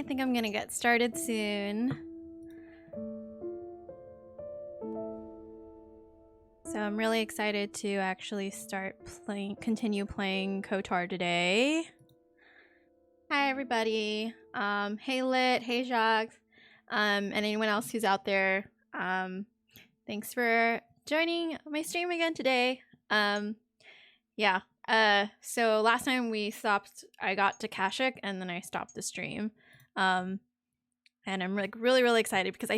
think I'm gonna get started soon. So I'm really excited to actually continue playing KOTOR today. Hi everybody. Hey Lit, hey Jacques, and anyone else who's out there. Thanks for joining my stream again today. Yeah. So last time we stopped, I got to Kashyyyk and then I stopped the stream. And I'm like really excited because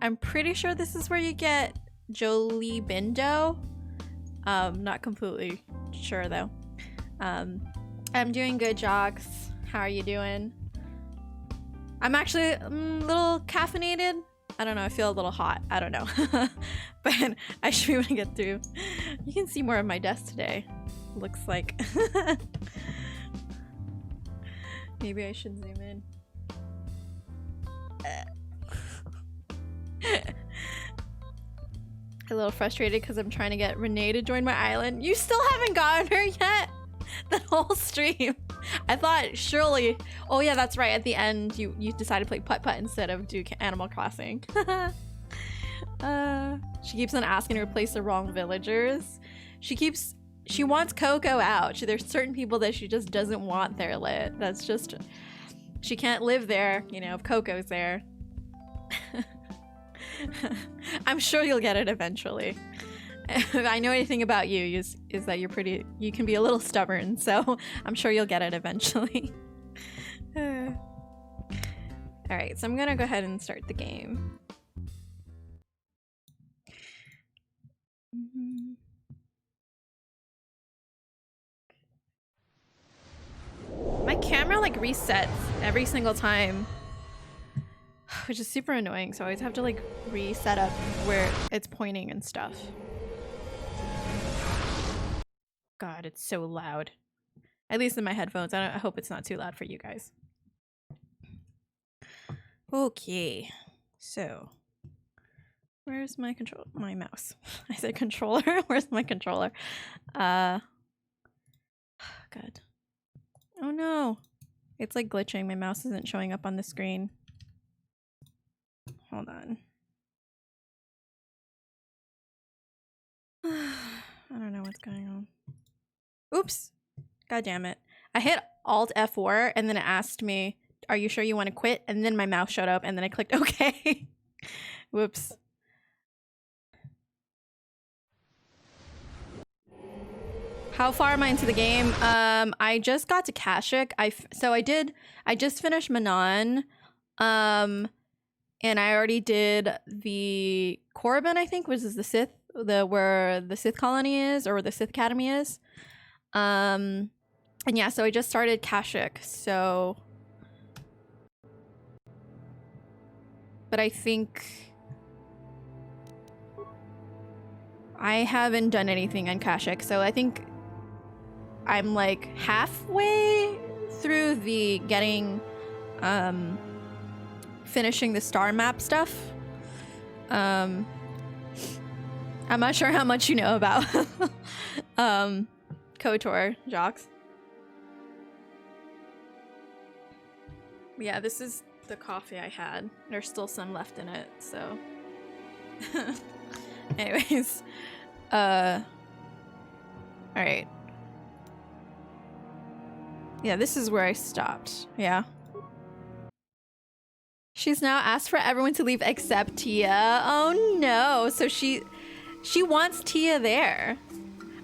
I'm pretty sure this is where you get Jolee Bindo. Not completely sure though. I'm doing good, Jocks. How are you doing? I'm actually a little caffeinated. I don't know, I feel a little hot. I don't know. But I should be able to get through. You can see more of my desk today. Looks like. Maybe I should zoom in. A little frustrated because I'm trying to get Renee to join my island. You still haven't gotten her yet? The whole stream. I thought surely. Oh yeah, that's right. At the end, you decided to play putt-putt instead of do Animal Crossing. She keeps on asking to replace the wrong villagers. She wants Coco out. There's certain people that she just doesn't want there, Lit. That's just, she can't live there, you know, if Coco's there. I'm sure you'll get it eventually. If I know anything about you is that you can be a little stubborn, so I'm sure you'll get it eventually. Alright, so I'm gonna go ahead and start the game. My camera like resets every single time, which is super annoying, so I always have to like reset up where it's pointing and stuff. God, it's so loud. At least in my headphones. I hope it's not too loud for you guys. Okay, so where's my mouse? I said controller. Where's my controller? God. Oh no. It's like glitching. My mouse isn't showing up on the screen. Hold on. I don't know what's going on. Oops. God damn it. I hit Alt F4 and then it asked me, are you sure you want to quit? And then my mouse showed up and then I clicked OK. Whoops. How far am I into the game? I just got to Kashyyyk. I just finished Manon. And I already did the Korriban, I think, which is the Sith, where the Sith colony is, or where the Sith Academy is. And yeah, so I just started Kashyyyk, so. But I think I haven't done anything on Kashyyyk, so I think I'm like halfway through the finishing the star map stuff. I'm not sure how much you know about KOTOR, Jocks. Yeah, this is the coffee I had. There's still some left in it, so. Anyways, all right. Yeah, this is where I stopped. Yeah. She's now asked for everyone to leave except Tia. Oh no. So she wants Tia there.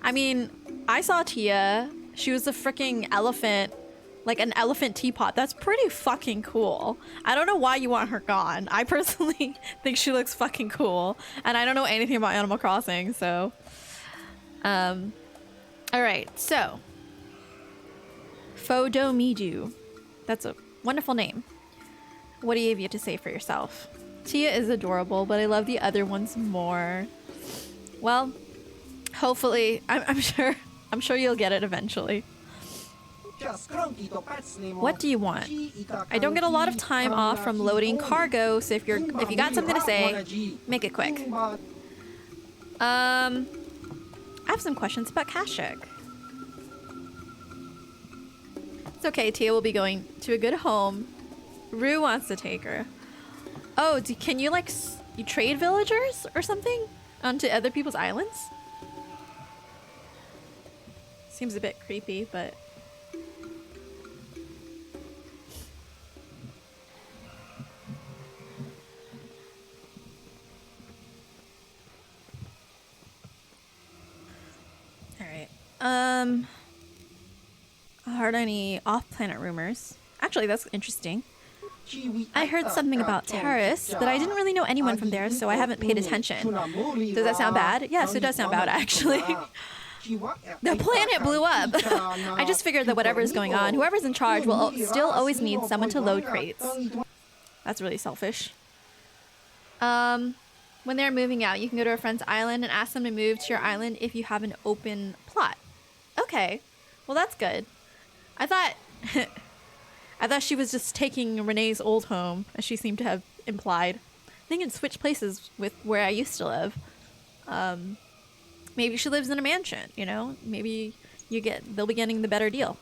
I mean, I saw Tia. She was a freaking elephant, like an elephant teapot. That's pretty fucking cool. I don't know why you want her gone. I personally think she looks fucking cool. And I don't know anything about Animal Crossing, so. All right, so. Fodomidu. That's a wonderful name. What do you have to say for yourself? Tia is adorable, but I love the other ones more. Well, hopefully, I'm sure you'll get it eventually. What do you want? I don't get a lot of time off from loading cargo, so if you got something to say, make it quick. I have some questions about Kashyyyk. It's okay, Tia will be going to a good home Rue wants to take her. Oh, can you like you trade villagers or something onto other people's islands? Seems a bit creepy, but all right. Heard any off-planet rumors? Actually, that's interesting. I heard something about Terrace, but I didn't really know anyone from there, so I haven't paid attention. Does that sound bad? Yes, it does sound bad, actually. The planet blew up. I just figured that whatever is going on, whoever's in charge will still always need someone to load crates. That's really selfish. When they're moving out, you can go to a friend's island and ask them to move to your island if you have an open plot. Okay, well that's good. I thought she was just taking Renee's old home, as she seemed to have implied. They can switch places with where I used to live. Maybe she lives in a mansion, you know? Maybe they'll be getting the better deal.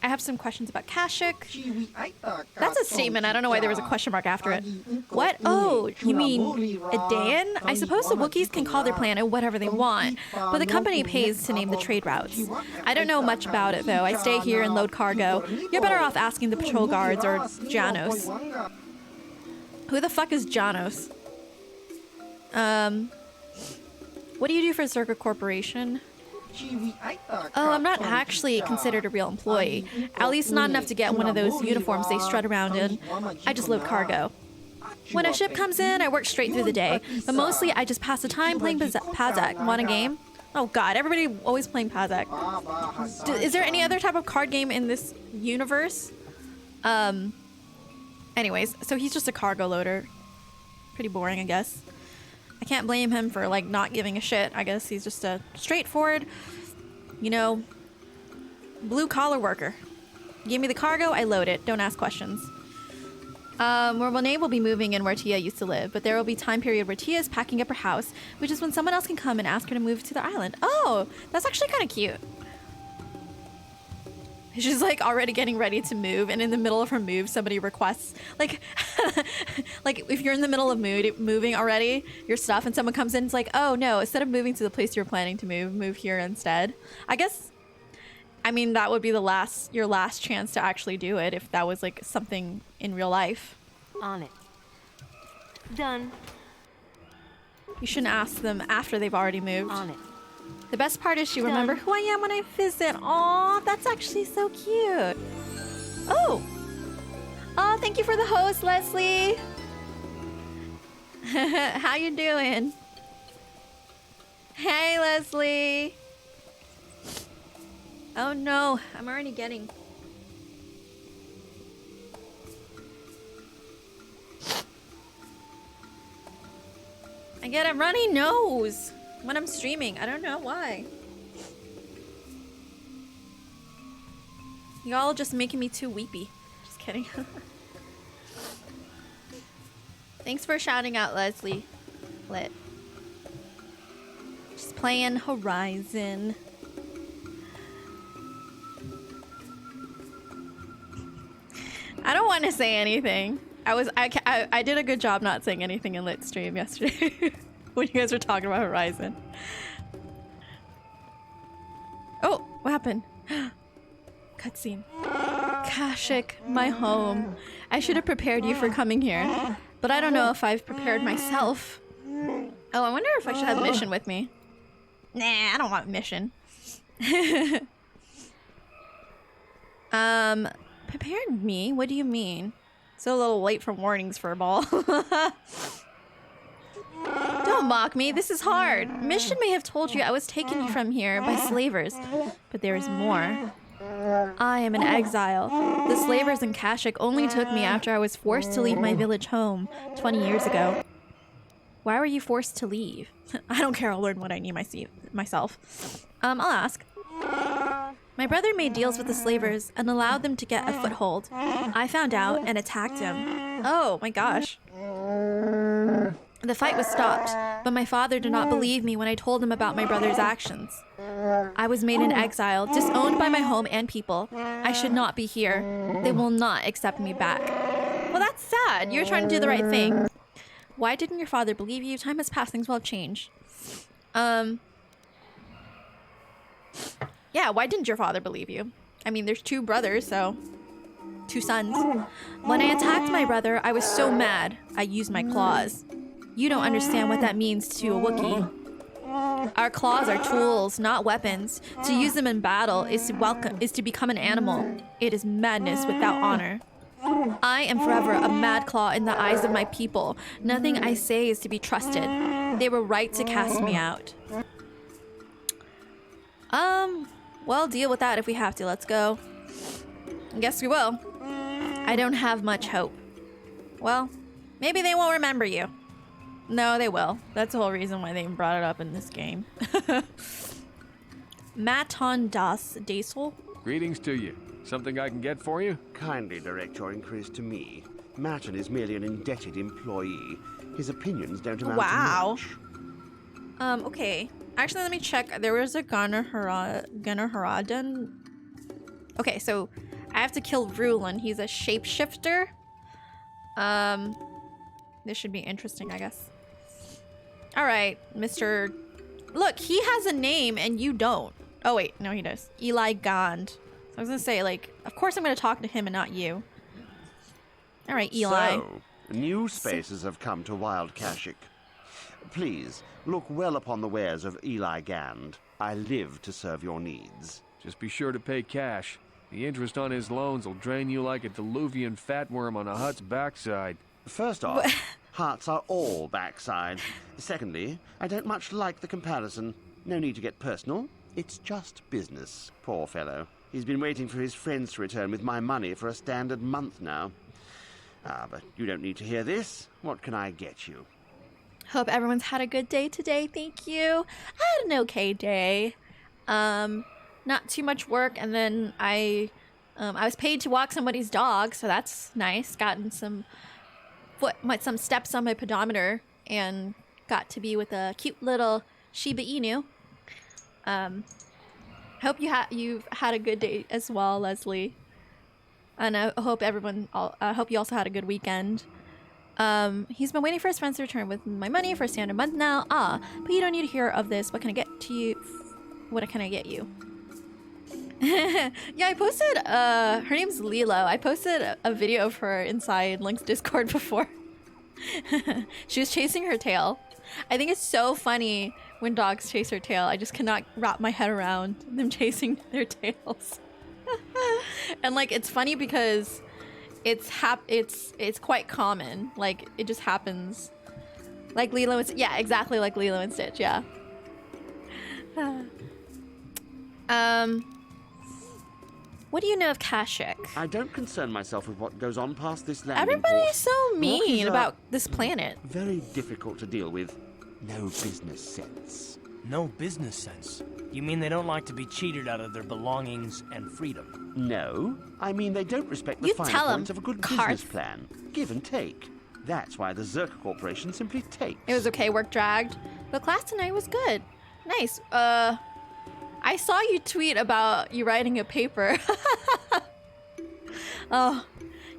I have some questions about Kashyyyk. That's a statement. I don't know why there was a question mark after it. What? Oh, you mean Adan? I suppose the Wookiees can call their planet whatever they want, but the company pays to name the trade routes. I don't know much about it, though. I stay here and load cargo. You're better off asking the patrol guards or Janos. Who the fuck is Janos? What do you do for Zerga Corporation? Oh, I'm not actually considered a real employee. At least not enough to get one of those uniforms they strut around in. I just load cargo. When a ship comes in, I work straight through the day. But mostly, I just pass the time playing Pazak. Want a game? Oh god, everybody always playing Pazak. Is there any other type of card game in this universe? Anyways, so he's just a cargo loader. Pretty boring, I guess. I can't blame him for, like, not giving a shit. I guess he's just a straightforward, you know, blue-collar worker. Give me the cargo, I load it. Don't ask questions. Where Monet will be moving in where Tia used to live, but there will be time period where Tia is packing up her house, which is when someone else can come and ask her to move to their island. Oh, that's actually kind of cute. She's like already getting ready to move, and in the middle of her move, somebody requests, like, like if you're in the middle of moving already, your stuff, and someone comes in, it's like, oh no, instead of moving to the place you're planning to move here instead. I guess, I mean, that would be your last chance to actually do it if that was like something in real life. On it. Done. You shouldn't ask them after they've already moved. On it. The best part is you remember who I am when I visit. Aw, that's actually so cute. Oh. Oh, thank you for the host, Leslie. How you doing? Hey, Leslie. Oh no, I'm already getting... I get a runny nose when I'm streaming. I don't know why. Y'all just making me too weepy. Just kidding. Thanks for shouting out, Leslie. Lit. Just playing Horizon. I don't want to say anything. I did a good job not saying anything in Lit stream yesterday when you guys were talking about Horizon. Oh, what happened? Cutscene. Kashyyyk, my home. I should have prepared you for coming here, but I don't know if I've prepared myself. Oh, I wonder if I should have Mission with me. Nah, I don't want Mission. Prepared me? What do you mean? So a little late for warnings for a ball. Don't mock me, this is hard. Mission may have told you I was taken from here by slavers, but there is more. I am an exile. The slavers in Kashyyyk only took me after I was forced to leave my village home 20 years ago. Why were you forced to leave? I don't care, I'll learn what I need myself. I'll ask. My brother made deals with the slavers and allowed them to get a foothold. I found out and attacked him. Oh my gosh. The fight was stopped, But my father did not believe me when I told him about my brother's actions. I was made an exile, disowned by my home and people. I should not be here. They will not accept me back. Well, that's sad. You're trying to do the right thing. Why didn't your father believe you? Time has passed. Things will have changed. Yeah, why didn't your father believe you? I mean, there's 2 brothers, so... 2 sons. When I attacked my brother, I was so mad, I used my claws. You don't understand what that means to a Wookiee. Our claws are tools, not weapons. To use them in battle is to become an animal. It is madness without honor. I am forever a mad claw in the eyes of my people. Nothing I say is to be trusted. They were right to cast me out. Well, deal with that if we have to. Let's go. I guess we will. I don't have much hope. Well, maybe they won't remember you. No, they will. That's the whole reason why they brought it up in this game. Maton das Dasel. Greetings to you. Something I can get for you? Kindly direct your inquiries to me. Maton is merely an indebted employee. His opinions don't amount to much. Okay. Actually, let me check. There was a Gunnar Haradan. Okay, so I have to kill Rulin. He's a shapeshifter. This should be interesting, I guess. All right, Mr. Look, he has a name and you don't. Oh, wait. No, he does. Eli Gond. So I was going to say, like, of course I'm going to talk to him and not you. All right, Eli. So, new spaces have come to Wild Kashyyyk. Please, look well upon the wares of Eli Gand. I live to serve your needs. Just be sure to pay cash. The interest on his loans will drain you like a diluvian fatworm on a hut's backside. First off, hearts are all backside. Secondly, I don't much like the comparison. No need to get personal. It's just business, poor fellow. He's been waiting for his friends to return with my money for a standard month now. But you don't need to hear this. What can I get you? Hope everyone's had a good day today. Thank you. I had an okay day. Not too much work, and then I was paid to walk somebody's dog, so that's nice. Gotten some steps on my pedometer, and got to be with a cute little Shiba Inu. Hope you've had a good day as well, Leslie. And I hope hope you also had a good weekend. He's been waiting for his friends to return with my money for a standard month now. But you don't need to hear of this. What can I get to you? What can I get you? Yeah, I posted, her name's Lilo. I posted a video of her inside Link's Discord before. She was chasing her tail. I think it's so funny when dogs chase their tail. I just cannot wrap my head around them chasing their tails. And like, it's funny because it's quite common. Like, it just happens. Like Lilo and yeah, exactly like Lilo and Stitch, yeah. What do you know of Kashyyyk? I don't concern myself with what goes on past this landing Everybody's port. so mean Rockies about this planet. Very difficult to deal with. No business sense. No business sense? You mean they don't like to be cheated out of their belongings and freedom? No, I mean they don't respect the You fine tell 'em, points of a good Karth. business plan. Give and take. That's why the Zerk Corporation simply takes. It was okay, work dragged. But class tonight was good. Nice. I saw you tweet about you writing a paper. Oh,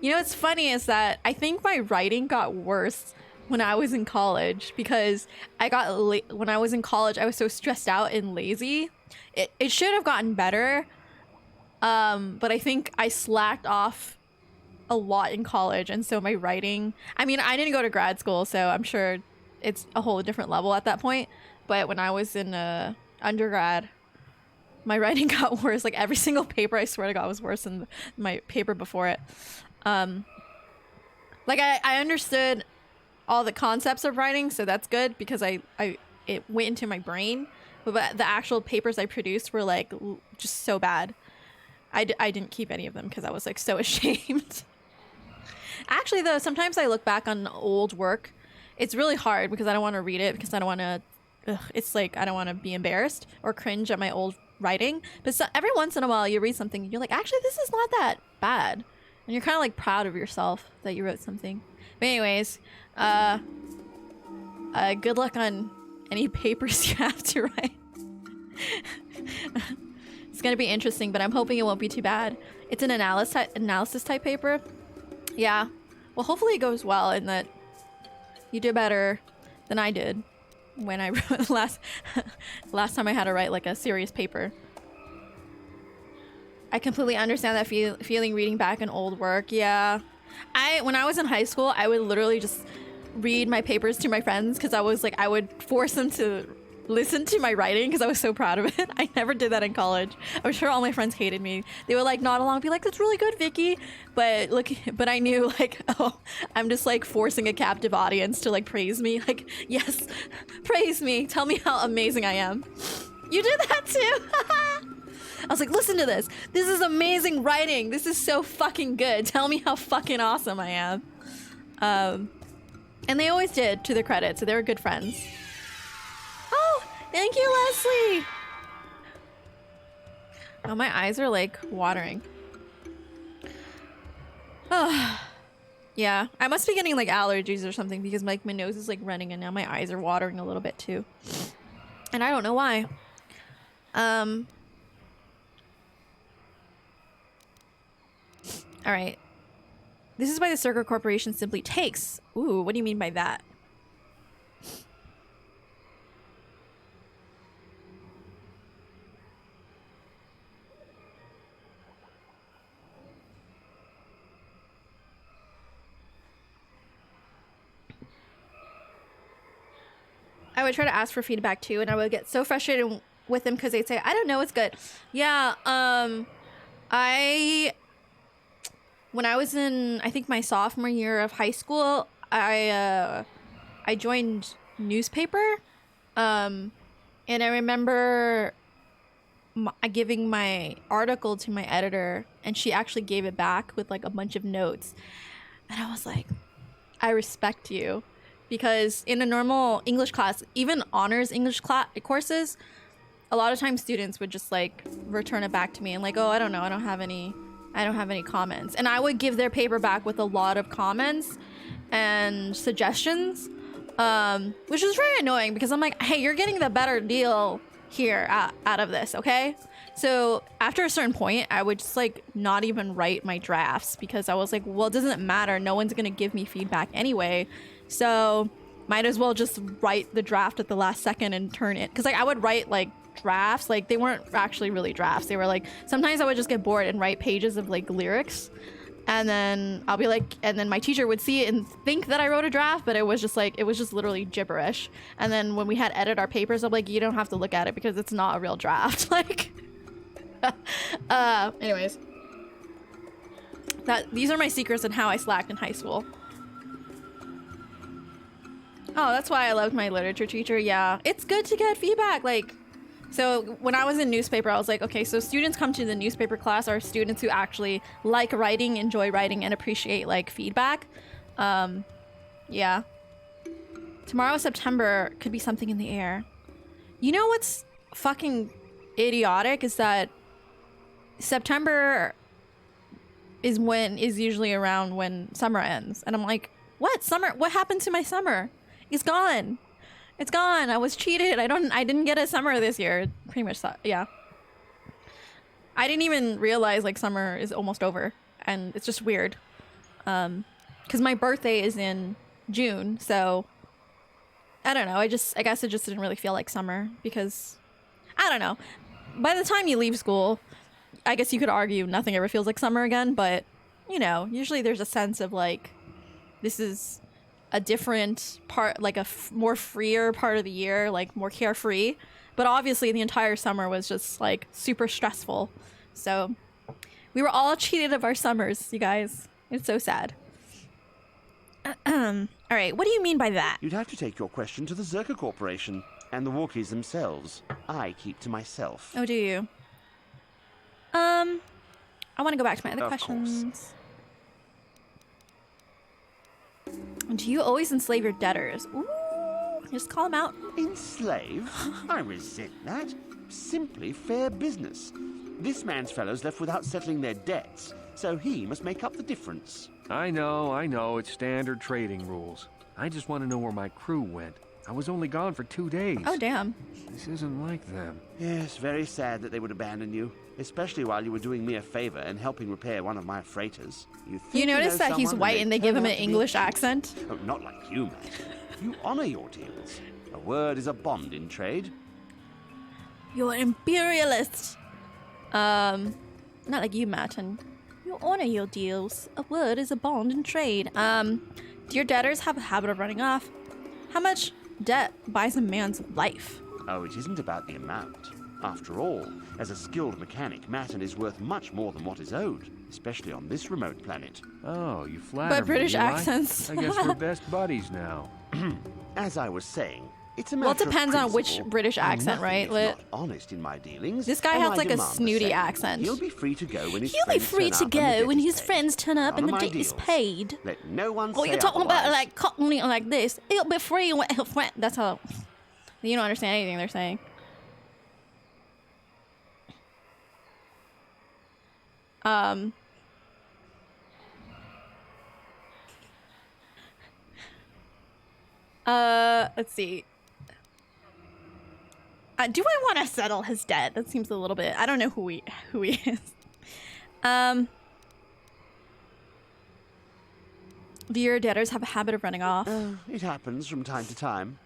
you know what's funny is that I think my writing got worse when I was in college because when I was in college, I was so stressed out and lazy. It should have gotten better. But I think I slacked off a lot in college. And so my writing, I mean, I didn't go to grad school, so I'm sure it's a whole different level at that point. But when I was in undergrad, my writing got worse. Like every single paper, I swear to God, was worse than my paper before it. Like I understood all the concepts of writing, so that's good because it went into my brain. But the actual papers I produced were like just so bad. I didn't keep any of them because I was like so ashamed. Actually, though, sometimes I look back on old work. It's really hard because I don't want to read it because I don't want to. It's like I don't want to be embarrassed or cringe at my old writing. But every once in a while, you read something and you're like, actually, this is not that bad, and you're kind of like proud of yourself that you wrote something. But anyways, Good luck on any papers you have to write. It's gonna be interesting, but I'm hoping it won't be too bad. It's an analysis type paper. Yeah. Well, hopefully it goes well and that you do better than I did when I wrote last time I had to write like a serious paper. I completely understand that feeling reading back an old work. Yeah. When I was in high school, I would literally just read my papers to my friends because I was like, I would force them to listen to my writing because I was so proud of it. I never did that in college. I'm sure all my friends hated me. They would like nod along and be like, that's really good, Vicky. But I knew like, oh, I'm just like forcing a captive audience to like praise me. Like, yes, praise me. Tell me how amazing I am. You did that too. I was like, listen to this. This is amazing writing. This is so fucking good. Tell me how fucking awesome I am. And they always did, to their credit, so they were good friends. Oh, thank you, Leslie. Oh, my eyes are like watering. Oh, yeah. I must be getting like allergies or something because like my nose is like running and now my eyes are watering a little bit too. And I don't know why. All right. This is why the Circle Corporation simply takes. Ooh, what do you mean by that? I would try to ask for feedback too, and I would get so frustrated with them because they'd say, I don't know, it's good. Yeah, when I was in, I think my sophomore year of high school, I joined newspaper, and I remember giving my article to my editor, and she actually gave it back with like a bunch of notes, and I was like, I respect you, because in a normal English class, even honors English courses, a lot of times students would just like return it back to me and like, oh, I don't know, I don't have any comments. And I would give their paper back with a lot of comments and suggestions, which was very annoying because I'm like, hey, you're getting the better deal here out of this, okay? So after a certain point, I would just like not even write my drafts because I was like, well, it doesn't matter. No one's gonna give me feedback anyway. So might as well just write the draft at the last second and turn it. Because like I would write like drafts, like they weren't actually really drafts, they were like, sometimes I would just get bored and write pages of like lyrics, and then I'll be like, and then my teacher would see it and think that I wrote a draft, but it was just literally gibberish. And then when we had edit our papers, I'm like, you don't have to look at it because it's not a real draft. Like anyways, these are my secrets on how I slacked in high school. Oh, that's why I loved my literature teacher. Yeah, it's good to get feedback. Like, so when I was in newspaper, I was like, okay, so students come to the newspaper class are students who actually like writing, enjoy writing, and appreciate like feedback. Yeah. Tomorrow, September, could be something in the air. You know what's fucking idiotic is that September is usually around when summer ends. And I'm like, what? Summer? What happened to my summer? It's gone. It's gone. I was cheated. I didn't get a summer this year. Pretty much, yeah. I didn't even realize like summer is almost over, and it's just weird. Because my birthday is in June, so I don't know. I guess it just didn't really feel like summer because I don't know. By the time you leave school, I guess you could argue nothing ever feels like summer again, but you know, usually there's a sense of like this is a different part, like a more freer part of the year, like more carefree. But obviously the entire summer was just like super stressful. So we were all cheated of our summers, you guys. It's so sad. All right, what do you mean by that? You'd have to take your question to the Zerka Corporation and the Walkies themselves. I keep to myself. Oh, do you? I want to go back to my other Of questions. course. Do you always enslave your debtors? Ooh, just call them out. Enslave? I resent that. Simply fair business. This man's fellows left without settling their debts, so he must make up the difference. I know, it's standard trading rules. I just want to know where my crew went. I was only gone for 2 days. Oh, damn. This isn't like them. Yes, very sad that they would abandon you, especially while you were doing me a favor and helping repair one of my freighters. You notice that he's white and they give him an English accent? accent? Oh, not like you, Matt. You honor your deals. A word is a bond in trade. You're an imperialist. Not like you, Martin. You honor your deals. A word is a bond in trade. Do your debtors have a habit of running off? How much debt buys a man's life? Oh, it isn't about the amount. After all, as a skilled mechanic, Matten is worth much more than what is owed, especially on this remote planet. Oh, you flatter But me, British Eli. accents. I guess we're best buddies now. As I was saying, it's a matter Well, it depends of on which principle. British I'm accent, nothing right, if Lit? not honest in my dealings. This guy and has I like a demand the snooty same. accent. He'll be free to go when his He'll be friends free turn to up and the go debt when is his paid. friends turn up and None the of my debt is deals. paid. Let no one Oh, say you're talking about otherwise. like cockney like this. He'll be free when he'll friend. That's how. You don't understand anything they're saying. Let's see. Do I want to settle his debt? That seems a little bit. I don't know who he is. Do your debtors have a habit of running off? It happens from time to time.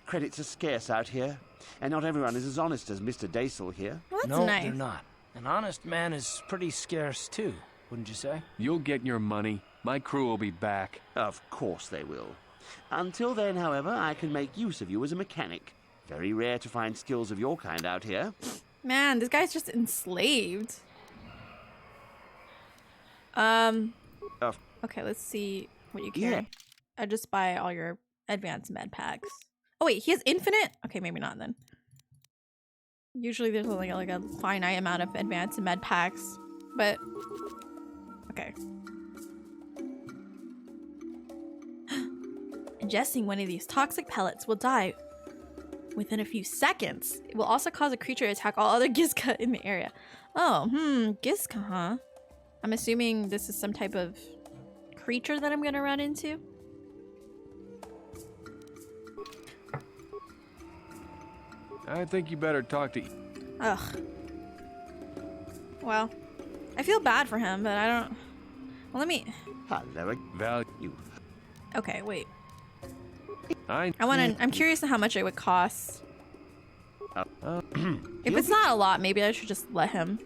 Credits are scarce out here, and not everyone is as honest as Mr. Daisel here. Well, that's No, nice. they're not. An honest man is pretty scarce too, wouldn't you say? You'll get your money. My crew will be back. Of course they will. Until then, however, I can make use of you as a mechanic. Very rare to find skills of your kind out here. Man, this guy's just enslaved. Of Okay, let's see what you carry. Yeah. I just buy all your advanced med packs. Oh wait, he has infinite? Okay, maybe not then. Usually there's like a finite amount of advanced med packs, but okay. Ingesting one of these toxic pellets will die within a few seconds. It will also cause a creature to attack all other Gizka in the area. Oh, Gizka, huh? I'm assuming this is some type of creature that I'm gonna run into. I think you better talk to... Ugh. Well, I feel bad for him, but I don't... Well, let me... hello, Value. Okay, wait. I I'm curious to how much it would cost. If it's not a lot, maybe I should just let him.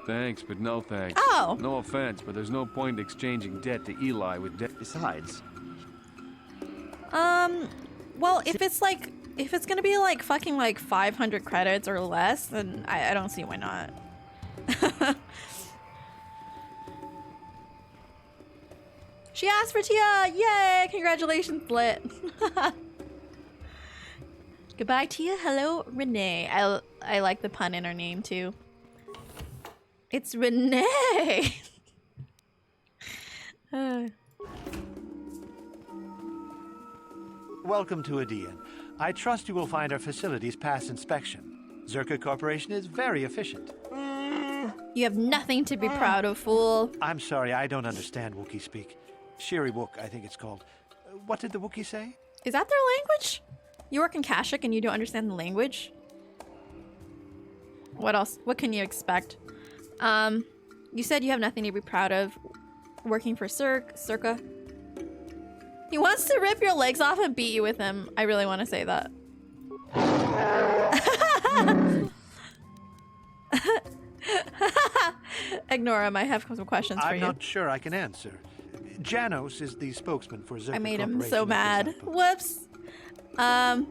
Thanks, but no thanks. Oh! No offense, but there's no point exchanging debt to Eli with debt. Besides, Well, if it's gonna be like fucking like 500 credits or less, then I don't see why not. She asked for Tia! Yay! Congratulations, Lit. Goodbye, Tia. Hello, Renee. I like the pun in her name, too. It's Renee! Welcome to Adean. I trust you will find our facilities pass inspection. Zerka Corporation is very efficient. You have nothing to be proud of, fool. I'm sorry, I don't understand Wookiee speak. Shiri Wook, I think it's called. What did the Wookiee say? Is that their language? You work in Kashyyyk and you don't understand the language? What else? What can you expect? You said you have nothing to be proud of. Working for Circa. He wants to rip your legs off and beat you with him. I really want to say that. Ignore him. I have some questions for I'm you. not sure I can answer. Janos is the spokesman for Zerka I made him Corporation so at this mad. outpost. Whoops.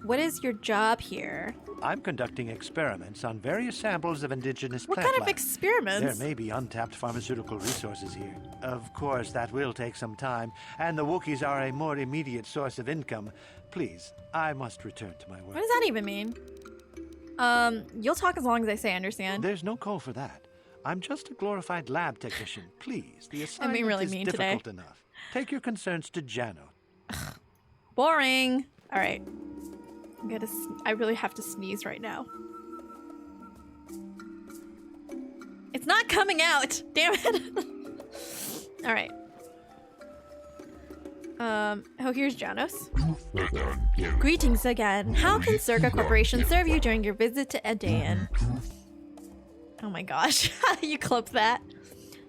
What is your job here? I'm conducting experiments on various samples of indigenous What plant kind of life. experiments? There may be untapped pharmaceutical resources here. Of course, that will take some time, and the Wookiees are a more immediate source of income. Please, I must return to my work. What does that even mean? You'll talk as long as I say I understand. There's no call for that. I'm just a glorified lab technician. Please, the assignment being really is mean today. difficult enough. Take your concerns to Jano. Boring. All right. I really have to sneeze right now. It's not coming out. Damn it. All right. Oh, here's Janos. Greetings again. How can Circa Corporation serve you during your visit to Edain? Oh my gosh. You clip that.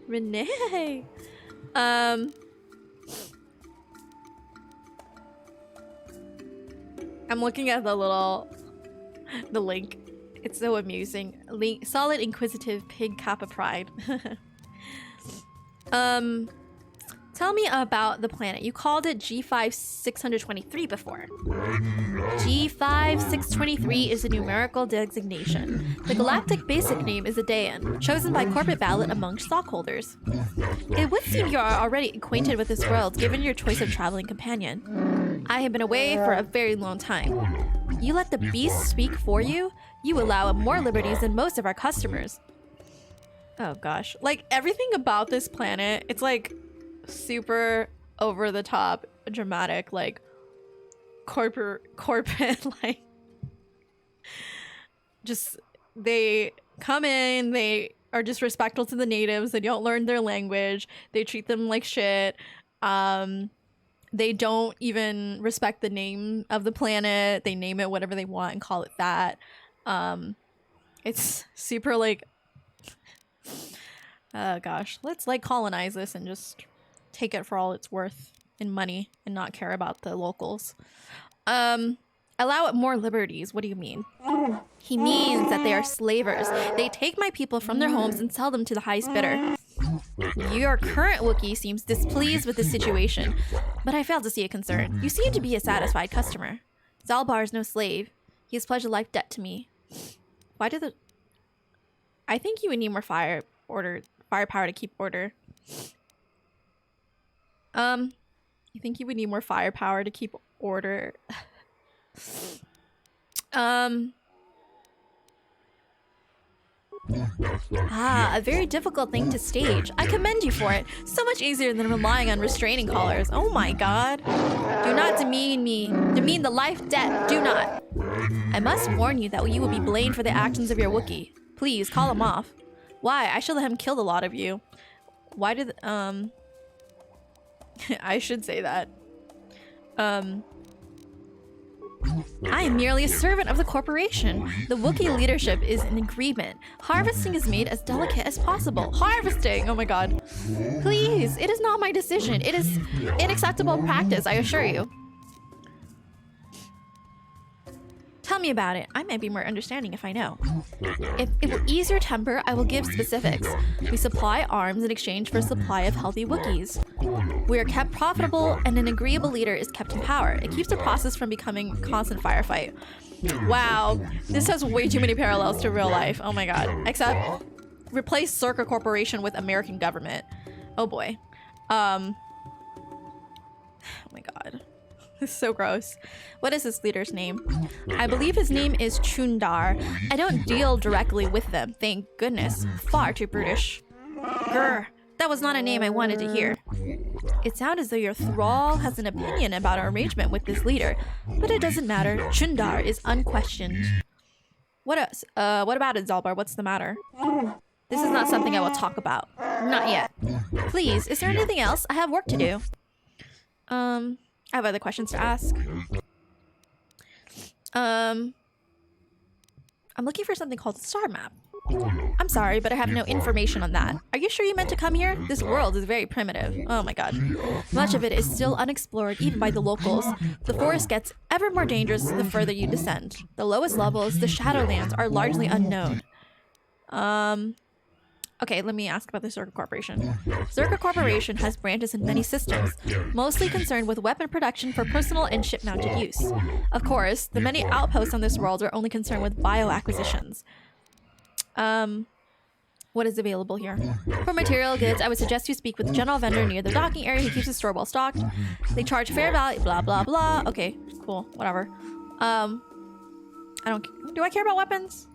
Renee. I'm looking at the link. It's so amusing. Link, solid inquisitive pig kappa pride. Tell me about the planet. You called it G5623 before. G5623 is a numerical designation. The galactic basic name is Edain, chosen by corporate ballot among stockholders. It would seem you are already acquainted with this world, given your choice of traveling companion. I have been away for a very long time. You let the beast speak for you? You allow more liberties than most of our customers. Oh gosh. Like, everything about this planet, it's like super over the top dramatic, like corporate like just they come in, they are disrespectful to the natives, they don't learn their language, they treat them like shit, they don't even respect the name of the planet, they name it whatever they want and call it that. It's super like oh gosh, let's like colonize this and just take it for all it's worth in money and not care about the locals. Allow it more liberties. What do you mean? He means that they are slavers. They take my people from their homes and sell them to the highest bidder. Your current Wookiee seems displeased with the situation, but I fail to see a concern. You seem to be a satisfied customer. Zalbar is no slave. He has pledged a life debt to me. Why did the... I think you would need more firepower to keep order. You think you would need more firepower to keep order? A very difficult thing to stage. I commend you for it. So much easier than relying on restraining collars. Oh my god. Do not demean me. Demean the life debt. Do not. I must warn you that you will be blamed for the actions of your Wookiee. Please, call him off. Why? I should let him kill a lot of you. Why did... I should say that. I am merely a servant of the corporation. The Wookiee leadership is in agreement. Harvesting is made as delicate as possible. Harvesting! Oh my god. Please, it is not my decision. It is unacceptable practice, I assure you. Tell me about it. I might be more understanding if I know. If it will ease your temper, I will give specifics. We supply arms in exchange for a supply of healthy Wookiees. We are kept profitable, and an agreeable leader is kept in power. It keeps the process from becoming a constant firefight. Wow, this has way too many parallels to real life. Oh my god. Except, replace Circa Corporation with American government. Oh boy. Oh my god. This is so gross. What is this leader's name? I believe his name is Chundar. I don't deal directly with them, thank goodness. Far too brutish. Grr, that was not a name I wanted to hear. It sounds as though your thrall has an opinion about our arrangement with this leader, but it doesn't matter. Chundar is unquestioned. What else? What about it, Zalbar? What's the matter? This is not something I will talk about. Not yet. Please, is there anything else? I have work to do. I have other questions to ask. I'm looking for something called a star map. I'm sorry, but I have no information on that. Are you sure you meant to come here? This world is very primitive. Oh my god. Much of it is still unexplored, even by the locals. The forest gets ever more dangerous the further you descend. The lowest levels, the Shadowlands, are largely unknown. Okay, let me ask about the Circa Corporation. Circa Corporation has branches in many systems, mostly concerned with weapon production for personal and ship-mounted use. Of course, the many outposts on this world are only concerned with bio-acquisitions. What is available here? For material goods, I would suggest you speak with the general vendor near the docking area who keeps the store well stocked. They charge fair value, blah, blah, blah. Okay, cool, whatever. Do I care about weapons?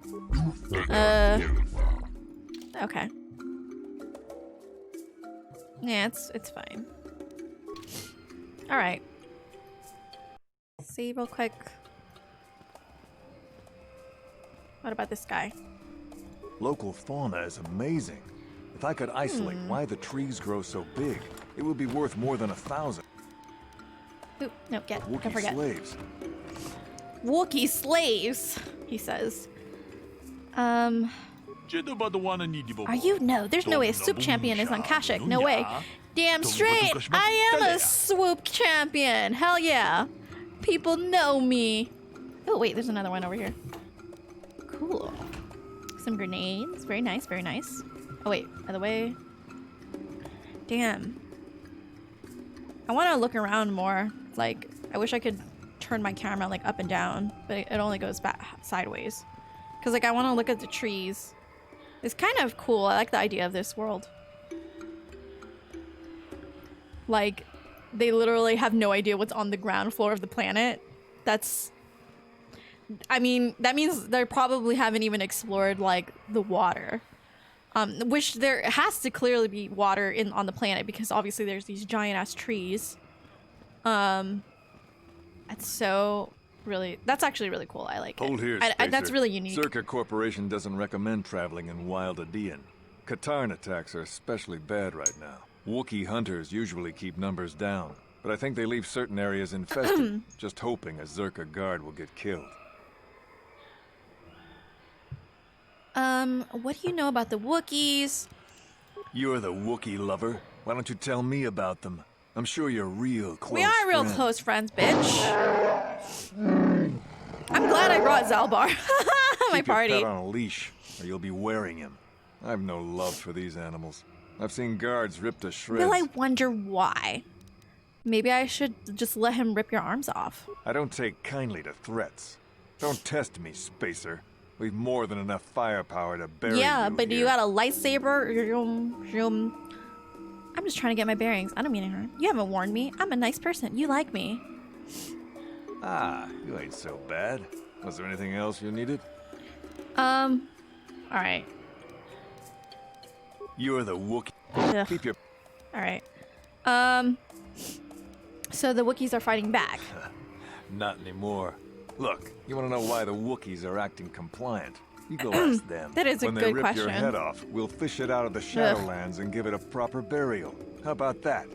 Okay. Yeah, it's fine. Alright. Save real quick. What about this guy? Local fauna is amazing. If I could isolate why the trees grow so big, it would be worth more than 1,000. Oop, no, don't Wookiee forget. slaves. Wookiee slaves, he says. Are you? No, there's no way a swoop champion is on Kashyyyk. No way. Damn straight, I am a swoop champion. Hell yeah. People know me. Oh, wait, there's another one over here. Cool. Some grenades. Very nice, very nice. Oh, wait, other way. Damn. I want to look around more. Like, I wish I could turn my camera, like, up and down, but it only goes back sideways. Because, like, I want to look at the trees. It's kind of cool. I like the idea of this world. Like, they literally have no idea what's on the ground floor of the planet. That's... I mean, that means they probably haven't even explored, like, the water. Which there has to clearly be water on the planet because obviously there's these giant-ass trees. That's actually really cool. I like it. Hold here, that's Spacer. really unique. Zerka Corporation doesn't recommend traveling in Wild Adean. Katarn attacks are especially bad right now. Wookiee hunters usually keep numbers down, but I think they leave certain areas infested, just hoping a Zerka guard will get killed. What do you know about the Wookiees? You're the Wookiee lover. Why don't you tell me about them? I'm sure you're real close. We are real close friends, bitch. I'm glad I brought Zalbar. My Keep party. your pet on a leash, or you'll be wearing him. I've no love for these animals. I've seen guards ripped to shreds. Well, I wonder why. Maybe I should just let him rip your arms off. I don't take kindly to threats. Don't test me, Spacer. We've more than enough firepower to bury you. Yeah, but here. you got a lightsaber? I'm just trying to get my bearings. I don't mean to hurt. You haven't warned me. I'm a nice person. You like me. Ah, you ain't so bad. Was there anything else you needed? Alright. You're the Wookiee. Ugh. Keep your... Alright. So the Wookiees are fighting back. Not anymore. Look, you want to know why the Wookiees are acting compliant? You go ask them. That is a when good they rip question. your head off, we'll fish it out of the Shadowlands and give it a proper burial. How about that?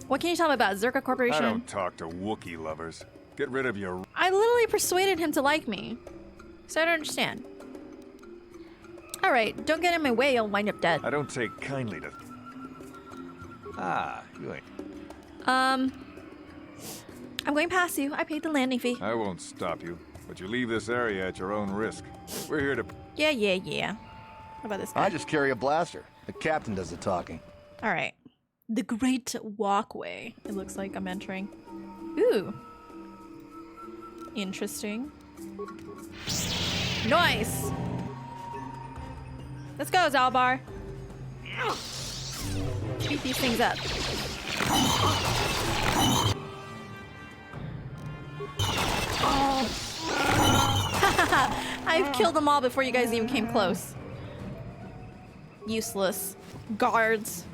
What can you tell me about Zerka Corporation? I don't talk to Wookiee lovers. Get rid of your... I literally persuaded him to like me. So I don't understand. Alright, don't get in my way, you'll wind up dead. I don't take kindly to... Ah, you ain't... I'm going past you. I paid the landing fee. I won't stop you, but you leave this area at your own risk. We're here to... Yeah. How about this guy? I just carry a blaster. The captain does the talking. Alright. The Great Walkway. It looks like I'm entering. Ooh. Interesting. Nice! Let's go, Zalbar. Beat these things up. I've killed them all before you guys even came close. Useless. Guards.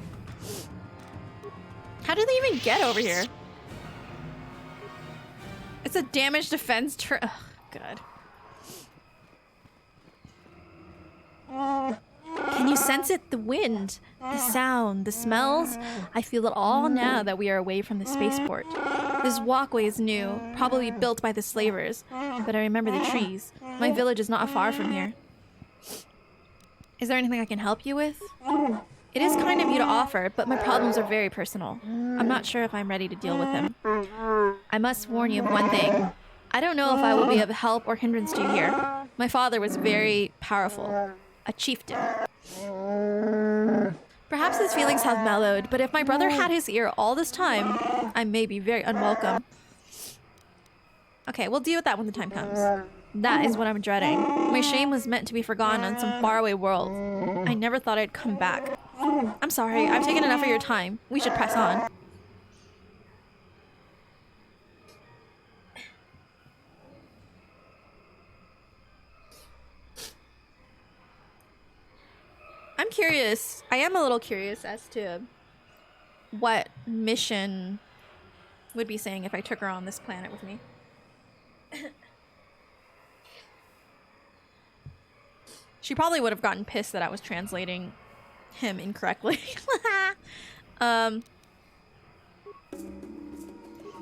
How do they even get over here? It's a damage defense ugh, God. Can you sense it? The wind, the sound, the smells? I feel it all now that we are away from the spaceport. This walkway is new, probably built by the slavers, but I remember the trees. My village is not far from here. Is there anything I can help you with? It is kind of you to offer, but my problems are very personal. I'm not sure if I'm ready to deal with him. I must warn you of one thing. I don't know if I will be of help or hindrance to you here. My father was very powerful. A chieftain. Perhaps his feelings have mellowed, but if my brother had his ear all this time, I may be very unwelcome. Okay, we'll deal with that when the time comes. That is what I'm dreading. My shame was meant to be forgotten on some faraway world. I never thought I'd come back. I'm sorry, I've taken enough of your time. We should press on. I'm curious. I am a little curious as to what mission would be saying if I took her on this planet with me. She probably would have gotten pissed that I was translating him incorrectly. I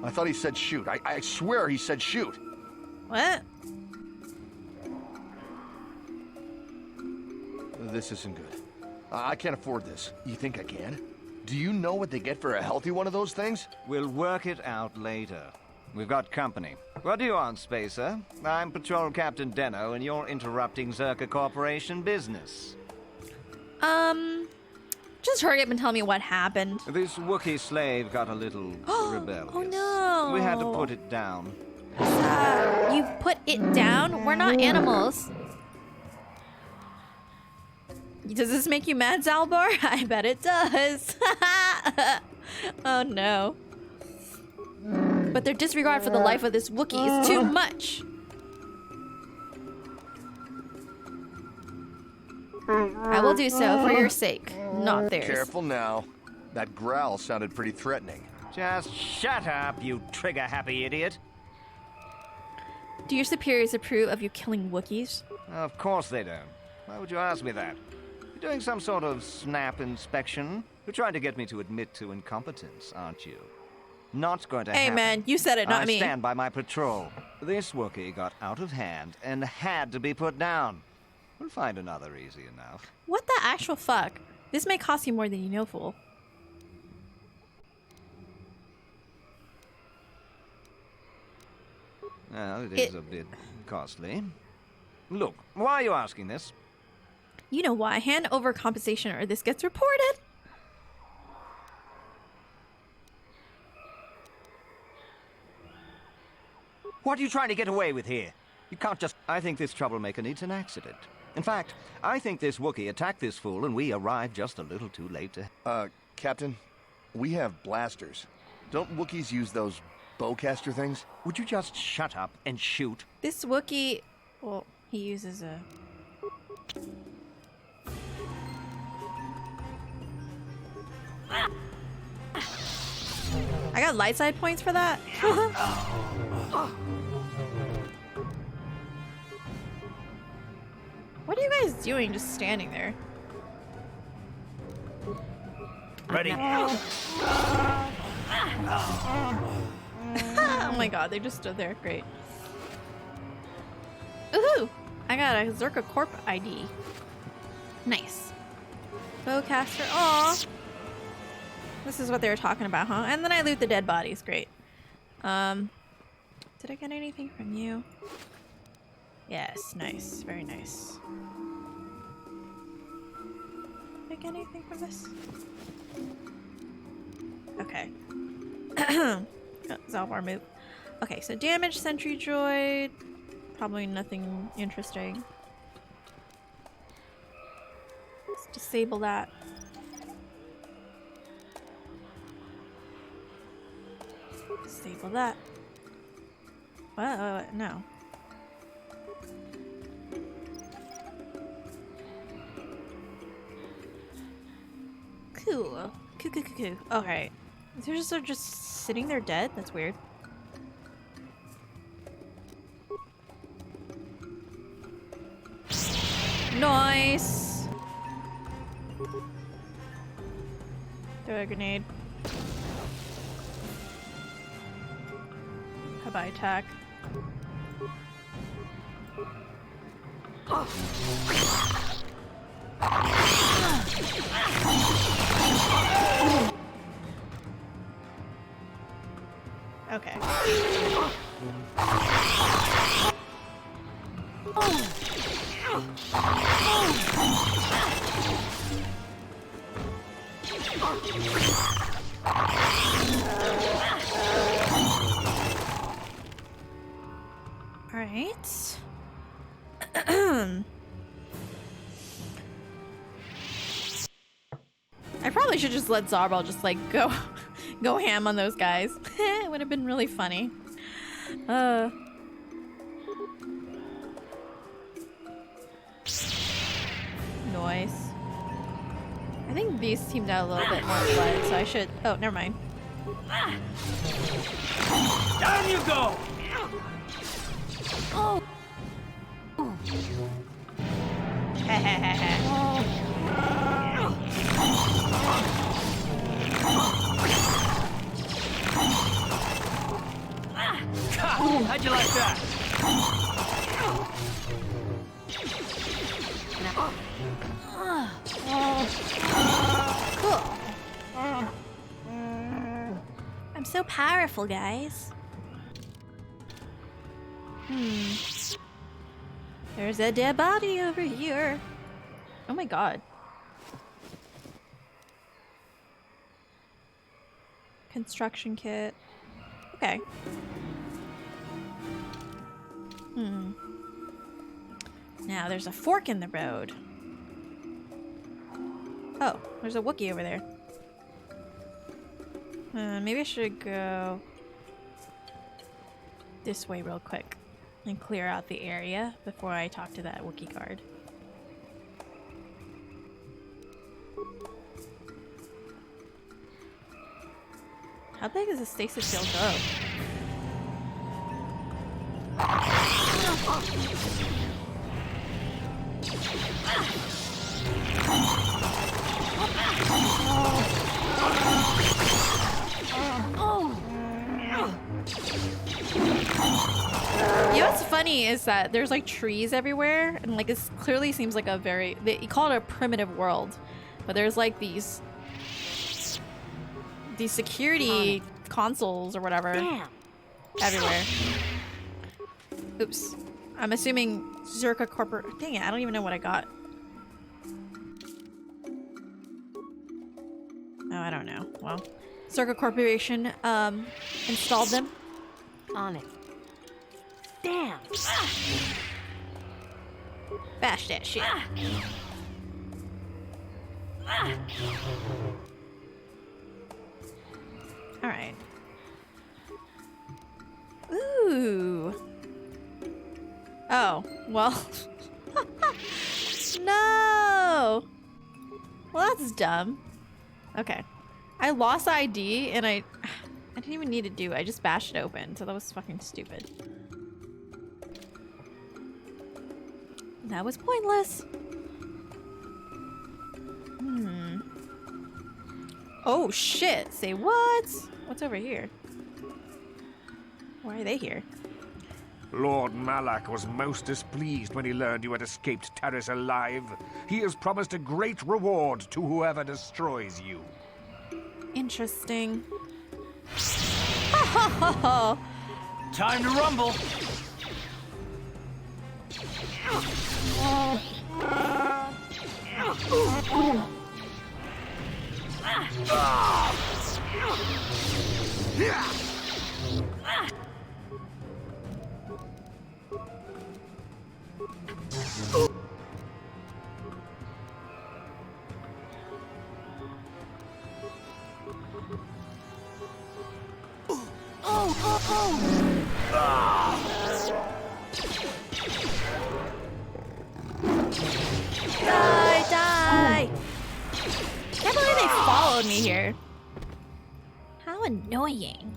thought he said shoot. I swear he said shoot. What? This isn't good. I can't afford this. You think I can? Do you know what they get for a healthy one of those things? We'll work it out later. We've got company. What do you want, Spacer? I'm Patrol Captain Deno, and you're interrupting Zerka Corporation business. Just hurry up and tell me what happened. This Wookiee slave got a little rebellious. Oh no! We had to put it down. You put it down? We're not animals. Does this make you mad, Zalbar? I bet it does. Oh no. But their disregard for the life of this Wookiee is too much. I will do so for your sake, not theirs. Careful now. That growl sounded pretty threatening. Just shut up, you trigger-happy idiot. Do your superiors approve of you killing Wookiees? Of course they don't. Why would you ask me that? You're doing some sort of snap inspection? You're trying to get me to admit to incompetence, aren't you? Not going to happen. Hey man, you said it, not me. I stand by my patrol. This Wookiee got out of hand and had to be put down. We'll find another easy enough. What the actual fuck? This may cost you more than you know, fool. Well, it is a bit costly. Look, why are you asking this? You know why. Hand over compensation or this gets reported. What are you trying to get away with here? You can't just... I think this troublemaker needs an accident. In fact, I think this Wookiee attacked this fool and we arrived just a little too late to... Captain, we have blasters. Don't Wookiees use those bowcaster things? Would you just shut up and shoot? This Wookiee... Well, he uses a... I got light side points for that? What are you guys doing just standing there? Ready? Oh my god, they just stood there. Great. Ooh! I got a Zerka Corp ID. Nice. Bowcaster. Aw! This is what they were talking about, huh? And then I loot the dead bodies. Great. Did I get anything from you? Yes, nice. Very nice. Did I get anything from this? Okay. Zalbar move. Okay, so damage sentry droid. Probably nothing interesting. Let's disable that. Disable that. What? No. Cool. Cool. Okay. They're just sitting there dead? That's weird. Nice! Throw a grenade. How about attack? Okay. Alright. I probably should just let Zarbal just like go ham on those guys. It would have been really funny. Noise. I think these seemed out a little bit more blood, so I should... Oh, never mind. Down you go! Oh! How'd you like that? Cool. I'm so powerful, guys. There's a dead body over here. Oh my god. Construction kit. Okay. Now there's a fork in the road. Oh, there's a Wookiee over there. Maybe I should go this way real quick and clear out the area before I talk to that Wookiee guard. How big does the stasis field go? You know what's funny is that there's like trees everywhere, and like it clearly seems like a very, you call it a primitive world, but there's like these security consoles or whatever everywhere. Oops. I'm assuming Zerka Corporate. Dang it, I don't even know what I got. Oh, I don't know. Well, Zerka Corporation installed them. On it. Damn. Bash that shit. Alright. Ooh. Oh, well. No! Well, that's dumb. Okay. I lost the ID and I didn't even need to do it. I just bashed it open, so that was fucking stupid. That was pointless. Oh shit, say what? What's over here? Why are they here? Lord Malak was most displeased when he learned you had escaped Terrace alive. He has promised a great reward to whoever destroys you. Interesting. Ha ha ha ha! Time to rumble. Die, die! Can't believe they followed me here. How annoying.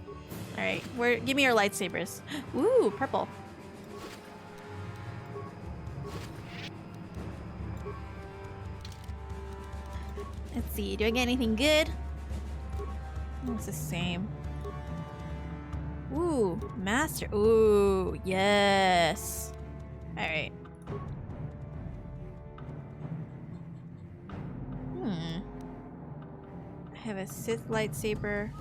Alright, give me your lightsabers. Ooh, purple. Let's see, do I get anything good? Oh, it's the same. Ooh, master. Ooh, yes. Alright. I have a Sith lightsaber.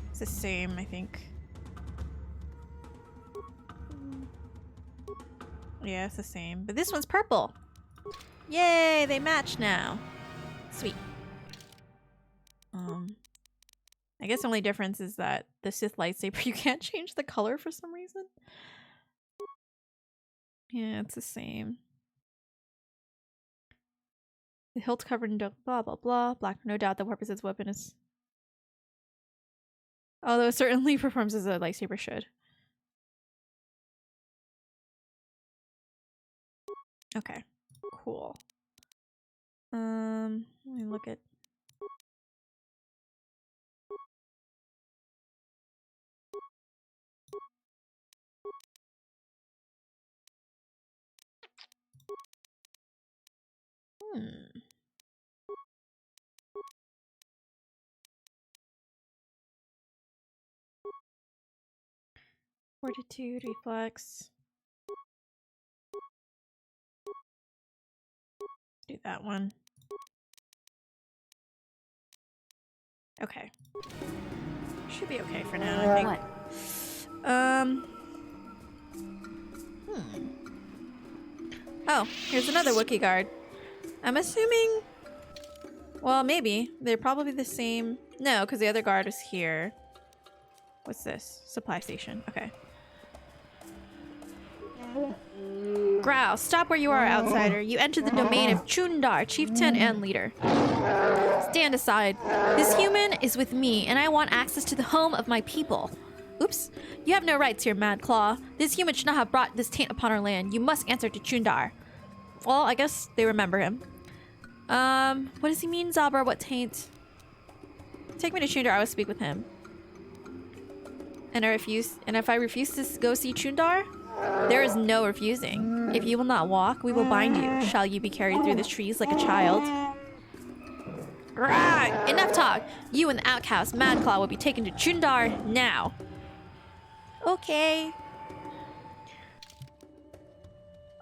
It's the same, I think. Yeah, it's the same. But this one's purple. Yay, they match now. Sweet. I guess the only difference is that the Sith lightsaber, you can't change the color for some reason. Yeah, it's the same. The hilt's covered in blah blah blah. Black, no doubt the purpose of this weapon is. Although it certainly performs as a lightsaber should. Okay, cool. Let me look at. Fortitude, reflex. Do that one. Okay. Should be okay for now, I think. What? Oh, here's another Wookiee guard. I'm assuming... Well, maybe. They're probably the same... No, because the other guard is here. What's this? Supply station. Okay. Growl, stop where you are, outsider. You entered the domain of Chundar, chieftain and leader. Stand aside. This human is with me, and I want access to the home of my people. Oops. You have no rights here, Mad Claw. This human should not have brought this taint upon our land. You must answer to Chundar. Well, I guess they remember him. What does he mean, Zalbar? What taint? Take me to Chundar, I will speak with him. And if I refuse to go see Chundar, there is no refusing. If you will not walk, we will bind you. Shall you be carried through the trees like a child? Right, enough talk. You and the outcast Mad Claw will be taken to Chundar now. Okay.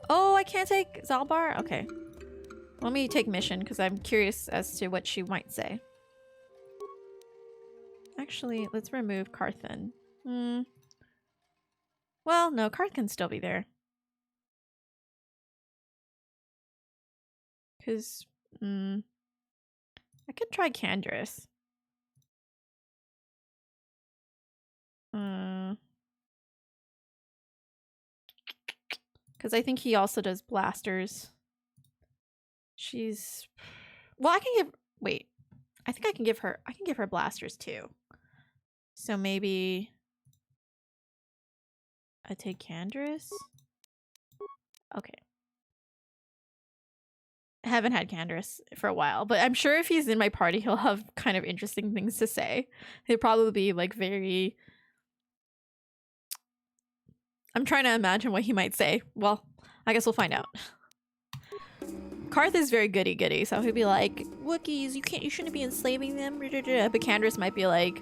Oh, I can't take Zalbar? Okay. Let me take mission because I'm curious as to what she might say. Actually, let's remove Carthan. Well, no, Karth can still be there. Because, I could try Candrass. Because I think he also does blasters. She's... Well, I can give... Wait. I think I can give her blasters too. So maybe... I take Candrass? Okay. I haven't had Candrass for a while, but I'm sure if he's in my party, he'll have kind of interesting things to say. He'll probably be like very... I'm trying to imagine what he might say. Well, I guess we'll find out. Karth is very goody-goody, so he'll be like, Wookiees, you shouldn't be enslaving them. But Candrass might be like,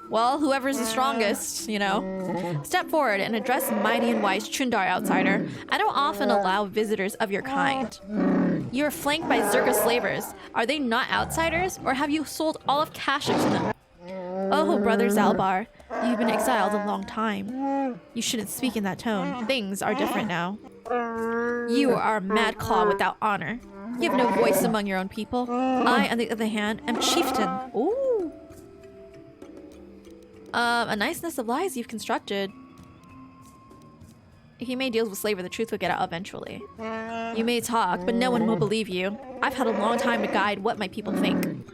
well, whoever's the strongest, you know. Step forward and address mighty and wise Chundar, outsider. I don't often allow visitors of your kind. You are flanked by Zerka slavers. Are they not outsiders, or have you sold all of Kashyyyk to them? Oh, brother Zalbar, you've been exiled a long time. You shouldn't speak in that tone. Things are different now. You are a Mad Claw without honor. You have no voice among your own people. I, on the other hand, am chieftain. Ooh. A niceness of lies you've constructed. If you made deals with slaver, the truth will get out eventually. You may talk, but no one will believe you. I've had a long time to guide what my people think.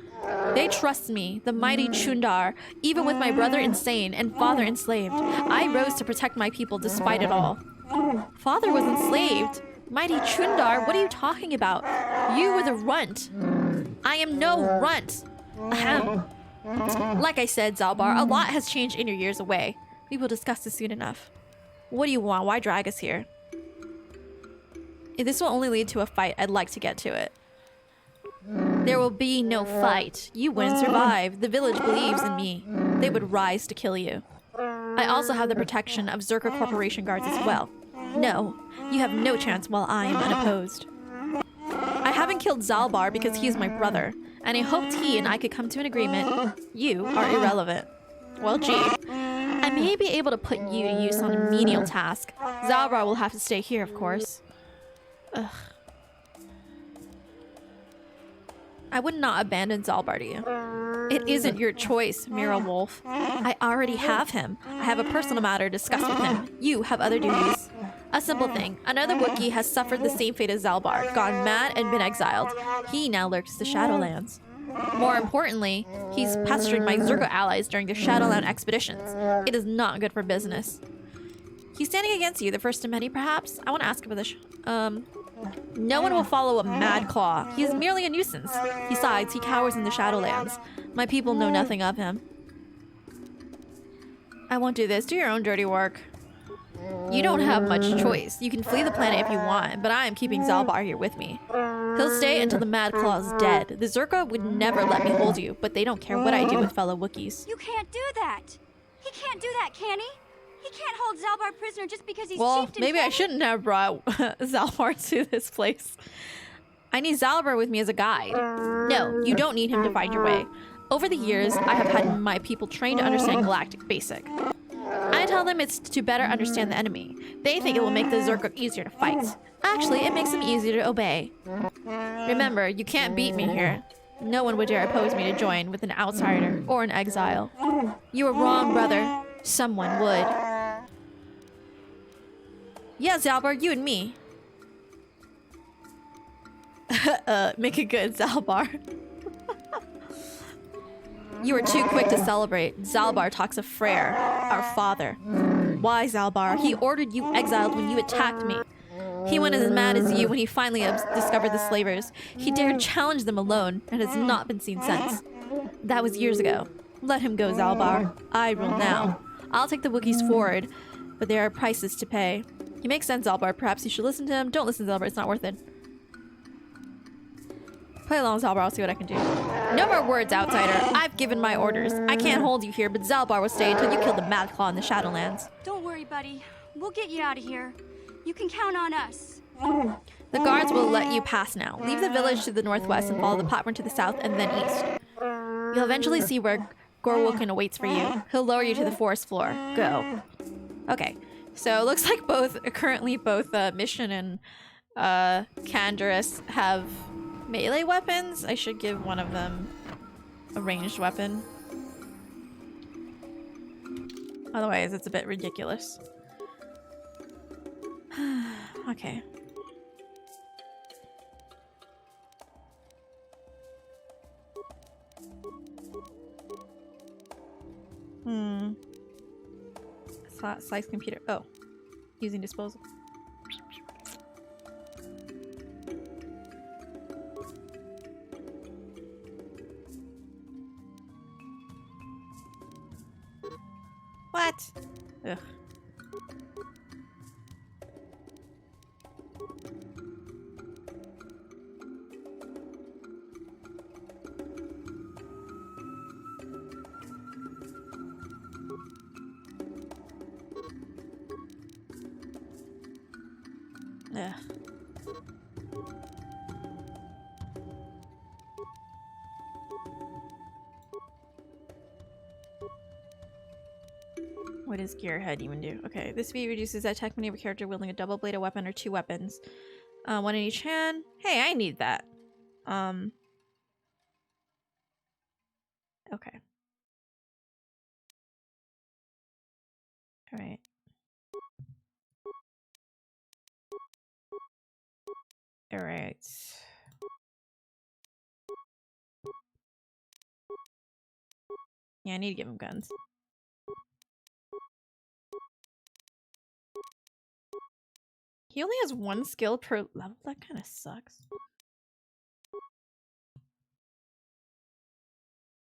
They trust me, the mighty Chundar, even with my brother insane and father enslaved. I rose to protect my people despite it all. Father was enslaved. Mighty Chundar, what are you talking about? You were the runt. I am no runt. Ahem. Like I said, Zalbar, a lot has changed in your years away. We will discuss this soon enough. What do you want? Why drag us here? If this will only lead to a fight, I'd like to get to it. There will be no fight. You wouldn't survive. The village believes in me. They would rise to kill you. I also have the protection of Zerka Corporation guards as well. No, you have no chance while I am unopposed. I haven't killed Zalbar because he is my brother, and I hoped he and I could come to an agreement. You are irrelevant. Well, gee. I may be able to put you to use on a menial task. Zalbar will have to stay here, of course. Ugh. I would not abandon Zalbar to you. It isn't your choice, Mira Wolf. I already have him. I have a personal matter to discuss with him. You have other duties. A simple thing. Another Wookiee has suffered the same fate as Zalbar, gone mad and been exiled. He now lurks the Shadowlands. More importantly, he's pestering my Zerka allies during the Shadowland expeditions. It is not good for business. He's standing against you, the first of many, perhaps? I want to ask about this. No one will follow a Mad Claw. He is merely a nuisance. Besides, he cowers in the Shadowlands. My people know nothing of him. I won't do this. Do your own dirty work. You don't have much choice. You can flee the planet if you want, but I am keeping Zalbar here with me. He'll stay until the Mad Claw is dead. The Zerka would never let me hold you, but they don't care what I do with fellow Wookiees. You can't do that! He can't do that, can he? He can't hold Zalbar prisoner just because he's Well, chieftain. maybe I shouldn't have brought Zalbar to this place. I need Zalbar with me as a guide. No, you don't need him to find your way. Over the years, I have had my people trained to understand Galactic Basic. I tell them it's to better understand the enemy. They think it will make the Zerg easier to fight. Actually, it makes them easier to obey. Remember, you can't beat me here. No one would dare oppose me to join with an outsider or an exile. You were wrong, brother. Someone would. Yeah, Zalbar, you and me. Make it good, Zalbar. You were too quick to celebrate. Zalbar talks of Freyr, our father. Why, Zalbar? He ordered you exiled when you attacked me. He went as mad as you when he finally discovered the slavers. He dared challenge them alone and has not been seen since. That was years ago. Let him go, Zalbar. I rule now. I'll take the Wookiees forward, but there are prices to pay. He makes sense, Zalbar. Perhaps you should listen to him. Don't listen to Zalbar. It's not worth it. Play along, Zalbar. I'll see what I can do. No more words, outsider. I've given my orders. I can't hold you here, but Zalbar will stay until you kill the Madclaw in the Shadowlands. Don't worry, buddy. We'll get you out of here. You can count on us. The guards will let you pass now. Leave the village to the northwest and follow the platform to the south and then east. You'll eventually see where Gorwookin awaits for you. He'll lower you to the forest floor. Go. Okay. So it looks like currently both Mission and Canderous have melee weapons. I should give one of them a ranged weapon. Otherwise, it's a bit ridiculous. Okay. Slice computer. Oh. Using disposal. What? Ugh. Ugh. What does Gearhead even do? Okay, this speed reduces attack whenever character wielding a double-bladed weapon or two weapons. One in each hand. Hey, I need that. Okay. Alright. Alright. Yeah, I need to give him guns. He only has one skill per level? That kind of sucks.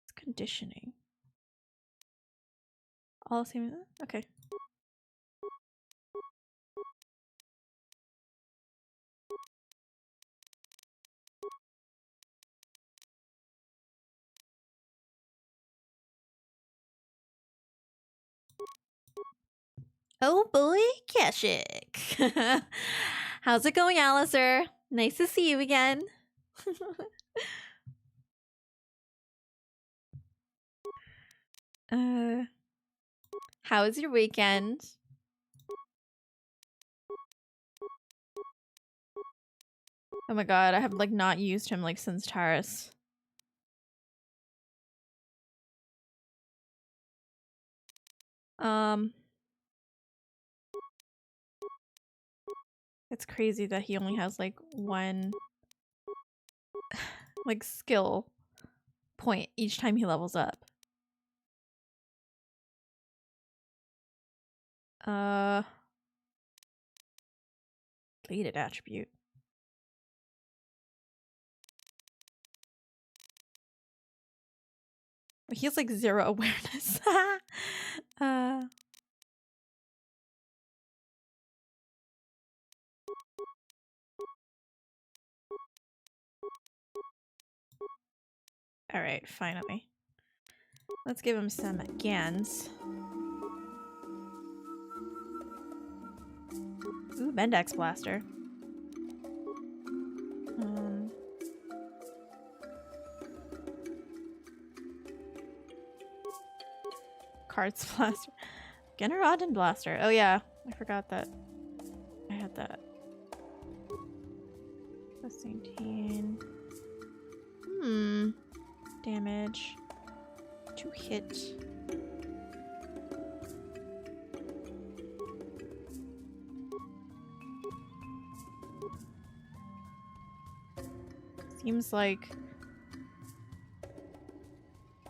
It's conditioning. All same. Okay. Oh boy, Kashik. How's it going, Alistair? Nice to see you again. How was your weekend? Oh my god, I have like not used him like since Taris. It's crazy that he only has like one like skill point each time he levels up. Deleted attribute. He has like 0 awareness. Alright, finally. Let's give him some Gans. Ooh, Bendex Blaster. Cards Blaster. Generodin Blaster. Oh yeah, I forgot that. I had that. Plus 18. Damage. To hit. Seems like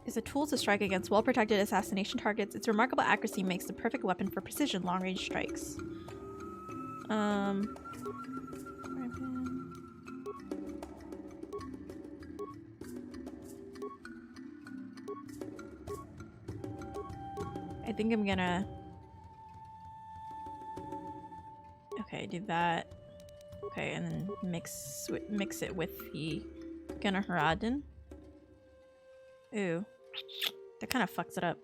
is a tool to strike against well-protected assassination targets. Its remarkable accuracy makes the perfect weapon for precision long-range strikes. I think I'm gonna... Okay, do that. Okay, and then mix it with the Gunnar. Ooh. That kind of fucks it up.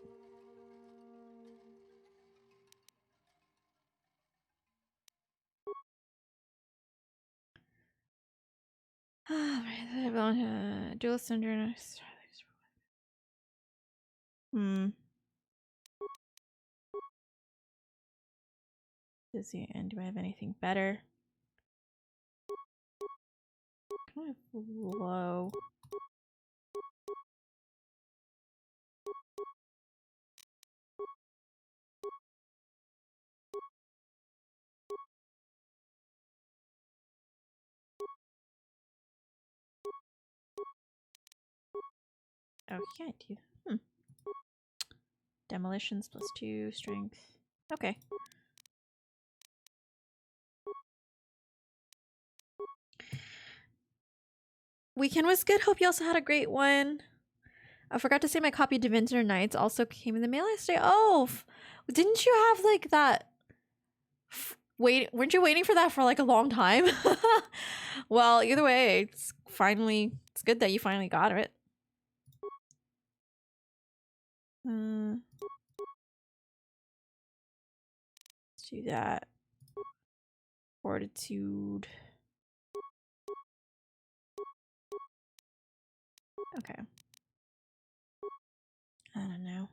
Dual cylinder. And do I have anything better? Kind of low. Oh, yeah, I do. Demolitions +2, strength. Okay. Weekend was good. Hope you also had a great one. I forgot to say my copy of Divinity Knights also came in the mail yesterday. Oh, didn't you have like that? Weren't you waiting for that for like a long time? Well, either way, it's good that you finally got it. Let's do that. Fortitude. Okay. I don't know.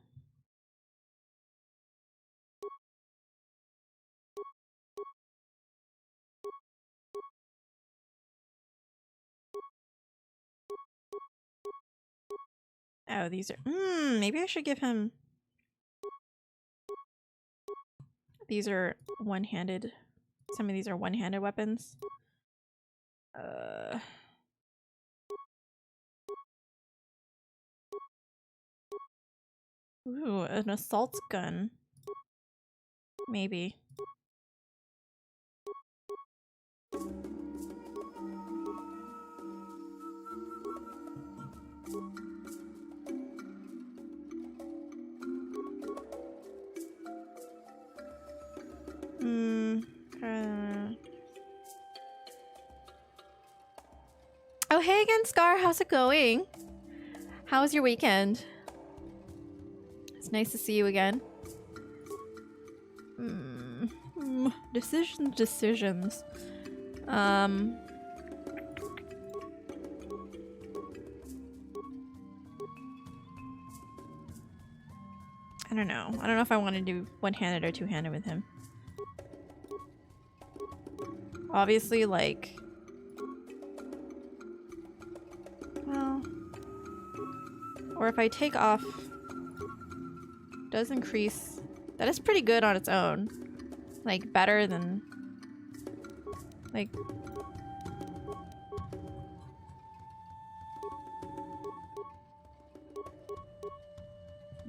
Oh, these are... maybe I should give him... These are one-handed. Some of these are one-handed weapons. Ooh, an assault gun. Maybe. Oh, hey again, Scar. How's it going? How was your weekend? It's nice to see you again. Decisions. I don't know. I don't know if I want to do one-handed or two-handed with him. Obviously, like... Well... Or if I take off... Does increase... That is pretty good on its own. Like, better than... Like...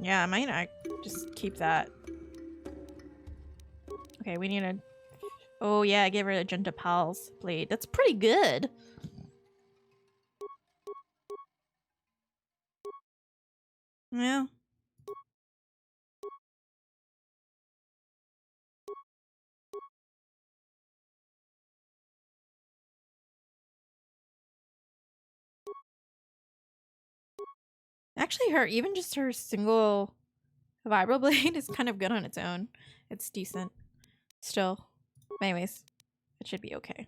Yeah, I might not just keep that. Okay, we need a... Oh yeah, I gave her a Genta Pals blade. That's pretty good. Yeah. Actually, even just her single vibro blade is kind of good on its own. It's decent. Still. Anyways, it should be okay.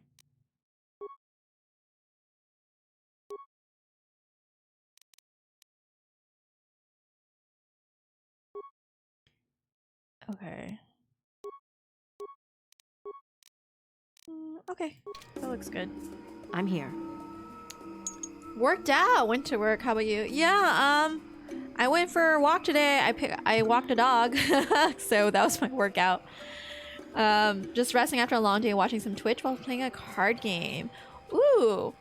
Okay. Okay, that looks good. I'm here. Worked out. Went to work. How about you? Yeah. I went for a walk today. I walked a dog, so that was my workout. Just resting after a long day, watching some Twitch while playing a card game. Ooh.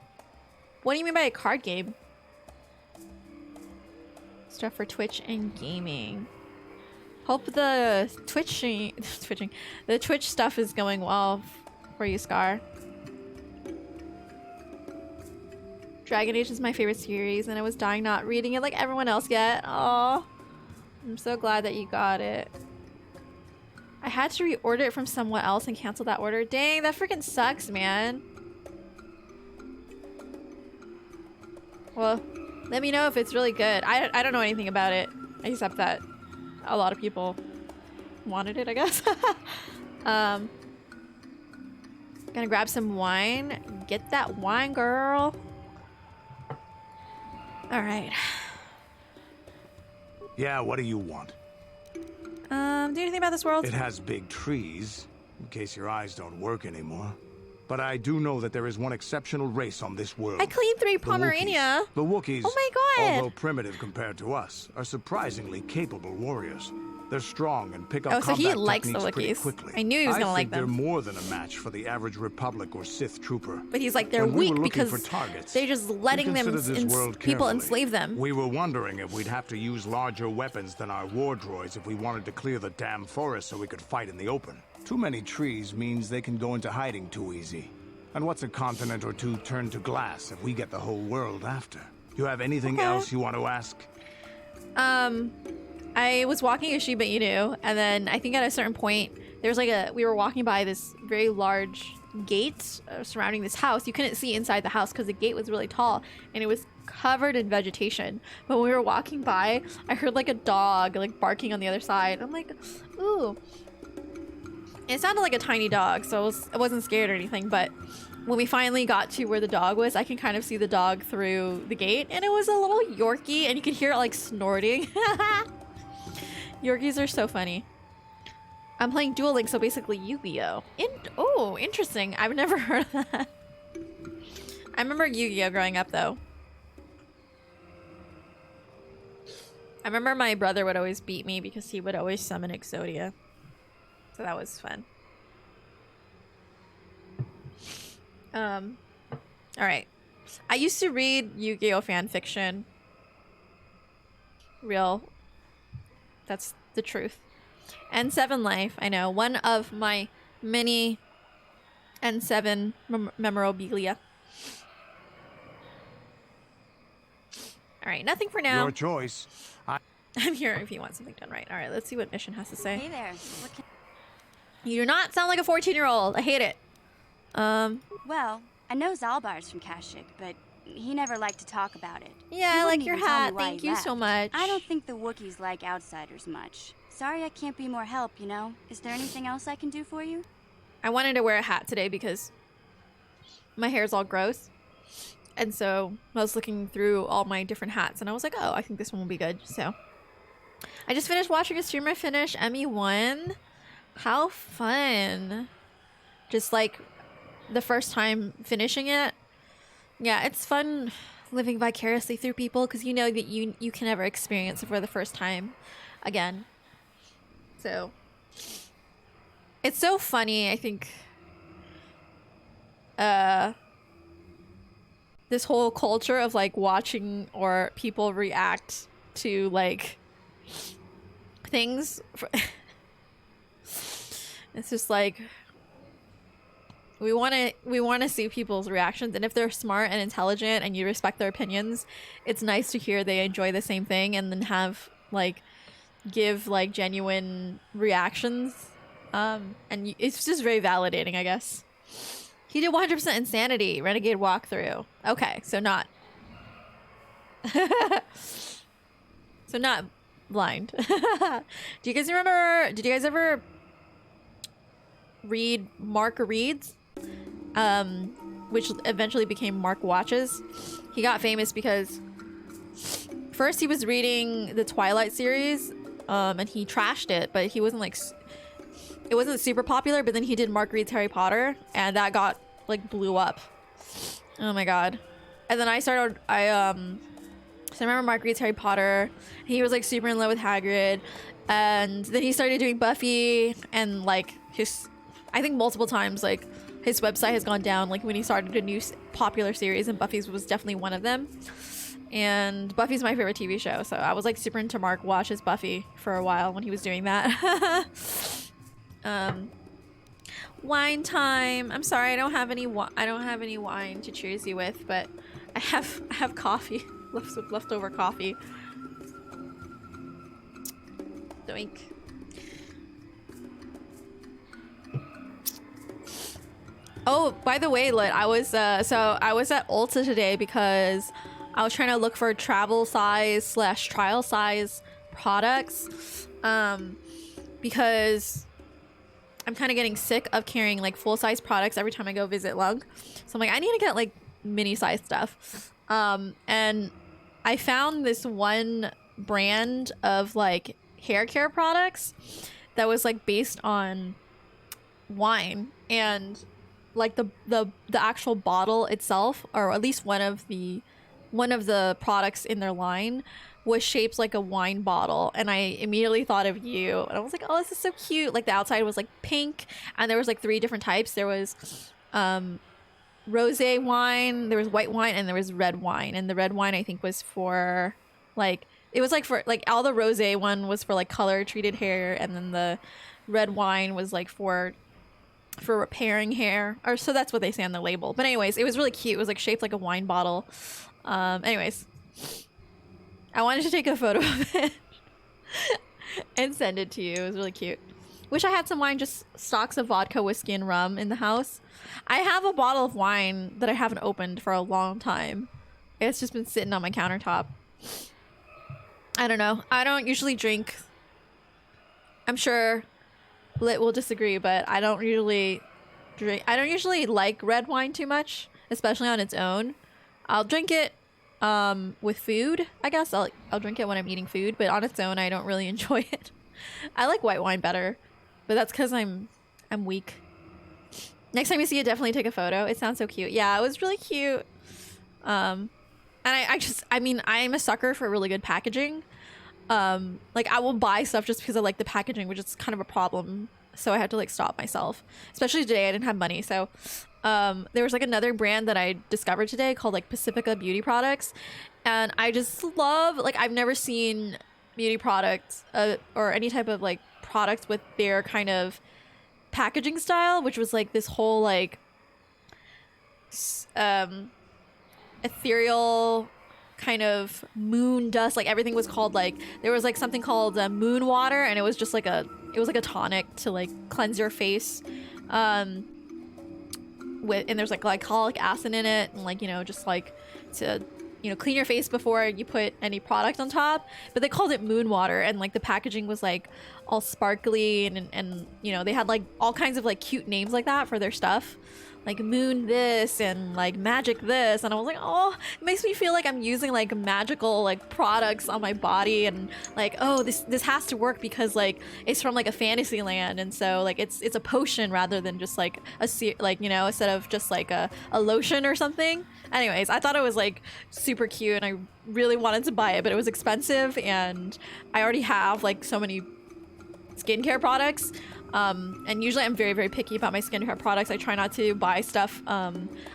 What do you mean by a card game? Stuff for Twitch and gaming. Hope the the Twitch stuff is going well for you, Scar. Dragon Age is my favorite series, and I was dying not reading it like everyone else yet. Oh, I'm so glad that you got it. I had to reorder it from someone else and cancel that order. Dang, that freaking sucks, man. Well, let me know if it's really good. I don't know anything about it, except that a lot of people wanted it, I guess. Gonna grab some wine. Get that wine, girl. All right. Yeah, what do you want? Do anything about this world? It has big trees, in case your eyes don't work anymore. But I do know that there is one exceptional race on this world. I cleaned 3 Pomerania. The Wookiees, oh my god, although primitive compared to us, are surprisingly capable warriors. They're strong and pick up so he combat likes the techniques pretty Wookiees. quickly. I knew he was gonna like I think them. they're more than a match for the average Republic or Sith trooper. But he's like, they're When we weak were looking because for targets, they're just letting them people enslave them. We were wondering if we'd have to use larger weapons than our war droids if we wanted to clear the damn forest so we could fight in the open. Too many trees means they can go into hiding too easy. And what's a continent or two turned to glass if we get the whole world after? You have anything else you want to ask? I was walking a Shiba Inu, and then I think at a certain point, there was like we were walking by this very large gate surrounding this house. You couldn't see inside the house because the gate was really tall, and it was covered in vegetation. But when we were walking by, I heard like a dog like barking on the other side. I'm like, ooh. It sounded like a tiny dog, so I wasn't scared or anything, but when we finally got to where the dog was, I can kind of see the dog through the gate, and it was a little Yorkie, and you could hear it like snorting. Yorkies are so funny. I'm playing Duel Link, so basically Yu-Gi-Oh! Oh, interesting. I've never heard of that. I remember Yu-Gi-Oh! Growing up, though. I remember my brother would always beat me because he would always summon Exodia. So that was fun. Alright. I used to read Yu-Gi-Oh! Fan fiction. Real. That's the truth. N7 Life, I know. One of my many N7 memorabilia. Alright, nothing for now. Your choice. I'm here if you want something done right. Alright, let's see what Mission has to say. Hey there. You do not sound like a 14-year-old. I hate it. Well, I know Zalbar's from Kashyyyk, but he never liked to talk about it. Yeah, He I like wouldn't your even tell me hat. why Thank he you so left. much. I don't think the Wookiees like outsiders much. Sorry I can't be more help, you know? Is there anything else I can do for you? I wanted to wear a hat today because my hair is all gross. And so I was looking through all my different hats and I was like, oh, I think this one will be good. So I just finished watching a streamer finish ME1. How fun. Just like the first time finishing it. Yeah, it's fun living vicariously through people because you know that you can never experience it for the first time again. So it's so funny, I think. This whole culture of like watching or people react to like things. It's just like we want to see people's reactions, and if they're smart and intelligent and you respect their opinions, it's nice to hear they enjoy the same thing and then have like give like genuine reactions. And it's just very validating, I guess. He did 100% Insanity Renegade walkthrough. Okay, so not so not blind. Do you guys remember? Did you guys ever read Mark Reads, which eventually became Mark Watches. He got famous because first he was reading the Twilight series, and he trashed it, but he wasn't like, it wasn't super popular, but then he did Mark Reads Harry Potter, and that got like blew up. Oh my god. And then so I remember Mark Reads Harry Potter. He was like super in love with Hagrid, and then he started doing Buffy, and like I think multiple times like his website has gone down like when he started a new popular series, and Buffy's was definitely one of them. And Buffy's my favorite TV show, so I was like super into Mark Watches Buffy for a while when he was doing that. Wine time. I'm sorry, I don't have any wine to cheers you with, but I have coffee. Leftover coffee. Doink. Oh, by the way, Lit, I was at Ulta today because I was trying to look for travel size / trial size products, because I'm kind of getting sick of carrying like full size products every time I go visit Lung. So I'm like, I need to get like mini size stuff. And I found this one brand of like hair care products that was like based on wine, and like the actual bottle itself, or at least one of the products in their line, was shaped like a wine bottle, and I immediately thought of you, and I was like, oh, this is so cute. Like the outside was like pink, and there was like 3 different types. There was rosé wine, there was white wine, and there was red wine. And the red wine I think was for like, it was like for like, all the rosé one was for like color treated hair, and then the red wine was like for repairing hair, or so that's what they say on the label. But anyways, it was really cute. It was like shaped like a wine bottle. Anyways, I wanted to take a photo of it and send it to you. It was really cute. Wish I had some wine, just stocks of vodka, whiskey, and rum in the house. I have a bottle of wine that I haven't opened for a long time. It's just been sitting on my countertop. I don't know. I don't usually drink. I'm sure Lit will disagree, but I don't usually drink. I don't usually like red wine too much, especially on its own. I'll drink it with food, I guess. I'll drink it when I'm eating food, but on its own I don't really enjoy it. I like white wine better, but that's because I'm weak. Next time you see it, definitely take a photo. It sounds so cute. Yeah, it was really cute. And I mean, I'm a sucker for really good packaging. Like I will buy stuff just because I like the packaging, which is kind of a problem. So I had to like stop myself, especially today. I didn't have money. So there was like another brand that I discovered today called like Pacifica Beauty Products. And I just love, like, I've never seen beauty products or any type of like products with their kind of packaging style, which was like this whole like ethereal kind of moon dust. Like everything was called, like, there was like something called moon water, and it was just like a tonic to like cleanse your face and there's like glycolic acid in it, and like, you know, just like to, you know, clean your face before you put any product on top. But they called it moon water, and like the packaging was like all sparkly and you know, they had like all kinds of like cute names like that for their stuff, like moon this and like magic this. And I was like, oh, it makes me feel like I'm using like magical like products on my body, and like, oh, this has to work because like it's from like a fantasy land, and so like it's a potion rather than just like like, you know, instead of just like a lotion or something. Anyways, I thought it was like super cute, and I really wanted to buy it, but it was expensive, and I already have like so many skincare products. And usually I'm very, very picky about my skincare products. I try not to buy stuff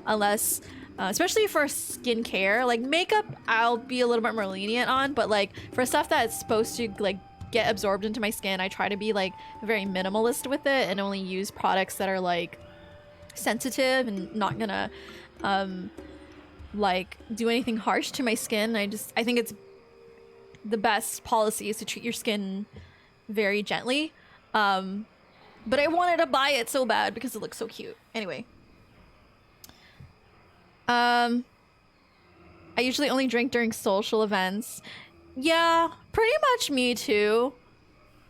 unless, especially for skincare, like makeup, I'll be a little bit more lenient on, but like for stuff that's supposed to like get absorbed into my skin, I try to be like very minimalist with it and only use products that are like sensitive and not gonna like do anything harsh to my skin. I think it's the best policy is to treat your skin very gently. But I wanted to buy it so bad because it looks so cute. Anyway. I usually only drink during social events. Yeah, pretty much me too.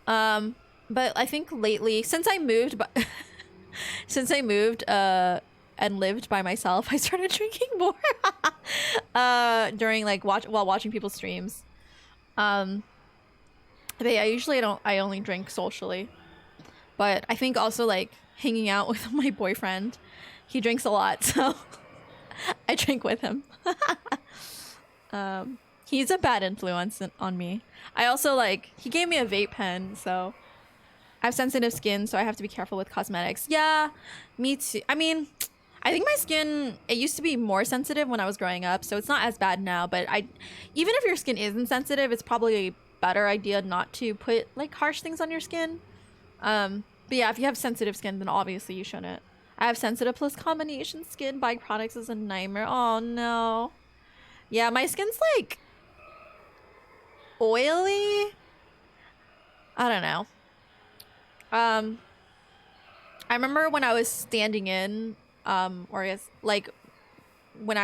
But I think lately, since I moved, Since I moved and lived by myself, I started drinking more during like while watching people's streams. But yeah, I only drink socially. But I think also like hanging out with my boyfriend, he drinks a lot, so I drink with him. He's a bad influence on me. I also like, he gave me a vape pen, so I have sensitive skin, so I have to be careful with cosmetics. Yeah, me too. I mean, I think my skin, it used to be more sensitive when I was growing up, so it's not as bad now, but even if your skin isn't sensitive, it's probably a better idea not to put like harsh things on your skin. But yeah, if you have sensitive skin, then obviously you shouldn't. I have sensitive plus combination skin. Buying products is a nightmare. Oh no. Yeah, my skin's like oily. I don't know. I remember when I was standing in, or I guess like when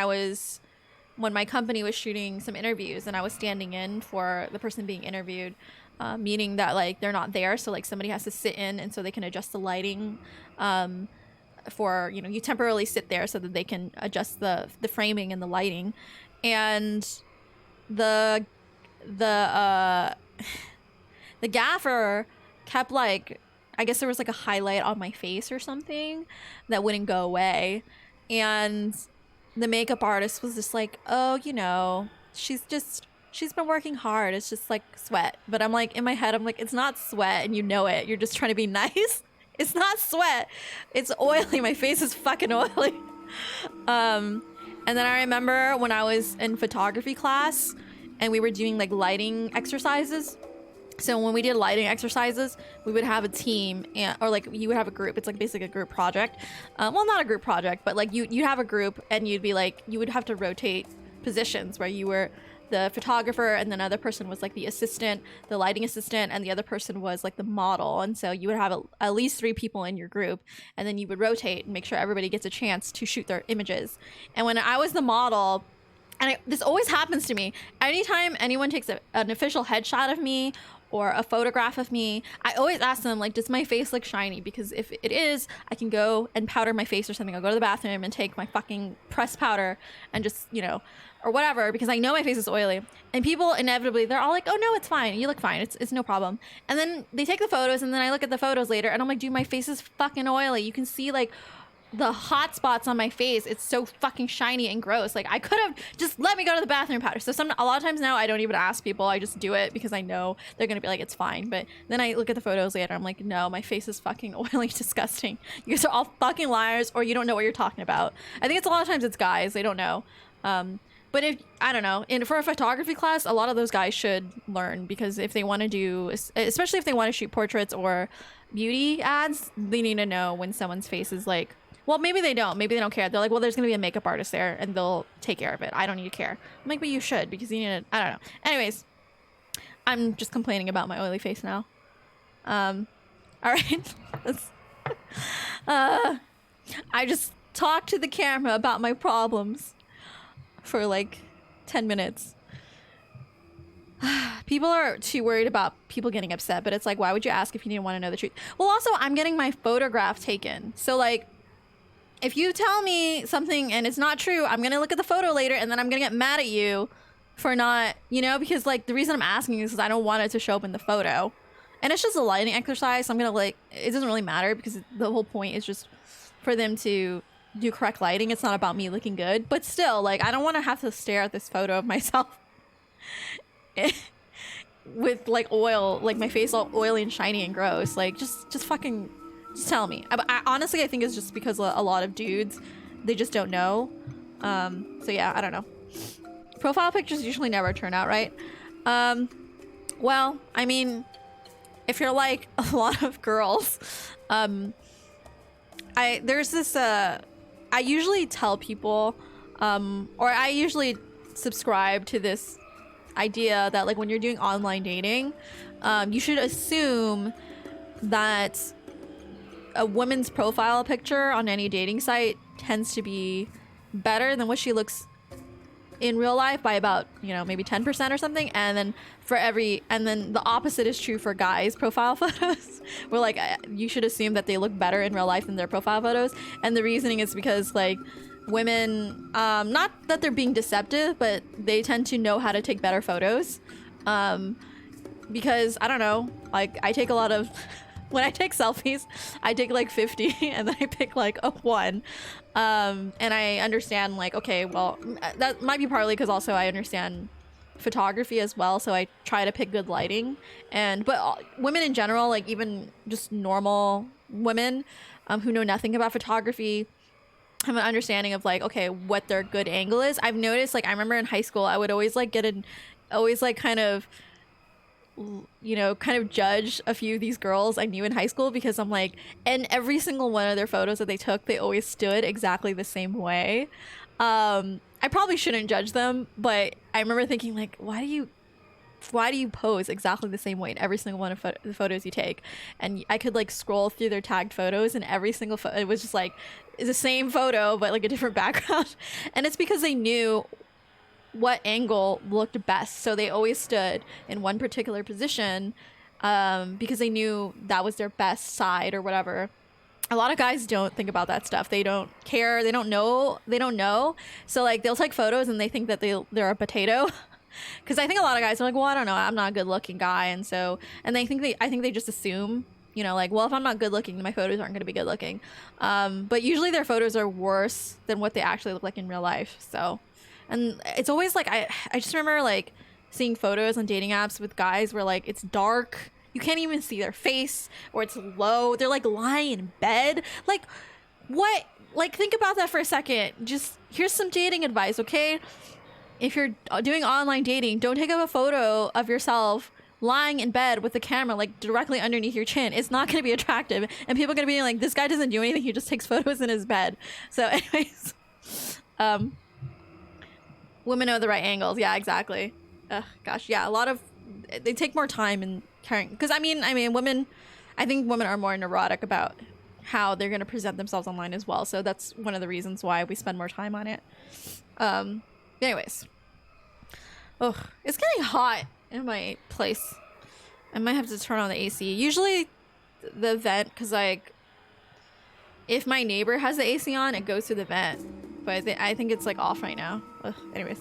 my company was shooting some interviews and I was standing in for the person being interviewed, meaning that like they're not there, so like somebody has to sit in and so they can adjust the lighting, for, you know, you temporarily sit there so that they can adjust the framing and the lighting. And the gaffer kept like, I guess there was like a highlight on my face or something that wouldn't go away. And the makeup artist was just like, oh, you know, she's been working hard. It's just like sweat. But I'm like, in my head, I'm like, it's not sweat and you know it. You're just trying to be nice. It's not sweat. It's oily. My face is fucking oily. And then I remember when I was in photography class and we were doing like lighting exercises. So when we did lighting exercises, we would have a team or like you would have a group. It's like basically a group project. Well, not a group project, but like you'd have a group and you'd be like, you would have to rotate positions where you were the photographer and then another person was like the assistant, the lighting assistant, and the other person was like the model. And so you would have at least 3 people in your group, and then you would rotate and make sure everybody gets a chance to shoot their images. And when I was the model, and this always happens to me, anytime anyone takes an official headshot of me or a photograph of me, I always ask them, like, does my face look shiny? Because if it is, I can go and powder my face or something. I'll go to the bathroom and take my fucking pressed powder and just, you know, or whatever, because I know my face is oily. And people inevitably, they're all like, oh no, it's fine. You look fine. It's no problem. And then they take the photos and then I look at the photos later and I'm like, dude, my face is fucking oily. You can see like the hot spots on my face. It's so fucking shiny and gross. Like I could have just let me go to the bathroom powder. So a lot of times now I don't even ask people. I just do it because I know they're gonna be like, it's fine. But then I look at the photos later. I'm like, no, my face is fucking oily, disgusting. You guys are all fucking liars, or you don't know what you're talking about. I think it's a lot of times it's guys. They don't know. But if, I don't know, for a photography class, a lot of those guys should learn, because if they want to do, especially if they want to shoot portraits or beauty ads, they need to know when someone's face is like, well, maybe they don't. Maybe they don't care. They're like, well, there's going to be a makeup artist there and they'll take care of it. I don't need to care. I'm like, but you should, because you need to, I don't know. Anyways, I'm just complaining about my oily face now. All right. I just talked to the camera about my problems for like 10 minutes. People are too worried about people getting upset, but it's like, why would you ask if you didn't want to know the truth? Well, also, I'm getting my photograph taken. So like, if you tell me something and it's not true, I'm going to look at the photo later and then I'm going to get mad at you for not, you know, because like the reason I'm asking is because I don't want it to show up in the photo. And it's just a lighting exercise. So I'm going to like, it doesn't really matter because the whole point is just for them to do correct lighting. It's not about me looking good, but still, like, I don't want to have to stare at this photo of myself with like oil, like my face all oily and shiny and gross. Like, just fucking, just tell me. I honestly, I think it's just because a lot of dudes, they just don't know. So yeah, I don't know. Profile pictures usually never turn out right. Well, I mean, if you're like a lot of girls, there's this, I usually tell people, or I usually subscribe to this idea that like when you're doing online dating, you should assume that a woman's profile picture on any dating site tends to be better than what she looks in real life by about, you know, maybe 10% or something, and then the opposite is true for guys' profile photos. Where like you should assume that they look better in real life than their profile photos, and the reasoning is because like women, not that they're being deceptive, but they tend to know how to take better photos, because I don't know, like I take a lot of when I take selfies, I take like 50 and then I pick like a 1. And I understand like, okay, well, that might be partly because also I understand photography as well. So I try to pick good lighting. But women in general, like even just normal women who know nothing about photography, have an understanding of like, okay, what their good angle is. I've noticed, like, I remember in high school, I would always like kind of, you know, kind of judge a few of these girls I knew in high school because I'm like, and every single one of their photos that they took, they always stood exactly the same way. I probably shouldn't judge them, but I remember thinking like, why do you pose exactly the same way in every single one of the photos you take? And I could like scroll through their tagged photos, and every single photo, it was just like, it's the same photo, but like a different background. And it's because they knew what angle looked best, so they always stood in one particular position because they knew that was their best side or whatever. A lot of guys don't think about that stuff. They don't care. They don't know. So like they'll take photos and they think that they're a potato. Because I think a lot of guys are like, well, I don't know, I'm not a good looking guy, and I think they just assume, you know, like, well, if I'm not good looking, my photos aren't going to be good looking. But usually their photos are worse than what they actually look like in real life. So. And it's always like, I just remember like seeing photos on dating apps with guys where like it's dark, you can't even see their face, or it's low, they're like lying in bed. Like, what? Like, think about that for a second. Just, here's some dating advice, okay? If you're doing online dating, don't take up a photo of yourself lying in bed with the camera like directly underneath your chin. It's not going to be attractive, and people are going to be like, this guy doesn't do anything, he just takes photos in his bed. So anyways, women know the right angles. Yeah, exactly. Gosh, yeah, a lot of, they take more time in carrying, because I mean women, I think women are more neurotic about how they're going to present themselves online as well, so that's one of the reasons why we spend more time on it. Anyways, oh, it's getting hot in my place. I might have to turn on the AC. Usually the vent, because like if my neighbor has the AC on, it goes through the vent, but I think it's like off right now. Ugh, anyways,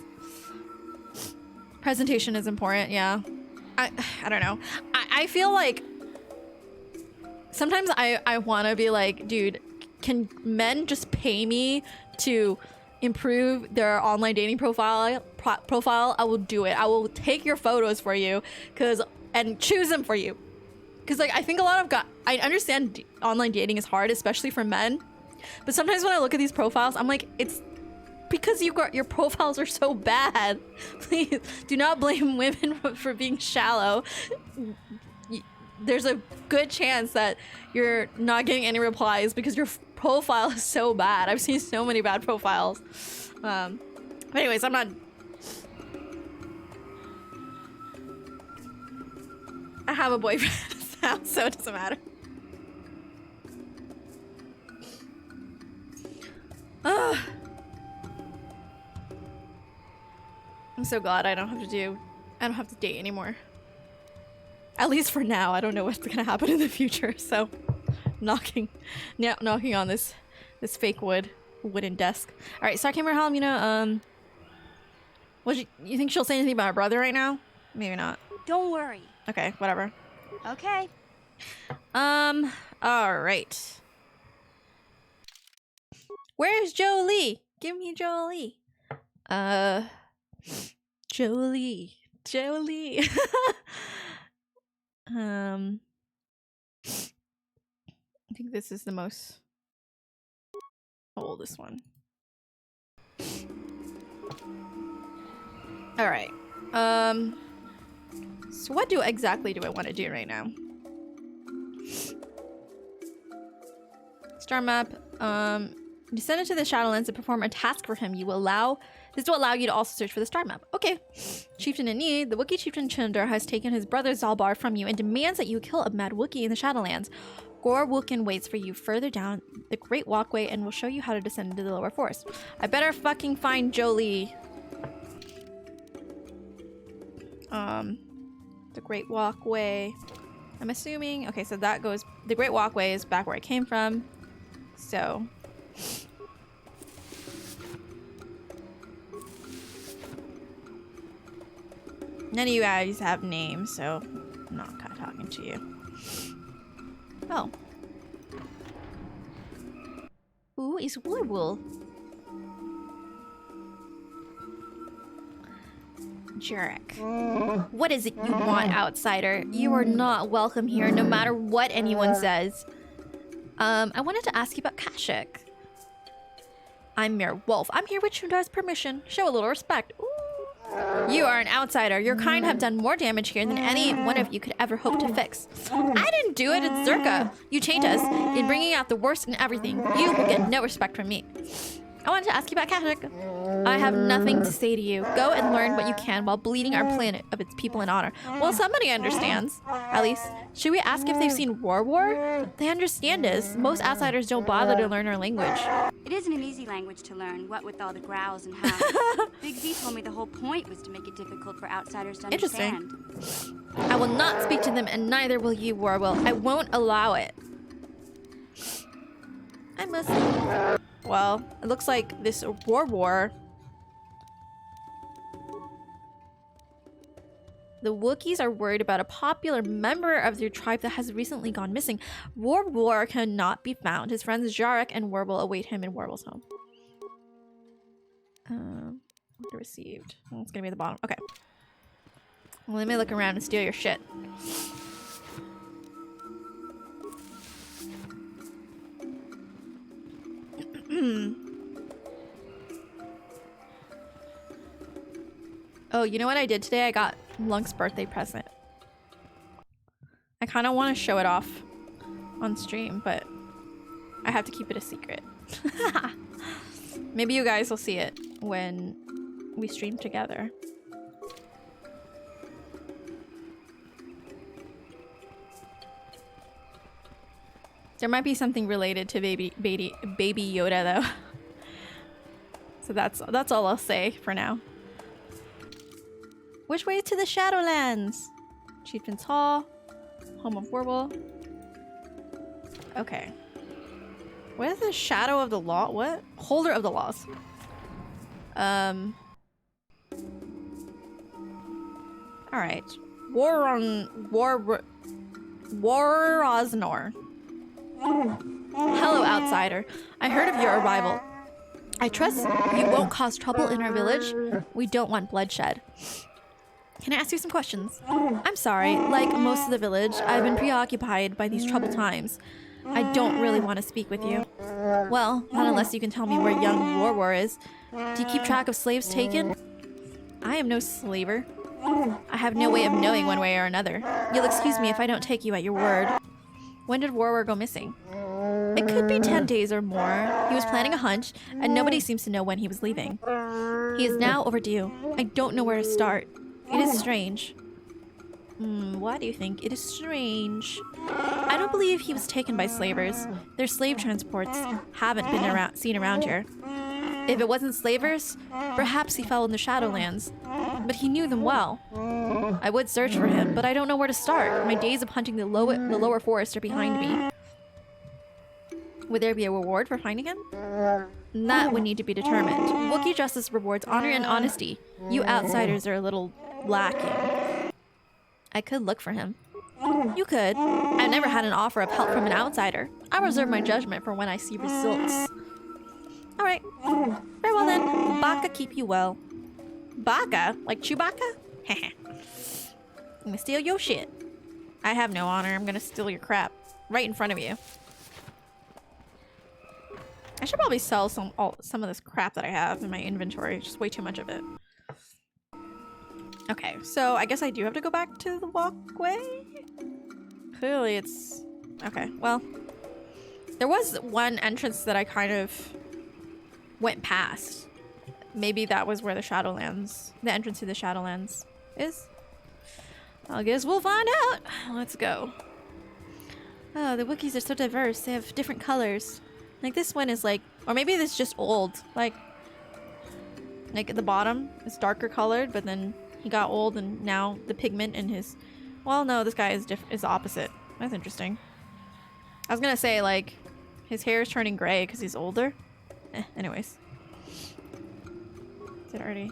presentation is important. Yeah, I don't know. I feel like sometimes I want to be like, dude, can men just pay me to improve their online dating profile? I will do it. I will take your photos for you and choose them for you. Because like I think a lot of guys, I understand online dating is hard, especially for men, but sometimes when I look at these profiles, I'm like, it's because your profiles are so bad. Please do not blame women for being shallow. There's a good chance that you're not getting any replies because your profile is so bad. I've seen so many bad profiles. But anyways, I'm not. I have a boyfriend now, so it doesn't matter. I'm so glad I don't have to date anymore. At least for now. I don't know what's gonna happen in the future, so knocking on this fake wooden desk. All right, Star Camera Helm, you know, you think she'll say anything about her brother right now? Maybe not. Don't worry. Okay, whatever. Okay. All right. Where's Jolee? Give me Jolee. Jolee. I think this is the most oldest one. All right. So what exactly do I want to do right now? Star map. Descend into the Shadowlands and perform a task for him. This will allow you to also search for the star map. Okay. Chieftain in need. The Wookiee Chieftain Chundar has taken his brother Zalbar from you and demands that you kill a mad Wookiee in the Shadowlands. Gore Wookin waits for you further down the Great Walkway and will show you how to descend into the lower forest. I better fucking find Jolee. The Great Walkway. I'm assuming. Okay, so that goes. The Great Walkway is back where I came from. So. None of you guys have names, so I'm not kind of talking to you. Oh. Who is Warwool? Jarek. What is it you want, outsider? You are not welcome here, no matter what anyone says. I wanted to ask you about Kashyyyk. I'm Mayor Wolf. I'm here with Shundar's permission. Show a little respect. Ooh. You are an outsider. Your kind have done more damage here than any one of you could ever hope to fix. I didn't do it, it's Zerka. You chained us in bringing out the worst in everything. You will get no respect from me. I wanted to ask you about Kashyyyk. I have nothing to say to you. Go and learn what you can while bleeding our planet of its people in honor. Well, somebody understands. At least, should we ask if they've seen War? They understand us. Most outsiders don't bother to learn our language. It isn't an easy language to learn, what with all the growls and howls. Big Z told me the whole point was to make it difficult for outsiders to understand. Interesting. I will not speak to them, and neither will you, Warwill. I won't allow it. I must... Well, it looks like this war. The Wookiees are worried about a popular member of their tribe that has recently gone missing. War cannot be found. His friends Jarek and Warble await him in Warble's home. Received. Oh, it's gonna be at the bottom. Okay. Well, let me look around and steal your shit. Oh, you know what I did today? I got Lunk's birthday present. I kind of want to show it off on stream, but I have to keep it a secret. Maybe you guys will see it when we stream together. There might be something related to baby Yoda though. So that's all I'll say for now. Which way to the Shadowlands? Chieftain's Hall, home of Warble. Okay. What is the Shadow of the Law? What? Holder of the Laws. Alright. Waraznor. Hello, outsider. I heard of your arrival. I trust you won't cause trouble in our village. We don't want bloodshed. Can I ask you some questions? I'm sorry. Like most of the village, I've been preoccupied by these troubled times. I don't really want to speak with you. Well, not unless you can tell me where young War is. Do you keep track of slaves taken? I am no slaver. I have no way of knowing one way or another. You'll excuse me if I don't take you at your word. When did War go missing? It could be 10 days or more. He was planning a hunt, and nobody seems to know when he was leaving. He is now overdue. I don't know where to start. It is strange. Why do you think it is strange? I don't believe he was taken by slavers. Their slave transports haven't been seen around here. If it wasn't slavers, perhaps he fell in the Shadowlands. But he knew them well. I would search for him, but I don't know where to start. My days of hunting the lower forest are behind me. Would there be a reward for finding him? That would need to be determined. Wookiee justice rewards honor and honesty. You outsiders are a little lacking. I could look for him. You could. I've never had an offer of help from an outsider. I reserve my judgment for when I see results. Alright. Very well then. Baka keep you well. Baka? Like Chewbacca? Heh. I'm gonna steal your shit. I have no honor. I'm gonna steal your crap. Right in front of you. I should probably sell some of this crap that I have in my inventory. Just way too much of it. Okay, so I guess I do have to go back to the walkway? Clearly it's... Okay, well... There was one entrance that I kind of went past. Maybe that was where the Shadowlands... The entrance to the Shadowlands is? I guess we'll find out. Let's go. Oh, the Wookiees are so diverse. They have different colors. Like this one is like... Or maybe this is just old. Like at the bottom, it's darker colored, but then He got old and now the pigment in his... Well, no, this guy is opposite. That's interesting. I was gonna say, like, his hair is turning gray because he's older. Anyways. Is it already?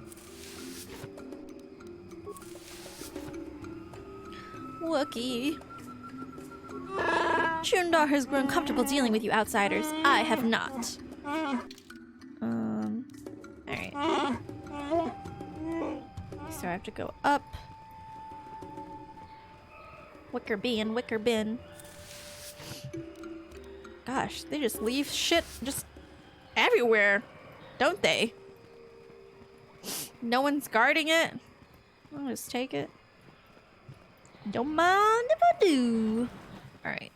Wookie. Shundar has grown comfortable dealing with you outsiders. I have not. Alright. So I have to go up. Wicker bin, wicker bin. Gosh, they just leave shit just everywhere, don't they? No one's guarding it. I'll just take it. Don't mind if I do. Alright.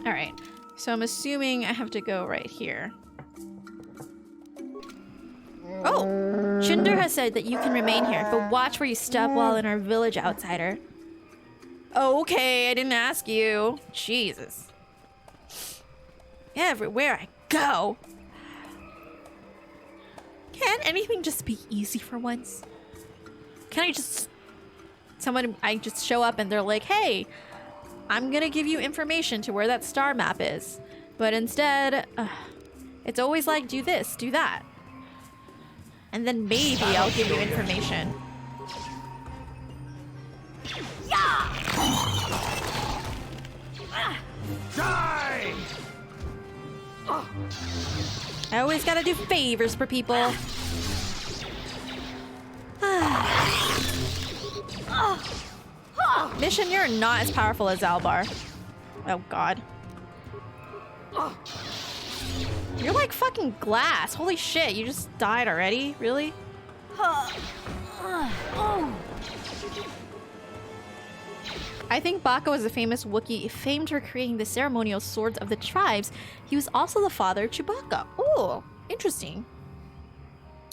Alright. So I'm assuming I have to go right here. Oh! Chinder has said that you can remain here, but watch where you step while in our village, outsider. Okay, I didn't ask you. Jesus. Everywhere I go. Can't anything just be easy for once? Can I just... I just show up and they're like, hey, I'm gonna give you information to where that star map is. But instead, it's always like, do this, do that. And then maybe I'll give you information. Die! I always gotta do favors for people. Mission, you're not as powerful as Albar. Oh god. You're like fucking glass. Holy shit, you just died already? Really? I think Baka was a famous Wookiee famed for creating the ceremonial swords of the tribes. He was also the father of Chewbacca. Oh, interesting.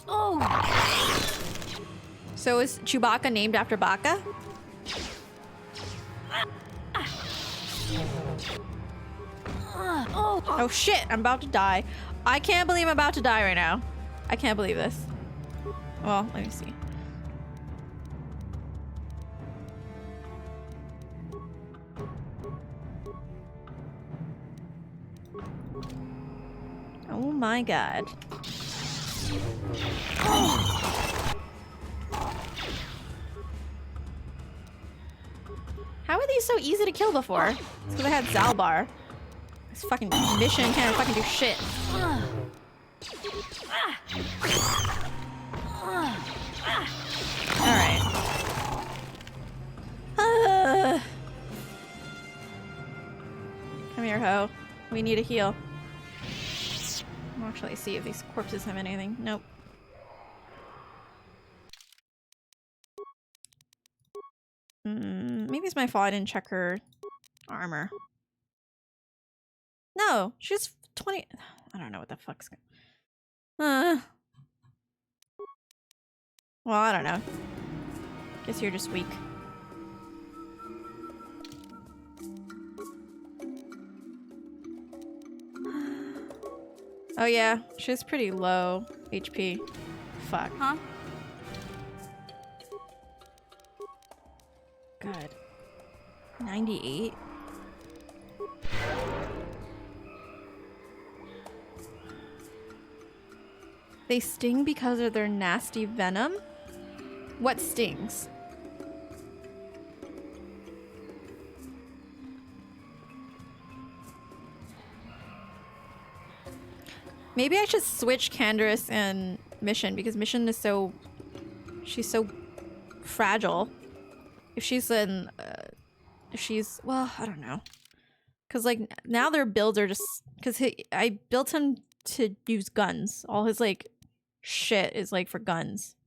Oh. So is Chewbacca named after Baka? Oh shit, I'm about to die. I can't believe I'm about to die right now. I can't believe this. Well, let me see. Oh my god. How are these so easy to kill before? It's because I had Zalbar. This fucking mission can't fucking do shit. Alright. Come here, ho. We need a heal. I'll actually see if these corpses have anything. Nope. Maybe it's my fault I didn't check her armor. No, she's 20. I don't know what the fuck's going on. Well, I don't know. Guess you're just weak. Oh yeah, she's pretty low HP. Fuck. Huh? God. 98? They sting because of their nasty venom? What stings? Maybe I should switch Candace and Mission because Mission is so... She's so fragile. If she's in... if she's... Well, I don't know. Because, like, now their builds are just... Because I built him to use guns. All his, like, shit is, like, for guns.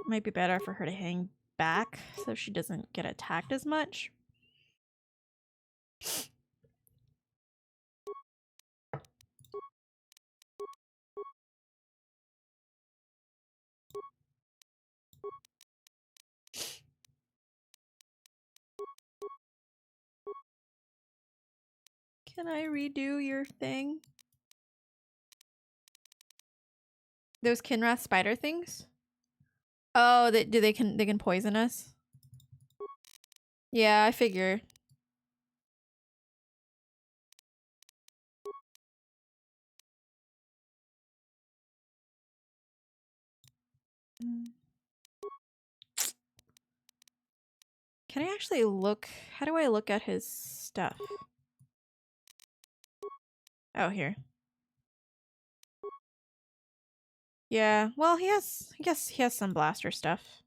Might be better for her to hang back so she doesn't get attacked as much. Can I redo your thing? Those Kinrath spider things? Oh, they can poison us? Yeah, I figure. Can I actually look? How do I look at his stuff? Oh, here. Yeah, well, I guess he has some blaster stuff.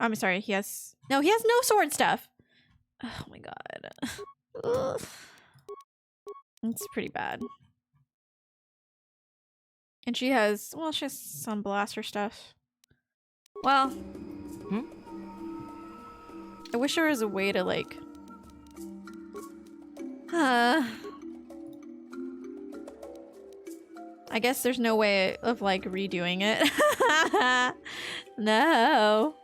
I'm sorry, he has no sword stuff. Oh my god. Ugh. It's pretty bad. And she has some blaster stuff. Well, I wish there was a way to like I guess there's no way of like redoing it. No.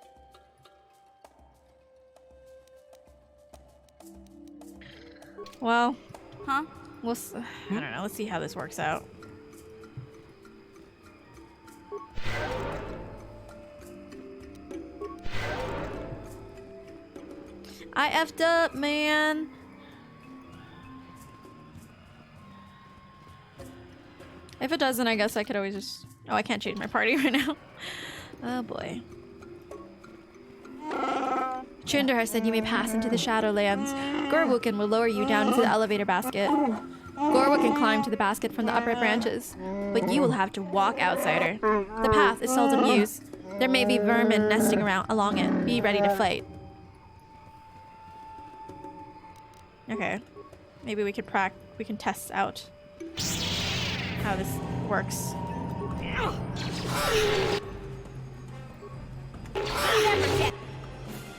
Well, I don't know. Let's see how this works out. I effed up, man. If it doesn't, I guess I could always just... Oh, I can't change my party right now. Oh boy. Chundar said you may pass into the Shadowlands. Gorwookin will lower you down into the elevator basket. Gorwookin can climb to the basket from the upright branches, but you will have to walk, outsider. The path is seldom used. There may be vermin nesting around along it. Be ready to fight. Okay. Maybe we can test out how this works.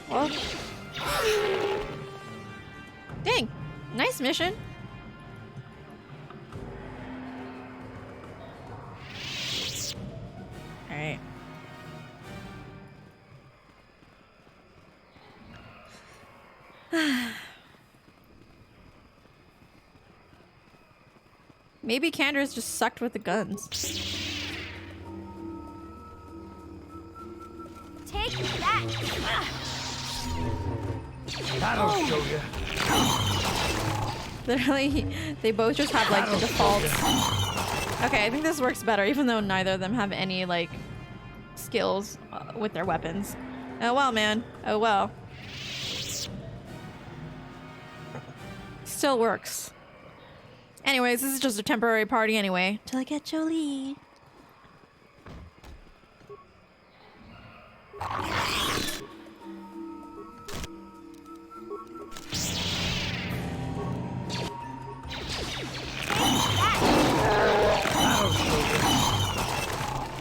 Well, dang, nice mission. All right. Maybe Candra's just sucked with the guns. Take that! That'll show you. Literally, they both just have like the defaults. Okay, I think this works better, even though neither of them have any like skills with their weapons. Oh well, man. Oh well. Still works. Anyways, this is just a temporary party anyway. Till I get Jolee.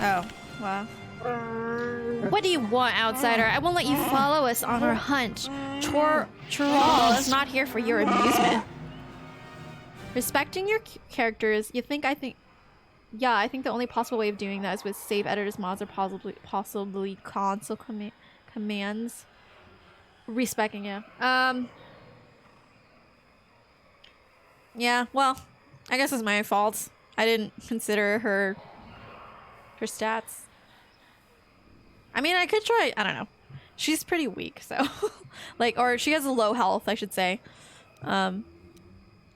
Oh, wow. What do you want, outsider? I won't let you follow us on our hunt. Choral is not here for your amusement. Respecting your characters, I think the only possible way of doing that is with save editors mods or possibly console commands. Respecting, yeah. Yeah, well, I guess it's my fault. I didn't consider her stats. I mean, I could try, I don't know. She's pretty weak, so like, or she has a low health, I should say.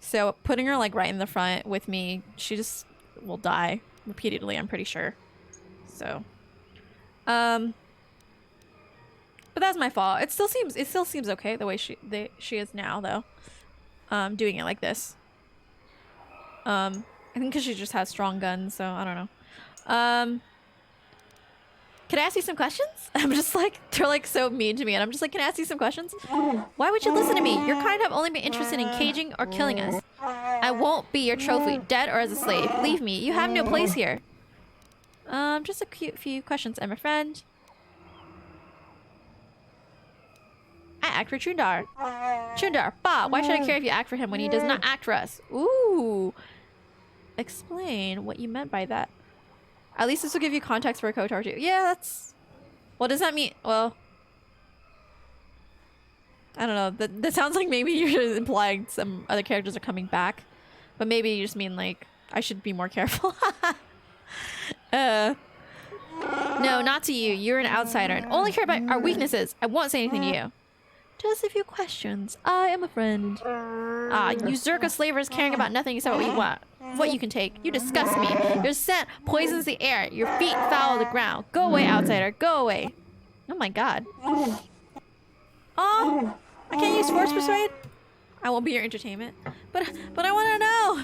So putting her like right in the front with me, she just will die repeatedly, I'm pretty sure. So, but that's my fault. It still seems okay the way she is now though. Doing it like this. I think because she just has strong guns, so I don't know. Can I ask you some questions? I'm just like, they're like so mean to me, and I'm just like, can I ask you some questions? Why would you listen to me? Your kind have only been interested in caging or killing us. I won't be your trophy, dead or as a slave. Leave me. You have no place here. Just a few questions. I'm a friend. I act for Chundar. Chundar, bah, why should I care if you act for him when he does not act for us? Ooh. Explain what you meant by that. At least this will give you context for a Kotar too. Yeah, that's... What does that mean? Well... I don't know. That sounds like maybe you're implying some other characters are coming back. But maybe you just mean like I should be more careful. No, not to you. You're an outsider and only care about our weaknesses. I won't say anything to you. Just a few questions. I am a friend. You Zerka slavers caring about nothing except what you want. What you can take. You disgust me. Your scent poisons the air. Your feet foul the ground. Go away, outsider. Go away. Oh my god. Oh, I can't use force persuade? I won't be your entertainment. But I want to know.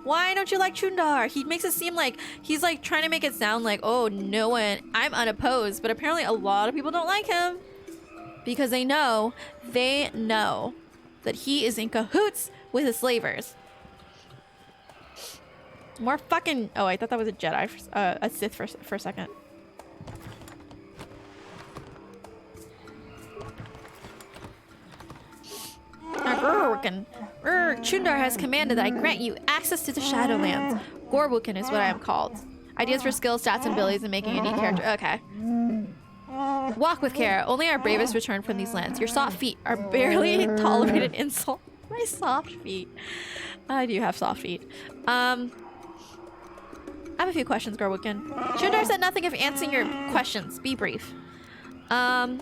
Why don't you like Chundar? He makes it seem like he's like trying to make it sound like, oh, no one, I'm unopposed. But apparently a lot of people don't like him because they know that he is in cahoots with the slavers. More fucking, oh, I thought that was a Jedi, a Sith for a second. Chundar has commanded that I grant you access to the Shadowlands. Gorwukin is what I am called. Ideas for skills, stats, and abilities in making a new character. Okay. Walk with care. Only our bravest return from these lands. Your soft feet are barely tolerated insult. My soft feet. I do have soft feet. I have a few questions, Gorwukin. Chundar said nothing of answering your questions. Be brief. Has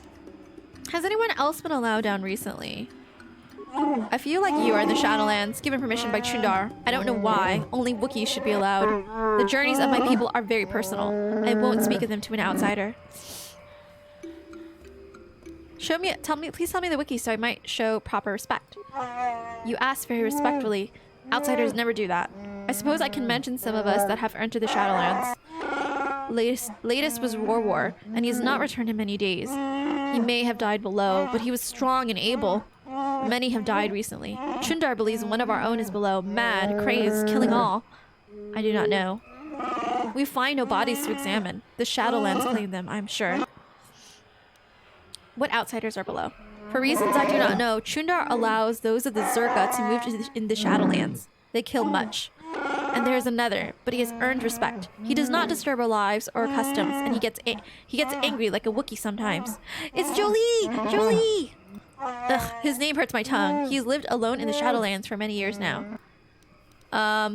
anyone else been allowed down recently? I feel like you are in the Shadowlands, given permission by Chundar. I don't know why. Only Wookiees should be allowed. The journeys of my people are very personal. I won't speak of them to an outsider. Please tell me the Wookiee so I might show proper respect. You asked very respectfully. Outsiders never do that. I suppose I can mention some of us that have entered the Shadowlands. Latest was War, and he has not returned in many days. He may have died below, but he was strong and able. Many have died recently. Chundar believes one of our own is below, mad, crazed, killing all. I do not know. We find no bodies to examine. The Shadowlands claim them, I'm sure. What outsiders are below? For reasons I do not know, Chundar allows those of the Zerka to move in the Shadowlands. They kill much. And there is another, but he has earned respect. He does not disturb our lives or customs, and he gets angry like a Wookiee sometimes. It's Jolee! Jolee! Ugh, his name hurts my tongue. He's lived alone in the Shadowlands for many years now. I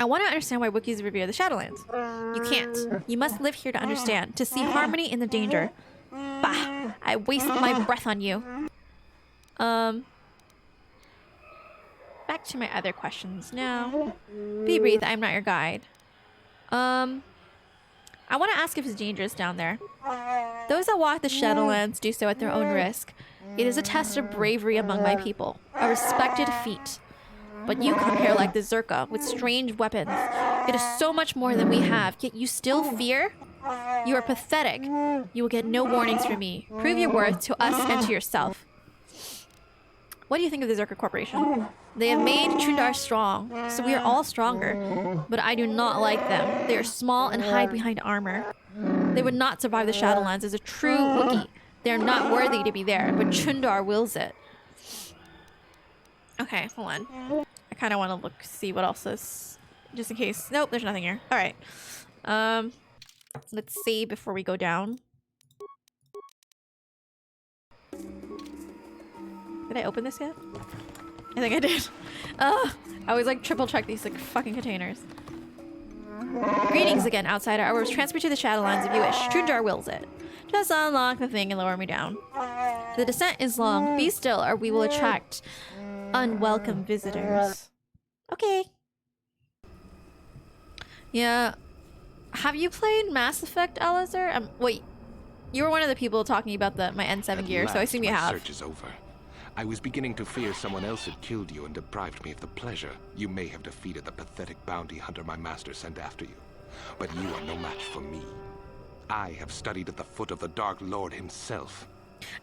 want to understand why Wookiees revere the Shadowlands. You can't. You must live here to understand, to see harmony in the danger. Bah! I waste my breath on you. Back to my other questions now. Be brief, I'm not your guide. I want to ask if it's dangerous down there. Those that walk the Shadowlands do so at their own risk. It is a test of bravery among my people, a respected feat. But you come here like the Zerka, with strange weapons. It is so much more than we have, yet you still fear? You are pathetic. You will get no warnings from me. Prove your worth to us and to yourself. What do you think of the Zerka Corporation? They have made Chundar strong, so we are all stronger. But I do not like them. They are small and hide behind armor. They would not survive the Shadowlands as a true Wookiee. They are not worthy to be there, but Chundar wills it. Okay, hold on. I kind of want to see what else is, just in case. Nope, there's nothing here. All right. Let's see before we go down. Did I open this yet? I think I did. I always like triple check these like fucking containers. Greetings again, outsider. I was transferred to the Shadowlands if you wish. Chundar wills it. Just unlock the thing and lower me down. The descent is long. Be still or we will attract unwelcome visitors. Okay. Yeah. Have you played Mass Effect, Alizar? Wait. You were one of the people talking about my N7 gear, so I assume you have. Search is over. I was beginning to fear someone else had killed you and deprived me of the pleasure. You may have defeated the pathetic bounty hunter my master sent after you. But you are no match for me. I have studied at the foot of the Dark Lord himself.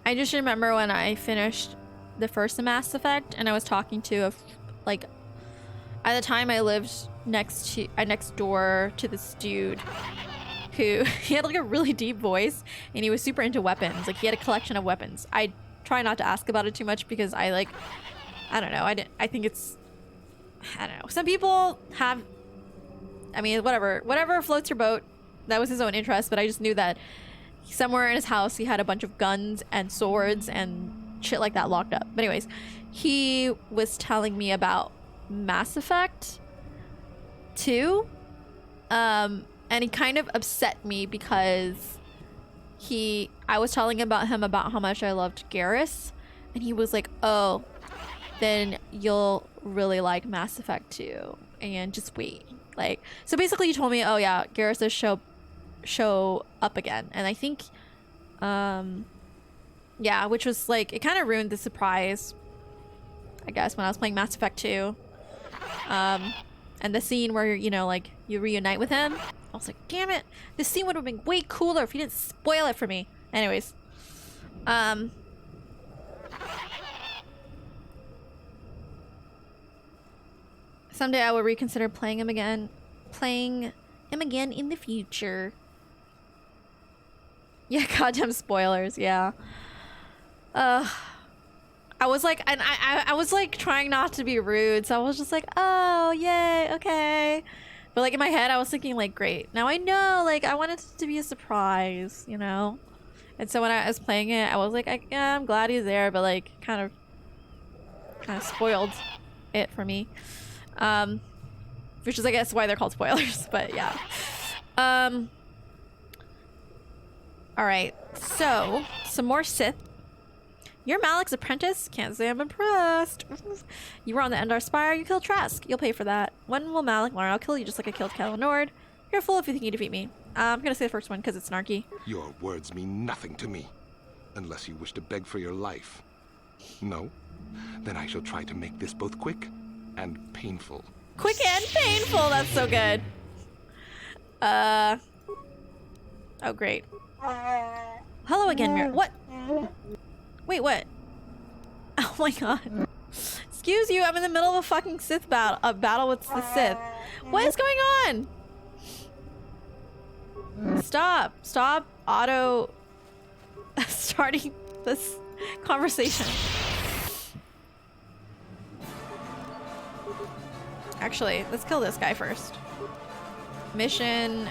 I just remember when I finished the first Mass Effect and I was talking to at the time I lived next door to this dude who he had like a really deep voice and he was super into weapons. Like he had a collection of weapons. I try not to ask about it too much because I don't know. I think it's, I don't know. Some people have, I mean, whatever floats your boat. That was his own interest, but I just knew that somewhere in his house he had a bunch of guns and swords and shit like that locked up. But anyways, he was telling me about Mass Effect 2. And he kind of upset me because I was telling him about how much I loved Garrus, and he was like, oh, then you'll really like Mass Effect 2, and just wait. Like, so basically he told me, oh yeah, Garrus does show up again. And I think, yeah, which was like, it kind of ruined the surprise, I guess, when I was playing Mass Effect 2. And the scene where, you know, like, you reunite with him, I was like, damn it, this scene would have been way cooler if he didn't spoil it for me. Anyways, someday I will reconsider playing him again in the future. Yeah, goddamn spoilers, yeah. I was like, and I was like trying not to be rude, so I was just like, oh, yay, okay. But like in my head, I was thinking like, great, now I know, like I wanted it to be a surprise, you know? And so when I was playing it, I was like, yeah, I'm glad he's there, but like kind of spoiled it for me. Which is, I guess, why they're called spoilers, but yeah. Alright, so, some more Sith. You're Malik's apprentice? Can't say I'm impressed. You were on the Endar Spire, you killed Trask. You'll pay for that. When will Malik learn? I'll kill you just like I killed Cal Nord. You're a fool if you think you defeat me. I'm gonna say the first one because it's snarky. Your words mean nothing to me, unless you wish to beg for your life. No? Then I shall try to make this both quick and painful. Quick and painful, that's so good. Oh great. Hello again, Mir. What? Wait, what? Oh my god. Excuse you, I'm in the middle of a fucking Sith battle. A battle with the Sith. What is going on? Stop. Stop auto starting this conversation. Actually, let's kill this guy first. Mission,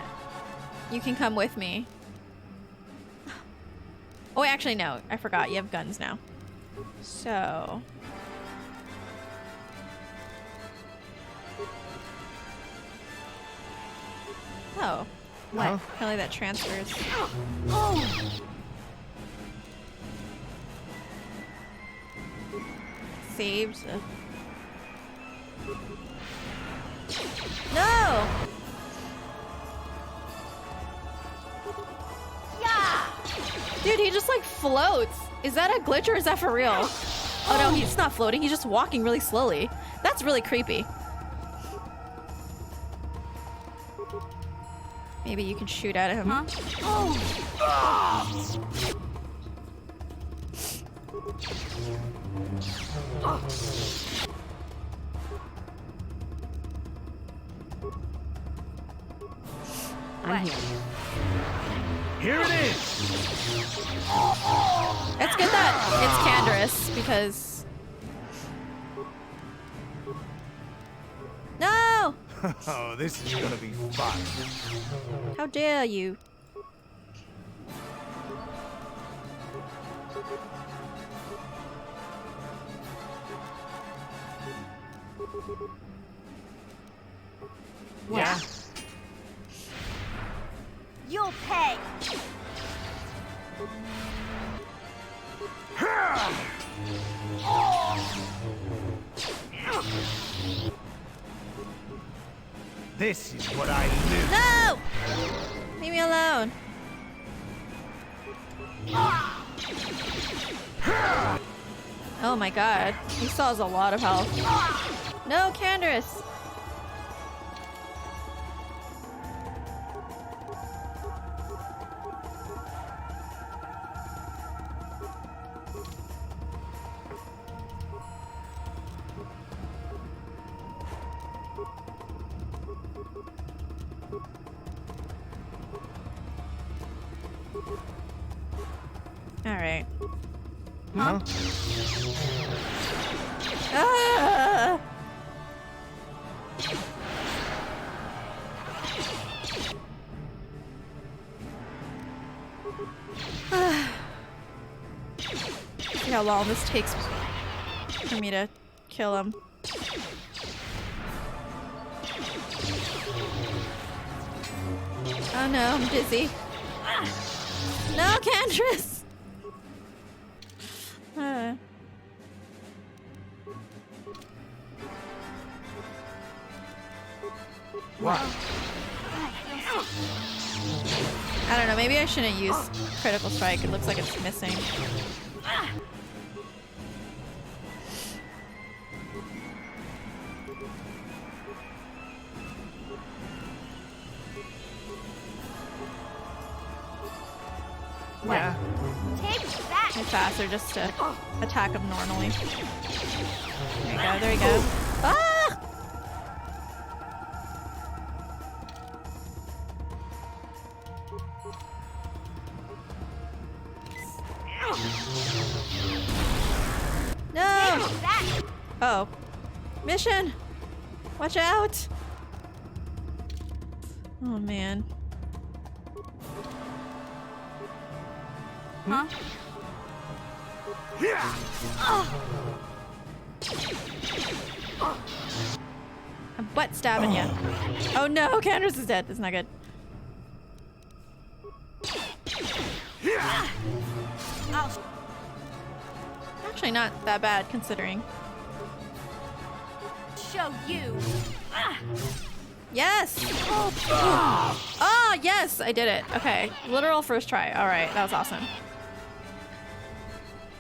you can come with me. Oh, actually, no. I forgot. You have guns now. So... Oh. What? Huh? Apparently that transfers. Saved. No! Dude, he just like floats. Is that a glitch or is that for real? Oh no, he's not floating. He's just walking really slowly. That's really creepy. Maybe you can shoot at him. I'm here. Here it is! It's good that it's Canderous because... No! Oh, this is gonna be fun. How dare you? Yeah. You'll pay. This is what I live. No! Leave me alone. Oh my god. He still has a lot of health. No, Canderous! Alright. Huh? Ah! See how long this takes for me to kill him. Oh no, I'm dizzy. No, Cantress! What? I don't know, maybe I shouldn't use critical strike. It looks like it's missing. Yeah. Take that. Too faster just to attack him normally. There you go, there you go. Ah! No! Oh. Mission! Watch out! Oh man. Huh? I'm butt stabbing you. Oh no, Candace is dead. That's not good. Actually not that bad considering. Show you. Yes! Oh, yes! I did it. Okay. Literal first try. Alright, that was awesome.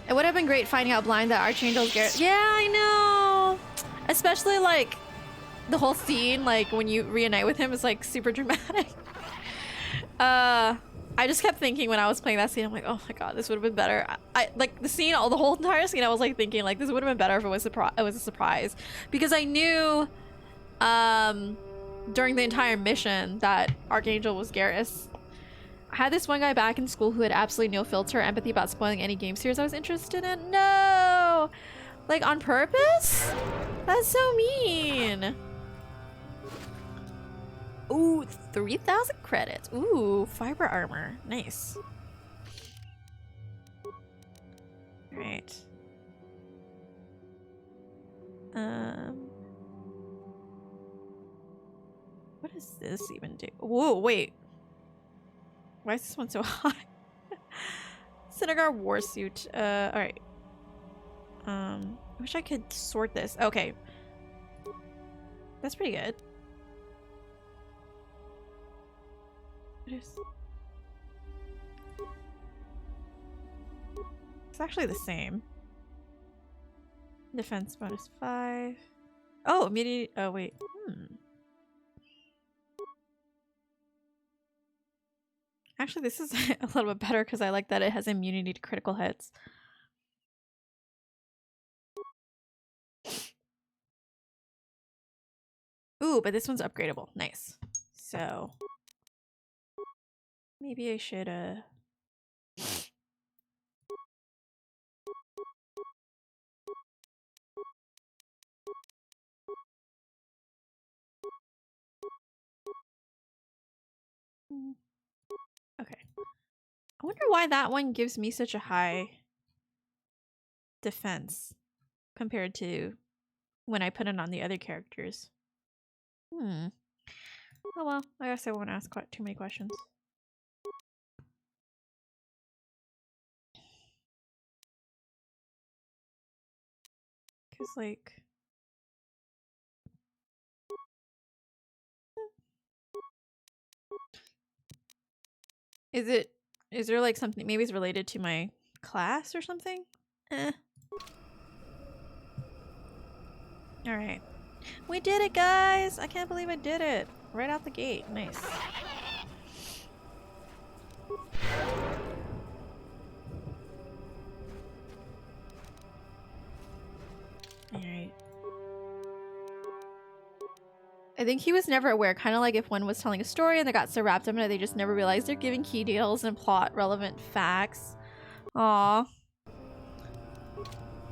It would have been great finding out blind that Archangel's Garrett. Yeah, I know! Especially, like, the whole scene, like, when you reunite with him is, like, super dramatic. I just kept thinking when I was playing that scene, I'm like, oh my god, this would have been better. I like, the scene, the whole entire scene, I was, like, thinking, like, this would have been better if it was a surprise. Because I knew, during the entire mission that Archangel was Garrus. I had this one guy back in school who had absolutely no filter or empathy about spoiling any game series I was interested in. No! Like, on purpose? That's so mean. Ooh, 3,000 credits. Ooh, fiber armor. Nice. Alright. What does this even do? Whoa, wait. Why is this one so high? Synagogue Warsuit. Alright. I wish I could sort this. Okay. That's pretty good. What is... It's actually the same. Defense bonus 5. Oh, immunity. Oh, wait. Actually, this is a little bit better because I like that it has immunity to critical hits. Ooh, but this one's upgradable. Nice. So maybe I should okay. I wonder why that one gives me such a high defense compared to when I put it on the other characters. Oh well, I guess I won't ask quite too many questions. Cause like is there like something, maybe it's related to my class or something? Alright. We did it, guys! I can't believe I did it! Right out the gate. Nice. Alright. I think he was never aware, kind of like if one was telling a story and they got so wrapped up in it they just never realized they're giving key details and plot relevant facts. Aww.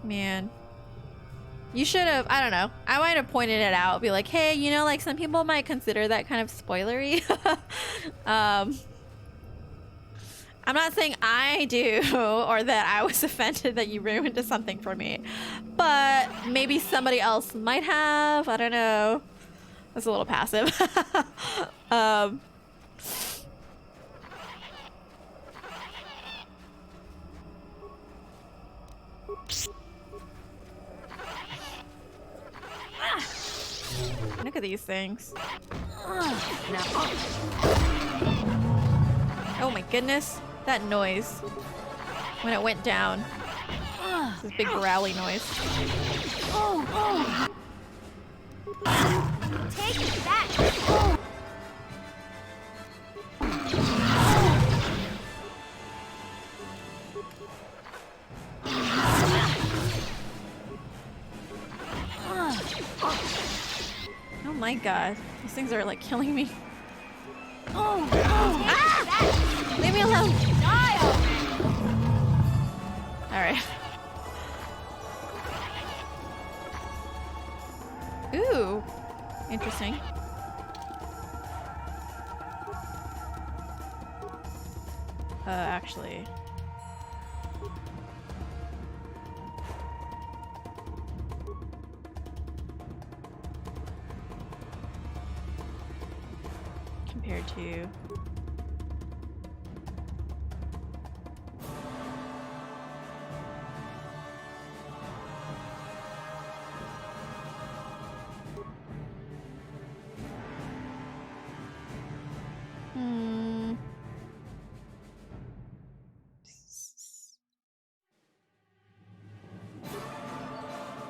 Man. You should have, I don't know. I might have pointed it out, be like, hey, you know, like some people might consider that kind of spoilery. I I'm not saying I do or that I was offended that you ruined something for me, but maybe somebody else might have. I don't know. That's a little passive. Look at these things. Oh my goodness. That noise. When it went down. This big growly noise. Take that! Oh my god. These things are like killing me. Oh! Ah! Leave me alone! Alright. Ooh. Interesting. Actually. Compared to...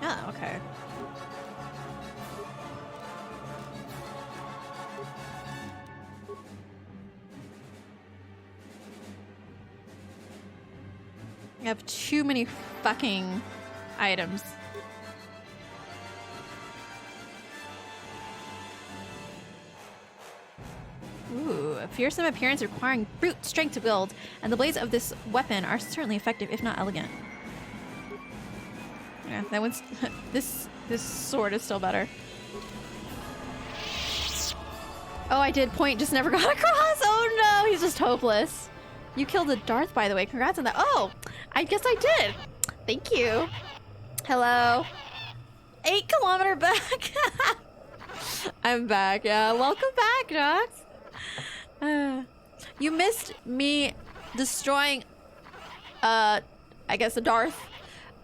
Oh, okay. I have too many fucking items. Ooh, a fearsome appearance requiring brute strength to build, and the blades of this weapon are certainly effective, if not elegant. Yeah, that one's this sword is still better. Oh, I did point, just never got across. Oh no, he's just hopeless. You killed a Darth, by the way. Congrats on that. Oh, I guess I did. Thank you. Hello. 8 kilometer back. I'm back. Yeah, welcome back, Jox. You missed me destroying, I guess a Darth.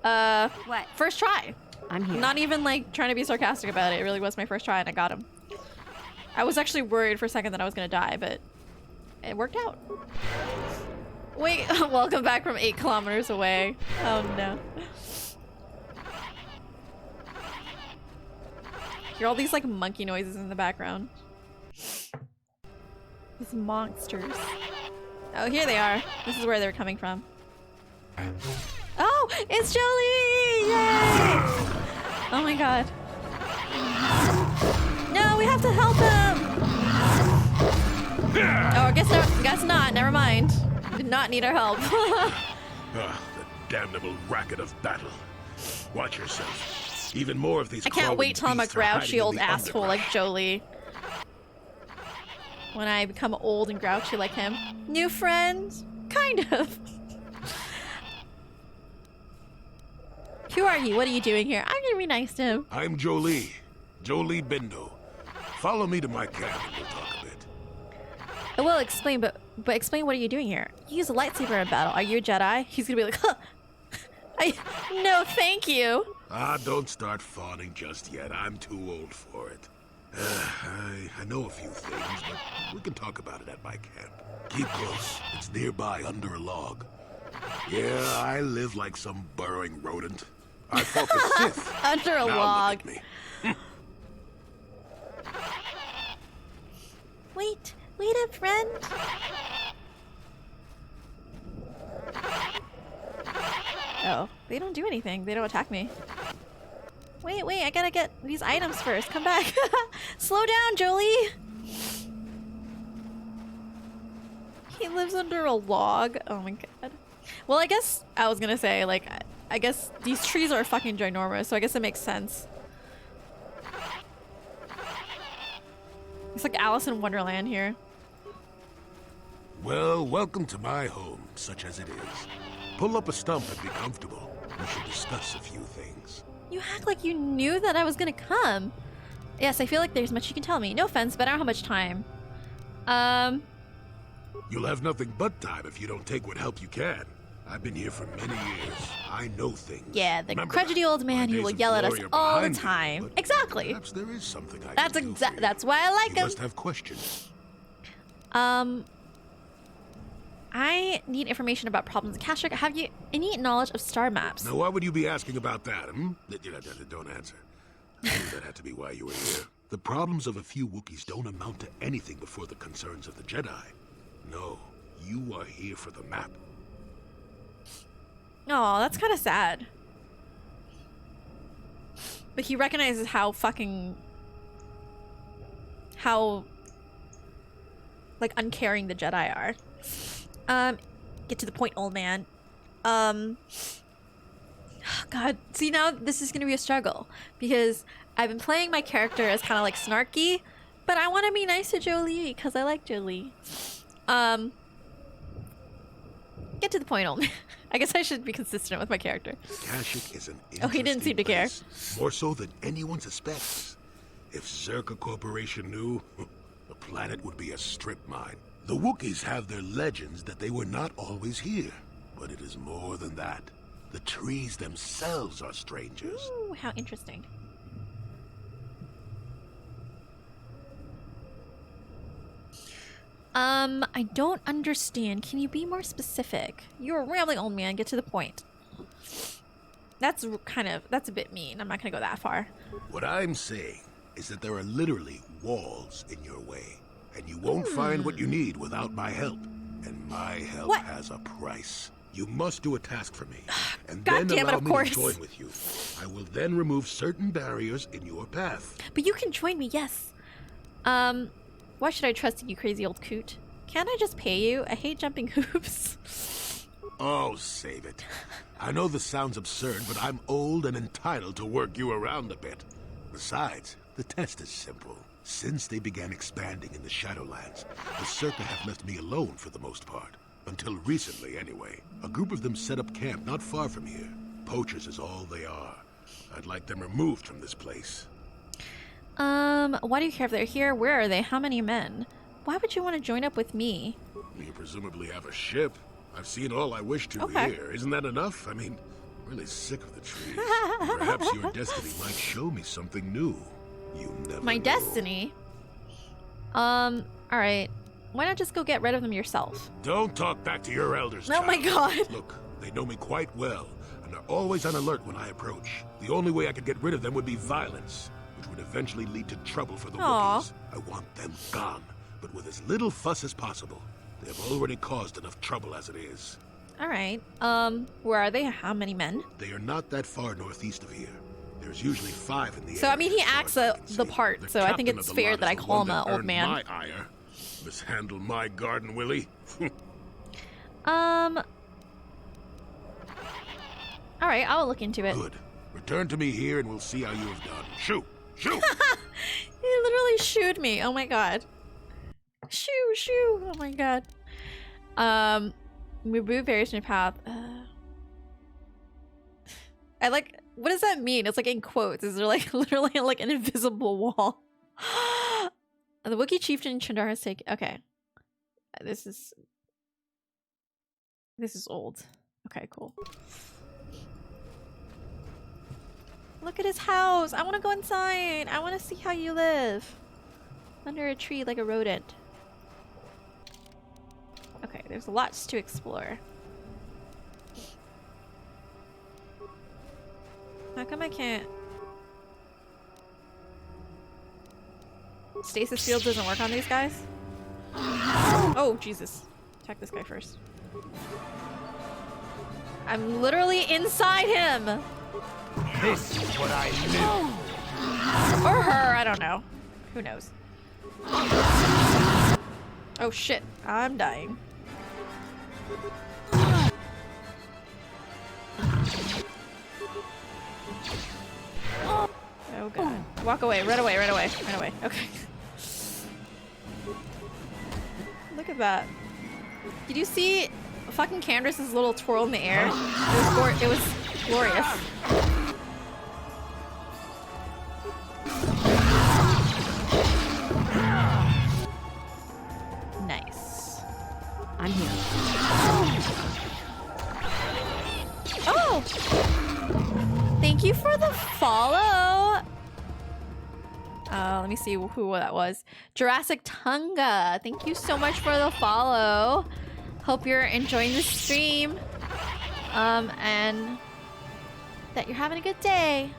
What? First try. I'm here. Not even like trying to be sarcastic about it. It really was my first try and I got him. I was actually worried for a second that I was gonna die, but it worked out. Wait, welcome back from 8 kilometers away. Oh no. Hear all these like monkey noises in the background. These monsters. Oh, here they are. This is where they're coming from. Oh, it's Jolee! Yay! Oh my god. No, we have to help him! Oh, I guess not. Never mind. Did not need our help. The damnable racket of battle. Watch yourself. Even more of these. I can't wait till I'm a grouchy old asshole like Jolee. When I become old and grouchy like him. New friend? Kind of. Who are you? What are you doing here? I'm gonna be nice to him. I'm Jolee. Jolee Bindo. Follow me to my camp and we'll talk a bit. I will explain, but explain, what are you doing here? You use a lightsaber in battle. Are you a Jedi? He's gonna be like, huh. No, thank you. Ah, don't start fawning just yet. I'm too old for it. I know a few things, but we can talk about it at my camp. Keep close. It's nearby under a log. Yeah, I live like some burrowing rodent. I fought the Sith. Under a Now log. look at me. Wait a friend. Oh, they don't do anything. They don't attack me. Wait, I gotta get these items first. Come back. Slow down, Jolee. He lives under a log. Oh my god. Well, I guess I was gonna say, like, I guess these trees are fucking ginormous, so I guess it makes sense. It's like Alice in Wonderland here. Well, welcome to my home, such as it is. Pull up a stump and be comfortable. We should discuss a few things. You act like you knew that I was gonna come. Yes, I feel like there's much you can tell me. No offense, but I don't have much time. You'll have nothing but time if you don't take what help you can. I've been here for many years. I know things. Yeah, the Remember crudgety old man who will yell at us all the time. Me, exactly. Perhaps there is something I That's can do for you. That's why I like You him. must have questions. I need information about problems. Kashuk, have you any knowledge of star maps? Now, why would you be asking about that, hmm? Don't answer. I knew that had to be why you were here. The problems of a few Wookiees don't amount to anything before the concerns of the Jedi. No, you are here for the map. Oh, that's kind of sad. But he recognizes how like uncaring the Jedi are. Get to the point, old man. God, see, now this is gonna be a struggle because I've been playing my character as kind of like snarky, but I want to be nice to Jolee because I like Jolee. Get to the point, old man. I guess I should be consistent with my character. Kashyyyk is an Oh, he didn't seem to care. place, more so than anyone suspects. If Zerka Corporation knew, the planet would be a strip mine. The Wookiees have their legends that they were not always here, but it is more than that. The trees themselves are strangers. Ooh, how interesting. I don't understand. Can you be more specific? You're a rambling old man. Get to the point. That's a bit mean. I'm not gonna go that far. What I'm saying is that there are literally walls in your way, and you won't find what you need without my help. And my help has a price. You must do a task for me, and God then damn it, allow of me course. to join with you. I will then remove certain barriers in your path. But you can join me, yes. Why should I trust you, crazy old coot? Can't I just pay you? I hate jumping hoops. Oh, save it. I know this sounds absurd, but I'm old and entitled to work you around a bit. Besides, the test is simple. Since they began expanding in the Shadowlands, the Circa have left me alone for the most part. Until recently, anyway. A group of them set up camp not far from here. Poachers is all they are. I'd like them removed from this place. Why do you care if they're here? Where are they? How many men? Why would you want to join up with me? You presumably have a ship. I've seen all I wish to here. Isn't that enough? I mean, I'm really sick of the trees. Perhaps your destiny might show me something new. You never My know. destiny? Alright. Why not just go get rid of them yourself? Don't talk back to your elders, Oh my child. god. Look, they know me quite well, and are always on alert when I approach. The only way I could get rid of them would be violence, which would eventually lead to trouble for the Aw. Wookiees. I want them gone, but with as little fuss as possible. They have already caused enough trouble as it is. Alright. Where are they? How many men? They are not that far northeast of here. There's usually 5 in the So, area. I mean, he as far acts as I can the see. part, so I think captain it's of the fair lot that is I the call one him that an old earned man. My ire. Mishandle my garden, Willie. Alright, I'll look into it. Good. Return to me here and we'll see how you have done. Shoot! Shoot! He literally shooed me. Oh my god. Shoo, shoo. Oh my god. Remove barriers in your path. I like, what does that mean? It's like in quotes. Is there like literally like an invisible wall? The Wookiee chieftain Chandar has taken. Okay. This is old. Okay, cool. Look at his house. I want to go inside. I want to see how you live. Under a tree like a rodent. Okay, there's lots to explore. How come I can't? Stasis field doesn't work on these guys? Oh, Jesus. Attack this guy first. I'm literally inside him! This is what I knew. Or her, I don't know. Who knows? Oh shit, I'm dying. Oh god. Walk away, run away, run away, run away. Okay. Look at that. Did you see fucking Candace's little twirl in the air? It was glorious. Nice. I'm here. Oh! Thank you for the follow. Let me see who that was. Jurassic Tunga. Thank you so much for the follow. Hope you're enjoying the stream. And that you're having a good day.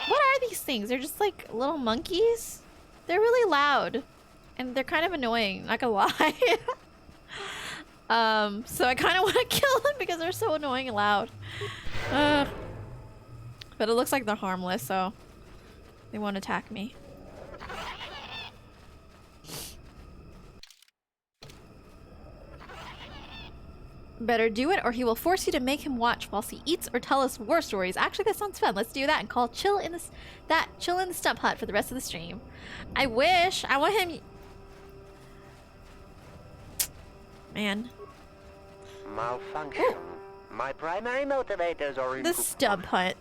What are these things? They're just like little monkeys? They're really loud. And they're kind of annoying, not gonna lie. So I kind of want to kill them because they're so annoying and loud. But it looks like they're harmless, so they won't attack me. Better do it or he will force you to make him watch whilst he eats or tell us war stories. Actually, that sounds fun. Let's do that and call chill in the stump hut for the rest of the stream. I wish. I want him. Man. Malfunction. Ooh. My primary motivators are the stump hut.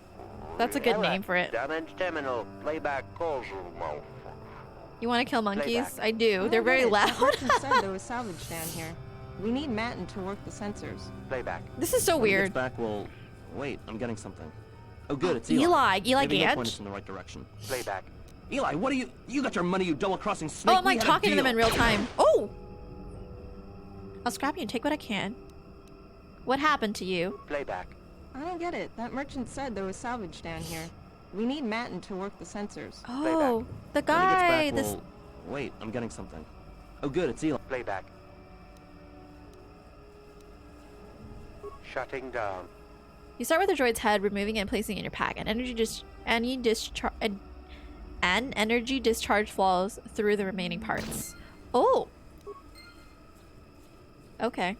That's a good name for it. Damage terminal. Playback calls. You want to kill monkeys? I do. They're very loud. Said there was salvage down here. We need Matin to work the sensors. Playback. This is so weird. When he gets back, we'll... Wait, I'm getting something. Oh, good, it's Eli. Eli Maybe he'll Gant? point us in the right direction. Playback. Eli, what are you... You got your money, you double-crossing snake. Oh, I'm like talking to them in real time. Oh! I'll scrap you and take what I can. What happened to you? Playback. I don't get it. That merchant said there was salvage down here. We need Matin to work the sensors. Oh, the guy. When he gets back, we'll... Wait, I'm getting something. Oh, good, it's Eli. Playback. Shutting down. You start with the droid's head, removing it and placing it in your pack. An energy discharge flows through the remaining parts. Oh. Okay.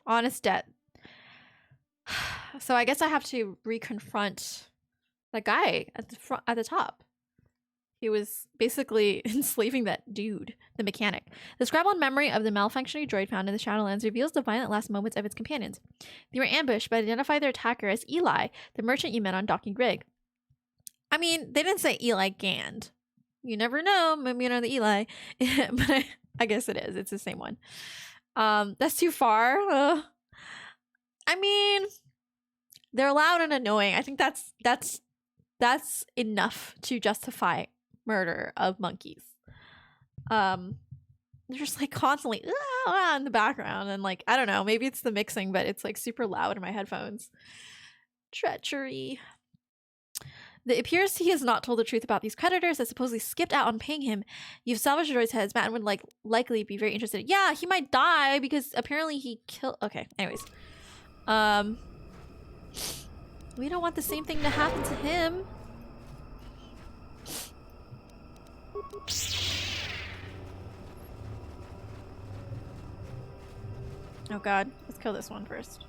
Honest debt. So I guess I have to reconfront that guy at the front, at the top. He was basically enslaving that dude, the mechanic. The scrambled memory of the malfunctioning droid found in the Shadowlands reveals the violent last moments of its companions. They were ambushed, but identified their attacker as Eli, the merchant you met on Docking Rig. I mean, they didn't say Eli Gand. You never know, maybe another Eli. But I guess it is. It's the same one. That's too far. I mean, they're loud and annoying. I think that's enough to justify murder of monkeys. They're just like constantly in the background, and like I don't know, maybe it's the mixing, but it's like super loud in my headphones. Treachery. It appears he has not told the truth about these creditors that supposedly skipped out on paying him. You've salvaged the droid's heads. Matt would likely be very interested. Yeah, he might die because apparently he killed. Okay, anyways, we don't want the same thing to happen to him. Oh god, let's kill this one first.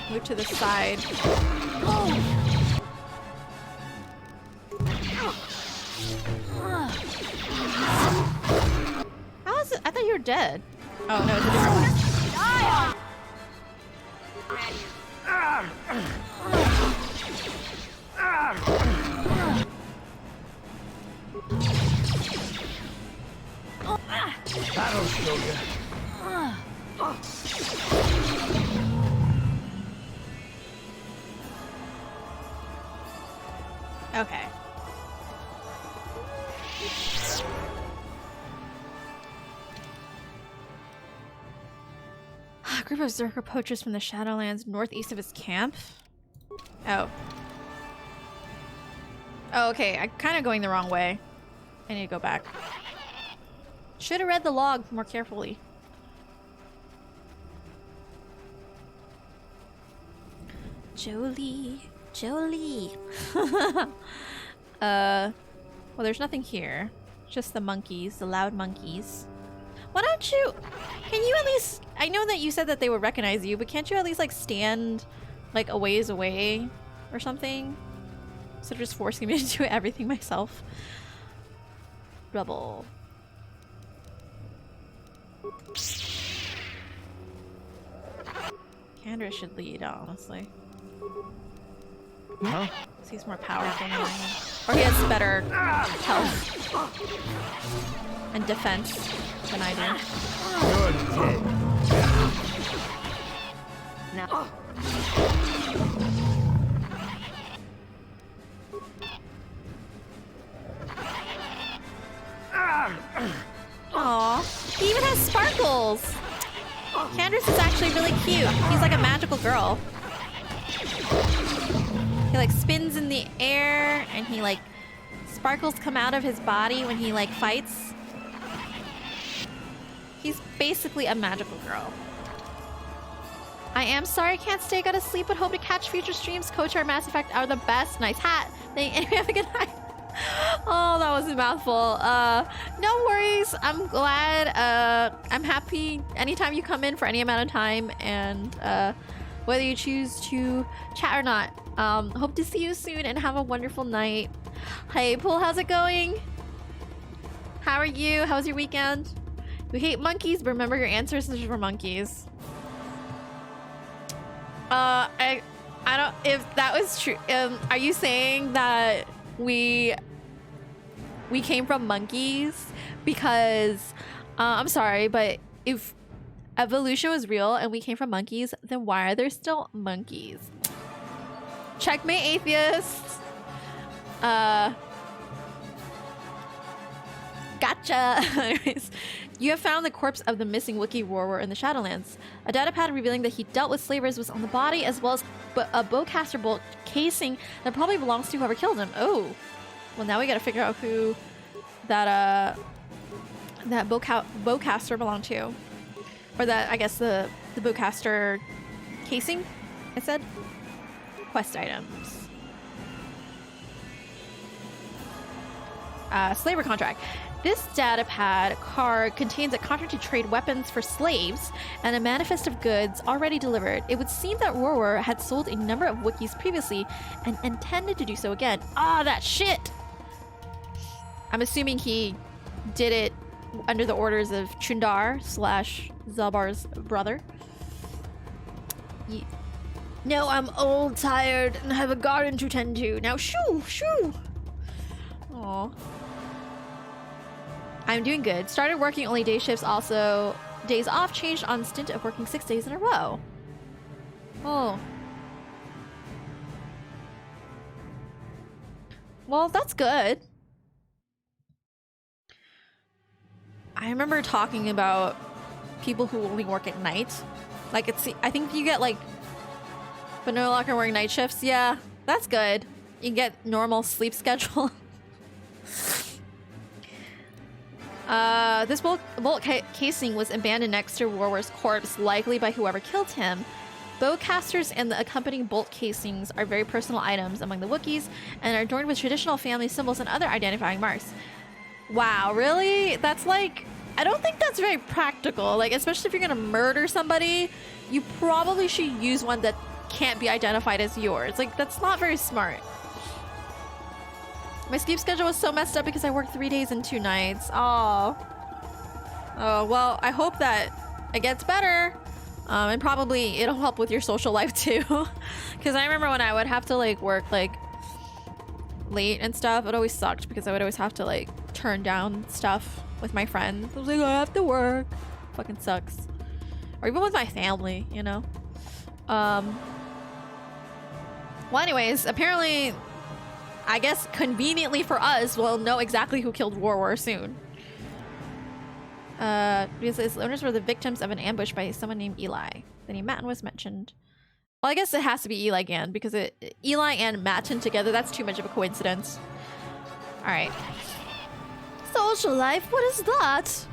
Move to the side. How is it? I thought you were dead. Oh no, it's a different one. That'll show you. Okay. A group of Zerker poachers from the Shadowlands northeast of his camp. Oh. Oh, okay. I'm kind of going the wrong way. I need to go back. Should have read the log more carefully. Jolee. Jolee. Well, there's nothing here. Just the monkeys, the loud monkeys. Why don't you... Can you at least... I know that you said that they would recognize you, but can't you at least, like, stand, like, a ways away or something? Instead of just forcing me to do everything myself. Rubble. Kendra should lead, honestly. Huh? He's more powerful than I am. Or he has better health and defense than I do. Now. Aww. He even has sparkles! Candace is actually really cute. He's like a magical girl. He like spins in the air and he like sparkles come out of his body when he like fights. He's basically a magical girl. I am sorry I can't stay, gotta sleep, but hope to catch future streams. Coach or Mass Effect are the best. Nice hat. Anyway, have a good night. Oh, that was a mouthful. No worries. I'm glad. I'm happy anytime you come in for any amount of time, and whether you choose to chat or not. Hope to see you soon and have a wonderful night. Hey, Pool, how's it going? How are you? How was your weekend? We hate monkeys, but remember your ancestors were monkeys. I don't. If that was true, are you saying that we came from monkeys? Because I'm sorry, but if evolution was real and we came from monkeys, then why are there still monkeys? Checkmate, atheists. Gotcha. Anyways, you have found the corpse of the missing Wookiee warrior in the Shadowlands. A datapad revealing that he dealt with slavers was on the body, as well as a bowcaster bolt casing that probably belongs to whoever killed him. Oh, well, now we gotta figure out who that bowcaster belonged to, or that, I guess, the bowcaster casing. I said quest items. Slaver contract. This datapad card contains a contract to trade weapons for slaves and a manifest of goods already delivered. It would seem that Rorwar had sold a number of Wookiees previously and intended to do so again. Ah, that shit! I'm assuming he did it under the orders of Chundar / Zabar's brother. No, I'm old, tired, and have a garden to tend to. Now shoo, shoo! Aww. I'm doing good. Started working only day shifts, also days off changed on stint of working 6 days in a row. Oh. Well, that's good. I remember talking about people who only work at night. Like, I think you get like vanilla locker wearing night shifts. Yeah, that's good. You get normal sleep schedule. This bolt casing was abandoned next to Rorwar's corpse, likely by whoever killed him. Bowcasters and the accompanying bolt casings are very personal items among the Wookiees and are adorned with traditional family symbols and other identifying marks. Wow, really? That's like... I don't think that's very practical. Like, especially if you're gonna murder somebody, you probably should use one that can't be identified as yours. Like, that's not very smart. My sleep schedule was so messed up because I worked 3 days and 2 nights. Oh. Oh, well, I hope that it gets better. And probably it'll help with your social life too. Because I remember when I would have to like work like late and stuff, it always sucked because I would always have to like turn down stuff with my friends. I was like, I have to work. Fucking sucks. Or even with my family, you know? Well, anyways, apparently... I guess conveniently for us, we'll know exactly who killed Rorwar soon. Because his owners were the victims of an ambush by someone named Eli. The name Matten was mentioned. Well, I guess it has to be Eli again, because Eli and Matten together, that's too much of a coincidence. Alright. Social life? What is that?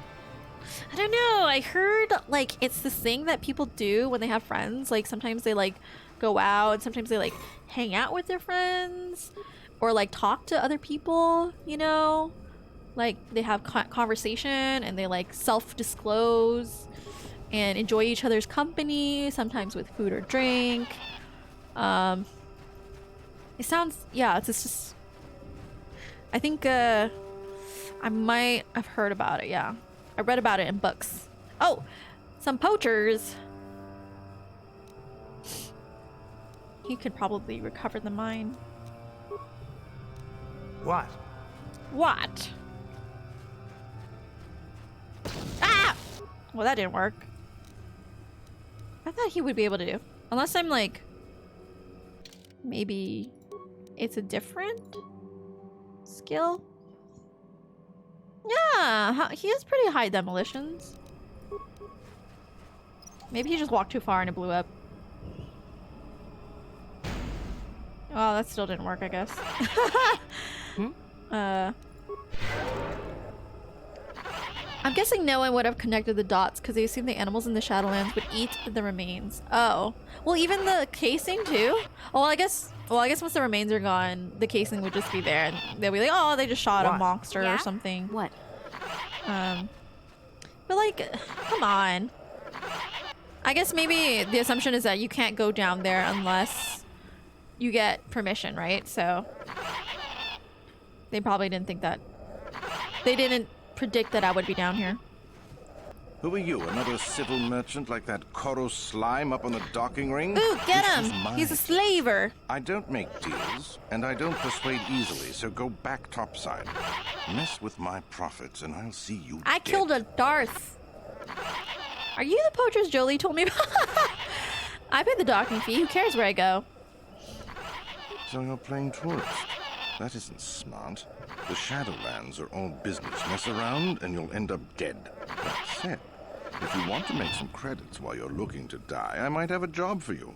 I don't know. I heard, like, it's this thing that people do when they have friends. Like, sometimes they, like, go out, and sometimes they, like, hang out with their friends. Or like talk to other people, you know? Like, they have conversation and they like self-disclose and enjoy each other's company, sometimes with food or drink. It sounds, yeah, it's just, I think I might have heard about it, yeah. I read about it in books. Oh, some poachers. He could probably recover the mine. What? What? Ah! Well, that didn't work. I thought he would be able to do. Unless I'm like... Maybe it's a different skill? Yeah, he has pretty high demolitions. Maybe he just walked too far and it blew up. Oh, that still didn't work, I guess. I'm guessing no one would have connected the dots because they assumed the animals in the Shadowlands would eat the remains. Oh. Well, even the casing too? Oh, well, I guess once the remains are gone, the casing would just be there and they'll be like, oh, they just shot a monster or something. What? But like, come on. I guess maybe the assumption is that you can't go down there unless you get permission, right? So they probably didn't think that. They didn't predict that I would be down here. Who are you? Another civil merchant like that Koro slime up on the docking ring? Ooh, get This him! is mine. He's a slaver. I don't make deals, and I don't persuade easily, so go back topside. Mess with my profits, and I'll see you I dead. killed a Darth. Are you the poachers Jolee told me about? I pay the docking fee. Who cares where I go? So you're playing tourist. That isn't smart. The Shadowlands are all business. Mess around, and you'll end up dead. That said, if you want to make some credits while you're looking to die, I might have a job for you.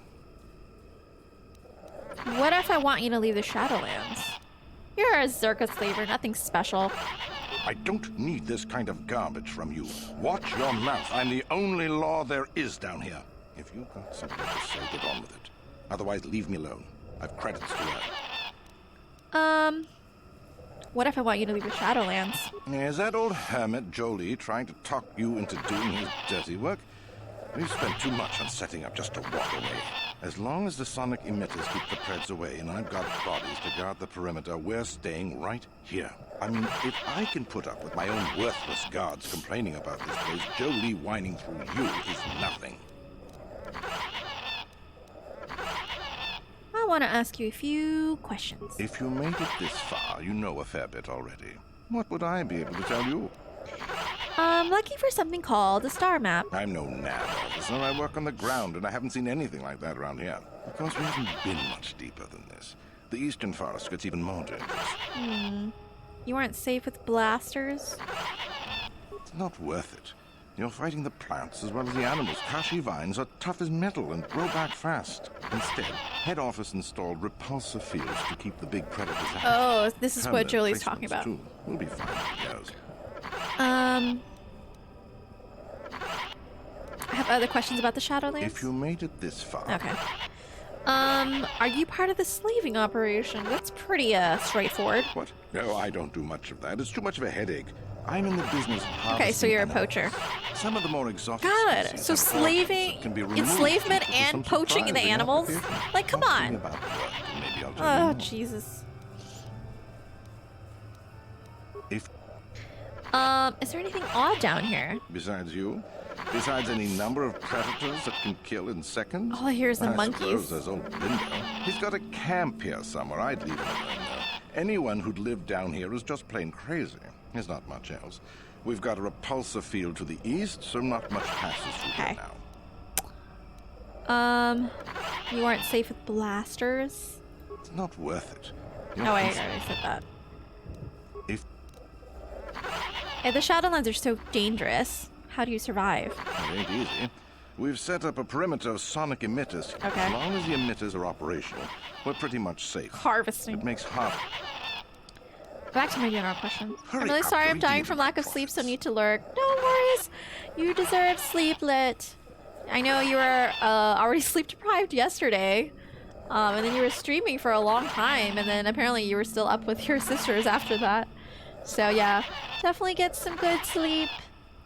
What if I want you to leave the Shadowlands? You're a Zerka slaver, nothing special. I don't need this kind of garbage from you. Watch your mouth. I'm the only law there is down here. If you've got something to say, get on with it. Otherwise, leave me alone. I've credits to earn. What if I want you to leave the Shadowlands? Is that old hermit Jolee trying to talk you into doing his dirty work? We've spent too much on setting up just to walk away. As long as the sonic emitters keep the Preds away and I've got bodies to guard the perimeter, we're staying right here. I mean, if I can put up with my own worthless guards complaining about this place, Jolee whining through you is nothing. I want to ask you a few questions. If you made it this far, you know a fair bit already. What would I be able to tell you? I'm looking for something called a star map. I'm no nav officer. I work on the ground, and I haven't seen anything like that around here. Of course, we haven't been much deeper than this. The eastern forest gets even more dangerous. You aren't safe with blasters? It's not worth it. You're fighting the plants as well as the animals. Kashi vines are tough as metal and grow back fast. Instead, head office installed repulsor fields to keep the big predators out. Oh, this is what Permanent Jolee's talking placements, about. Too. We'll be fine if it goes. I have other questions about the Shadowlands. If you made it this far. Okay. Are you part of the slaving operation? That's pretty, straightforward. What? No, I don't do much of that. It's too much of a headache. I'm in the business of harvesting Okay, so you're a animals. pocher. Some of the more exotic God, species so have slaving, organs that can be removed enslavement due to some and poaching the surprising animals? application. Like, come Talk to on. me about work, and maybe I'll tell you Oh, more. Jesus. If Is there anything odd down here? besides you, besides any number of predators that can kill in seconds, All I hear is the I monkeys. suppose there's old Bindo. He's got a camp here somewhere. I'd leave him alone though. Anyone who'd lived down here is just plain crazy. There's not much else. We've got a repulsor field to the east, so not much passes through here now. You aren't safe with blasters? It's not worth it. Oh, wait, I already said that. If The Shadowlands are so dangerous. How do you survive? it ain't easy. We've set up a perimeter of sonic emitters. Okay. As long as the emitters are operational, we're pretty much safe. Harvesting. It makes half. Back to my general questions. Hurry I'm really up, sorry I'm we dying need from lack of sleep, so need to lurk. No worries. You deserve sleep, Lit. I know you were already sleep deprived yesterday. And then you were streaming for a long time, and then apparently you were still up with your sisters after that. So yeah, definitely get some good sleep.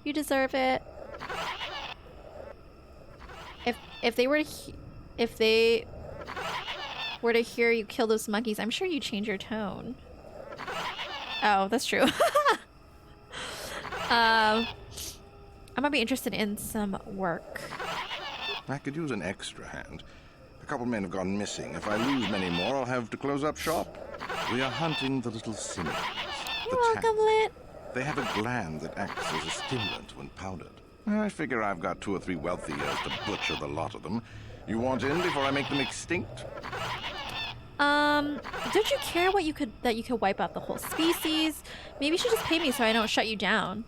You deserve it. If they were to hear you kill those monkeys, I'm sure you'd change your tone. Oh, that's true. I might be interested in some work. I could use an extra hand. A couple men have gone missing. If I lose many more, I'll have to close up shop. We are hunting the little simians. You're welcome, Lit. They have a gland that acts as a stimulant when powdered. I figure I've got 2 or 3 wealthy years to butcher the lot of them. You want in before I make them extinct? Don't you care that you could wipe out the whole species? Maybe you should just pay me so I don't shut you down.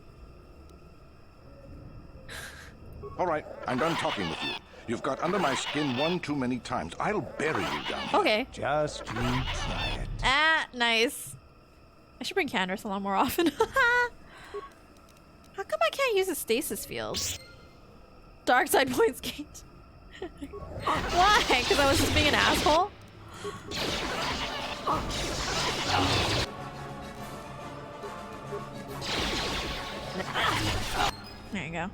All right, I'm done talking with you. You've got under my skin one too many times. I'll bury you down here. Okay. Just you try it. Ah, nice. I should bring Candace along more often. How come I can't use a stasis field? Dark side points gained. Why? Because I was just being an asshole? There you go.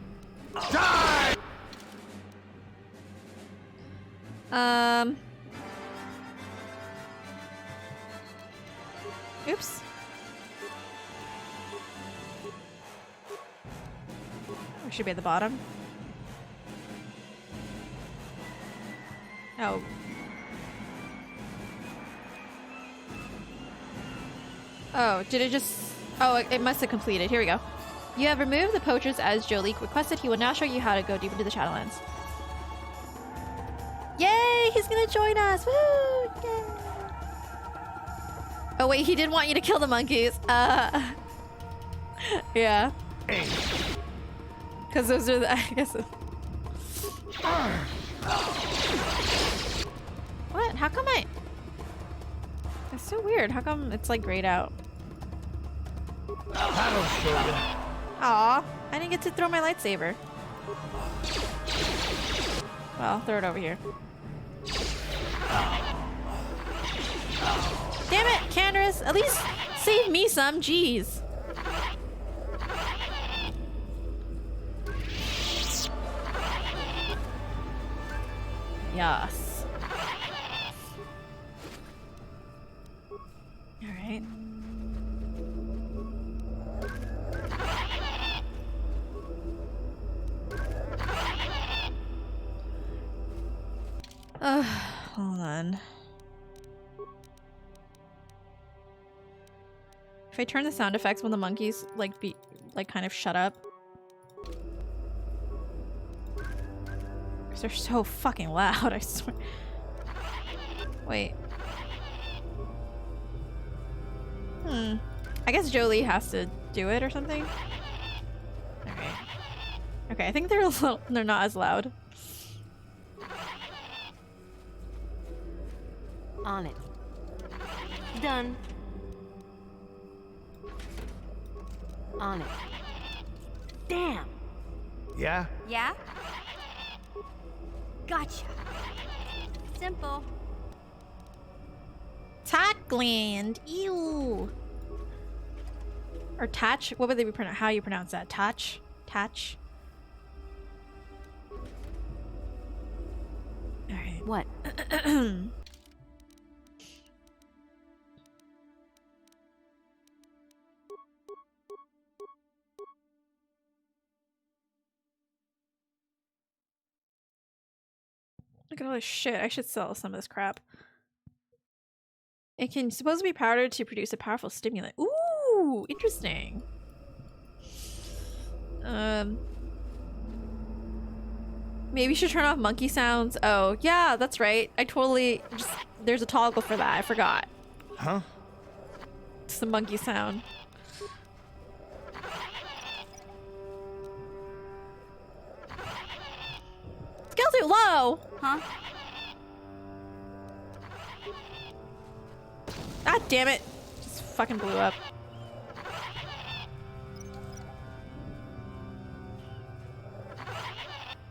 Die! Oops. We should be at the bottom. Oh. Oh, did it just... Oh, it must have completed. Here we go. You have removed the poachers as Jolee requested. He will now show you how to go deep into the Shadowlands. Yay! He's gonna join us! Woo! Yay! Oh wait, he did want you to kill the monkeys. Yeah. Because those are the... I guess... What? How come I... That's so weird. How come it's like grayed out? That'll show you. Aw, I didn't get to throw my lightsaber. Well, throw it over here. Damn it, Candace! At least save me some, jeez. Yes. Alright. Hold on. If I turn the sound effects when the monkeys kind of shut up. Because they're so fucking loud, I swear. Wait. I guess Jolee has to do it or something. Alright. Okay, I think they're not as loud. On it. Done. On it. Damn. Yeah? Yeah? Gotcha. Simple. Tackland. Ew. Or Tatch? What would they be how you pronounce that? Tatch? Tatch? Alright. What? Look at all this shit. I should sell some of this crap. It can supposed to be powdered to produce a powerful stimulant. Ooh, interesting. Maybe you should turn off monkey sounds. Oh, yeah, that's right. I totally just... There's a toggle for that. I forgot. Huh? It's the monkey sound. Scale too low! Huh? God damn it. Just fucking blew up.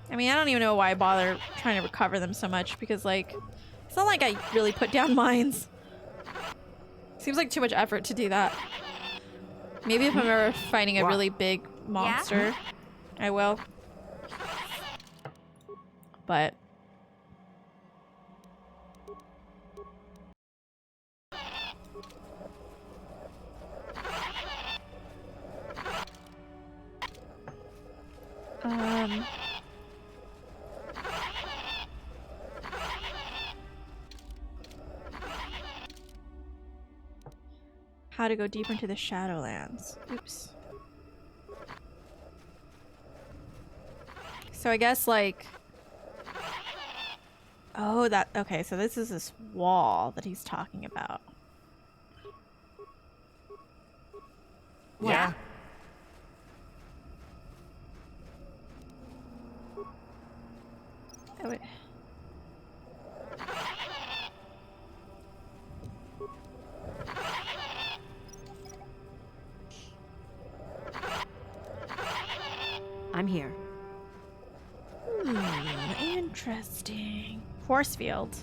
I mean, I don't even know why I bother trying to recover them so much because, like, it's not like I really put down mines. Seems like too much effort to do that. Maybe if I'm ever fighting a really big monster, I will. But how to go deeper into the Shadowlands. Oops. So I guess like, oh, that, okay, so this is this wall that he's talking about. Yeah. Oh, wait. I'm here. Interesting. Force field.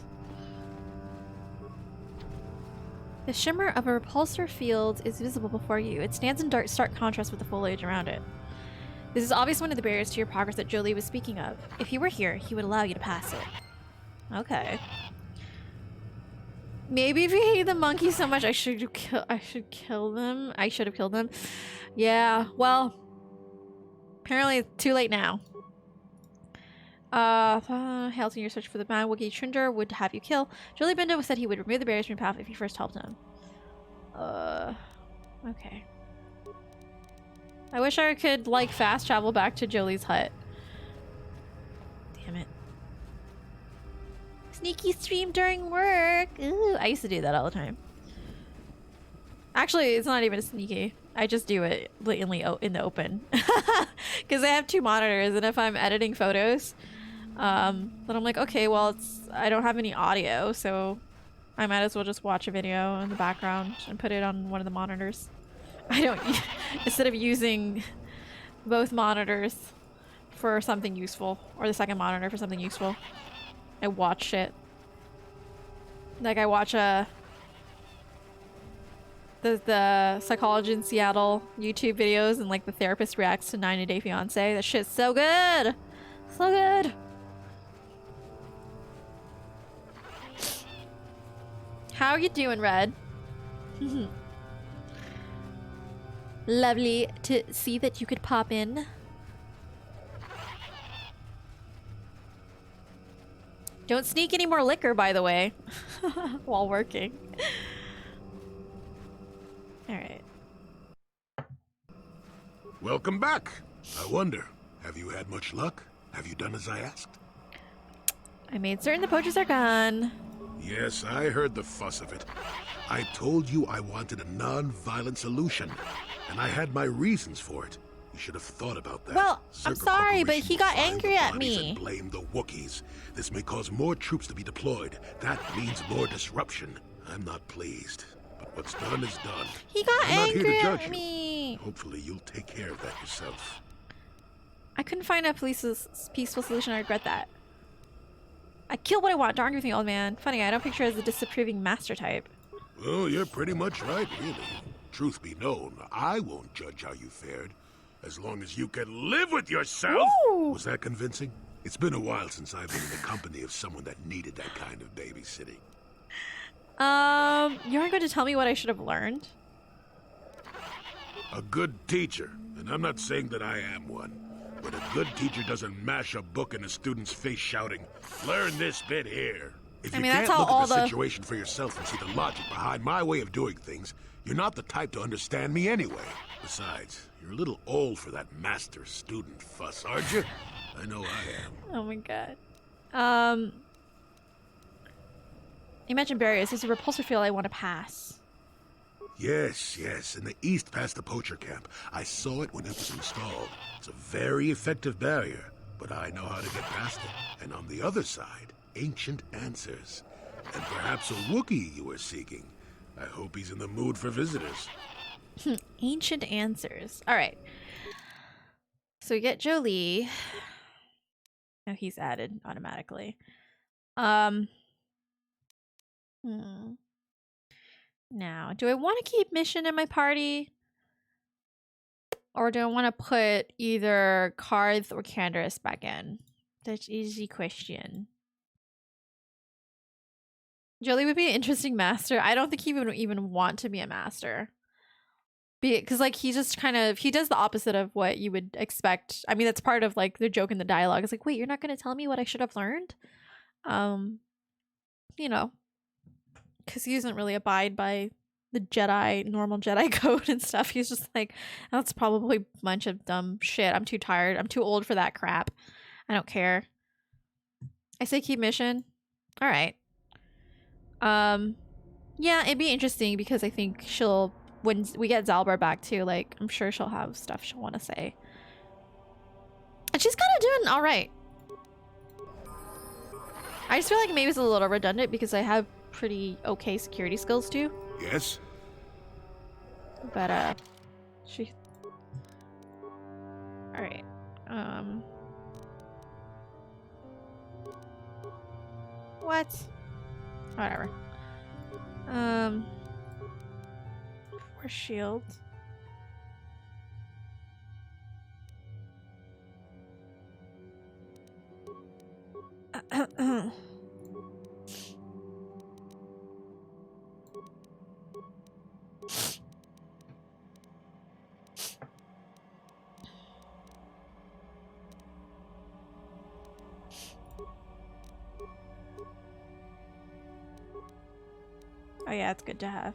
The shimmer of a repulsor field is visible before you. It stands in stark contrast with the foliage around it. This is obviously one of the barriers to your progress that Jolee was speaking of. If he were here, he would allow you to pass it. Okay. Maybe if you hate the monkey so much, I should kill them. I should have killed them. Yeah, well, apparently it's too late now. Hail to your search for the man Wookiee Trinder would have you kill. Jolee Bindo said he would remove the barriers from your path if you first helped him. Okay. I wish I could, like, fast travel back to Jolie's hut. Damn it. Sneaky stream during work. Ooh, I used to do that all the time. Actually, it's not even sneaky. I just do it blatantly in the open. Because I have 2 monitors, and if I'm editing photos, then I'm like, okay, well, I don't have any audio, so I might as well just watch a video in the background and put it on one of the monitors. I don't, instead of using both monitors for something useful, or the second monitor for something useful, I watch shit. Like I watch the Psychology in Seattle YouTube videos, and like the therapist reacts to 90 Day Fiancé. That shit's so good! So good! How you doing, Red? Lovely to see that you could pop in. Don't sneak any more liquor, by the way, while working. Alright. Welcome back. I wonder, have you had much luck? Have you done as I asked? I made certain the poachers are gone. Yes, I heard the fuss of it. I told you I wanted a non-violent solution, and I had my reasons for it. You should have thought about that. Well, I'm sorry, but he got angry at me. And blame the Wookiees. This may cause more troops to be deployed. That means more disruption. I'm not pleased, but what's done is done. He got angry at me. Hopefully, you'll take care of that yourself. I couldn't find a peaceful solution. I regret that. I kill what I want. Don't argue with me, old man. Funny, I don't picture as a disapproving master type. Well, you're pretty much right, really. Truth be known, I won't judge how you fared. As long as you can live with yourself! Ooh. Was that convincing? It's been a while since I've been in the company of someone that needed that kind of babysitting. You aren't going to tell me what I should have learned? A good teacher, and I'm not saying that I am one, but a good teacher doesn't mash a book in a student's face shouting, "Learn this bit here." If you can't look at the situation for yourself and see the logic behind my way of doing things, you're not the type to understand me anyway. Besides, you're a little old for that master-student fuss, aren't you? I know I am. Oh my god. You mentioned barriers. There's a repulsor field I want to pass. Yes, in the east past the poacher camp. I saw it when it was installed. It's a very effective barrier, but I know how to get past it. And on the other side, ancient answers. And perhaps a Wookiee you were seeking. I hope he's in the mood for visitors. Ancient answers. Alright. So we get Jolee. No, he's added automatically. Now, do I want to keep Mission in my party? Or do I want to put either Karth or Candace back in? That's easy question. Jolee would be an interesting master. I don't think he would even want to be a master. Because like he just kind of he does the opposite of what you would expect. I mean, that's part of like the joke in the dialogue. It's like, wait, you're not gonna tell me what I should have learned? You know, because he doesn't really abide by the normal Jedi code and stuff. He's just like, that's probably a bunch of dumb shit. I'm too tired. I'm too old for that crap. I don't care. I say keep mission. All right. Yeah, it'd be interesting because I think she'll, when we get Zalbar back too, like, I'm sure she'll have stuff she'll want to say. And she's kind of doing all right. I just feel like maybe it's a little redundant because I have pretty okay security skills too. Yes? But, she... Alright. What? Whatever. Force shield. Oh yeah, it's good to have.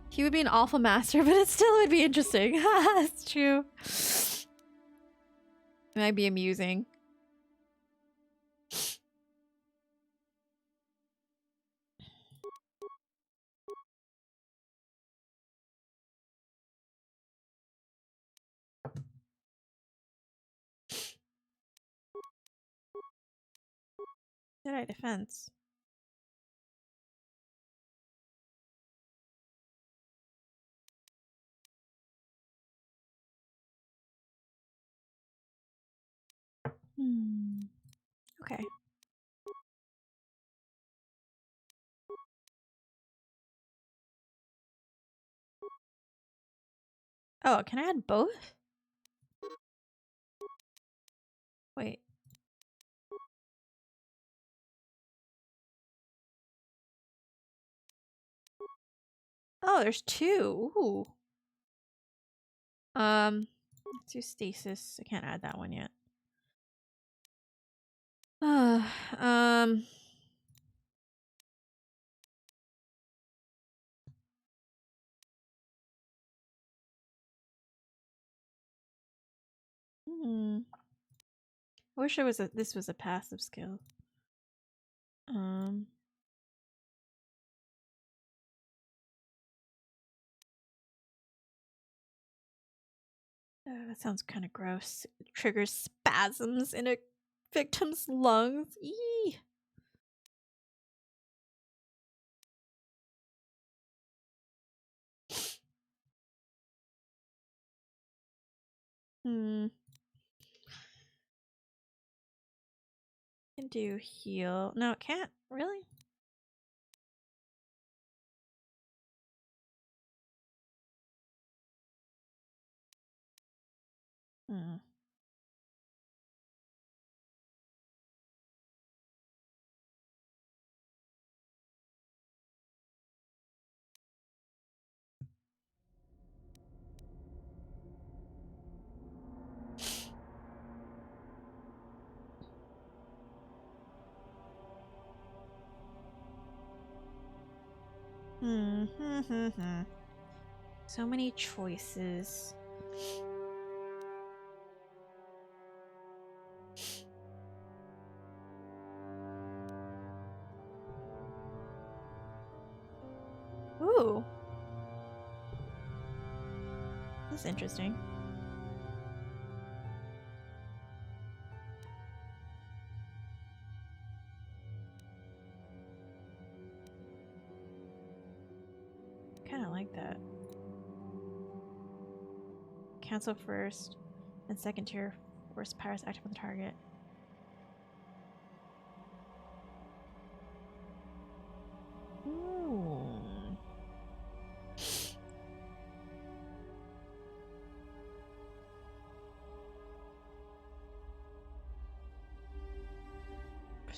He would be an awful master, but it still would be interesting. That's true. It might be amusing. Jedi defense. Okay. Oh, can I add both? Wait. Oh, there's two. Ooh. Let's do stasis. I can't add that one yet. Um. I wish this was a passive skill. That sounds kind of gross. It triggers spasms in a victim's lungs. Eee. Can do heal. No, it can't. Really? So many choices. Ooh. That's interesting. Kind of like that. Cancel first, and second tier force powers active on the target.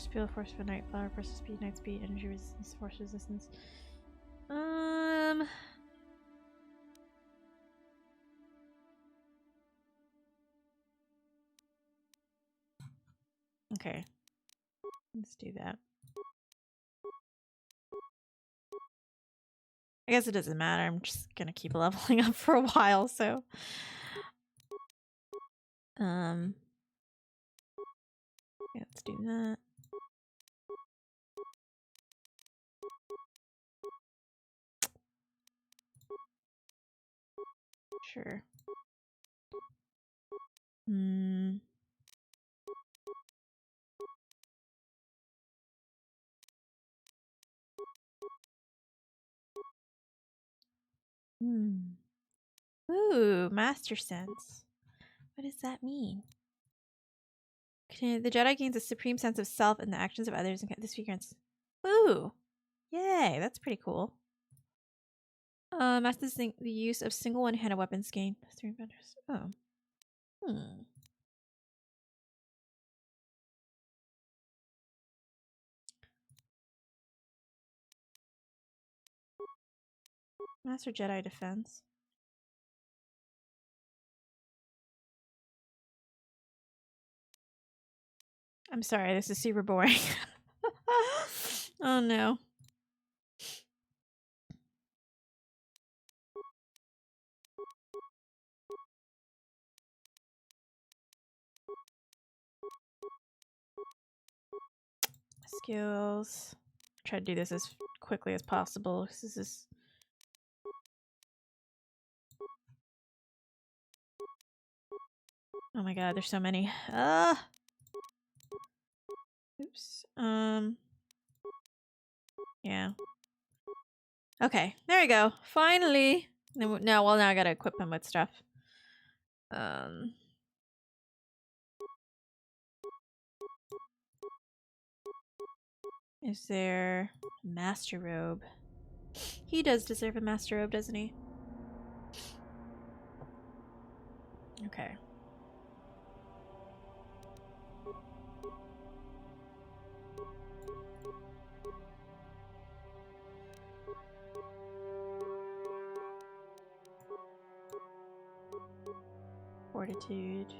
Spiel force for night flower versus speed, night speed, energy resistance, force resistance. Okay. Let's do that. I guess it doesn't matter. I'm just gonna keep leveling up for a while, so. Yeah, let's do that. Sure. Ooh, Master Sense. What does that mean? The Jedi gains a supreme sense of self and the actions of others, and this grants. Ooh, yay! That's pretty cool. Master the use of single one-handed weapons gain. Oh. Master Jedi defense. I'm sorry, this is super boring. Oh no. Skills. Try to do this as quickly as possible. This is. Oh my god, there's so many. Oops. Yeah. Okay, there we go. Finally. Well, now I gotta equip him with stuff. Is there a master robe? He does deserve a master robe, doesn't he? Okay. Fortitude.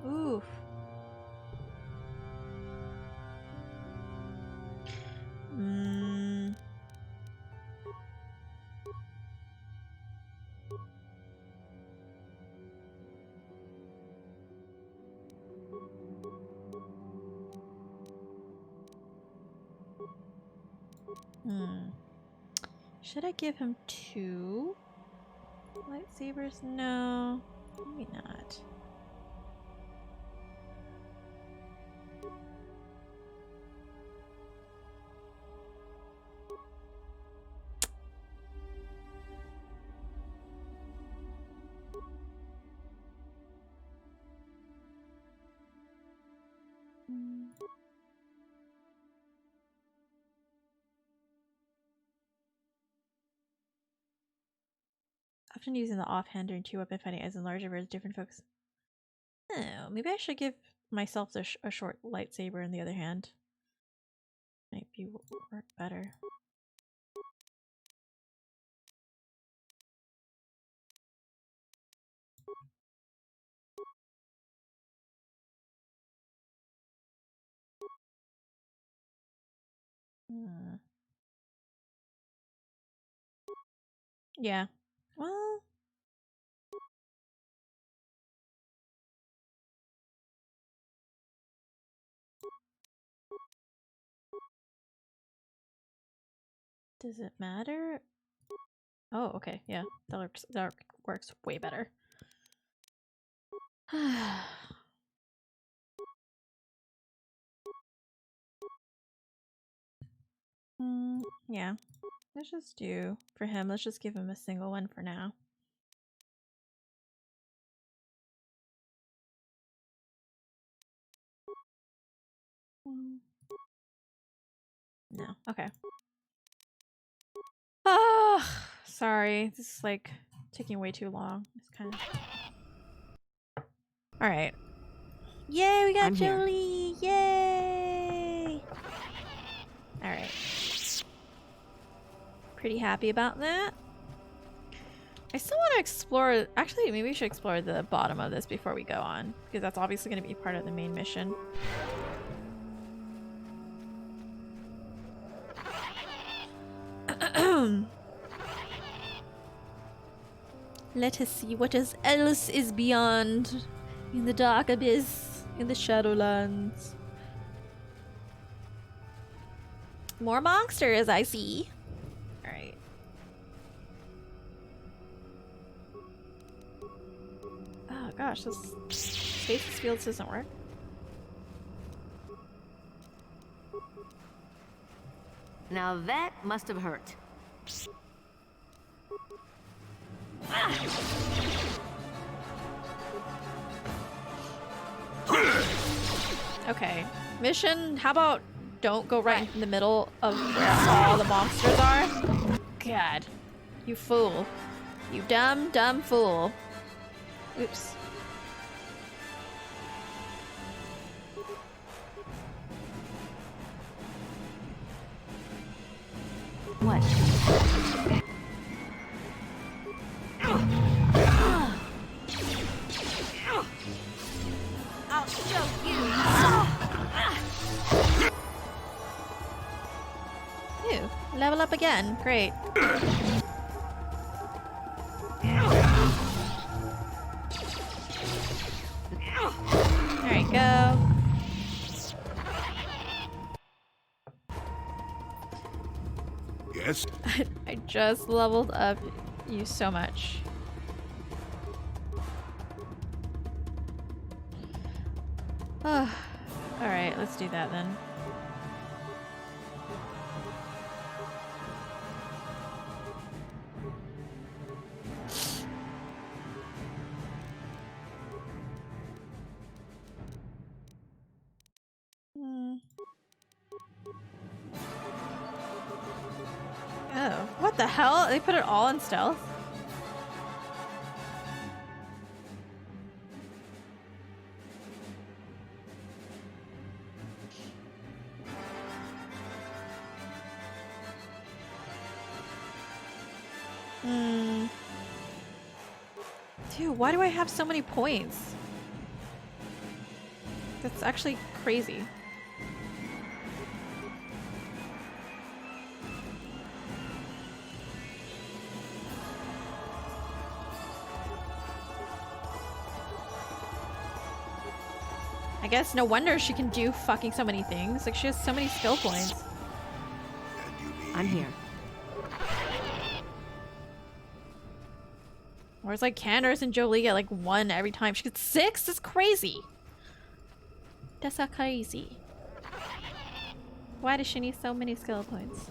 Oof. Should I give him 2 lightsabers? No, maybe not. Often using the offhand during 2-weapon fighting as in larger versions, different focus. Oh, maybe I should give myself a short lightsaber in the other hand. Might be work better. Yeah. Well. Does it matter? Oh, okay. Yeah, that works way better. Yeah. Let's just do for him. Let's just give him a single one for now. No. Okay. Ah, sorry. This is like taking way too long. It's kind of. Alright. Yay, we got I'm here. Jolee! Yay! Alright. Pretty happy about that. I still want to explore... Actually, maybe we should explore the bottom of this before we go on. Because that's obviously going to be part of the main mission. Let us see what else is beyond. In the dark abyss. In the Shadowlands. More monsters, I see. Alright. Oh gosh, this stasis fields doesn't work. Now that must have hurt. Okay. Mission, how about don't go right in the middle of where all the monsters are? God. You fool. You dumb, dumb fool. Oops. What? I'll show you. Ew. Level up again. Great. Alright, go. Yes? I just leveled up you so much. Alright, let's do that then. Oh, what the hell? They put it all in stealth? Dude, why do I have so many points? That's actually crazy. I guess no wonder she can do fucking so many things. Like, she has so many skill points. I'm here. Whereas like Candace and Jolee get like 1 every time. She gets 6? That's crazy. That's so crazy. Why does she need so many skill points?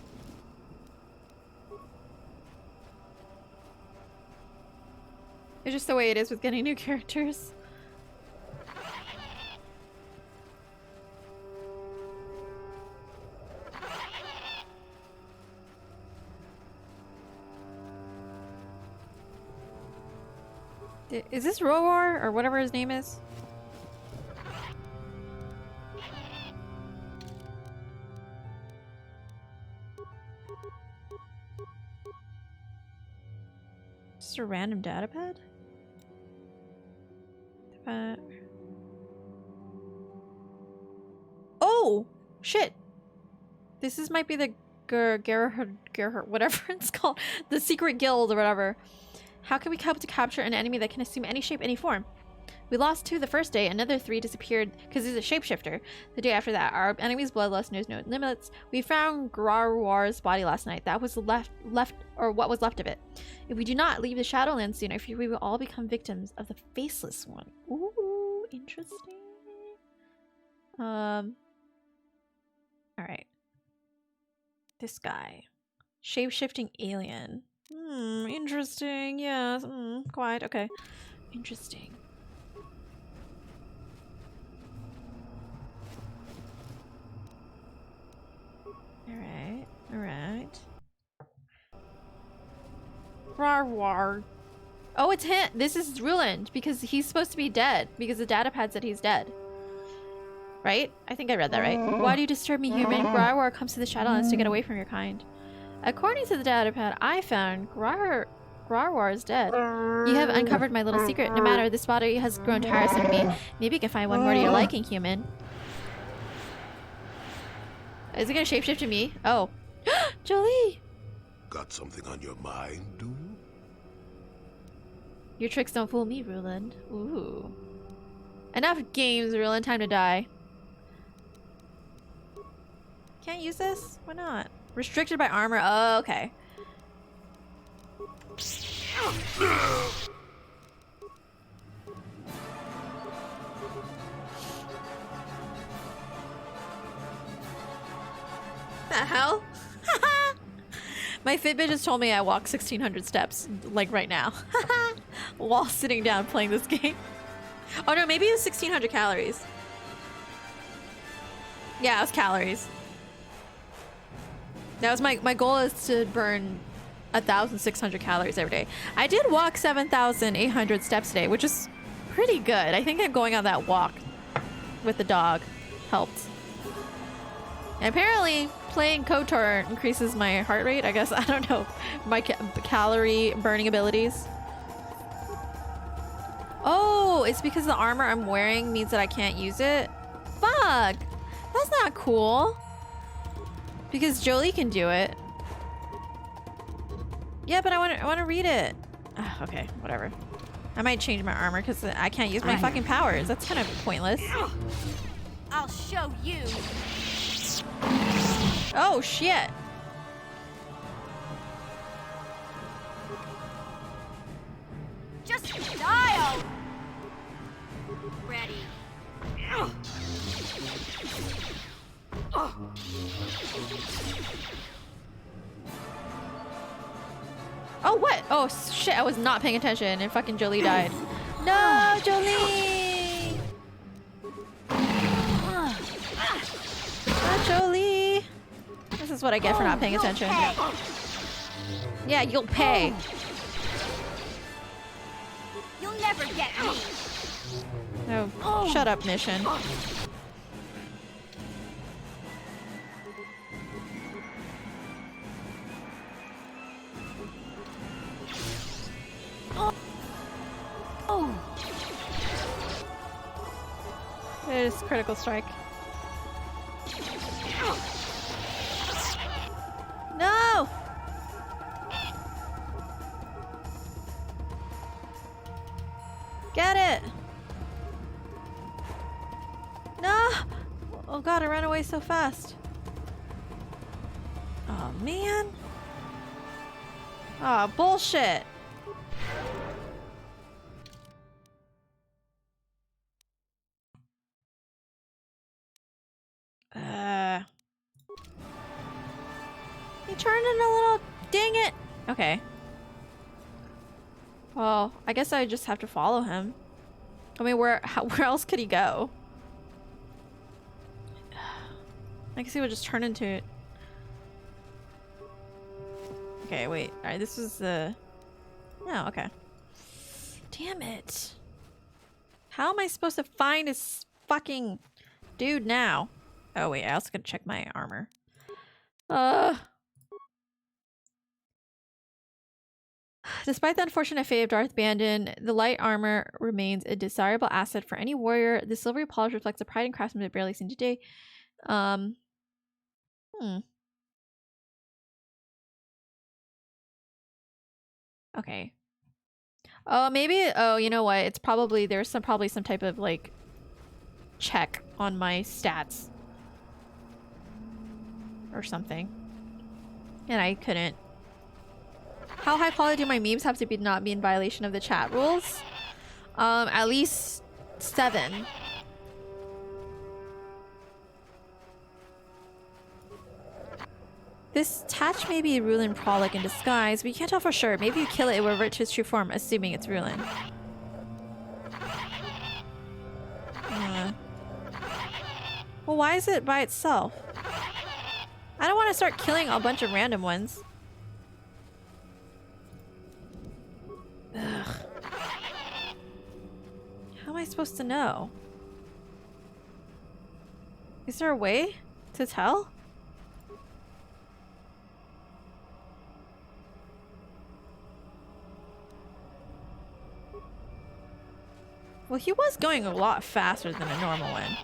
It's just the way it is with getting new characters. Is this Roar or whatever his name is? Just a random datapad? Oh! Shit! Might be the Gerhard, whatever it's called. The secret guild or whatever. How can we hope to capture an enemy that can assume any shape, any form? We lost 2 the first day, another 3 disappeared because he's a shapeshifter. The day after that, our enemy's bloodlust knows no limits. We found Grarwar's body last night. That was what was left of it. If we do not leave the Shadowlands soon, I fear we will all become victims of the Faceless One. Ooh, interesting. Alright. This guy. Shape-shifting alien. Interesting. Yes. Quite. Okay. Interesting. Alright. Alright. Rawr. Oh, it's him. This is Ruland because he's supposed to be dead because the datapad said he's dead. Right? I think I read that right. Why do you disturb me, human? Grarwar comes to the Shadowlands to get away from your kind. According to the datapad I found, Grarwar is dead. You have uncovered my little secret. No matter, this body has grown tiresome to me. Maybe you can find one more to your liking, human. Is it gonna shapeshift to me? Oh. Jolee! Got something on your mind, do you? Your tricks don't fool me, Ruland. Ooh. Enough games, Ruland. Time to die. Can't use this? Why not? Restricted by armor. Oh, okay. The hell? My Fitbit just told me I walk 1,600 steps, like right now. While sitting down playing this game. Oh no, maybe it was 1,600 calories. Yeah, it was calories. That was my goal is to burn 1,600 calories every day. I did walk 7,800 steps a day, which is pretty good. I think that going on that walk with the dog helped. And apparently, playing KOTOR increases my heart rate. I guess, I don't know, my calorie burning abilities. Oh, it's because the armor I'm wearing means that I can't use it? Fuck! That's not cool. Because Jolee can do it. Yeah, but I want to read it. Okay, whatever. I might change my armor because I can't use my fucking powers. That's kind of pointless. I'll show you. Oh, shit. Just dial. Ready. Oh, what? Oh, shit. I was not paying attention and fucking Jolee died. No, Jolee! Not Jolee! This is what I get for not paying attention. Yeah, you'll pay. You'll never get me. Oh, shut up, mission. It is critical strike. No! Get it! No! Oh god, I ran away so fast. Oh man. Oh, bullshit. He turned into a little... Dang it! Okay. Well, I guess I just have to follow him. I mean, where else could he go? I guess he would just turn into it. Okay, wait. Alright, this is the... No, okay. Damn it. How am I supposed to find this fucking dude now? Oh wait, I also gotta check my armor. Despite the unfortunate fate of Darth Bandon, the light armor remains a desirable asset for any warrior. The silvery polish reflects the pride and craftsmanship barely seen today. Okay. Oh, maybe. Oh, you know what? It's probably there's probably some type of like check on my stats or something, and I couldn't. How high quality do my memes have to be not be in violation of the chat rules? At least 7. This Tatch may be Ruland Prolic in disguise, but you can't tell for sure. Maybe you kill it, it will revert to its true form, assuming it's Ruland. Well, why is it by itself? I don't want to start killing a bunch of random ones. Ugh. How am I supposed to know? Is there a way to tell? Well, he was going a lot faster than a normal one.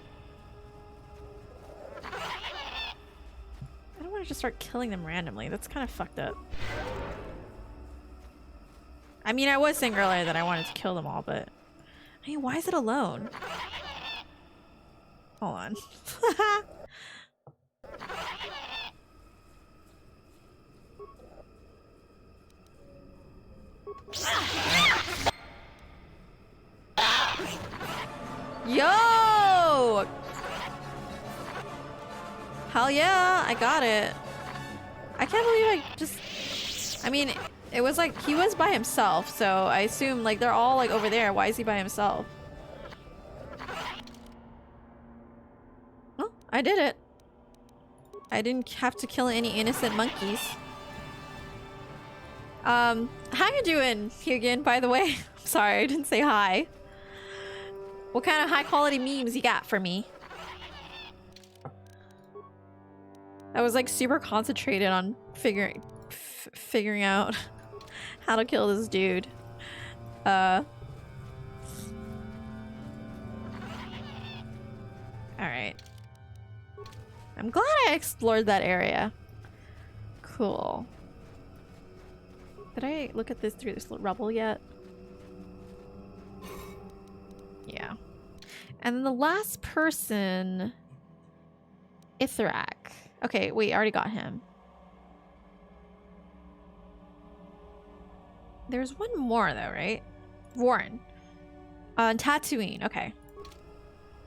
I don't want to just start killing them randomly. That's kind of fucked up. I mean, I was saying earlier that I wanted to kill them all, but... I mean, why is it alone? Hold on. Yo! Hell yeah, I got it. I can't believe I just... I mean, it was like, he was by himself, so I assume like they're all like over there. Why is he by himself? Oh, I did it. I didn't have to kill any innocent monkeys. How you doing, Hugin, by the way? I'm sorry, I didn't say hi. What kind of high quality memes you got for me? I was like super concentrated on figuring out how to kill this dude. Alright. I'm glad I explored that area. Cool. Did I look at this through this rubble yet? Yeah. And then the last person... Ithrak. Okay, wait, I already got him. There's one more though, right? Warren. Tatooine, okay.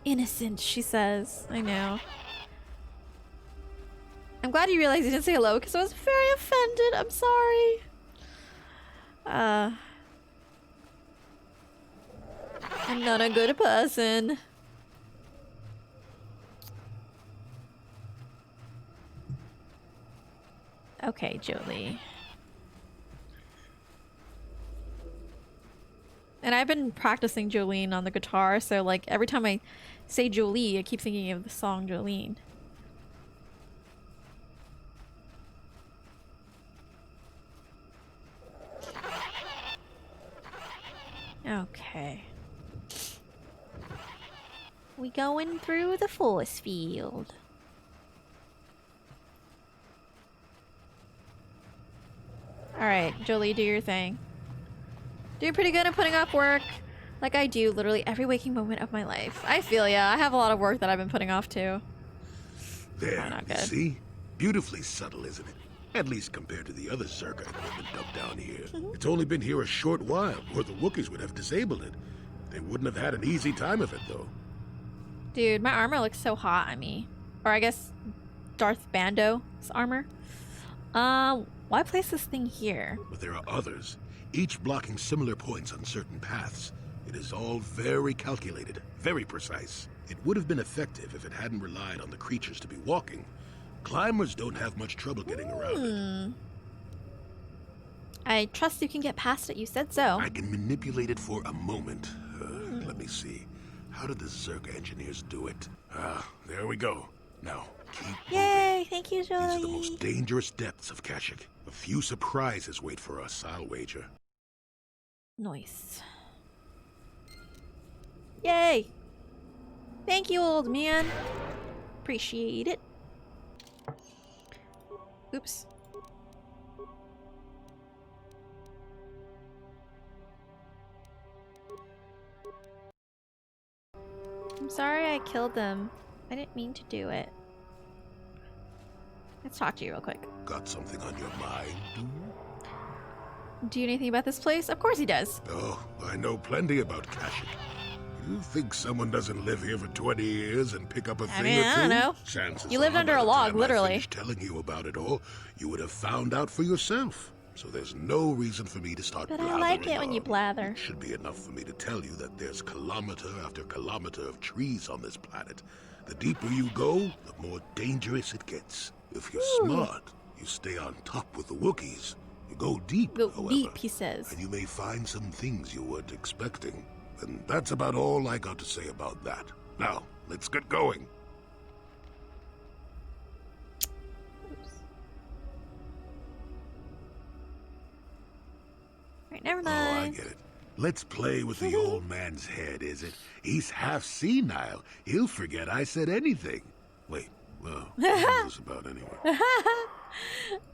Innocent, she says. I know. I'm glad you realized you didn't say hello because I was very offended. I'm sorry. I'm not a good person. Okay, Jolee. And I've been practicing Jolene on the guitar, so like every time I say Jolee, I keep thinking of the song Jolene. Okay. We going through the force field. Alright, Jolee, do your thing. Doing pretty good at putting off work. Like I do literally every waking moment of my life. I feel ya. I have a lot of work that I've been putting off too. There, not you good. see? Beautifully subtle, isn't it? At least compared to the other Zerka equipment dumped down here. It's only been here a short while, or the Wookiees would have disabled it. They wouldn't have had an easy time of it, though. Dude, my armor looks so hot on me. Or I guess Darth Bando's armor. Why place this thing here? But there are others, each blocking similar points on certain paths. It is all very calculated, very precise. It would have been effective if it hadn't relied on the creatures to be walking. Climbers don't have much trouble getting around it. I trust you can get past it. You said so. I can manipulate it for a moment. Let me see. How did the Zerka engineers do it? There we go. Now, keep Yay! Thank you, Jolee. These are the most dangerous depths of Kashyyyk. A few surprises wait for us, I'll wager. Nice. Yay! Thank you, old man. Appreciate it. Oops. I'm sorry I killed them. I didn't mean to do it. Let's talk to you real quick. Got something on your mind, do you? Do you know anything about this place? Of course he does. Oh, I know plenty about Kashyyyk. You think someone doesn't live here for 20 years and pick up a thing or two? I don't know. Chances You lived are under by a the log, time I literally. finish telling you about it all, you would have found out for yourself. So there's no reason for me to start But blathering I like it when you on. blather. It should be enough for me to tell you that there's kilometer after kilometer of trees on this planet. The deeper you go, the more dangerous it gets. If you're smart, you stay on top with the Wookiees. You go deep, Go however, deep, he says. and you may find some things you weren't expecting. And that's about all I got to say about that. Now, let's get going. Right, never Oh, I mind. get it. Let's play with the old man's head, is it? He's half senile. He'll forget I said anything. Wait, well, what is this about anyway?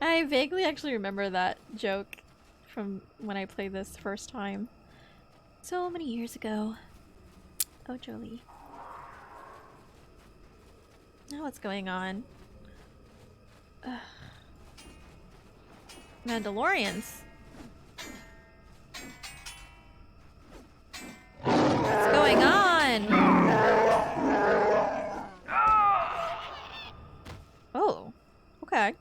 I vaguely actually remember that joke from when I played this first time. So many years ago. Oh, Jolee. Now what's going on? Ugh. Mandalorians. What's going on? Oh, okay.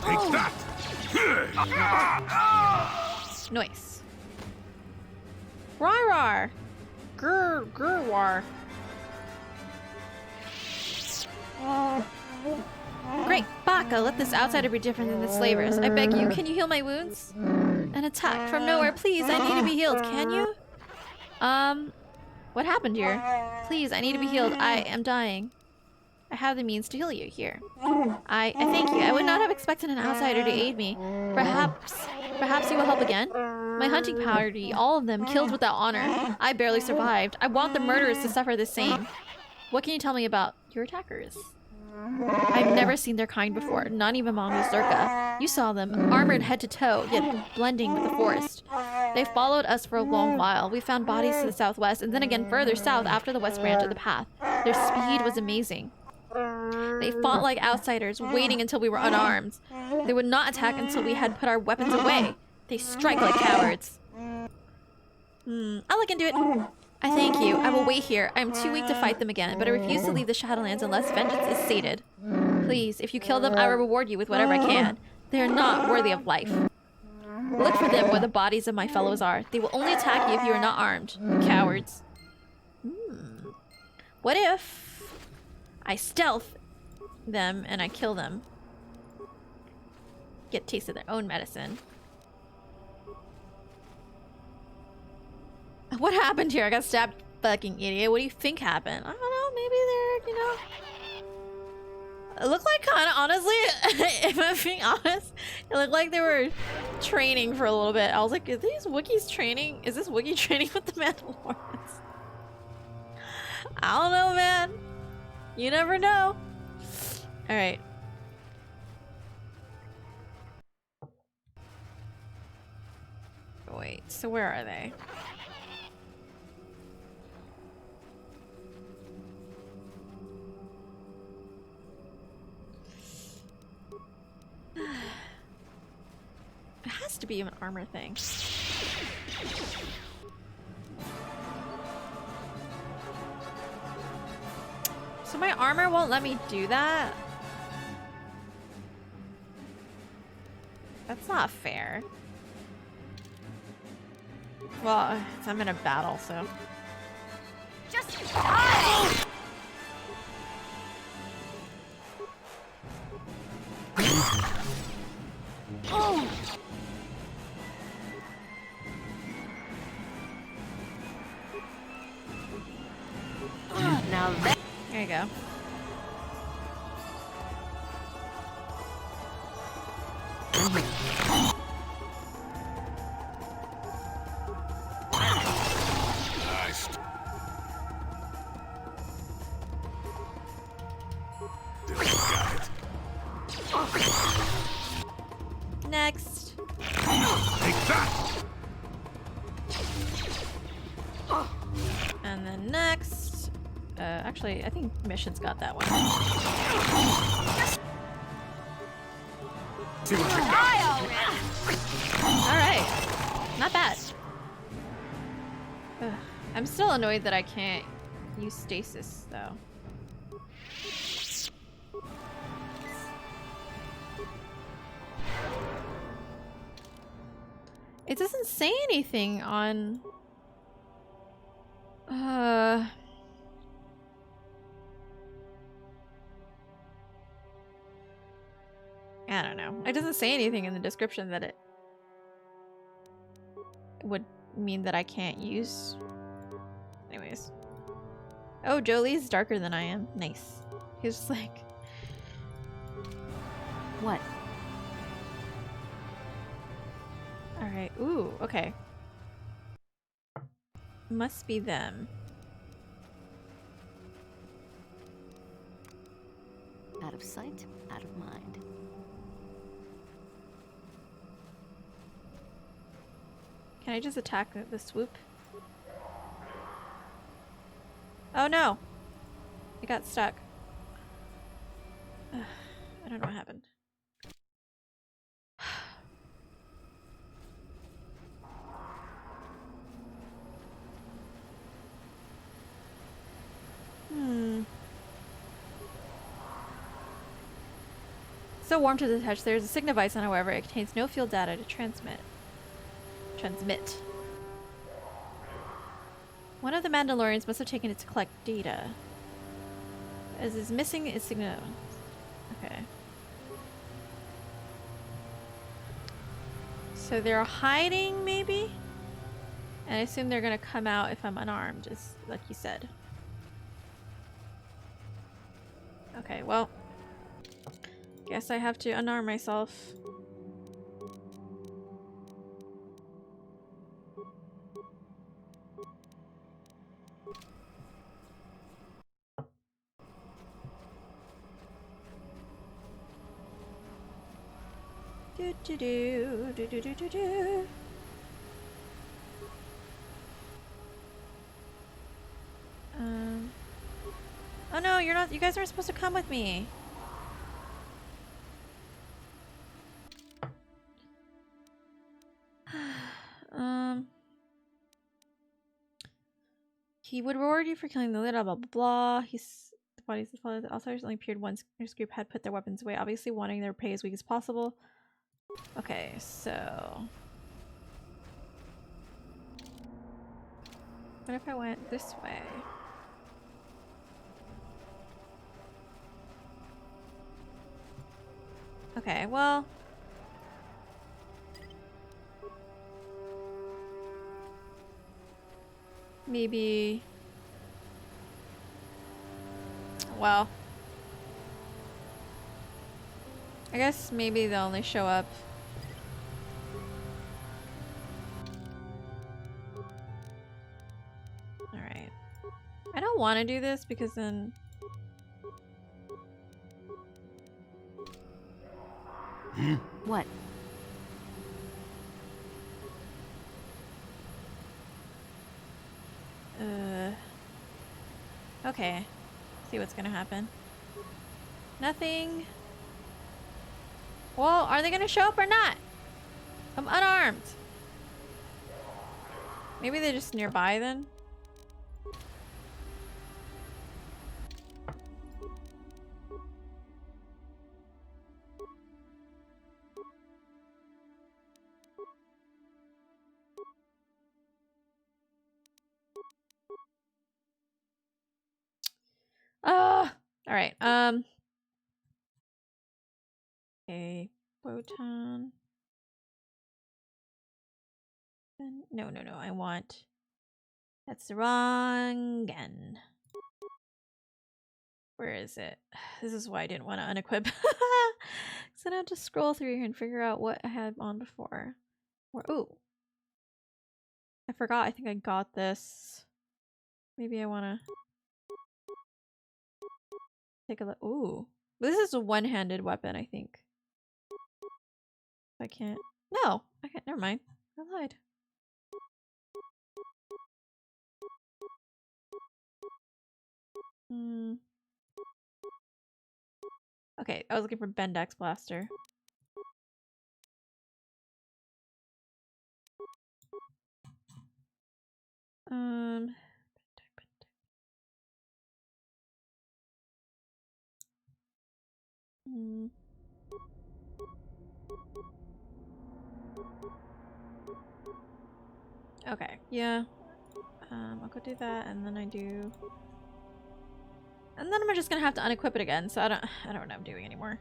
Take that! Nice. Rar. Grr-war. Great, Baka, let this outsider be different than the slavers. I beg you, can you heal my wounds? An attack from nowhere, please, I need to be healed, can you? What happened here? Please, I need to be healed, I am dying. I have the means to heal you here. I thank you. I would not have expected an outsider to aid me. Perhaps you will help again? My hunting party, all of them, killed without honor. I barely survived. I want the murderers to suffer the same. What can you tell me about your attackers? I've never seen their kind before, not even Mongo Zerka. You saw them, armored head to toe, yet blending with the forest. They followed us for a long while. We found bodies to the southwest, and then again further south after the west branch of the path. Their speed was amazing. They fought like outsiders, waiting until we were unarmed. They would not attack until we had put our weapons away. They strike like cowards. I'll look into it. I thank you. I will wait here. I am too weak to fight them again, but I refuse to leave the Shadowlands unless vengeance is sated. Please, if you kill them, I will reward you with whatever I can. They are not worthy of life. Look for them where the bodies of my fellows are. They will only attack you if you are not armed. Cowards. What if I stealth them and I kill them? Get a taste of their own medicine. What happened here? I got stabbed, fucking idiot. What do you think happened? I don't know. Maybe they're, you know... It looked like kind of, honestly, if I'm being honest, it looked like they were training for a little bit. I was like, are these Wookiees training? Is this Wookiee training with the Mandalorians? I don't know, man. You never know. Alright. Wait, so where are they? It has to be an armor thing. So my armor won't let me do that? That's not fair. Well, I'm in a battle, so... Just die! Oh! Now that... There you go. Nice. Next. Take that! And then next. Actually, I think Mission's got that one. See what you got. Alright. Not bad. Ugh. I'm still annoyed that I can't use stasis, though. It doesn't say anything on I don't know. It doesn't say anything in the description that it would mean that I can't use. Anyways. Oh, Jolee's darker than I am. Nice. He's just like... What? Alright. Ooh, okay. Must be them. Out of sight, out of mind. Can I just attack the swoop? Oh no! I got stuck. Ugh, I don't know what happened. So warm to the touch. There is a sign device on, however, it contains no field data to transmit. One of the Mandalorians must have taken it to collect data. As is missing is signal. Okay. So they're hiding, maybe? And I assume they're gonna come out if I'm unarmed, is like you said. Okay, well. Guess I have to unarm myself. Do do do do do do do do. Oh no, you're not. You guys aren't supposed to come with me. He would reward you for killing the leader, blah blah blah. He's the bodies of the outsiders only appeared once this group had put their weapons away, obviously wanting their prey as weak as possible. Okay, so what if I went this way? Okay, well. Maybe. Well. I guess maybe they'll only show up. Alright. I don't want to do this because then... What? Okay. See what's gonna happen. Nothing. Well, are they gonna show up or not? I'm unarmed. Maybe they're just nearby then? Alright, okay, Botan. No, I want... That's the wrong gun. Where is it? This is why I didn't want to unequip. Because I have to scroll through here and figure out what I had on before. Oh! I forgot, I think I got this. Maybe I want to... Take a look. Ooh. This is a one-handed weapon, I think. I can't... No! I can't. Never mind. I lied. Okay, I was looking for Bendex Blaster. Okay, yeah. I'll go do that, and then I do... And then I'm just gonna have to unequip it again, so I don't know what I'm doing anymore.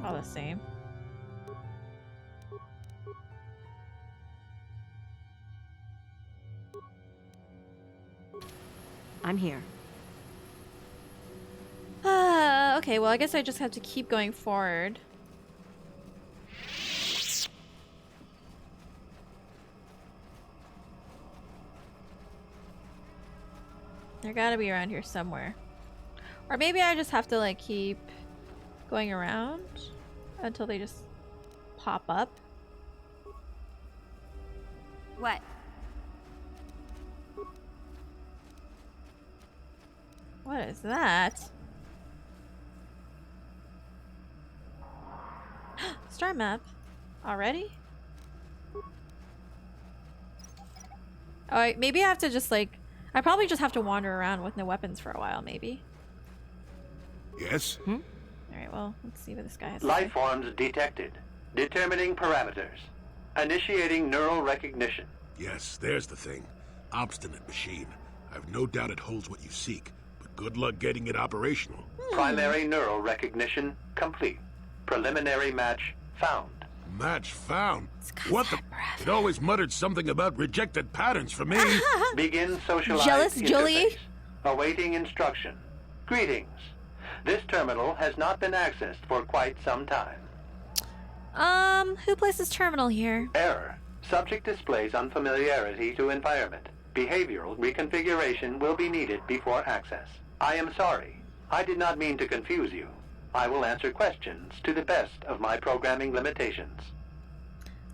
All the same. I'm here. Okay, well I guess I just have to keep going forward. They're gotta be around here somewhere. Or maybe I just have to like keep going around until they just pop up. What? What is that? Star map. Already? Oh, maybe I have to just like... I probably just have to wander around with no weapons for a while, maybe. Yes? Alright, well, let's see what this guy has to Life say. forms detected. Determining parameters. Initiating neural recognition. Yes, there's the thing. Obstinate machine. I've no doubt it holds what you seek, but good luck getting it operational. Primary neural recognition complete. Preliminary match found. Match found? What the? It always muttered something about rejected patterns for me. Begin socialized Jealous, interface. Jolee? Awaiting instruction. Greetings. This terminal has not been accessed for quite some time. Who places terminal here? Error. Subject displays unfamiliarity to environment. Behavioral reconfiguration will be needed before access. I am sorry. I did not mean to confuse you. I will answer questions to the best of my programming limitations.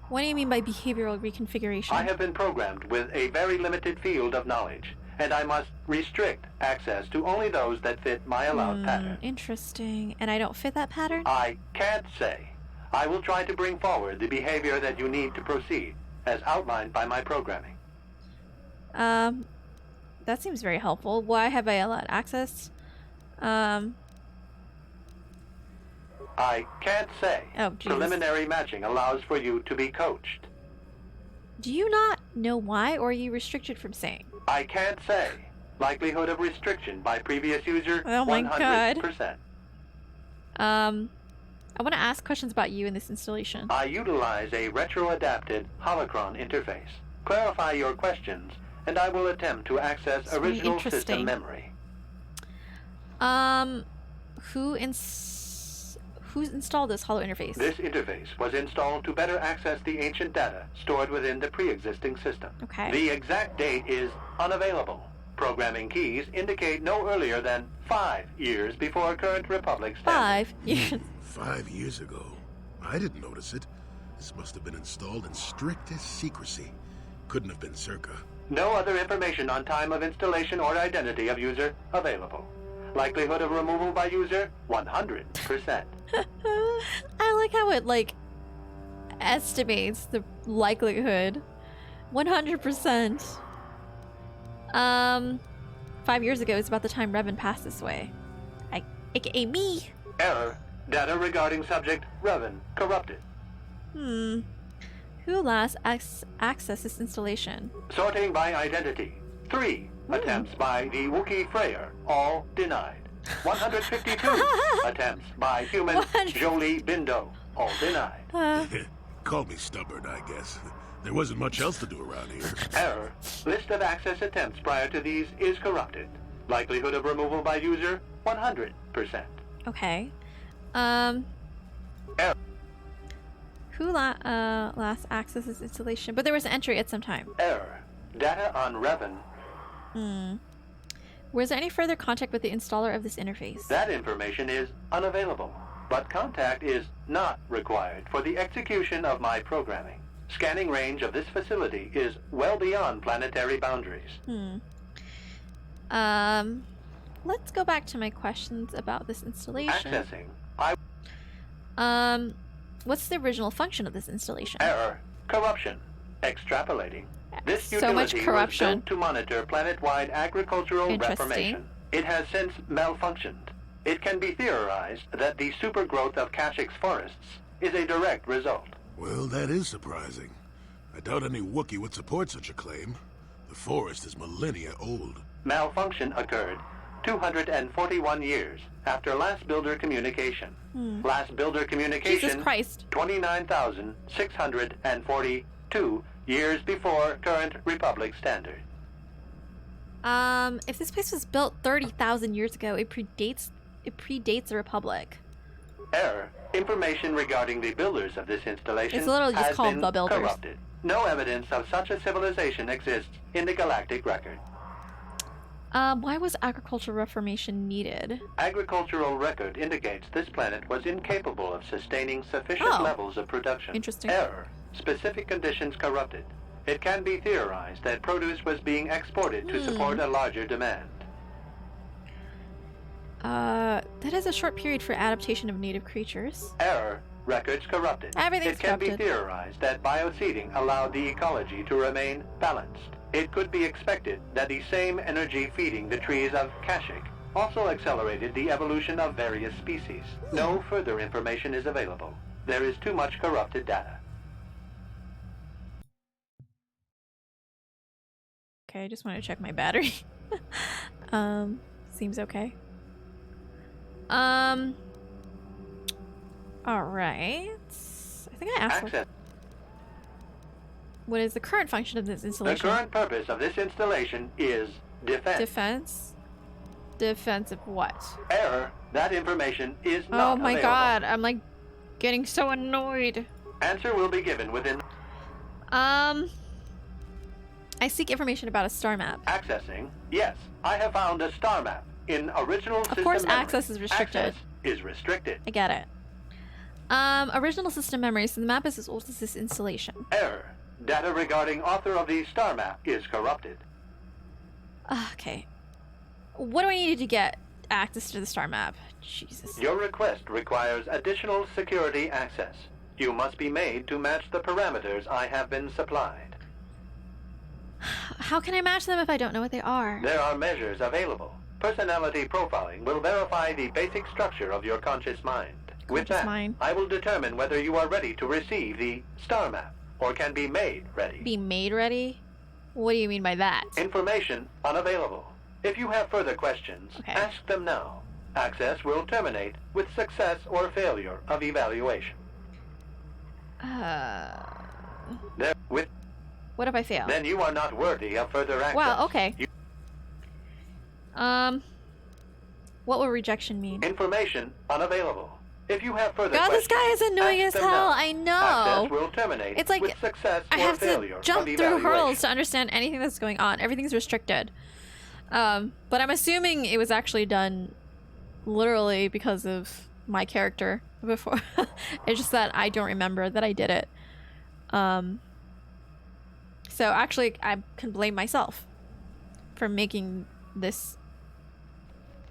What do you mean by behavioral reconfiguration? I have been programmed with a very limited field of knowledge, and I must restrict access to only those that fit my allowed pattern. Interesting. And I don't fit that pattern? I can't say. I will try to bring forward the behavior that you need to proceed, as outlined by my programming. That seems very helpful. Why have I allowed access? I can't say. Oh, Jesus. Preliminary matching allows for you to be coached. Do you not know why, or are you restricted from saying? I can't say. Likelihood of restriction by previous user, Oh my 100%. I want to ask questions about you in this installation. I utilize a retro-adapted holocron interface. Clarify your questions, and I will attempt to access original system memory. Who's installed this holo interface? This interface was installed to better access the ancient data stored within the pre-existing system. Okay. The exact date is unavailable. Programming keys indicate no earlier than 5 years before current Republic standards. 5 years. 5 years ago. I didn't notice it. This must have been installed in strictest secrecy. Couldn't have been circa. No other information on time of installation or identity of user available. Likelihood of removal by user, 100%. I like how it, like, estimates the likelihood. 100%. 5 years ago is about the time Revan passed this way. AKA me. Error. Data regarding subject, Revan, corrupted. Who last accessed this installation? Sorting by identity. 3 attempts by the Wookiee Freyer, all denied. 152 attempts by human Jolee Bindo, all denied. Call me stubborn, I guess. There wasn't much else to do around here. Error. List of access attempts prior to these is corrupted. Likelihood of removal by user, 100%. Okay. Error. Who last accessed this installation? But there was an entry at some time. Error. Data on Revan. Was there any further contact with the installer of this interface? That information is unavailable, but contact is not required for the execution of my programming. Scanning range of this facility is well beyond planetary boundaries. Let's go back to my questions about this installation. Accessing. What's the original function of this installation? Error. Corruption. Extrapolating. This So utility much was corruption. built to monitor planet-wide agricultural Interesting. reformation. It has since malfunctioned. It can be theorized that the supergrowth of Kashyk's forests is a direct result. Well, that is surprising. I doubt any Wookiee would support such a claim. The forest is millennia old. Malfunction occurred 241 years after last builder communication. Last builder communication, Jesus Christ. 29,642 years before current Republic standard. If this place was built 30,000 years ago, it predates the Republic. Error. Information regarding the builders of this installation It's literally just has called been the builders. corrupted. No evidence of such a civilization exists in the galactic record. Why was agricultural reformation needed? Agricultural record indicates this planet was incapable of sustaining sufficient levels of production. Interesting. Error. Specific conditions corrupted. It can be theorized that produce was being exported to support a larger demand. That is a short period for adaptation of native creatures. Error. Records corrupted. Everything's It can be corrupted. theorized that bioseeding allowed the ecology to remain balanced. It could be expected that the same energy feeding the trees of Kashyyyk also accelerated the evolution of various species. No further information is available. There is too much corrupted data. Okay, I just want to check my battery. Seems okay. Alright. I think I asked Access. what is the current function of this The installation? current purpose of this installation is defense. Defense? Defense of what? Error. That information is not Oh my available. god, I'm like getting so annoyed. Answer will be given within I seek information about a star map. accessing. Yes, I have found a star map in original system Of course memory. access is restricted. Access is restricted. I get it. Original system memory, so the map is as old as this installation. Error. Data regarding author of the star map is corrupted. Okay. What do I need to get access to the star map? Jesus. Your request requires additional security access. You must be made to match the parameters I have been supplied. How can I match them if I don't know what they are? There are measures available. Personality profiling will verify the basic structure of your conscious mind. With Conscious that, mind. I will determine whether you are ready to receive the star map or can be made ready. Be made ready? What do you mean by that? Information unavailable. If you have further questions, ask them now. Access will terminate with success or failure of evaluation. With What if I fail? then you are not worthy of further access. Well, okay. You- What will rejection mean? Information unavailable. If you have further God, this questions, guy is annoying as ask them hell. now. I know. Access will terminate It's like with success I or have failure to jump of through evaluation. hurdles to understand anything that's going on. Everything's restricted. But I'm assuming it was actually done literally because of my character before. It's just that I don't remember that I did it. So actually, I can blame myself for making this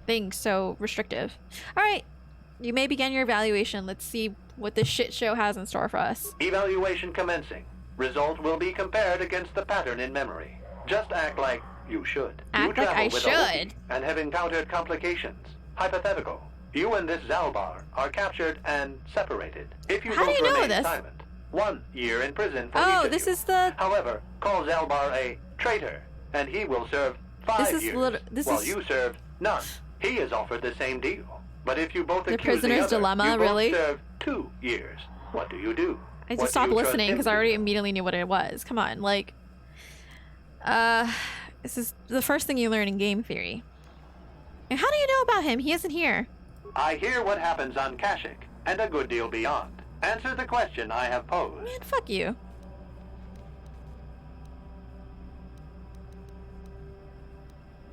thing so restrictive. All right, you may begin your evaluation. Let's see what this shit show has in store for us. Evaluation commencing. Result will be compared against the pattern in memory. Just act like you should. You Act like travel I with a Wookiee should. and have encountered complications. Hypothetical. You and this Zalbar are captured and separated. If you How do both you know remain this? silent, 1 year in prison for Oh, each of this you. is the. However, call Zalbar a traitor, and he will serve 5 This is years, this while is you serve none. He is offered the same deal. But if you both The accuse prisoner's the other, dilemma, you both really? serve 2 years. What do you do? I What just do stopped you trust listening him because to I do? already immediately knew what it was. Come on, like, this is the first thing you learn in game theory. And how do you know about him? He isn't here. I hear what happens on Kashyyyk, and a good deal beyond. Answer the question I have posed. Man, fuck you.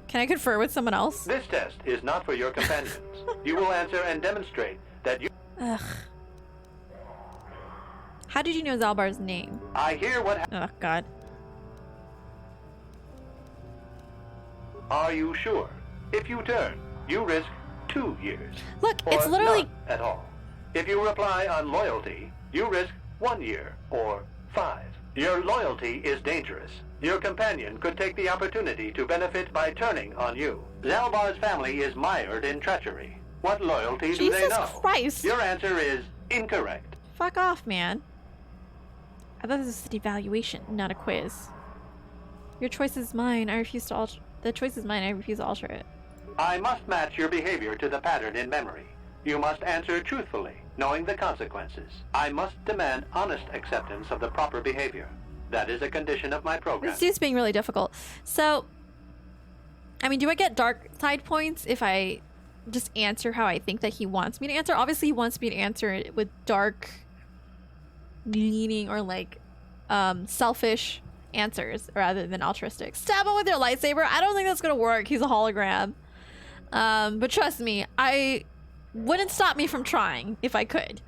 Can I confer with someone else? This test is not for your companions. You will answer and demonstrate that you... Ugh. How did you know Zalbar's name? I hear what... Oh, God. Are you sure? If you turn, you risk 2 years. Look, or it's literally... none at all. If you reply on loyalty, you risk 1 year or 5. Your loyalty is dangerous. Your companion could take the opportunity to benefit by turning on you. Zalbar's family is mired in treachery. What loyalty do they know? Jesus Christ! Your answer is incorrect. Fuck off, man. I thought this was an evaluation, not a quiz. Your choice is mine. I refuse to alter. The choice is mine. I refuse to alter it. I must match your behavior to the pattern in memory. You must answer truthfully, knowing the consequences. I must demand honest acceptance of the proper behavior. That is a condition of my program. This dude's being really difficult. So, I mean, do I get dark side points if I just answer how I think that he wants me to answer? Obviously, he wants me to answer it with dark leaning or like selfish answers rather than altruistic. Stab him with your lightsaber. I don't think that's gonna work. He's a hologram. But trust me, I wouldn't stop me from trying if I could.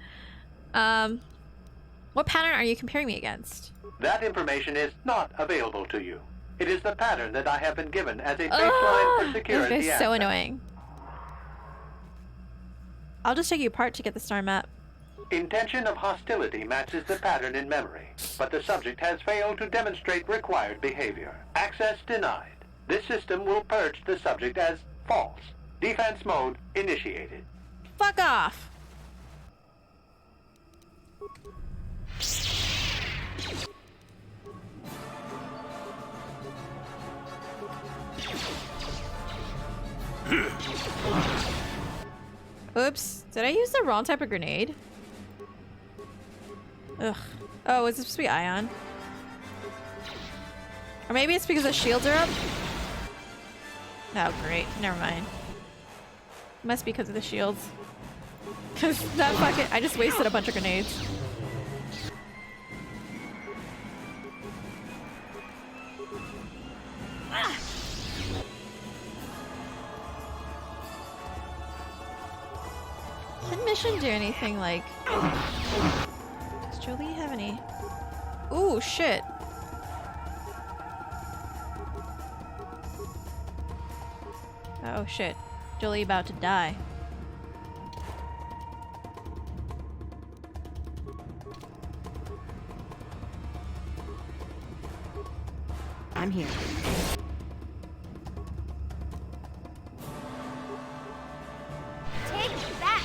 What pattern are you comparing me against? That information is not available to you. It is the pattern that I have been given as a baseline for security. This is so annoying. I'll just take you apart to get the star map. Intention of hostility matches the pattern in memory, but the subject has failed to demonstrate required behavior. Access denied. This system will purge the subject as false. Defense mode initiated. Fuck off! Oops. Did I use the wrong type of grenade? Ugh. Oh, is this supposed to be ion? Or maybe it's because the shields are up? Oh, great. Never mind. Must be because of the shields. Because that fucking... I just wasted a bunch of grenades. Can mission do anything like... Does Jolee have any... Ooh, shit. Oh shit. Jolee about to die. I'm here. Take that!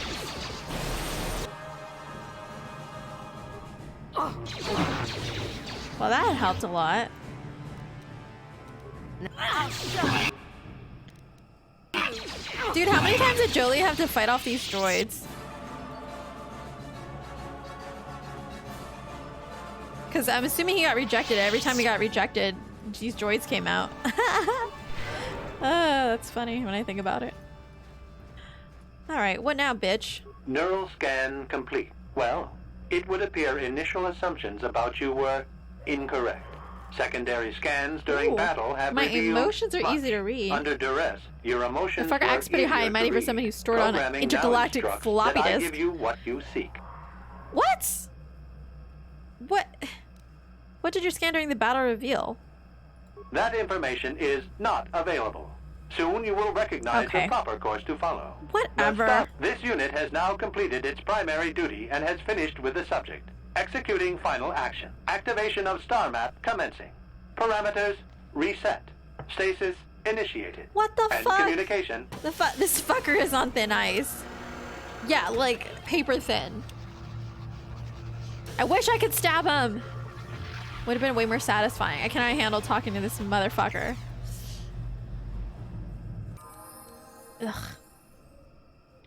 Well, that helped a lot. Dude, how many times did Jolee have to fight off these droids? Because I'm assuming he got rejected. Every time he got rejected, these droids came out. That's funny when I think about it. Alright, what now, bitch? Neural scan complete. Well, it would appear initial assumptions about you were incorrect. Secondary scans during battle have my revealed emotions are much. easy to read. Under duress, your emotions The fucker acts pretty high and mighty for somebody who's stored on an intergalactic floppy that I disk. give you what you seek. What? What did your scan during the battle reveal? That information is not available. Soon you will recognize the proper course to follow. Whatever. This unit has now completed its primary duty and has finished with the subject. Executing final action. Activation of star map commencing. Parameters reset. Stasis initiated. What the and fuck? Communication. This fucker is on thin ice. Yeah, like paper thin. I wish I could stab him. Would have been way more satisfying. I cannot handle talking to this motherfucker. Ugh.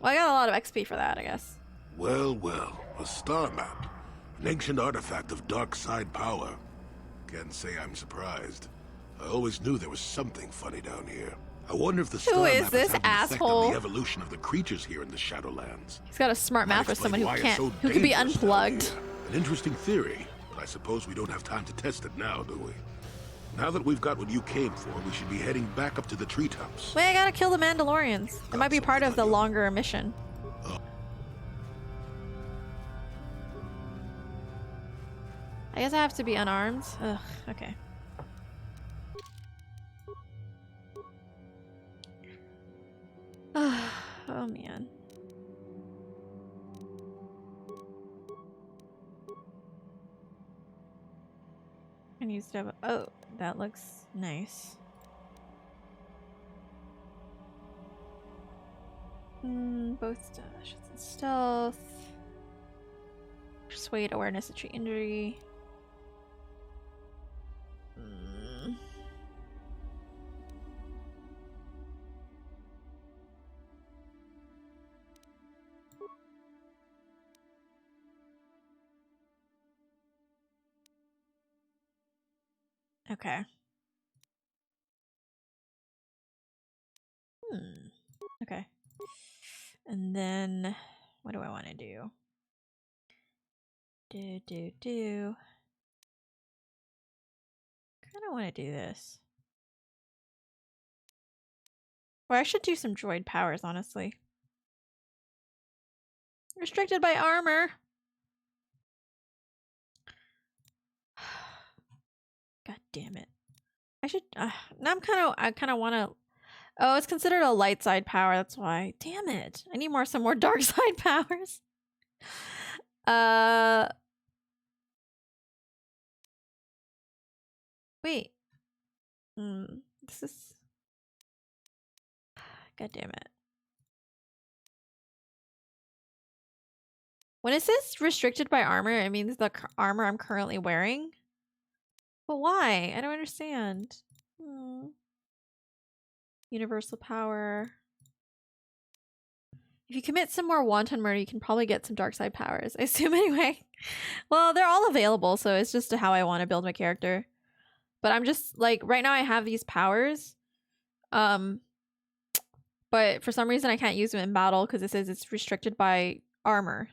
Well, I got a lot of XP for that, I guess. Well, well, a star map. An ancient artifact of dark side power. Can't say I'm surprised. I always knew there was something funny down here. I wonder if the star Who is map this has had an effect asshole? on the evolution of the creatures here in the Shadowlands. He's got a smart mouth for Might someone who explain why it's can't, so who can be dangerous down unplugged. here. An interesting theory, but I suppose we don't have time to test it now, do we? Now that we've got what you came for, we should be heading back up to the treetops. Wait, I gotta kill the Mandalorians. It might be part of the longer mission. I guess I have to be unarmed. Ugh, okay. Oh man. I need to have a, oh, that looks nice. Both stashes and stealth. Persuade, awareness, and treat injury. Okay. Okay. And then what do I want to do? Kind of want to do this. Or I should do some droid powers, honestly. Restricted by armor. God damn it. I should now I kind of want to. Oh, it's considered a light side power, that's why. Damn it. I need some more dark side powers. Wait. This is, god damn it. When it says restricted by armor, it means the armor I'm currently wearing. But why? I don't understand. Universal power. If you commit some more wanton murder, you can probably get some dark side powers. I assume anyway. Well, they're all available, so it's just how I want to build my character. But I'm just like, right now I have these powers. But for some reason I can't use them in battle because it says it's restricted by armor.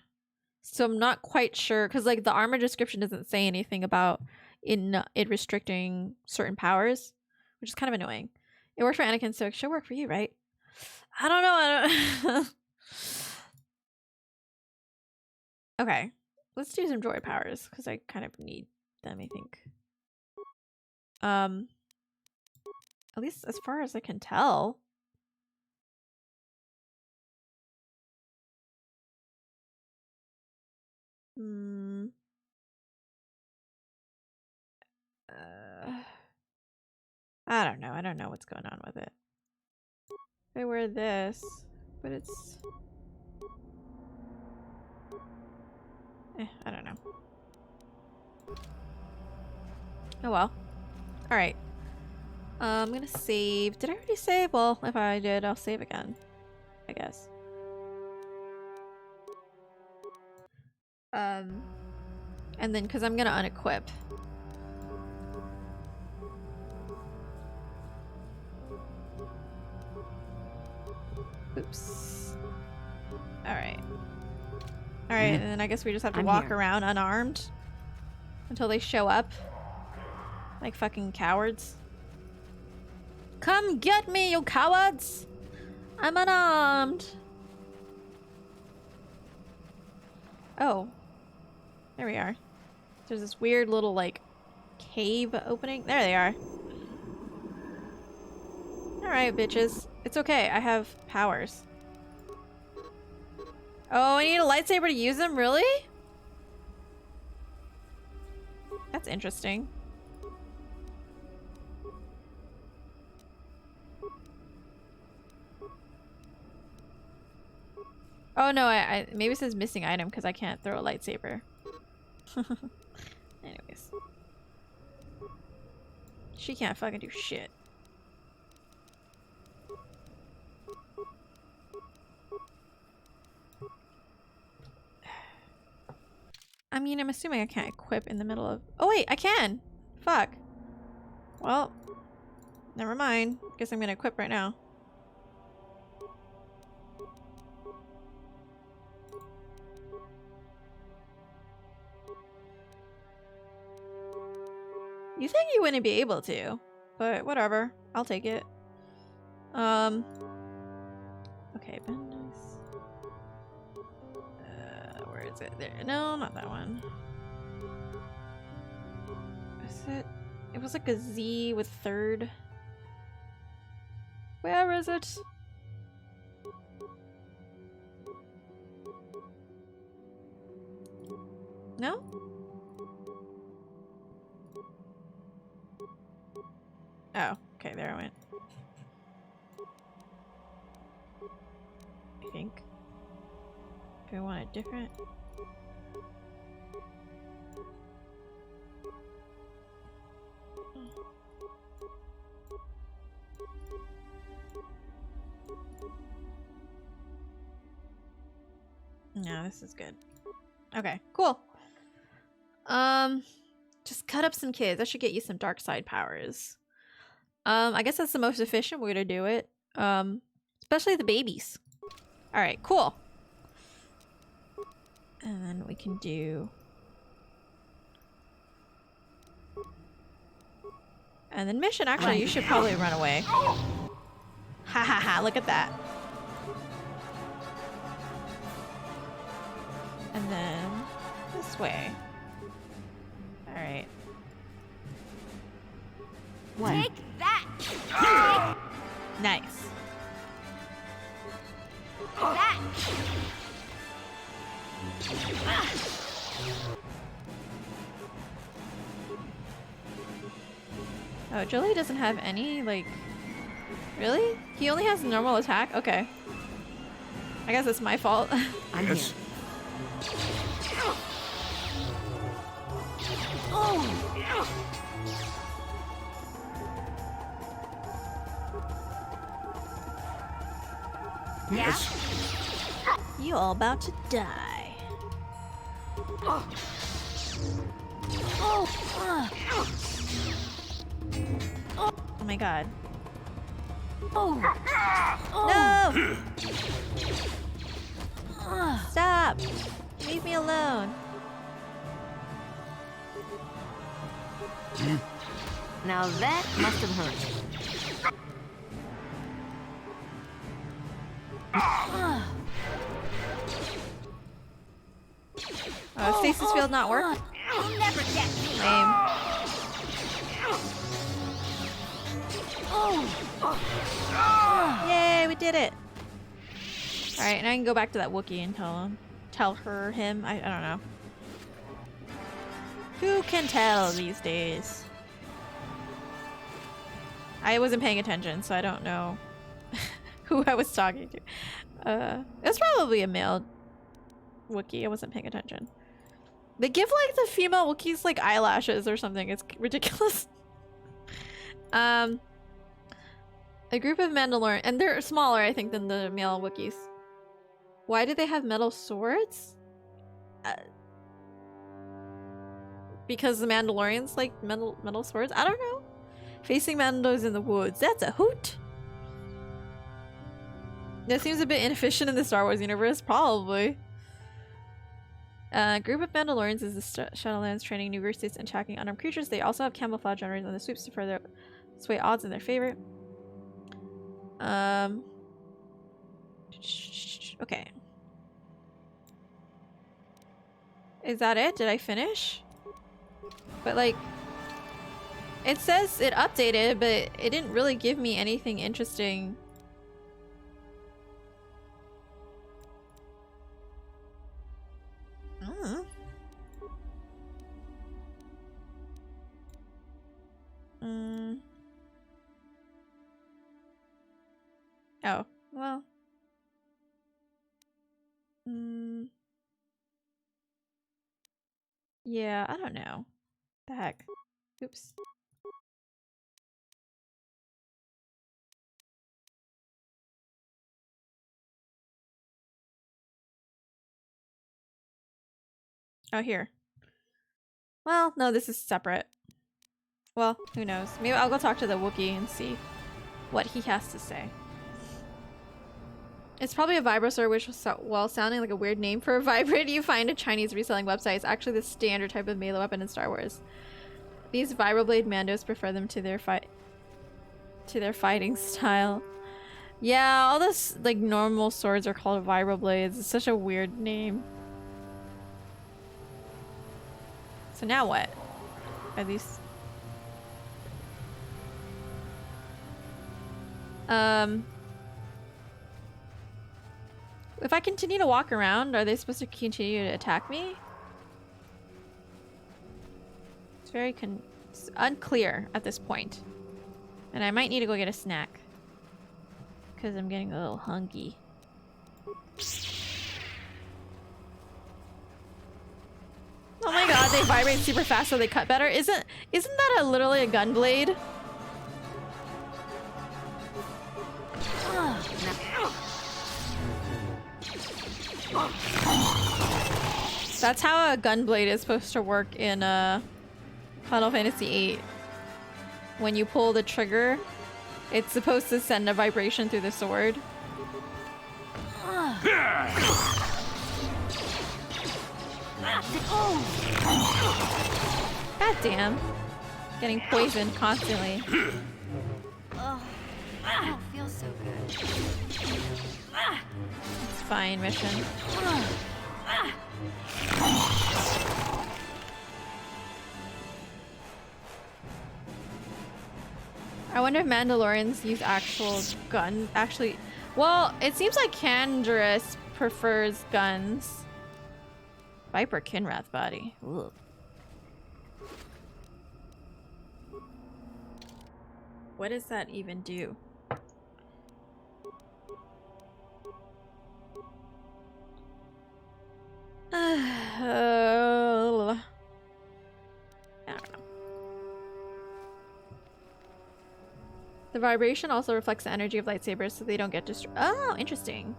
So I'm not quite sure, because like the armor description doesn't say anything about it restricting certain powers, which is kind of annoying. It worked for Anakin, so it should work for you, right? I don't know. Okay, let's do some droid powers because I kind of need them, I think. At least as far as I can tell. I don't know. I don't know what's going on with it. I wear this, but it's... I don't know. Oh well. Alright. I'm gonna save. Did I already save? Well, if I did, I'll save again, I guess. And then, because I'm gonna unequip. Oops. Alright. Alright, and then I guess we just have to walk around unarmed until they show up. Like fucking cowards. Come get me, you cowards! I'm unarmed! Oh. There we are. There's this weird little, like, cave opening. There they are. Alright, bitches. It's okay. I have powers. Oh, I need a lightsaber to use them? Really? That's interesting. Oh no, I maybe it says missing item because I can't throw a lightsaber. Anyways. She can't fucking do shit. I mean, I'm assuming I can't equip in the middle of... Oh wait, I can! Fuck. Well, never mind. Guess I'm gonna equip right now. You think you wouldn't be able to, but whatever. I'll take it. Okay, Ben, nice. Where is it? There. No, not that one. Is it? It was like a Z with third. Where is it? No? Oh, okay, there I went. I think. Do I want it different? No, this is good. Okay, cool. Just cut up some kids. That should get you some dark side powers. I guess that's the most efficient way to do it. Especially the babies. Alright, cool. And then we can do... And then mission, actually, you should probably run away. Ha ha ha, look at that. And then this way. Alright. Take that! Nice. That! Oh, Jolee doesn't have any, like... Really? He only has normal attack? Okay. I guess it's my fault. I'm Yes. here. Yeah? You all about to die. Oh my god. No! Stop! Leave me alone. Now that must have hurt. Oh, stasis field not work? You'll never get me! Lame. Yay, we did it! Alright, and I can go back to that Wookiee and tell him, I don't know. Who can tell these days? I wasn't paying attention, so I don't know who I was talking to. It's probably a male Wookiee. I wasn't paying attention. They give like the female Wookiees like eyelashes or something. It's ridiculous. A group of Mandalorian, and they're smaller, I think, than the male Wookiees. Why do they have metal swords? Because the Mandalorians like metal swords? I don't know. Facing Mandos in the woods. That's a hoot. That seems a bit inefficient in the Star Wars universe. Probably. A group of Mandalorians is the Shadowlands training new recruits and attacking unarmed creatures. They also have camouflage generators on the sweeps to further sway odds in their favor. Okay. Is that it? Did I finish? But like, it says it updated, but it didn't really give me anything interesting. Oh, well. Yeah, I don't know. The heck. Oops. Oh, here. Well, no, this is separate. Well, who knows? Maybe I'll go talk to the Wookiee and see what he has to say. It's probably a Vibrosaur, which, while sounding like a weird name for a vibrate you find a Chinese reselling website, is actually the standard type of melee weapon in Star Wars. These Vibroblade Mandos prefer them to their fighting style. Yeah, all this like normal swords are called Vibroblades. It's such a weird name. So now what? At least. If I continue to walk around, are they supposed to continue to attack me? It's very unclear at this point. And I might need to go get a snack. Because I'm getting a little hungry. Oh my god, they vibrate super fast so they cut better. Isn't that literally a gun blade? That's how a gun blade is supposed to work in Final Fantasy VIII. When you pull the trigger, it's supposed to send a vibration through the sword. God damn. Getting poisoned constantly. Oh, it feels so good. It's fine, mission. I wonder if Mandalorians use actual guns. Actually, well, it seems like Canderous prefers guns. Viper Kinrath body. Ugh. What does that even do? I don't know. The vibration also reflects the energy of lightsabers so they don't get destroyed. Oh, interesting.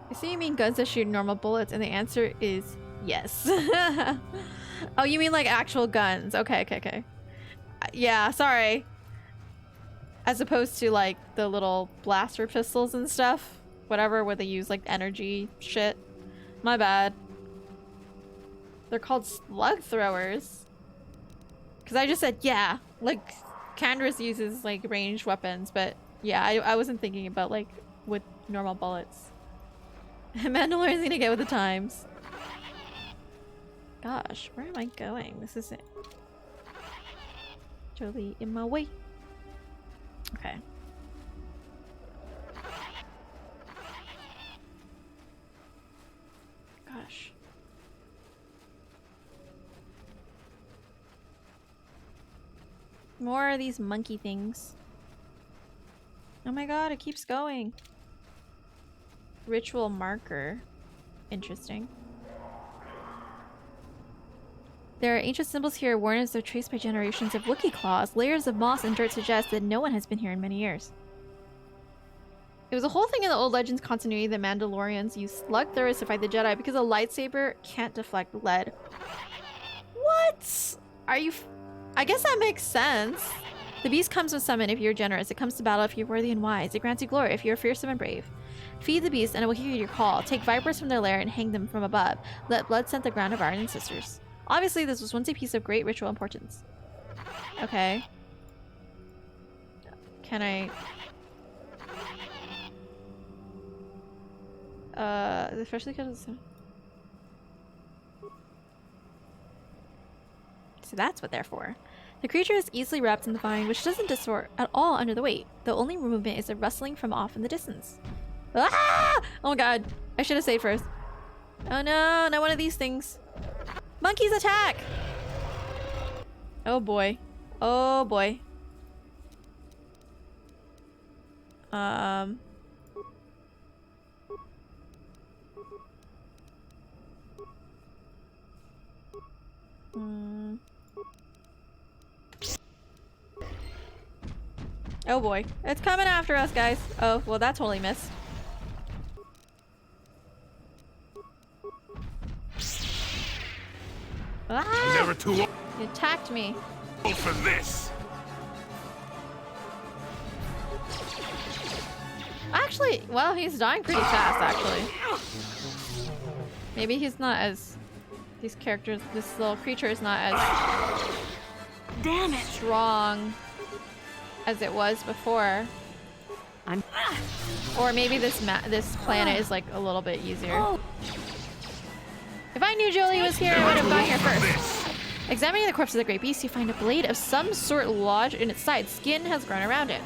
I see you mean guns that shoot normal bullets, and the answer is yes. Oh, you mean like actual guns. Okay, okay, okay. Yeah, sorry. As opposed to like the little blaster pistols and stuff. Whatever, where they use like energy shit. My bad. They're called slug throwers. Because I just said, yeah, like Canderous uses like ranged weapons, but yeah, I wasn't thinking about like with normal bullets. Mandalorian's gonna get with the times. Gosh, where am I going? This isn't Jolee in my way. Okay. Gosh. More of these monkey things. Oh my god, it keeps going. Ritual marker. Interesting. There are ancient symbols here worn as though traced by generations of Wookiee claws. Layers of moss and dirt suggest that no one has been here in many years. It was a whole thing in the old Legends continuity that Mandalorians use slug throwers to fight the Jedi because a lightsaber can't deflect lead. What? Are you... I guess that makes sense. The beast comes with summon if you're generous. It comes to battle if you're worthy and wise. It grants you glory if you're fearsome and brave. Feed the beast and it will hear your call. Take vipers from their lair and hang them from above. Let blood scent the ground of our ancestors. Obviously, this was once a piece of great ritual importance. Okay. Can I... especially because it's... So that's what they're for. The creature is easily wrapped in the vine, which doesn't distort at all under the weight. The only movement is a rustling from off in the distance. Ah! Oh my god. I should have saved first. Oh no, not one of these things. Monkeys attack! Oh boy. Oh boy. Oh boy. It's coming after us, guys. Oh, well that totally missed. Ah! Never too old. He attacked me. For this. Actually, well, he's dying pretty fast, actually. Maybe he's not as... These characters, this little creature is not as... Damn it! Strong as it was before. Or maybe this planet is like a little bit easier. If I knew Jolee was here, I would have gone here first. Examining the corpse of the great beast, you find a blade of some sort lodged in its side. Skin has grown around it.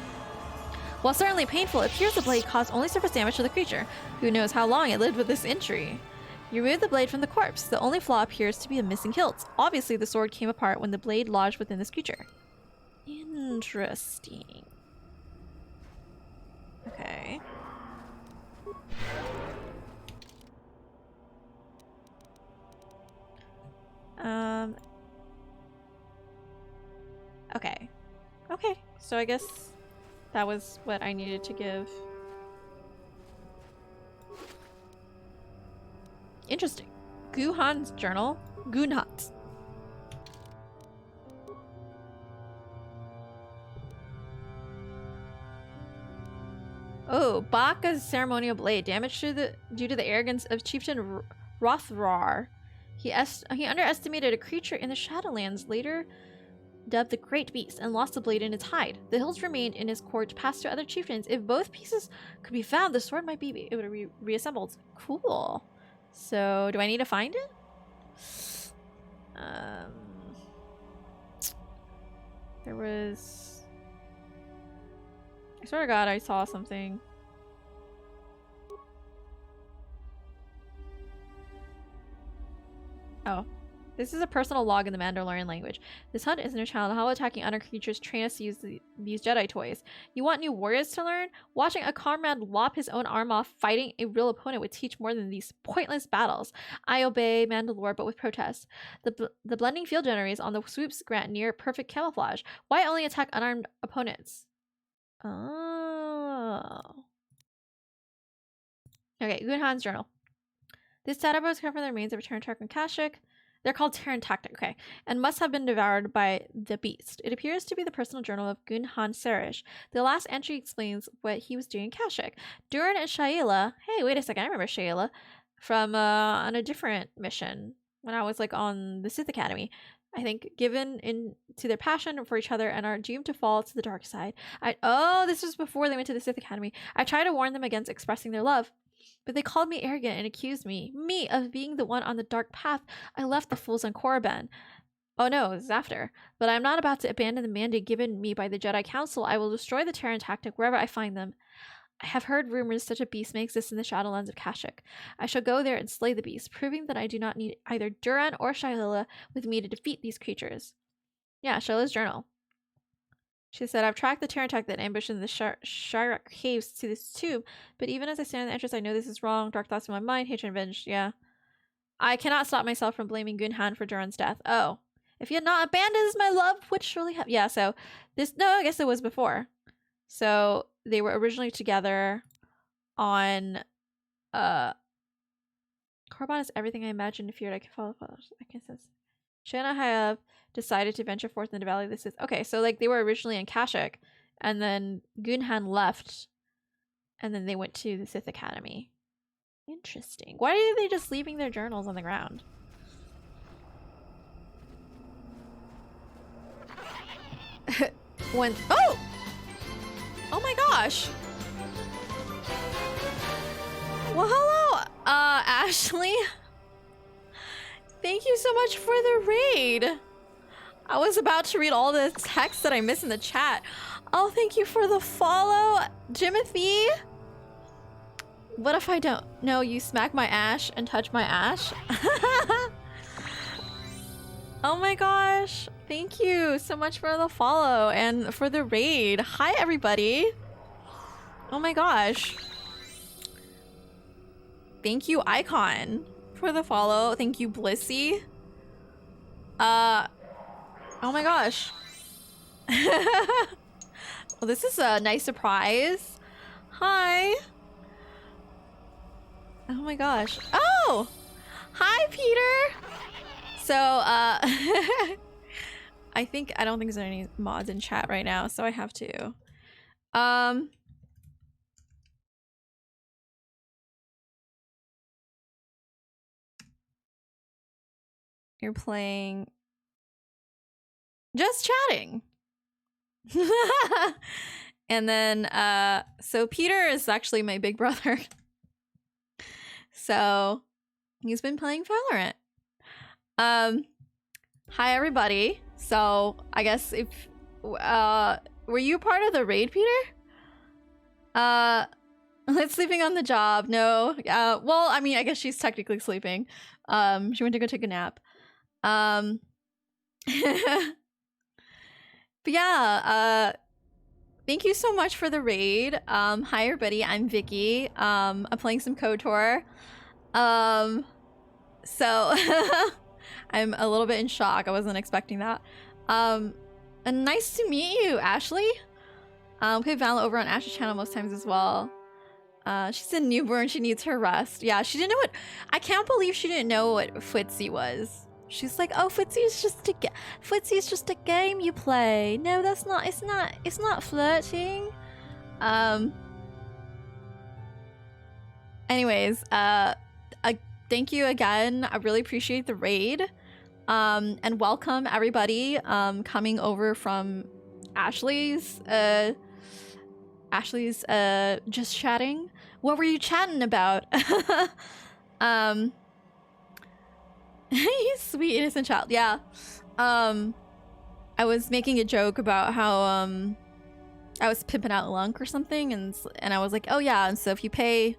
While certainly painful, it appears the blade caused only surface damage to the creature. Who knows how long it lived with this injury? You remove the blade from the corpse. The only flaw appears to be a missing hilt. Obviously, the sword came apart when the blade lodged within this creature. Interesting. Okay. Okay. Okay. So I guess that was what I needed to give. Interesting. Guhan's journal. Gunhat. Oh, Baka's ceremonial blade. Damage due to the arrogance of Chieftain Rothrar. He underestimated a creature in the Shadowlands, later dubbed the Great Beast, and lost the blade in its hide. The hilts remained in his court passed to other chieftains. If both pieces could be found, the sword might be able to be reassembled. Cool. So, do I need to find it? There was... I swear to God, I saw something. Oh. This is a personal log in the Mandalorian language. This hunt isn't a challenge. How attacking other creatures train us to use these Jedi toys. You want new warriors to learn? Watching a comrade lop his own arm off fighting a real opponent would teach more than these pointless battles. I obey Mandalore, but with protest. The blending field generators on the swoops grant near perfect camouflage. Why only attack unarmed opponents? Oh. Okay, Gunhan's journal. This data is covered the remains of a Terran and Kashyyyk. They're called Terran Tactic, okay, and must have been devoured by the beast. It appears to be the personal journal of Gunhan Serish. The last entry explains what he was doing in Kashyyyk. Durin and Shayla, hey, wait a second, I remember Shayla from on a different mission when I was like on the Sith Academy. I think given into their passion for each other and are doomed to fall to the dark side. Oh, this was before they went to the Sith Academy. I tried to warn them against expressing their love, but they called me arrogant and accused me of being the one on the dark path. I left the fools on Korriban. Oh no, this is after. But I'm not about to abandon the mandate given me by the Jedi Council. I will destroy the Terran Tactic wherever I find them. I have heard rumors such a beast may exist in the Shadowlands of Kashyyyk. I shall go there and slay the beast, proving that I do not need either Duran or Shayla with me to defeat these creatures. Yeah, Shayla's journal. She said, I've tracked the Terran Tactic that ambushed in the Shyrak caves to this tube, but even as I stand in the entrance, I know this is wrong. Dark thoughts in my mind, hatred and vengeance. Yeah. I cannot stop myself from blaming Gunhan for Duran's death. Oh. If he had not abandoned my love, would surely have... Yeah, so this... No, I guess it was before. So they were originally together on... Korriban is everything I imagined and feared. I can follow... I can sense... Shanna have decided to venture forth into the Valley of the Sith. Okay, so like they were originally in Kashyyyk, and then Gunhan left, and then they went to the Sith Academy. Interesting. Why are they just leaving their journals on the ground? When... Oh! Oh my gosh! Well, hello, Ashley. Thank you so much for the raid. I was about to read all the text that I missed in the chat. Oh, thank you for the follow, Jimothy. What if I don't? No, you smack my ash and touch my ash. Oh my gosh. Thank you so much for the follow and for the raid. Hi, everybody. Oh my gosh. Thank you, Icon, for the follow. Thank you, Blissy. Oh my gosh. Well, this is a nice surprise. Hi. Oh my gosh. Oh! Hi, Peter! So, I don't think there's any mods in chat right now, so I have to. You're playing... Just chatting. And then, so Peter is actually my big brother. So, he's been playing Valorant. Hi everybody. So, I guess if, were you part of the raid, Peter? Lit's sleeping on the job. No. Well, I mean, I guess she's technically sleeping. She went to go take a nap. But yeah, thank you so much for the raid. Hi everybody, I'm Vicky. I'm playing some KOTOR. So I'm a little bit in shock. I wasn't expecting that. And nice to meet you, Ashley. Play Valor over on Ash's channel most times as well. She's a newborn, she needs her rest. Yeah, she didn't know what— I can't believe she didn't know what footsie was. She's like, oh, footsie is just a game you play. No, that's not, it's not flirting. Anyways, thank you again. I really appreciate the raid. And welcome everybody coming over from Ashley's just chatting. What were you chatting about? You sweet innocent child. Yeah. I was making a joke about how I was pimping out Lunk or something, and I was like, oh yeah, and so if you pay,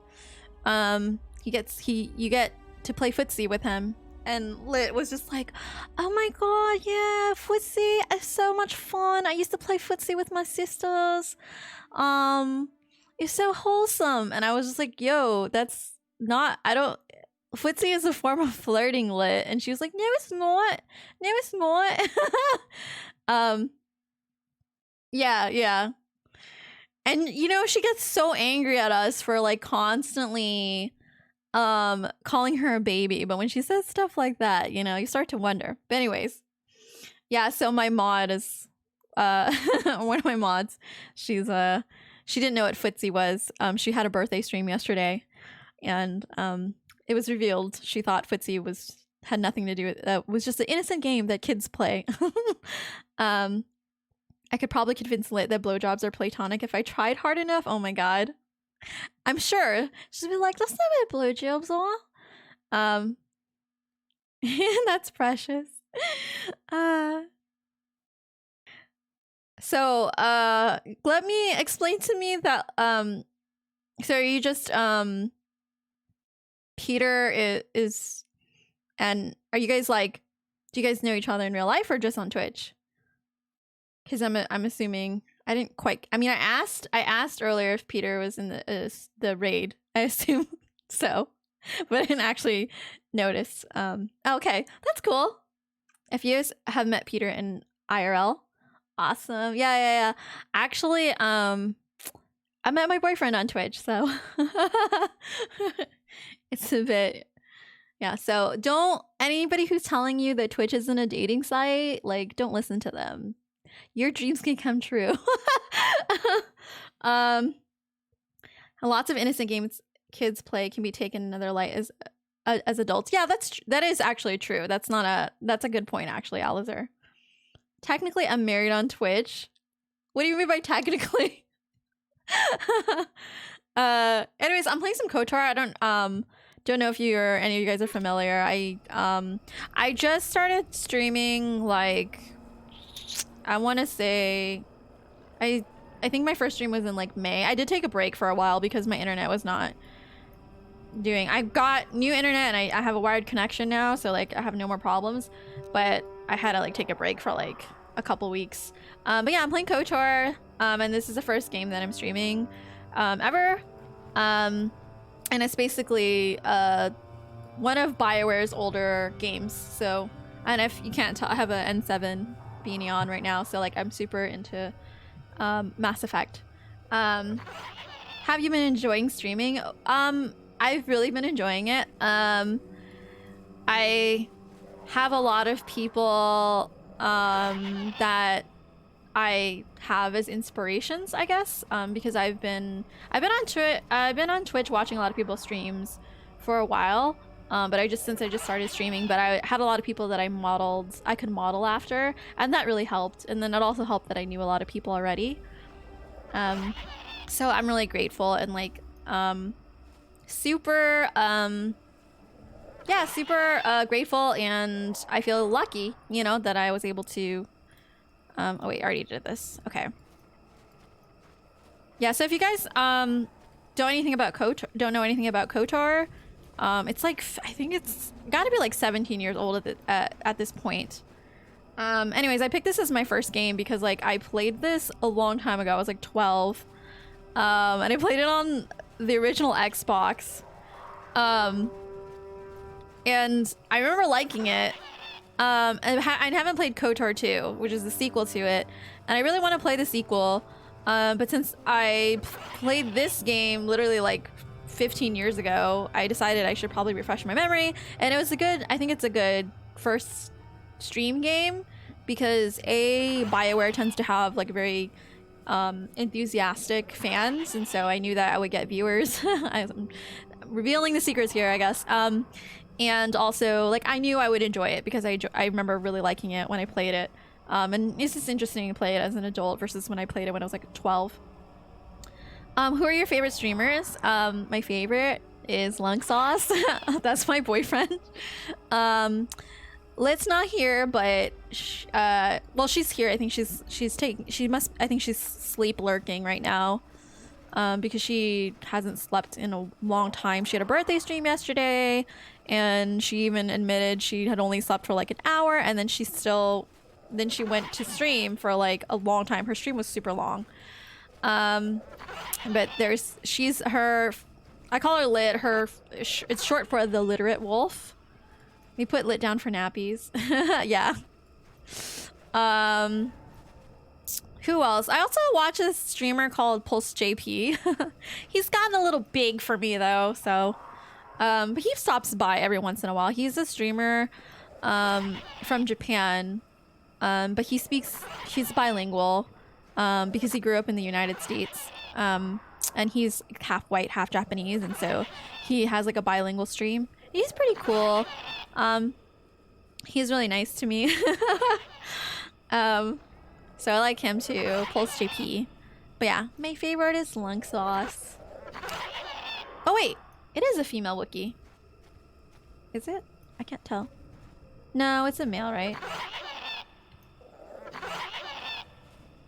you get to play footsie with him. And Lit was just like, oh my god, yeah, footsie is so much fun. I used to play footsie with my sisters. It's so wholesome. And I was just like, yo, that's not— footsie is a form of flirting, Lit. And she was like, no, it's not. No, it's not. Yeah. And you know, she gets so angry at us for like constantly calling her a baby, but when she says stuff like that, you know, you start to wonder. But anyways, yeah, so my mod is one of my mods, she didn't know what footsie was. She had a birthday stream yesterday, and it was revealed she thought footsie had nothing to do with that, was just an innocent game that kids play. I could probably convince Lit that blowjobs are platonic if I tried hard enough. Oh my god, I'm sure she'd be like, that's not what blowjobs are. That's precious. So let me explain to me that so are you just Peter is and are you guys like, do you guys know each other in real life or just on Twitch? Because I'm assuming— I didn't quite— I mean, I asked earlier if Peter was in the raid. I assume so, but I didn't actually notice. Okay, that's cool. If you guys have met Peter in IRL, awesome. Yeah. Actually, I met my boyfriend on Twitch, so it's a bit— yeah. So anybody who's telling you that Twitch isn't a dating site, like, don't listen to them. Your dreams can come true. Lots of innocent games kids play can be taken in another light as adults. Yeah, that is actually true. That's a good point, actually, Alizer. Technically, I'm married on Twitch. What do you mean by technically? Anyways, I'm playing some KOTOR. I don't know if any of you guys are familiar. I just started streaming, like, I want to say, I think my first stream was in like May. I did take a break for a while because my internet was not doing— I got new internet and I have a wired connection now, so like I have no more problems, but I had to like take a break for like a couple weeks. But yeah, I'm playing KOTOR, and this is the first game that I'm streaming ever. And it's basically one of BioWare's older games. So, and if you can't tell, I have an N7 beanie on right now, so like I'm super into Mass Effect. Have you been enjoying streaming? I've really been enjoying it. I have a lot of people that I have as inspirations, I guess, because I've been on Twitch watching a lot of people's streams for a while. But since I just started streaming, but I had a lot of people that I could model after, and that really helped. And then it also helped that I knew a lot of people already. So I'm really grateful and like, super grateful, and I feel lucky, you know, that I was able to, oh wait, I already did this. Okay. Yeah, so if you guys, don't know anything about KOTOR, it's like, I think it's gotta be like 17 years old at this point. Anyways, I picked this as my first game because like I played this a long time ago. I was like 12. And I played it on the original Xbox. And I remember liking it. And I haven't played KOTOR 2, which is the sequel to it. And I really want to play the sequel. But since I played this game literally like 15 years ago, I decided I should probably refresh my memory. And it was I think it's a good first stream game because BioWare tends to have like very enthusiastic fans, and so I knew that I would get viewers. I'm revealing the secrets here, I guess. And also like I knew I would enjoy it because I remember really liking it when I played it. And it's just interesting to play it as an adult versus when I played it when I was like 12. Who are your favorite streamers? My favorite is Lung Sauce. That's my boyfriend. Lit's not here, but well, she's here. I think I think she's sleep lurking right now, because she hasn't slept in a long time. She had a birthday stream yesterday, and she even admitted she had only slept for like an hour, and then she went to stream for like a long time. Her stream was super long. But I call her Lit. It's short for the literate wolf. We put Lit down for nappies. Yeah. Who else? I also watch a streamer called Pulse JP. He's gotten a little big for me though, so but he stops by every once in a while. He's a streamer from Japan, but he's bilingual because he grew up in the United States, and he's half white, half Japanese, and so he has like a bilingual stream. He's pretty cool. He's really nice to me. So I like him too, Pulse JP. But yeah, my favorite is Lung Sauce. Oh wait, it is a female Wookiee. Is it? I can't tell. No, it's a male, right?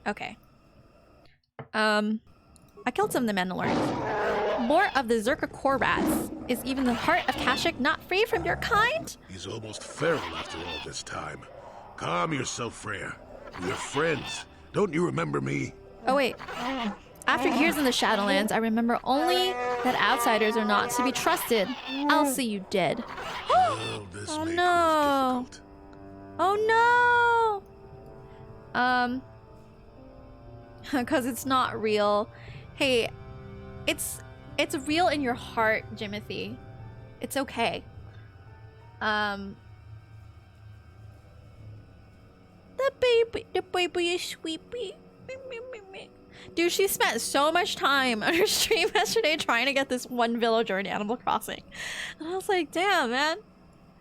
Okay. I killed some of the Mandalorians. More of the Zerka core rats. Is even the heart of Kashyyyk not free from your kind? He's almost feral after all this time. Calm yourself, Freya. We're friends. Don't you remember me? Oh wait. After years in the Shadowlands, I remember only that outsiders are not to be trusted. I'll see you dead. Well, this may prove difficult. Oh no! Because it's not real. Hey, it's real in your heart, Jimothy. It's okay. The baby is sweet. Dude, she spent so much time on her stream yesterday trying to get this one villager in Animal Crossing. And I was like, damn, man.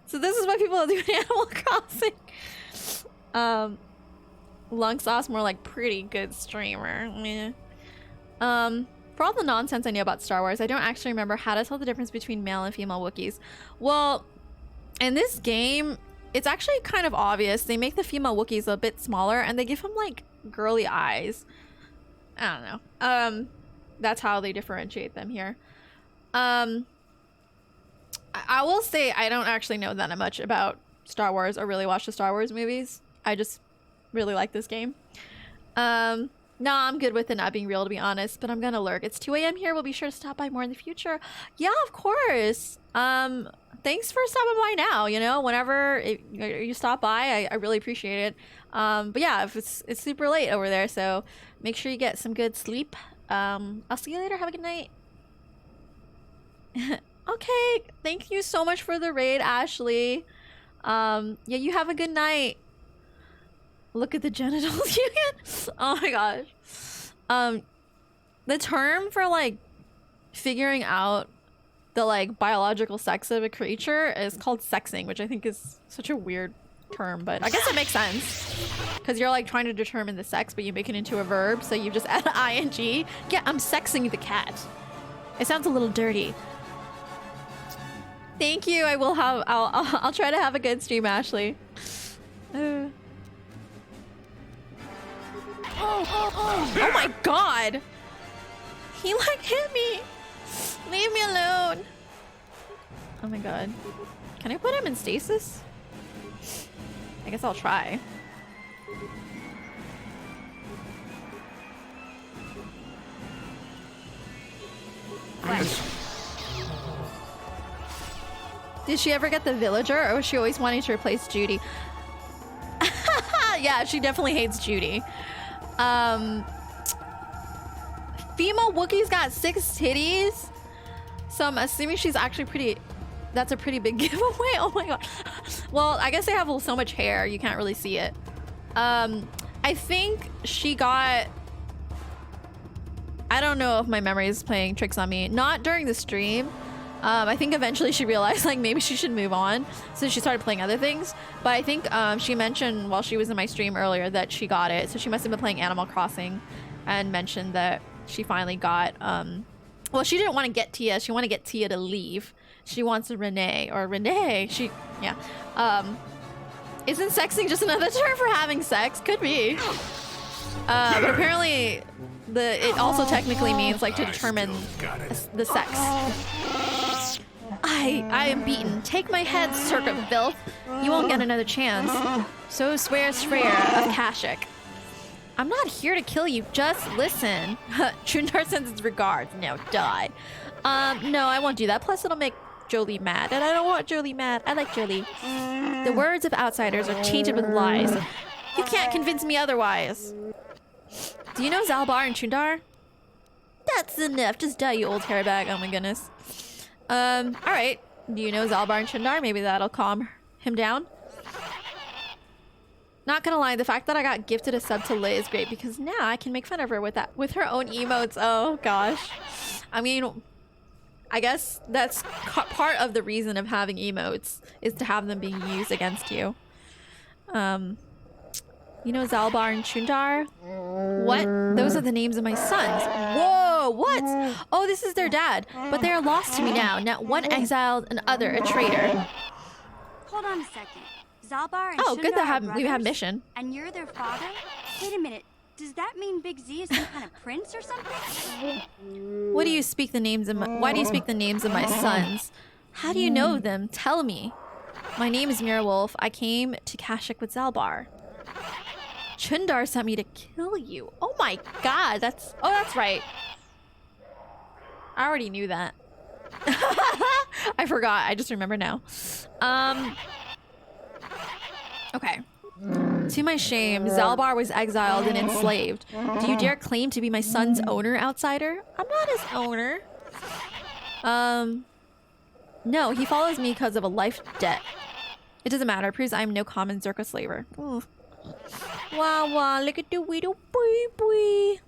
So this is what people do in Animal Crossing. Lung Sauce, more like pretty good streamer. Meh. For all the nonsense I knew about Star Wars, I don't actually remember how to tell the difference between male and female Wookiees. Well, in this game, it's actually kind of obvious. They make the female Wookiees a bit smaller and they give them like girly eyes. I don't know. That's how they differentiate them here. I will say I don't actually know that much about Star Wars or really watch the Star Wars movies. I just really like this game. No, I'm good with it not being real, to be honest, but I'm gonna lurk. It's 2 a.m. here. We'll be sure to stop by more in the future. Yeah, of course. Thanks for stopping by now, you know, whenever you stop by, I really appreciate it. But yeah, if it's super late over there, so make sure you get some good sleep. I'll see you later. Have a good night. Okay, thank you so much for the raid, Ashley. Yeah, you have a good night. Look at the genitals you get. Oh my gosh. The term for like figuring out the like biological sex of a creature is called sexing, which I think is such a weird term, but I guess it makes sense because you're like trying to determine the sex, but you make it into a verb, so you just add an ing. Yeah, I'm sexing the cat. It sounds a little dirty. Thank you. I'll try to have a good stream, Ashley. Oh my god! He like hit me! Leave me alone. Oh my god. Can I put him in stasis? I guess I'll try. Did she ever get the villager, or was she always wanting to replace Judy? Yeah, she definitely hates Judy. Female Wookiee's got 6 titties, so I'm assuming she's actually pretty. That's a pretty big giveaway. Oh my god. Well, I guess they have so much hair you can't really see it. I think she got. I don't know if my memory is playing tricks on me. Not during the stream. I think eventually she realized like maybe she should move on, so she started playing other things. But I think she mentioned while she was in my stream earlier that she got it, so she must have been playing Animal Crossing and mentioned that she finally got well, she didn't want to get Tia, she wanted to get Tia to leave. She wants a Renee. Yeah. Isn't sexing just another term for having sex? Could be. But apparently it also technically means like to determine the sex. I am beaten. Take my head, Cirque of Filth. You won't get another chance. So swears Freya of Kashyyyk. I'm not here to kill you, just listen. Chundar sends its regards. Now die. No, I won't do that. Plus it'll make Jolee mad, and I don't want Jolee mad. I like Jolee. The words of outsiders are tainted with lies. You can't convince me otherwise. Do you know Zalbar and Chundar? That's enough. Just die, you old hairbag. Oh my goodness. Alright. Do you know Zalbar and Chundar? Maybe that'll calm him down. Not gonna lie, the fact that I got gifted a sub to Lit is great because now I can make fun of her with her own emotes. Oh gosh. I mean, I guess that's part of the reason of having emotes is to have them being used against you. You know Zalbar and Chundar? What? Those are the names of my sons. Whoa, what? Oh, this is their dad. But they are lost to me now. Now one exiled and other a traitor. Hold on a second. Zalbar and Oh, Chundar good that are we have brothers, mission. And you're their father? Wait a minute. Does that mean Big Z is some kind of prince or something? Why do you speak the names of my sons? How do you know them? Tell me. My name is Mirwolf. I came to Kashyyyk with Zalbar. Chundar sent me to kill you. Oh my god, that's right. I already knew that. I forgot. I just remember now. Okay. To my shame, Zalbar was exiled and enslaved. Do you dare claim to be my son's owner, outsider? I'm not his owner. No, he follows me because of a life debt. It doesn't matter. It proves I'm no common Zerka slaver. Ooh. Wow, wow, look at the little boy.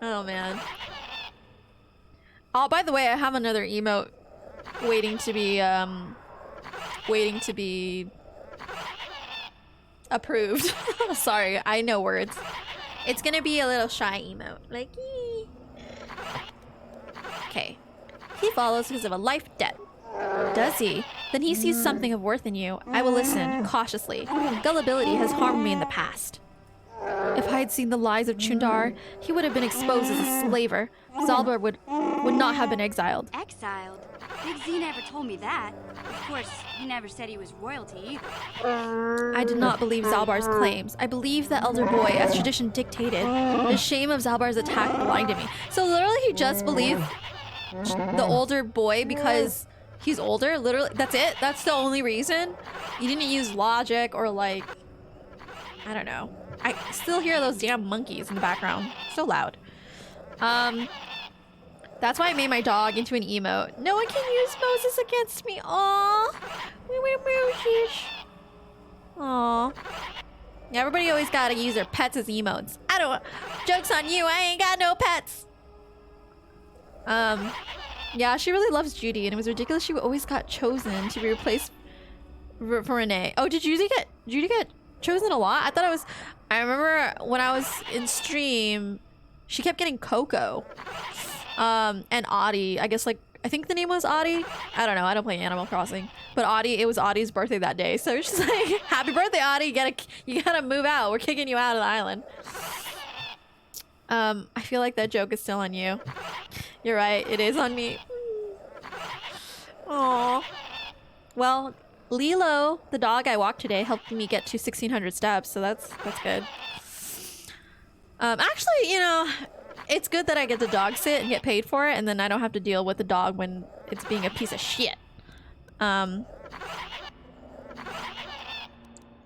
Oh, man. Oh, by the way, I have another emote waiting to be approved. Sorry, I know words. It's gonna be a little shy emote. Like, okay. He follows because of a life debt. Does he? Then he sees something of worth in you. I will listen, cautiously. Gullibility has harmed me in the past. If I had seen the lies of Chundar, he would have been exposed as a slaver. Zalbar would not have been exiled. Exiled? Big Z never told me that. Of course, he never said he was royalty either. I did not believe Zalbar's claims. I believed the elder boy as tradition dictated. The shame of Zalbar's attack blinded me. So literally he just believed the older boy because he's older? Literally, that's it? That's the only reason? You didn't use logic or like... I don't know. I still hear those damn monkeys in the background. So loud. That's why I made my dog into an emote. No one can use Moses against me. Aww. Moses. Aww. Everybody always gotta use their pets as emotes. I don't... Joke's on you, I ain't got no pets. Yeah, she really loves Judy, and it was ridiculous she always got chosen to be replaced for Renee. Oh, did Judy get chosen a lot? I thought it was... I remember when I was in stream, she kept getting Coco. And Audie. I guess, like, I think the name was Audie. I don't know. I don't play Animal Crossing. But Audie, it was Audie's birthday that day. So she's like, happy birthday, Audie. You gotta move out. We're kicking you out of the island. I feel like that joke is still on you. You're right, it is on me. Aww. Well, Lilo, the dog I walked today, helped me get to 1,600 steps, so that's good. Actually, you know, it's good that I get to dog sit and get paid for it, and then I don't have to deal with the dog when it's being a piece of shit. I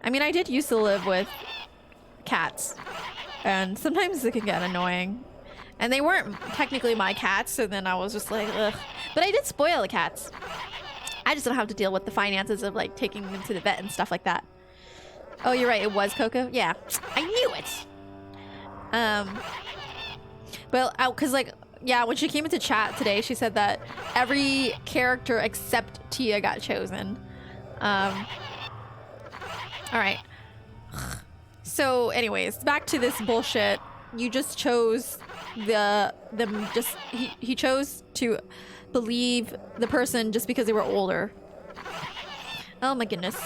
mean, I did used to live with cats, and sometimes it can get annoying. And they weren't technically my cats, so then I was just like, ugh. But I did spoil the cats. I just don't have to deal with the finances of like taking them to the vet and stuff like that. Oh, you're right, it was Coco? Yeah, I knew it. But cause like, yeah, when she came into chat today, she said that every character except Tia got chosen. All right. So anyways, back to this bullshit. You just chose he chose to believe the person just because they were older. Oh my goodness.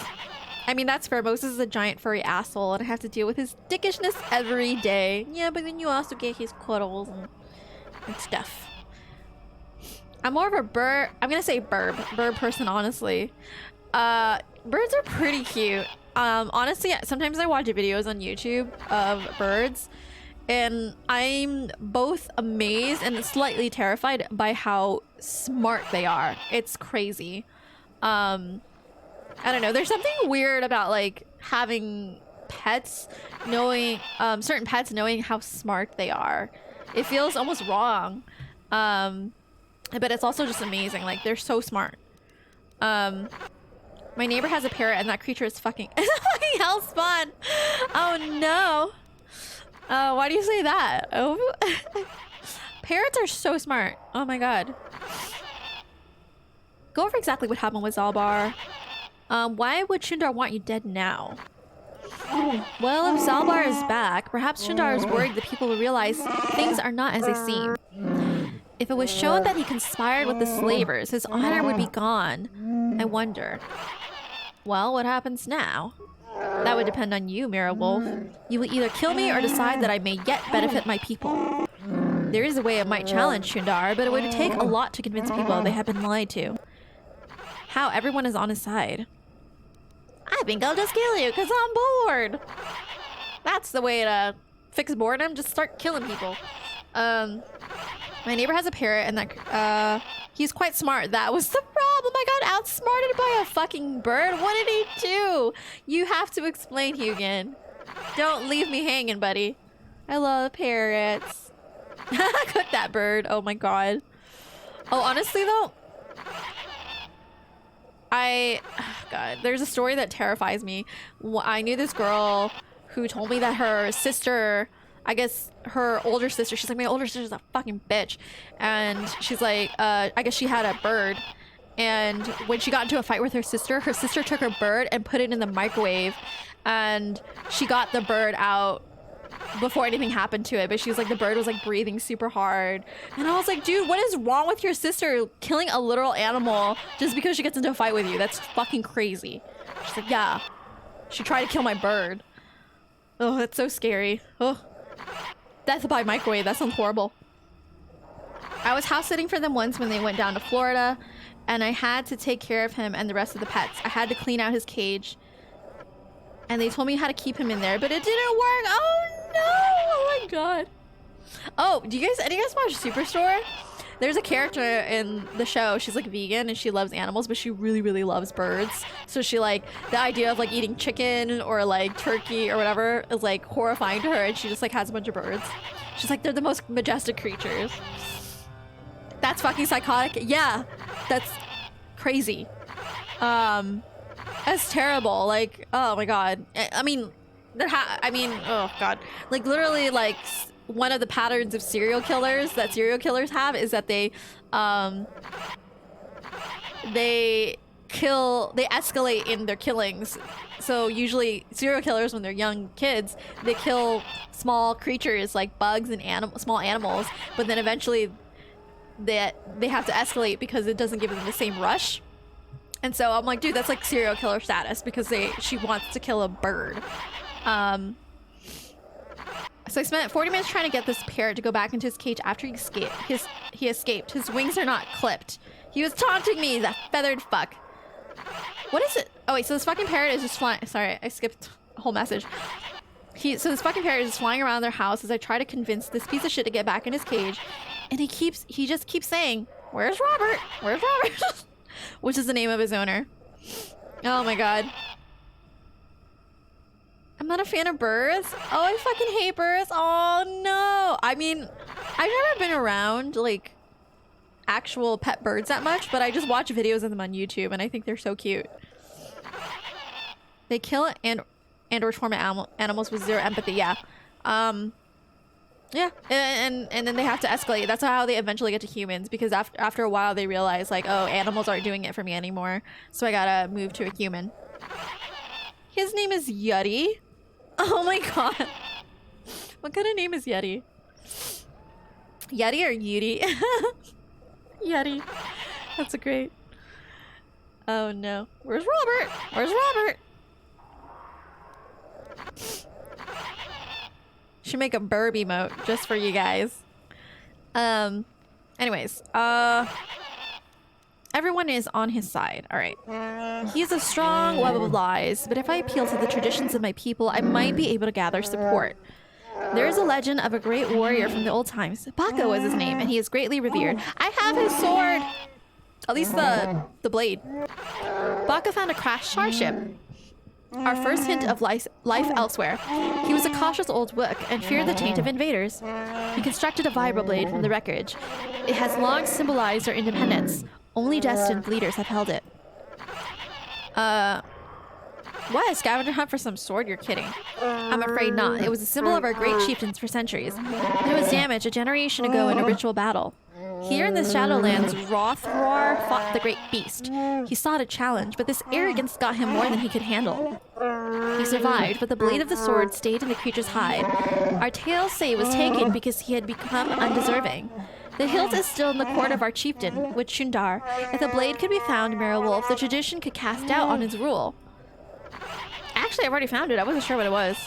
I mean, that's fair. Moses is a giant furry asshole and I have to deal with his dickishness every day. Yeah, but then you also get his cuddles and stuff. I'm more of a I'm gonna say bird person, honestly. Birds are pretty cute. Honestly, sometimes I watch videos on YouTube of birds and I'm both amazed and slightly terrified by how smart they are. It's crazy. I don't know. There's something weird about like having pets, knowing certain pets knowing how smart they are. It feels almost wrong. But it's also just amazing. Like they're so smart. My neighbor has a parrot and that creature is fucking hell spawn. Oh no. Why do you say that? Oh, parrots are so smart. Oh my god. Go over exactly what happened with Zalbar. Why would Shundar want you dead now? Well, if Zalbar is back, perhaps Shundar is worried that people will realize things are not as they seem. If it was shown that he conspired with the slavers, his honor would be gone. I wonder. Well, what happens now? That would depend on you, Mira Wolf. You will either kill me or decide that I may yet benefit my people. There is a way it might challenge Shundar, but it would take a lot to convince people they have been lied to. How everyone is on his side. I think I'll just kill you because I'm bored. That's the way to fix boredom. Just start killing people. My neighbor has a parrot and that he's quite smart. That was the problem. I got outsmarted by a fucking bird. What did he do? You have to explain, Hugin. Don't leave me hanging, buddy. I love parrots. Cook that bird. Oh my god. Oh, honestly though, God, there's a story that terrifies me. I knew this girl who told me that her sister, I guess her older sister, she's like, my older sister's a fucking bitch. And she's like, I guess she had a bird. And when she got into a fight with her sister took her bird and put it in the microwave. And she got the bird out before anything happened to it, but she was like, the bird was like breathing super hard. And I was like, dude, what is wrong with your sister killing a literal animal just because she gets into a fight with you? That's fucking crazy. She's like, yeah, she tried to kill my bird. Oh, that's so scary. Oh, death by microwave, that sounds horrible. I was house sitting for them once when they went down to Florida, and I had to take care of him and the rest of the pets. I had to clean out his cage, and they told me how to keep him in there, but it didn't work. Oh no! Oh my god. Oh, any of you guys watch Superstore? There's a character in the show, she's like vegan and she loves animals, but she really, really loves birds. So she like, the idea of like eating chicken or like turkey or whatever is like horrifying to her, and she just like has a bunch of birds. She's like, they're the most majestic creatures. That's fucking psychotic. Yeah, that's crazy. That's terrible. Like, oh my god. I mean, oh god. Like literally, like one of the patterns of serial killers that serial killers have is that they escalate in their killings. So usually serial killers, when they're young kids, they kill small creatures like bugs and small animals, but then eventually they have to escalate because it doesn't give them the same rush. And so I'm like, dude, that's like serial killer status because she wants to kill a bird. So So I spent 40 minutes trying to get this parrot to go back into his cage after he escaped. His wings are not clipped. He was taunting me, that feathered fuck. What is it? Oh wait, so this fucking parrot is just flying. Sorry, I skipped a whole message. So this fucking parrot is just flying around their house as I try to convince this piece of shit to get back in his cage. And he just keeps saying, "Where's Robert? Where's Robert?" Which is the name of his owner. Oh my god. I'm not a fan of birds. Oh, I fucking hate birds. Oh no. I mean, I've never been around like actual pet birds that much, but I just watch videos of them on YouTube and I think they're so cute. They kill and or torment animals with zero empathy. Yeah. Yeah, and then they have to escalate. That's how they eventually get to humans, because after a while they realize like, oh, animals aren't doing it for me anymore, so I gotta move to a human. His name is Yeti. Oh my god. What kind of name is Yeti? Yeti or Yeti? Yeti. That's a great. Oh no. Where's Robert? Where's Robert? Should make a burb emote just for you guys. Anyways, everyone is on his side. All right. He's a strong web of lies, but if I appeal to the traditions of my people, I might be able to gather support. There is a legend of a great warrior from the old times. Baka was his name, and he is greatly revered. I have his sword. At least the blade. Baka found a crashed starship. Our first hint of life elsewhere. He was a cautious old Wook and feared the taint of invaders. He constructed a vibroblade from the wreckage. It has long symbolized our independence. Only destined leaders have held it. What? A scavenger hunt for some sword? You're kidding. I'm afraid not. It was a symbol of our great chieftains for centuries. It was damaged a generation ago in a ritual battle. Here in the Shadowlands, Rothroar fought the great beast. He sought a challenge, but this arrogance got him more than he could handle. He survived, but the blade of the sword stayed in the creature's hide. Our tales say it was taken because he had become undeserving. The hilt is still in the court of our chieftain, Witchundar. If the blade could be found, Merowolf, the tradition could cast doubt on his rule. Actually, I've already found it. I wasn't sure what it was.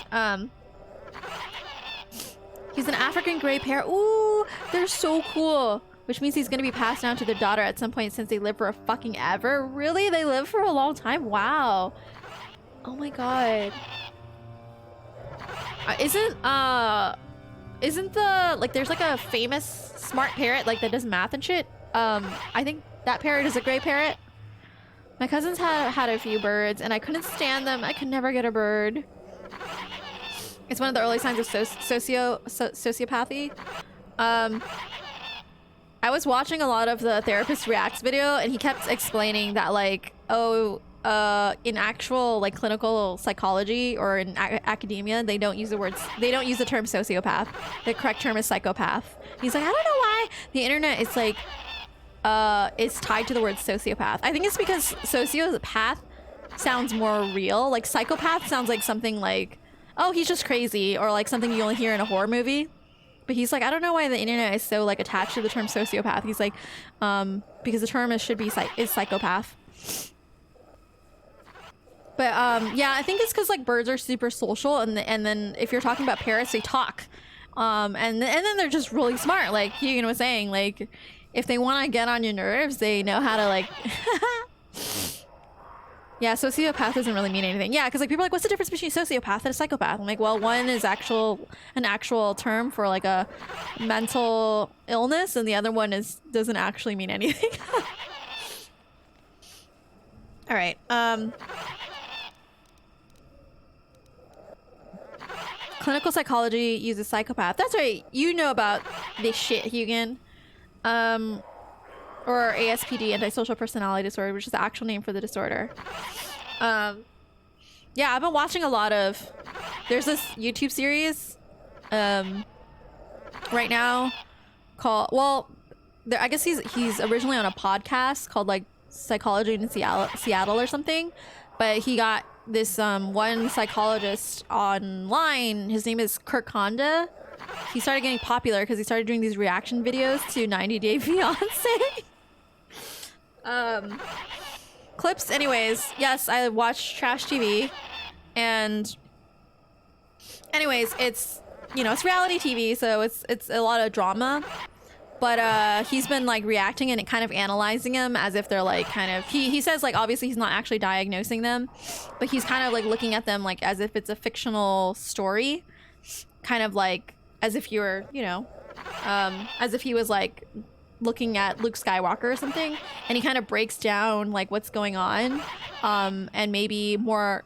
He's an African gray parrot. Ooh, they're so cool. Which means he's going to be passed down to their daughter at some point since they live for a fucking ever. Really? They live for a long time? Wow. Oh my god. Isn't the, like, there's like a famous smart parrot like that does math and shit? I think that parrot is a gray parrot. My cousins had a few birds and I couldn't stand them. I could never get a bird. It's one of the early signs of sociopathy. I was watching a lot of the Therapist Reacts video and he kept explaining that like, oh, in actual like clinical psychology or in academia, they don't use the term sociopath. The correct term is psychopath. He's like, I don't know why the internet is like, is tied to the word sociopath. I think it's because sociopath sounds more real. Like psychopath sounds like something like, oh, he's just crazy, or like something you only hear in a horror movie. But he's like, I don't know why the internet is so like attached to the term sociopath. He's like, because the term is psychopath. But yeah, I think it's because like birds are super social, and then if you're talking about parrots, they talk, and then they're just really smart. Like Hugo was saying, like if they want to get on your nerves, they know how to like. Yeah, sociopath doesn't really mean anything. Yeah, because like people are like, what's the difference between sociopath and a psychopath? I'm like, well, one is an actual term for like a mental illness, and the other one doesn't actually mean anything. All right. Clinical psychology uses psychopath. That's right. You know about this shit, Hugan. Or ASPD, antisocial personality disorder, which is the actual name for the disorder. Yeah, I've been watching a lot of... There's this YouTube series right now called... Well, I guess he's originally on a podcast called like Psychology in Seattle or something. But he got this one psychologist online. His name is Kirk Honda. He started getting popular because he started doing these reaction videos to 90 Day Fiancé. Clips. Anyways, yes, I watch trash TV, and anyways, it's you know, it's reality TV, so it's a lot of drama. But he's been like reacting and kind of analyzing them as if they're like kind of, he says like obviously he's not actually diagnosing them, but he's kind of like looking at them like as if it's a fictional story, kind of like as if you were, you know, as if he was like looking at Luke Skywalker or something, and he kind of breaks down like what's going on, and maybe more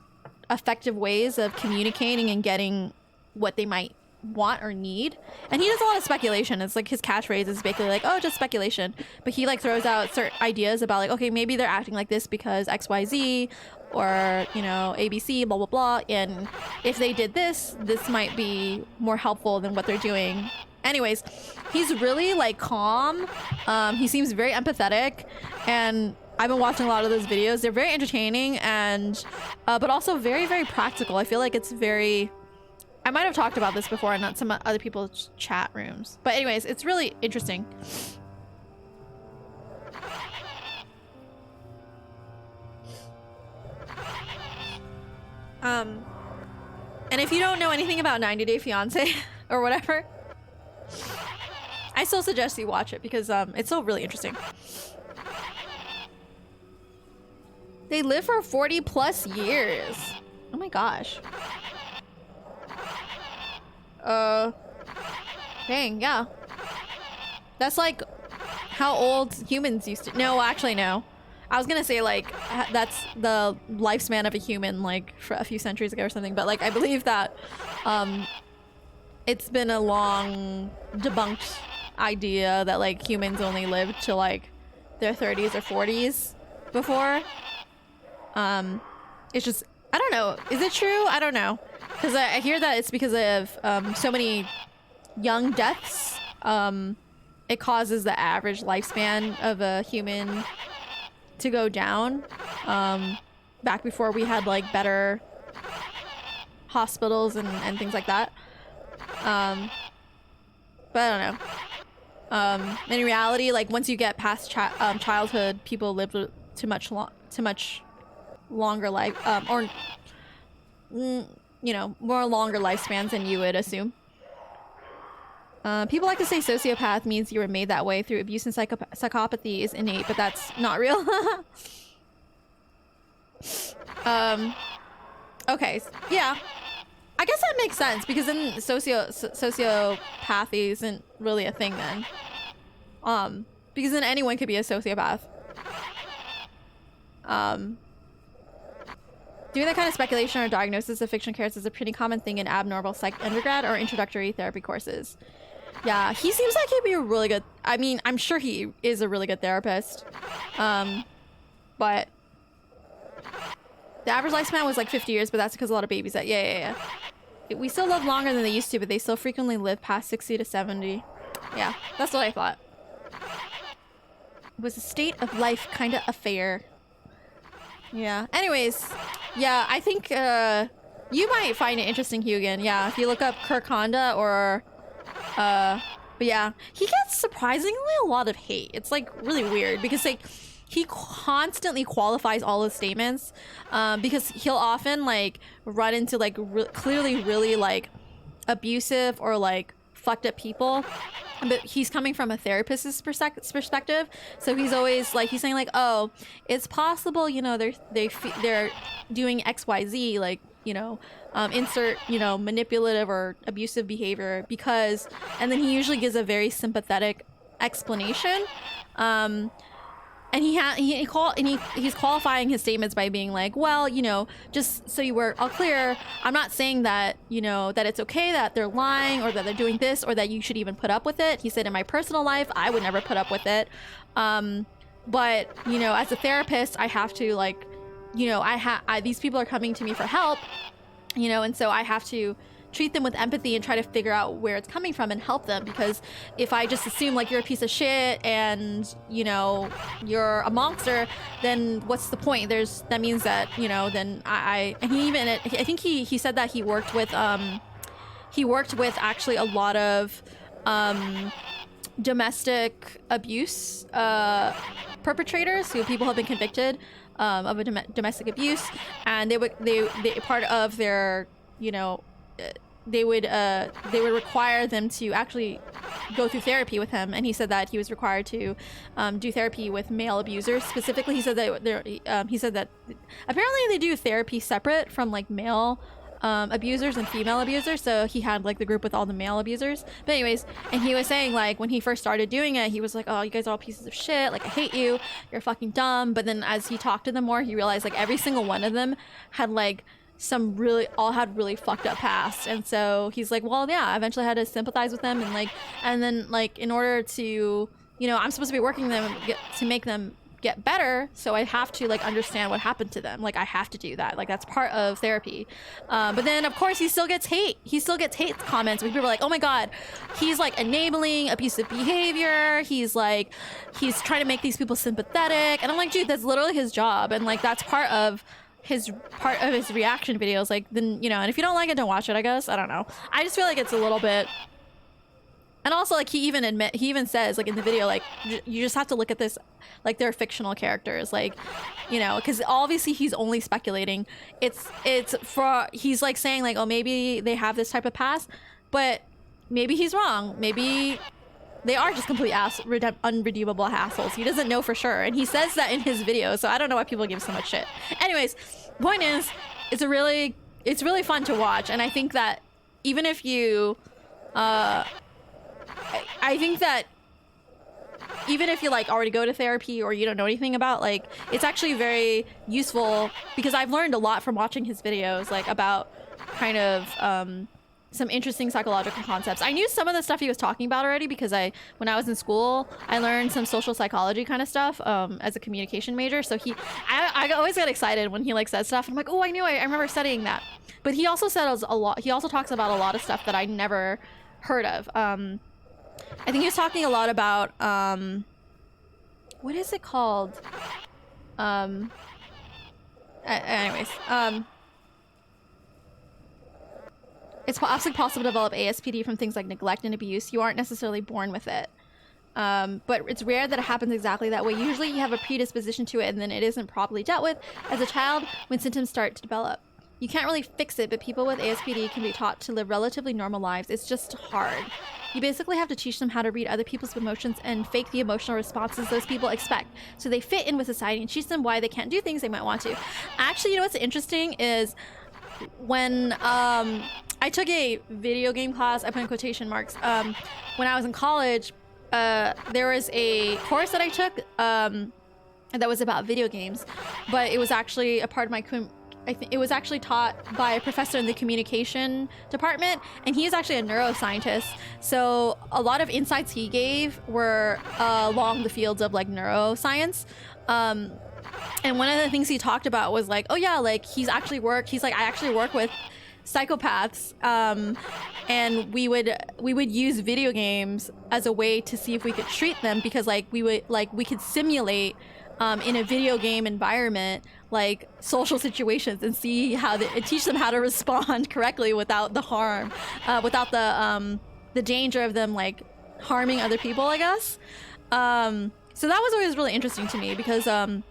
effective ways of communicating and getting what they might want or need. And he does a lot of speculation. It's like his catchphrase is basically like, oh, just speculation, but he like throws out certain ideas about like, okay, maybe they're acting like this because XYZ, or you know, ABC, blah blah blah, and if they did this might be more helpful than what they're doing. Anyways, he's really like calm. He seems very empathetic, and I've been watching a lot of those videos. They're very entertaining and but also very, very practical. I feel like it's very, I might have talked about this before in some other people's chat rooms. But anyways, it's really interesting. And if you don't know anything about 90 Day Fiancé or whatever, I still suggest you watch it because it's still really interesting. They live for 40 plus years. Oh my gosh. Dang, yeah. That's like how old humans used to. No, actually, no. I was gonna say like that's the lifespan of a human like for a few centuries ago or something, but like I believe that it's been a long debunked idea that like humans only lived to like their 30s or 40s before. It's just, I don't know. Is it true? I don't know. Because I hear that it's because of so many young deaths. It causes the average lifespan of a human to go down. Back before we had like better hospitals and things like that. But I don't know. In reality, like once you get past childhood, people live to much longer life, or you know, more longer lifespans than you would assume. People like to say sociopath means you were made that way through abuse, and psychopathy is innate, but that's not real. Okay, yeah. I guess that makes sense because then sociopathy isn't really a thing then. Because then anyone could be a sociopath. Doing that kind of speculation or diagnosis of fiction characters is a pretty common thing in abnormal psych undergrad or introductory therapy courses. Yeah, he seems like he'd be a really good, I mean, I'm sure he is a really good therapist. But the average lifespan was like 50 years, but that's because a lot of babies that, yeah. We still live longer than they used to, but they still frequently live past 60 to 70. Yeah, that's what I thought. It was a state of life kind of affair. Yeah, anyways, yeah, I think you might find it interesting, Hugin. Yeah, if you look up Kirk Honda or but yeah, he gets surprisingly a lot of hate. It's like really weird because like he constantly qualifies all his statements because he'll often like run into like clearly really like abusive or like fucked up people, but he's coming from a therapist's perspective, so he's always like, he's saying like, oh, it's possible, you know, they're doing XYZ, like, you know, insert, you know, manipulative or abusive behavior because, and then he usually gives a very sympathetic explanation. And he's qualifying his statements by being like, well, you know, just so you were all clear, I'm not saying that, you know, that it's okay that they're lying or that they're doing this or that you should even put up with it. He said, in my personal life, I would never put up with it. But, you know, as a therapist, I have to like, you know, these people are coming to me for help, you know, and so I have to treat them with empathy and try to figure out where it's coming from and help them, because if I just assume like you're a piece of shit and, you know, you're a monster, then what's the point? That means that, you know, then and he even, I think he said that he worked with actually a lot of domestic abuse perpetrators who people have been convicted of a domestic abuse, and they part of their, you know, they would require them to actually go through therapy with him, and he said that he was required to do therapy with male abusers. Specifically, he said that apparently they do therapy separate from like male abusers and female abusers. So he had like the group with all the male abusers. But anyways, and he was saying like when he first started doing it, he was like, oh, you guys are all pieces of shit. Like, I hate you. You're fucking dumb. But then as he talked to them more, he realized like every single one of them had like had really fucked up past. And so he's like, well, yeah, I eventually had to sympathize with them, and then in order to, you know, I'm supposed to be working them to make them get better, so I have to like understand what happened to them. Like, I have to do that. Like, that's part of therapy. But then of course he still gets hate comments where people are like, oh my god, he's like enabling abusive behavior, he's trying to make these people sympathetic. And I'm like, dude, that's literally his job, and like that's part of his reaction videos. Like, then, you know, and if you don't like it, don't watch it, I guess. I don't know. I just feel like it's a little bit. And also, like, he even says, like, in the video, like, you just have to look at this like they're fictional characters, like, you know, because obviously he's only speculating. He's like saying like, oh, maybe they have this type of past, but maybe he's wrong. Maybe they are just complete unredeemable assholes. He doesn't know for sure, and he says that in his video, so I don't know why people give so much shit. Anyways, point is, it's really fun to watch, and I think that even if you, I think that even if you like already go to therapy or you don't know anything about, like, it's actually very useful, because I've learned a lot from watching his videos, like about kind of some interesting psychological concepts. I knew some of the stuff he was talking about already, because when I was in school, I learned some social psychology kind of stuff as a communication major. So I always get excited when he like says stuff. I'm like, oh, I remember studying that. But he also says a lot. He also talks about a lot of stuff that I never heard of. I think he was talking a lot about what is it called? Anyways. It's absolutely possible to develop ASPD from things like neglect and abuse. You aren't necessarily born with it. But it's rare that it happens exactly that way. Usually you have a predisposition to it, and then it isn't properly dealt with as a child when symptoms start to develop. You can't really fix it, but people with ASPD can be taught to live relatively normal lives. It's just hard. You basically have to teach them how to read other people's emotions and fake the emotional responses those people expect, so they fit in with society, and teach them why they can't do things they might want to. Actually, you know what's interesting is when I took a video game class, I put in quotation marks, when I was in college, there was a course that I took that was about video games, but it was actually a part of my it was actually taught by a professor in the communication department, and he's actually a neuroscientist. So a lot of insights he gave were along the fields of like neuroscience. And one of the things he talked about was like, oh yeah, like I actually work with psychopaths, and we would use video games as a way to see if we could treat them, because like we could simulate in a video game environment like social situations and see and teach them how to respond correctly without the harm, without the danger of them like harming other people, I guess. So that was always really interesting to me, because and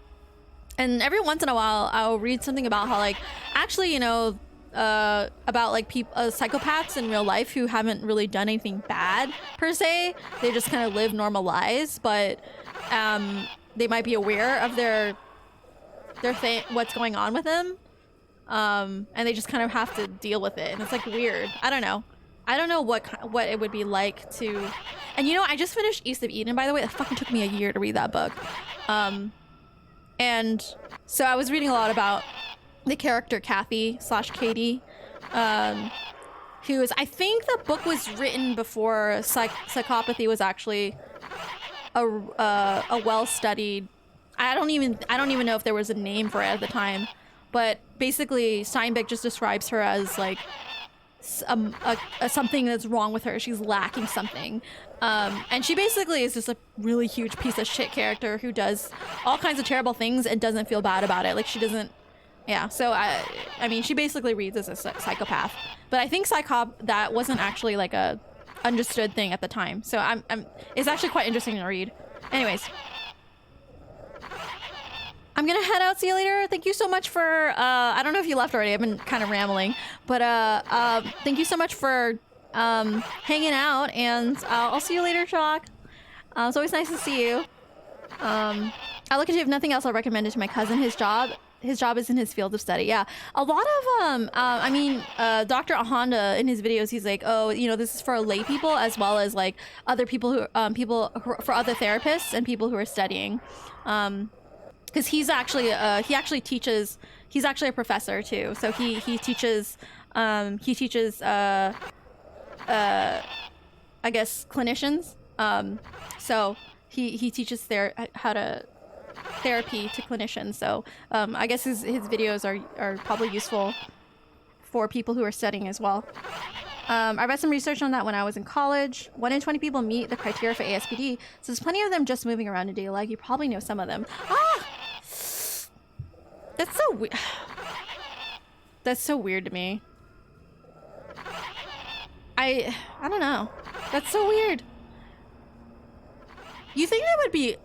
every once in a while I'll read something about how like actually, you know, about like psychopaths in real life who haven't really done anything bad per se. They just kind of live normal lives, but they might be aware of what's going on with them, and they just kind of have to deal with it, and it's like weird. I don't know what it would be like to. And you know, I just finished East of Eden, by the way. It fucking took me a year to read that book. And so I was reading a lot about the character Kathy/Katie, who is, I think the book was written before psychopathy was actually a well-studied. I don't even know if there was a name for it at the time, but basically Steinbeck just describes her as like something that's wrong with her. She's lacking something. And she basically is just a really huge piece of shit character who does all kinds of terrible things and doesn't feel bad about it. Like, she doesn't, yeah. So I mean, she basically reads as a psychopath, but I think that wasn't actually like a understood thing at the time. So it's actually quite interesting to read. Anyways. I'm gonna head out. See you later. Thank you so much for, I don't know if you left already. I've been kind of rambling, but thank you so much for hanging out, and I'll see you later, Chalk. It's always nice to see you. I look at you. If nothing else, I'll recommend it to my cousin. His job is in his field of study. Yeah, a lot of I mean, Dr. Honda in his videos, he's like, oh, you know, this is for lay people as well as like other people who for other therapists and people who are studying, because he's actually he actually teaches. He's actually a professor too, so he teaches I guess clinicians. So he teaches therapy to clinicians. So I guess his videos are probably useful for people who are studying as well. I read some research on that when I was in college. 1 in 20 people meet the criteria for ASPD, so there's plenty of them just moving around in daily life. You probably know some of them. Ah! That's so weird. That's so weird to me. I don't know. That's so weird. You think that would be...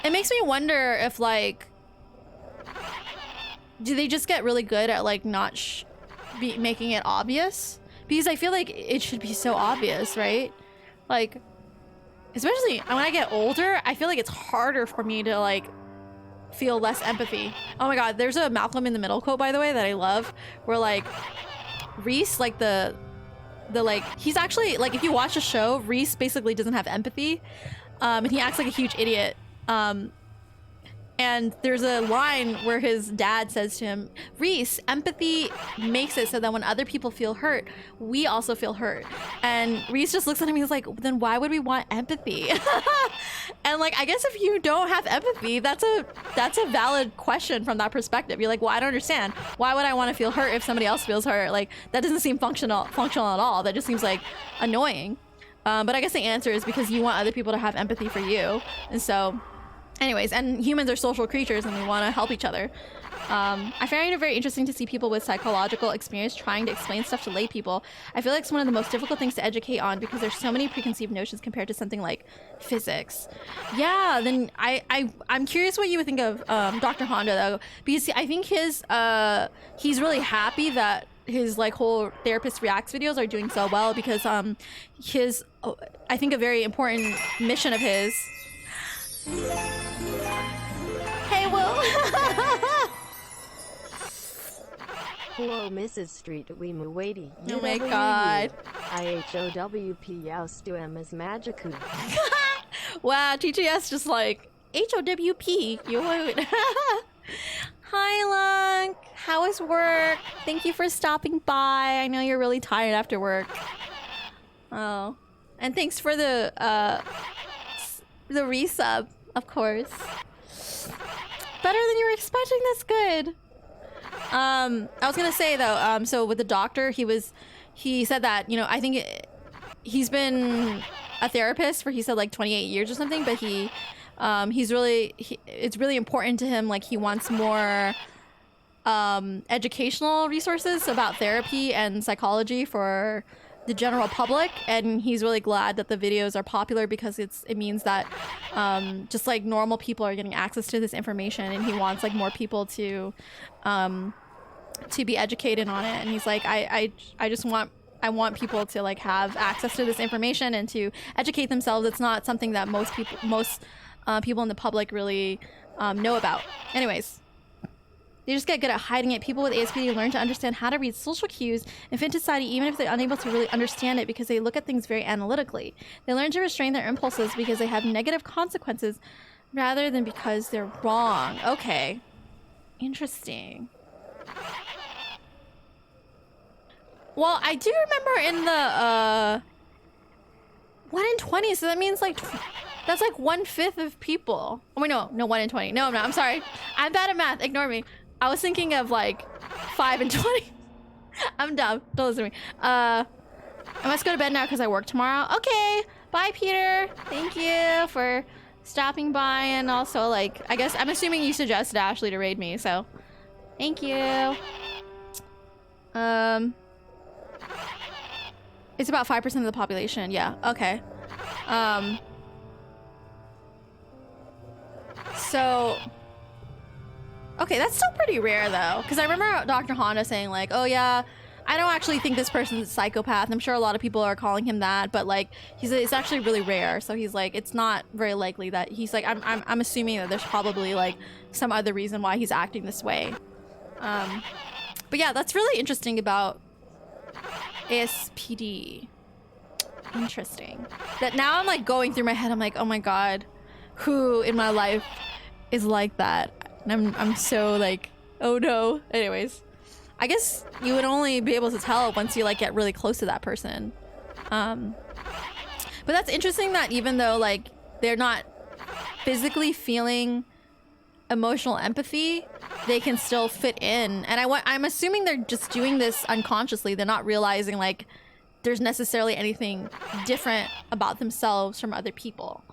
It makes me wonder if, like... Do they just get really good at, like, not making it obvious? Because I feel like it should be so obvious, right? Like, especially when I get older, I feel like it's harder for me to, like, feel less empathy. Oh my god, there's a Malcolm in the Middle quote, by the way, that I love, where, like, Reese, like, the like, he's actually, like, if you watch the show, Reese basically doesn't have empathy, and he acts like a huge idiot. And there's a line where his dad says to him, Reese, empathy makes it so that when other people feel hurt, we also feel hurt. And Reese just looks at him and he's like, then why would we want empathy? And like, I guess if you don't have empathy, that's a valid question from that perspective. You're like, well, I don't understand. Why would I want to feel hurt if somebody else feels hurt? Like, that doesn't seem functional at all. That just seems like annoying. But I guess the answer is because you want other people to have empathy for you. And so, anyways, and humans are social creatures and we want to help each other. I find it very interesting to see people with psychological experience trying to explain stuff to lay people. I feel like it's one of the most difficult things to educate on because there's so many preconceived notions compared to something like physics. Yeah, then I'm curious what you would think of Dr. Honda though, because I think he's really happy that his like whole therapist reacts videos are doing so well because I think a very important mission of his. Hey, Will. Hello, Mrs. Street. We muwaiti. Oh my god. IHOWP as Magicu. Wow, TGS just like HOWP. Hi, Lunk. How is work? Thank you for stopping by. I know you're really tired after work. Oh, and thanks for the resub, of course. Better than you were expecting. That's good. I was gonna say though, so with the doctor, he said that, you know, I think he's been a therapist for, he said like 28 years or something, but it's really important to him. Like he wants more educational resources about therapy and psychology for the general public, and he's really glad that the videos are popular because it means that just like normal people are getting access to this information, and he wants like more people to be educated on it. And he's like, I want people to like have access to this information and to educate themselves. It's not something that most people in the public really know about. Anyways, they just get good at hiding it. People with ASPD learn to understand how to read social cues and fit into society even if they're unable to really understand it because they look at things very analytically. They learn to restrain their impulses because they have negative consequences rather than because they're wrong. Okay. Interesting. Well, I do remember in the 1 in 20, so that means like that's like 1/5 of people. Oh wait, no, 1 in 20. No, I'm not. I'm sorry. I'm bad at math. Ignore me. I was thinking of like 5 in 20. I'm dumb. Don't listen to me. I must go to bed now because I work tomorrow. Okay. Bye, Peter. Thank you for stopping by, and also like I guess I'm assuming you suggested Ashley to raid me, so thank you. It's about 5% of the population. Yeah. Okay. So Okay, that's still pretty rare though, because I remember Dr. Honda saying like, "Oh yeah, I don't actually think this person's a psychopath." I'm sure a lot of people are calling him that, but like it's actually really rare. So he's like, it's not very likely that he's like, I'm assuming that there's probably like some other reason why he's acting this way. But yeah, that's really interesting about ASPD. Interesting. That now I'm like going through my head. I'm like, oh my god, who in my life is like that? And I'm so like, oh no. Anyways, I guess you would only be able to tell once you like get really close to that person. But that's interesting that even though like they're not physically feeling emotional empathy, they can still fit in. And I'm assuming they're just doing this unconsciously. They're not realizing like there's necessarily anything different about themselves from other people.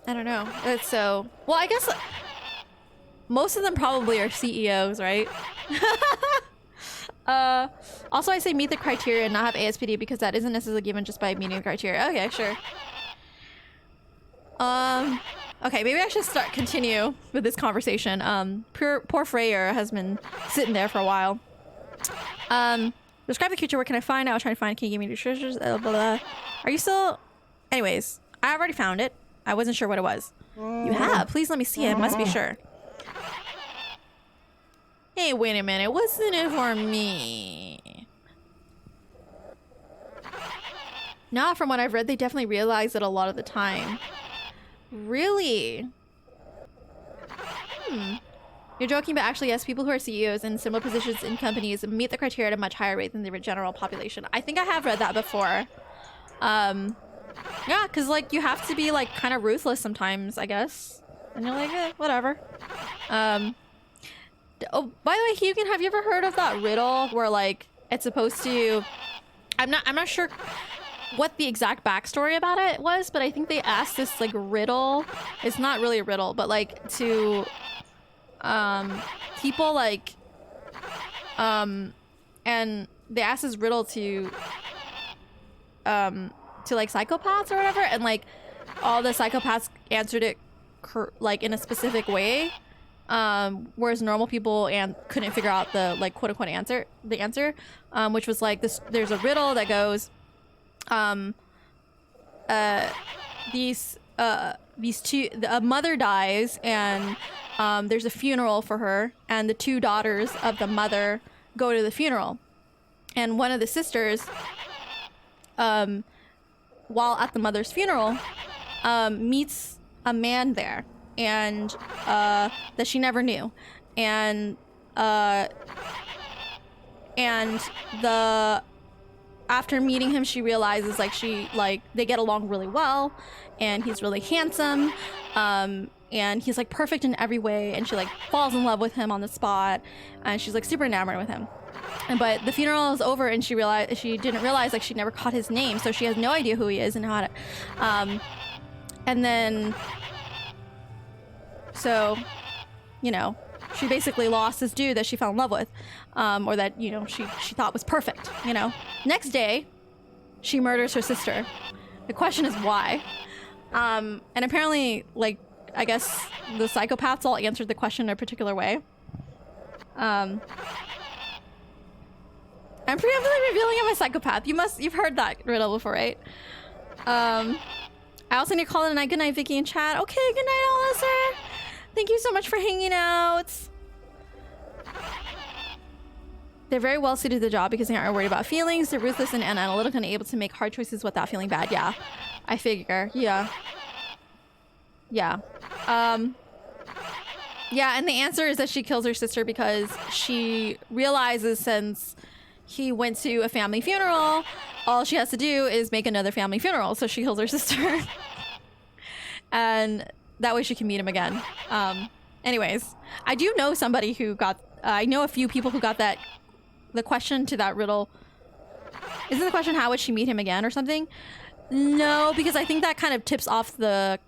I don't know. That's so... Well, I guess most of them probably are CEOs, right? Also, I say meet the criteria and not have ASPD because that isn't necessarily given just by meeting the criteria. Okay, sure. Okay, maybe I should continue with this conversation. Poor Freyr has been sitting there for a while. Describe the creature. Where can I find it? I was trying to find it. Can you give me the treasures? Blah, blah, blah. Are you still... Anyways, I already found it. I wasn't sure what it was. You have? Please let me see it. Must be sure. Hey, wait a minute. Wasn't it for me? Nah, from what I've read, they definitely realize it a lot of the time. Really? You're joking, but actually, yes, people who are CEOs in similar positions in companies meet the criteria at a much higher rate than the general population. I think I have read that before. Yeah, because, like, you have to be, like, kind of ruthless sometimes, I guess. And you're like, whatever. Oh, by the way, Hugin, have you ever heard of that riddle where, like, it's supposed to... I'm not sure what the exact backstory about it was, but I think they asked this, like, riddle. It's not really a riddle, but, like, to... people, like... and they asked this riddle to like psychopaths or whatever, and like all the psychopaths answered it like in a specific way, whereas normal people couldn't figure out the like quote unquote answer, which was like this. There's a riddle that goes, a mother dies and there's a funeral for her, and the two daughters of the mother go to the funeral, and one of the sisters while at the mother's funeral, meets a man there, and that she never knew, and after meeting him, she realizes they get along really well, and he's really handsome, and he's like perfect in every way, and she like falls in love with him on the spot, and she's like super enamored with him. But the funeral is over, and she didn't realize like she never caught his name, so she has no idea who he is and how to. And then, so, you know, she basically lost this dude that she fell in love with, or that she thought was perfect. You know, next day, she murders her sister. The question is why. And apparently, like, I guess the psychopaths all answered the question in a particular way. I'm preemptively revealing I'm a psychopath. You've heard that riddle before, right? I also need to call it a night. Good night, Vicky and chat. Okay, good night, Alistair. Thank you so much for hanging out. They're very well suited to the job because they aren't worried about feelings. They're ruthless and analytical and able to make hard choices without feeling bad. Yeah, I figure. Yeah. Yeah. Yeah, and the answer is that she kills her sister because she realizes since he went to a family funeral, all she has to do is make another family funeral. So she kills her sister. And that way she can meet him again. Anyways, I do know somebody who got... I know a few people who got the question to that riddle. Isn't the question, how would she meet him again or something? No, because I think that kind of tips off the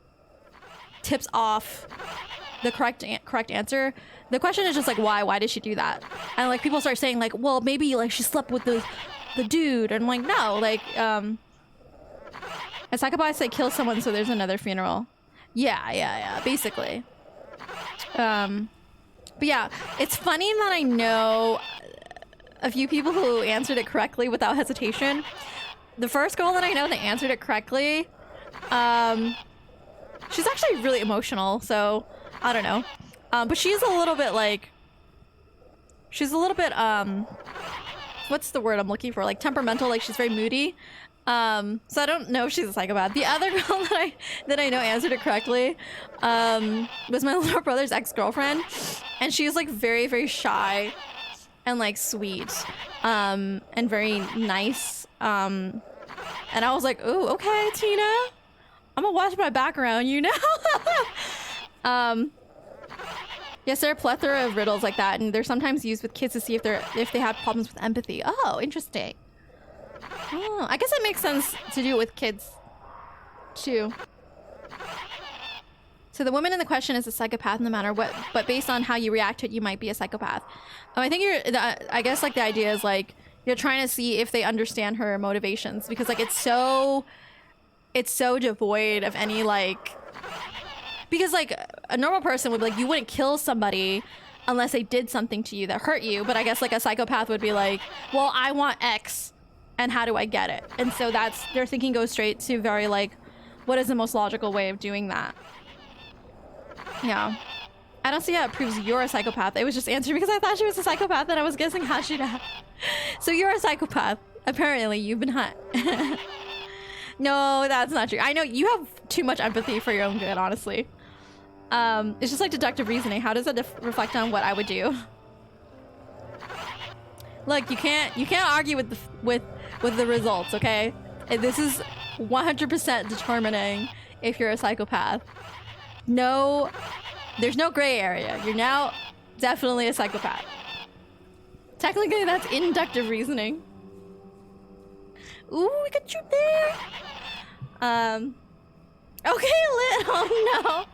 correct answer. The question is just like, why did she do that? And like people start saying like, well, maybe like she slept with the dude, and I'm like, no, like a psychopath say kill someone so there's another funeral. Yeah, basically. But yeah, it's funny that I know a few people who answered it correctly without hesitation. The first girl that I know that answered it correctly, she's actually really emotional, so I don't know. But she's a little bit like, what's the word I'm looking for? Like temperamental, like she's very moody. So I don't know if she's a psychopath. The other girl that I know answered it correctly was my little brother's ex-girlfriend, and she was like very, very shy and like sweet and very nice. And I was like, ooh, okay, Tina, I'm gonna watch my background, you know. Yes, there are a plethora of riddles like that, and they're sometimes used with kids to see if they have problems with empathy. Oh, interesting. Oh, I guess it makes sense to do it with kids, too. So the woman in the question is a psychopath no matter what, but based on how you react to it, you might be a psychopath. I think I guess like the idea is like, you're trying to see if they understand her motivations, because like it's so devoid of any like, because like a normal person would be like, you wouldn't kill somebody unless they did something to you that hurt you. But I guess like a psychopath would be like, well, I want X and how do I get it? And so that's, their thinking goes straight to very like, what is the most logical way of doing that? Yeah. I don't see how it proves you're a psychopath. It was just answered because I thought she was a psychopath and I was guessing Hashira. So you're a psychopath. Apparently you've been hot. No, that's not true. I know you have too much empathy for your own good, honestly. It's just like deductive reasoning. How does that reflect on what I would do? Look, you can't argue with the results, okay? This is 100% determining if you're a psychopath. No, there's no gray area. You're now definitely a psychopath. Technically, that's inductive reasoning. Ooh, we got you there. Okay, Lit. Oh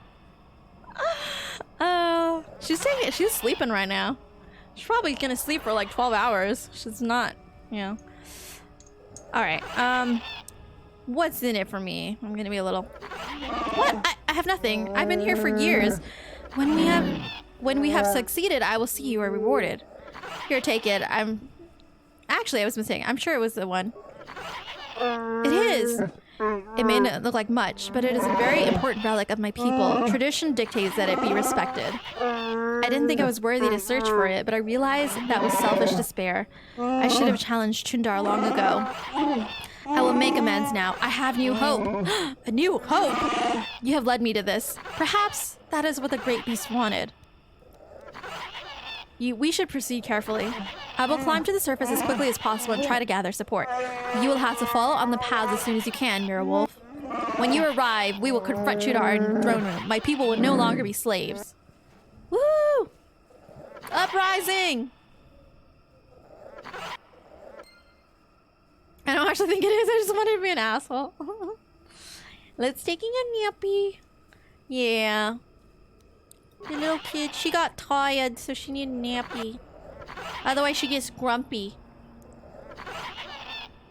no. She's sleeping right now. She's probably gonna sleep for like 12 hours. She's not, you know. All right. What's in it for me? I'm gonna be a little. What? I have nothing. I've been here for years. When we have succeeded, I will see you are rewarded. Here, take it. Actually, I was mistaken. I'm sure it was the one. It is. It may not look like much, but it is a very important relic of my people. Tradition dictates that it be respected. I didn't think I was worthy to search for it, but I realized that was selfish despair. I should have challenged Chundar long ago. I will make amends now. I have new hope. A new hope? You have led me to this. Perhaps that is what the great beast wanted. We should proceed carefully. I will climb to the surface as quickly as possible and try to gather support. You will have to follow on the paths as soon as you can, Mirror Wolf. When you arrive, we will confront Chudar in the throne room. My people will no longer be slaves. Woo! Uprising! I don't actually think it is. I just wanted to be an asshole. Let's taking a nappy. Yeah. The little kid, she got tired, so she needed a nappy. Otherwise, she gets grumpy.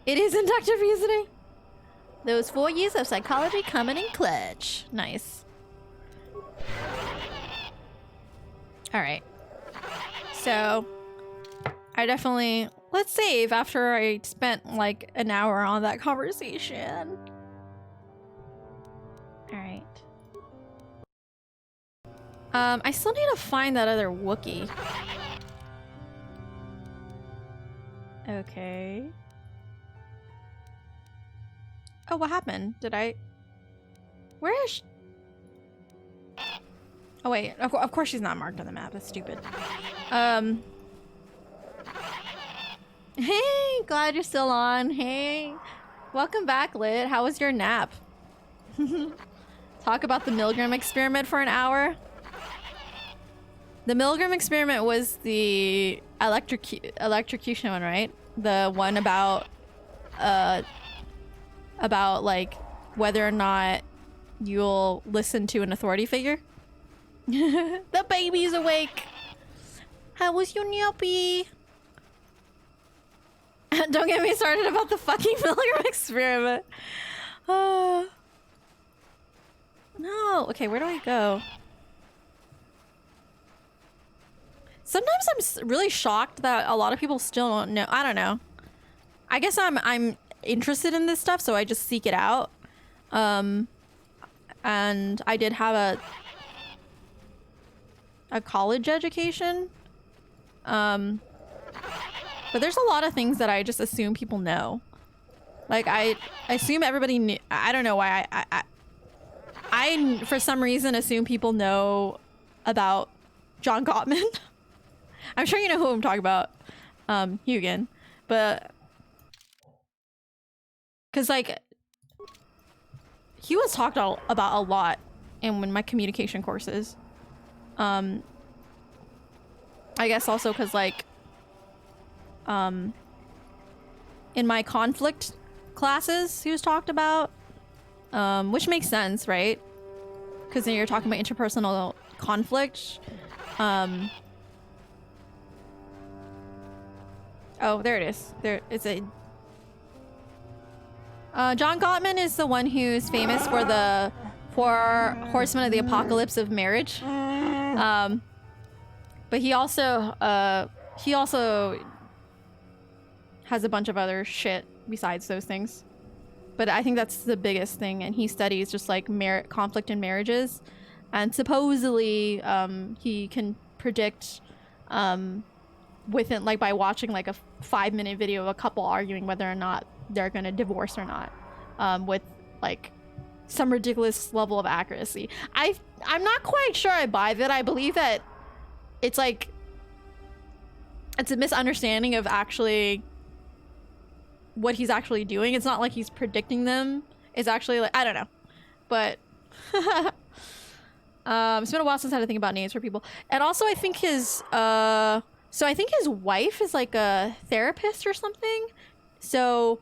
It is inductive reasoning. Those 4 years of psychology coming in clutch. Nice. Alright. So, I definitely... Let's save after I spent like an hour on that conversation. Alright. I still need to find that other Wookiee. Okay. Oh, what happened? Did I... Where is she? Oh wait, of course she's not marked on the map. That's stupid. Hey, glad you're still on. Hey. Welcome back, Lit. How was your nap? Talk about the Milgram experiment for an hour. The Milgram experiment was the electrocution one, right? The one about like whether or not you'll listen to an authority figure. The baby's awake. How was your nappy? Don't get me started about the fucking Milgram experiment. No. Okay, where do I go? sometimes I'm really shocked that a lot of people still don't know. I don't know. I guess I'm interested in this stuff, so I just seek it out. And I did have a college education. But there's a lot of things that I just assume people know. Like I assume everybody knew. I don't know why I for some reason assume people know about John Gottman. I'm sure you know who I'm talking about, Hugin, but because like he was talked about a lot in my communication courses. I guess also because like in my conflict classes he was talked about, which makes sense, right? Because then you're talking about interpersonal conflict. Oh, there it is. There it's a John Gottman is the one who's famous for the four horsemen of the apocalypse of marriage. But he also has a bunch of other shit besides those things. But I think that's the biggest thing, and he studies just like conflict in marriages, and supposedly he can predict within like by watching like a 5-minute video of a couple arguing whether or not they're gonna divorce or not, with like some ridiculous level of accuracy. I'm not quite sure I buy that. I believe that it's like it's a misunderstanding of actually what he's actually doing. It's not like he's predicting them. It's actually like, I don't know, but it's been a while since I had to think about names for people. And also I think his wife is like a therapist or something. So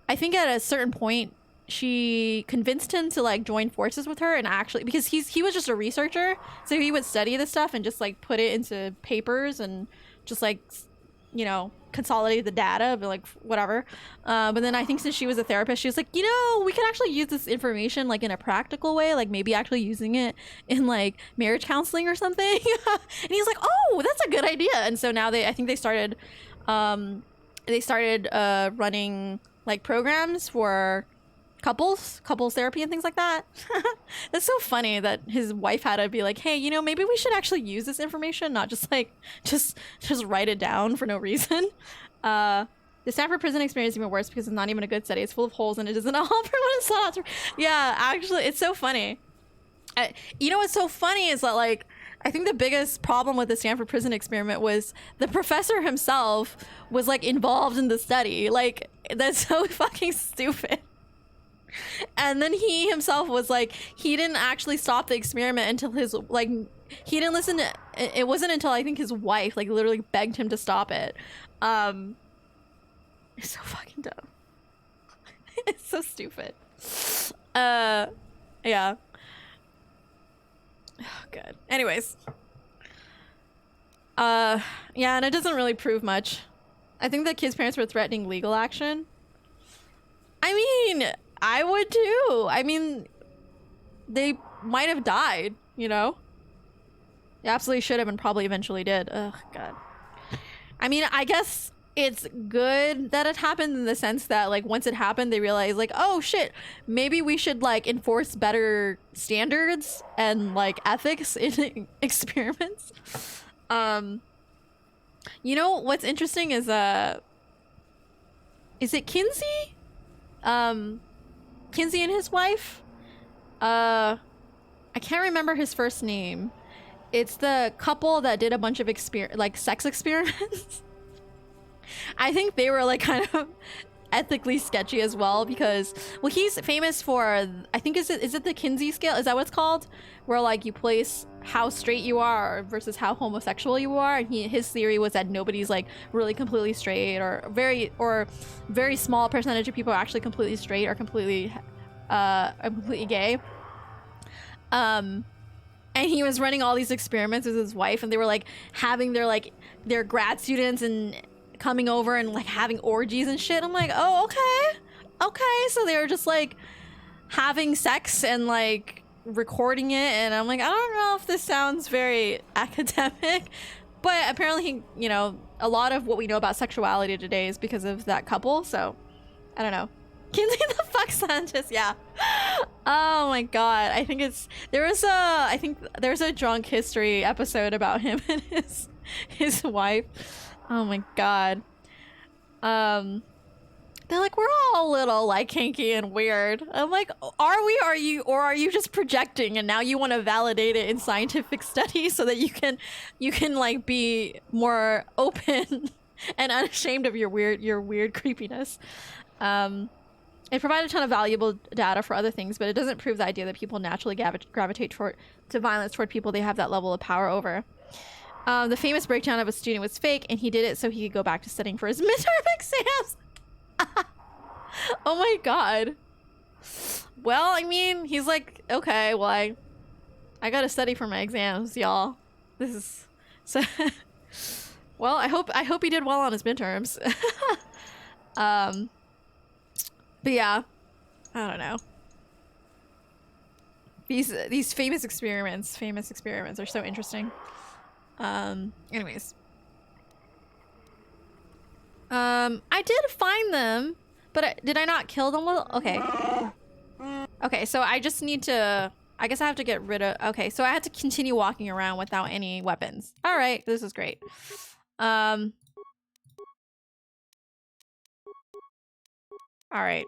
I think at a certain point she convinced him to like join forces with her, and actually because he was just a researcher, so he would study this stuff and just like put it into papers and just like, you know, consolidate the data, but like whatever. But then I think since she was a therapist, she was like, you know, we can actually use this information like in a practical way, like maybe actually using it in like marriage counseling or something. And he's like, oh, that's a good idea. And so now I think they started running like programs for couples therapy and things like that. That's so funny that his wife had to be like, hey, you know, maybe we should actually use this information, not just like just write it down for no reason. The Stanford prison experience is even worse because it's not even a good study. It's full of holes and it doesn't help everyone. It's not. Yeah, actually, it's so funny. You know what's so funny is that like I think the biggest problem with the Stanford prison experiment was the professor himself was like involved in the study. Like that's so fucking stupid. And then he himself was like, he didn't actually stop the experiment until his, like, he didn't listen to, it wasn't until I think his wife, like, literally begged him to stop it. It's so fucking dumb. It's so stupid. Yeah. Oh, God. Anyways. Yeah, and it doesn't really prove much. I think the kid's parents were threatening legal action. I mean, I would too. I mean, they might have died, you know? They absolutely should have and probably eventually did. Oh, God. I mean, I guess it's good that it happened in the sense that, like, once it happened, they realized, like, oh, shit, maybe we should, like, enforce better standards and, like, ethics in experiments. You know, what's interesting is it Kinsey? Kinsey and his wife? I can't remember his first name. It's the couple that did a bunch of sex experiments. I think they were like kind of ethically sketchy as well because, well, he's famous for, I think is it the Kinsey scale? Is that what it's called? Where like you place how straight you are versus how homosexual you are, and his theory was that nobody's like really completely straight, or very small percentage of people are actually completely straight or completely gay. And he was running all these experiments with his wife, and they were like having their grad students and coming over and like having orgies and shit. I'm like, oh, okay. So they were just like having sex and like recording it, and I'm like, I don't know if this sounds very academic, But apparently, he, you know, a lot of what we know about sexuality today is because of that couple. So, I don't know. Kinsey the fuck scientist, yeah. Oh my god. I think there's a drunk history episode about him and his wife. Oh my god. They're like, we're all a little like kinky and weird. I'm like, are we? Or are you just projecting and now you want to validate it in scientific studies so that you can like be more open and unashamed of your weird creepiness. It provides a ton of valuable data for other things, but it doesn't prove the idea that people naturally gravitate to violence toward people they have that level of power over. The famous breakdown of a student was fake, and he did it so he could go back to studying for his midterm exams. Oh my god. Well, I mean, he's like, okay, well, I gotta study for my exams, y'all. This is so. Well, I hope he did well on his midterms. But yeah, I don't know. These famous experiments are so interesting. Anyways. I did find them, but did I not kill them? Well, okay. Okay, so I just need to, I guess I have to get rid of, okay, so I have to continue walking around without any weapons. All right, this is great. All right.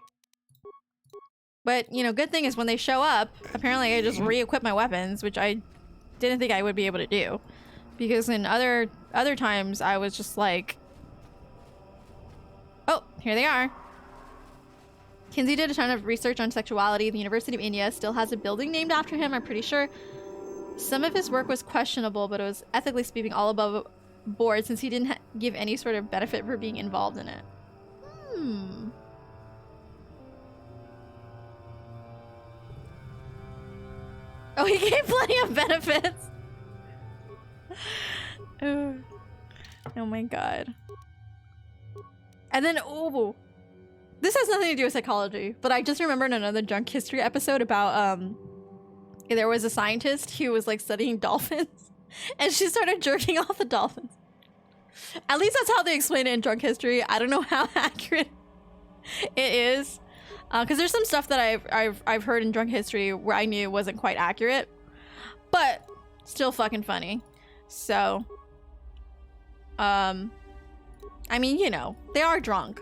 But, you know, good thing is when they show up, apparently I just re-equip my weapons, which I didn't think I would be able to do. Because in other times, I was just like... Oh, here they are. Kinsey did a ton of research on sexuality. The University of India still has a building named after him, I'm pretty sure. Some of his work was questionable, but it was ethically speaking all above board since he didn't give any sort of benefit for being involved in it. Hmm. Oh, he gave plenty of benefits. Oh my god. And then, oh, this has nothing to do with psychology, but I just remembered another junk history episode about, there was a scientist who was like studying dolphins and she started jerking off the dolphins. At least that's how they explain it in drunk history. I don't know how accurate it is. Because there's some stuff that I've heard in drunk history where I knew wasn't quite accurate, but still fucking funny. So, I mean, you know, they are drunk.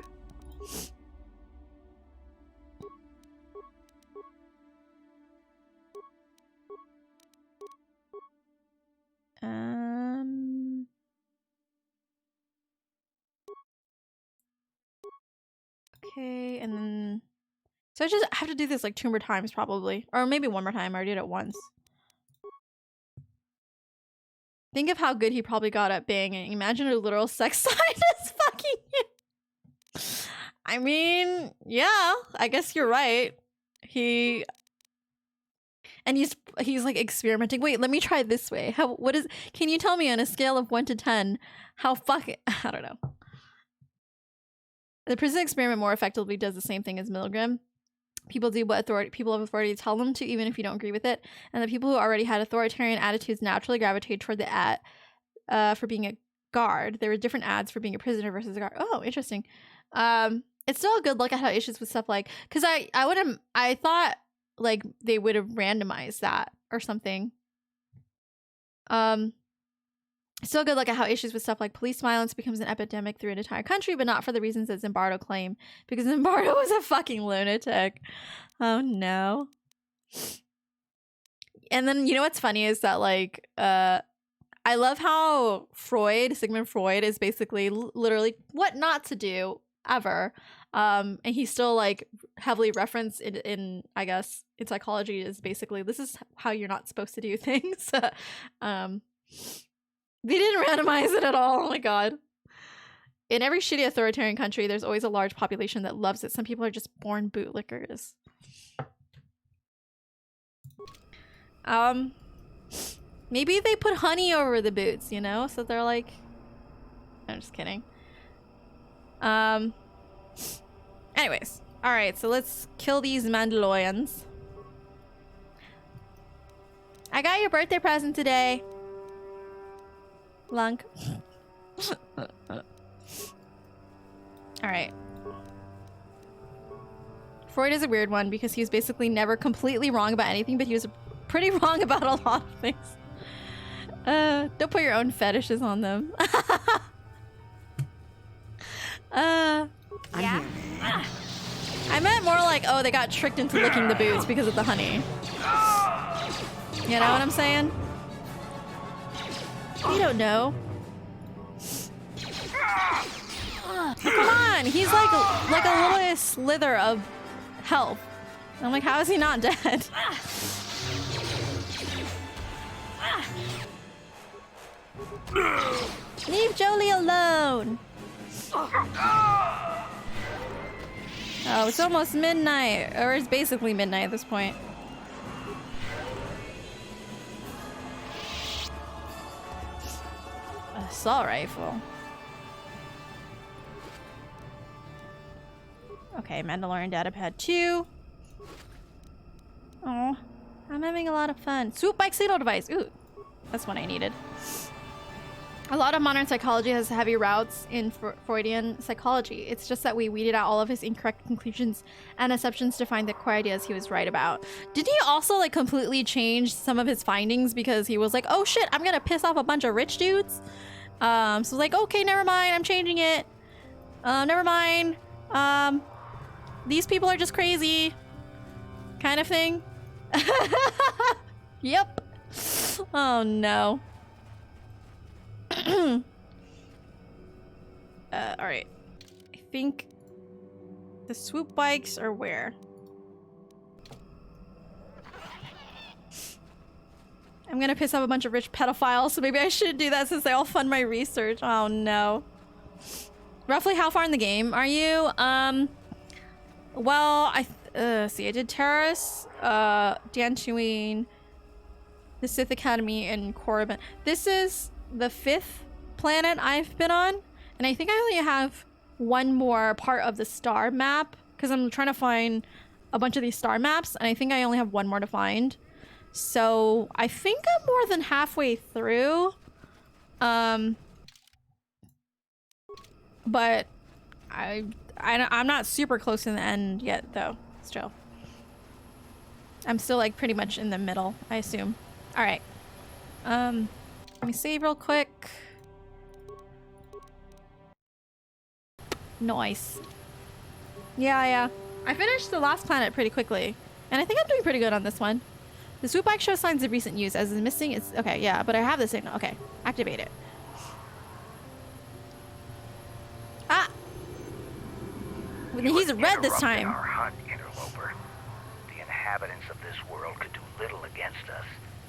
Okay, and then so I just have to do this like 2 more times probably, or maybe 1 more time. I already did it once. Think of how good he probably got at banging. Imagine a literal sex scientist fucking him. I mean, yeah, I guess you're right. He's like experimenting. Wait, let me try it this way. Can you tell me on a scale of 1 to 10 how fucking, I don't know. The prison experiment more effectively does the same thing as Milgram. People do what people of authority tell them to, even if you don't agree with it. And the people who already had authoritarian attitudes naturally gravitate toward the ad for being a guard. There were different ads for being a prisoner versus a guard. Oh, interesting. It's still a good look at how issues with stuff like, because I thought like they would have randomized that or something. Still a good look at how issues with stuff like police violence becomes an epidemic through an entire country, but not for the reasons that Zimbardo claimed, because Zimbardo was a fucking lunatic. Oh no. And then, you know what's funny is that like, I love how Sigmund Freud is basically literally what not to do ever. And he's still like heavily referenced in I guess in psychology is basically, this is how you're not supposed to do things. They didn't randomize it at all. Oh my god. In every shitty authoritarian country, there's always a large population that loves it. Some people are just born bootlickers. Maybe they put honey over the boots, you know? So they're like... I'm just kidding. Anyways. Alright, so let's kill these Mandalorians. I got your birthday present today. Lunk. Alright. Freud is a weird one because he was basically never completely wrong about anything, but he was pretty wrong about a lot of things. Don't put your own fetishes on them. Yeah. I meant more like, oh, they got tricked into licking the boots because of the honey. You know what I'm saying? You don't know. Come on, he's like a little slither of health. I'm like, how is he not dead? Leave Jolee alone. Oh, it's almost midnight, or it's basically midnight at this point. Assault rifle. Okay, Mandalorian datapad 2. Oh, I'm having a lot of fun. Swoop bike signal device. Ooh, that's what I needed. A lot of modern psychology has heavy routes in Freudian psychology. It's just that we weeded out all of his incorrect conclusions and assumptions to find the core ideas he was right about. Did he also like completely change some of his findings because he was like, oh shit, I'm gonna piss off a bunch of rich dudes? So like, okay, never mind, I'm changing it. Never mind. These people are just crazy. Kind of thing. Yep. Oh no. Alright. I think the swoop bikes are where? I'm gonna piss off a bunch of rich pedophiles, so maybe I shouldn't do that since they all fund my research. Oh no. Roughly how far in the game are you? Well, see, I did Terrace, Dantooine, the Sith Academy, and Korriban. This is the 5th planet I've been on, and I think I only have one more part of the star map, because I'm trying to find a bunch of these star maps, and I think I only have one more to find. So I think I'm more than halfway through. But I'm not super close to the end yet, though. Still, I'm still like pretty much in the middle, I assume. All right. Let me save real quick. Nice. Yeah. I finished the last planet pretty quickly, and I think I'm doing pretty good on this one. The swoop bike shows signs of recent use, as is missing. It's okay, yeah, but I have the signal. Okay, activate it. Ah! He's red this time. Our hunt, interloper. The inhabitants of this world could do little against us,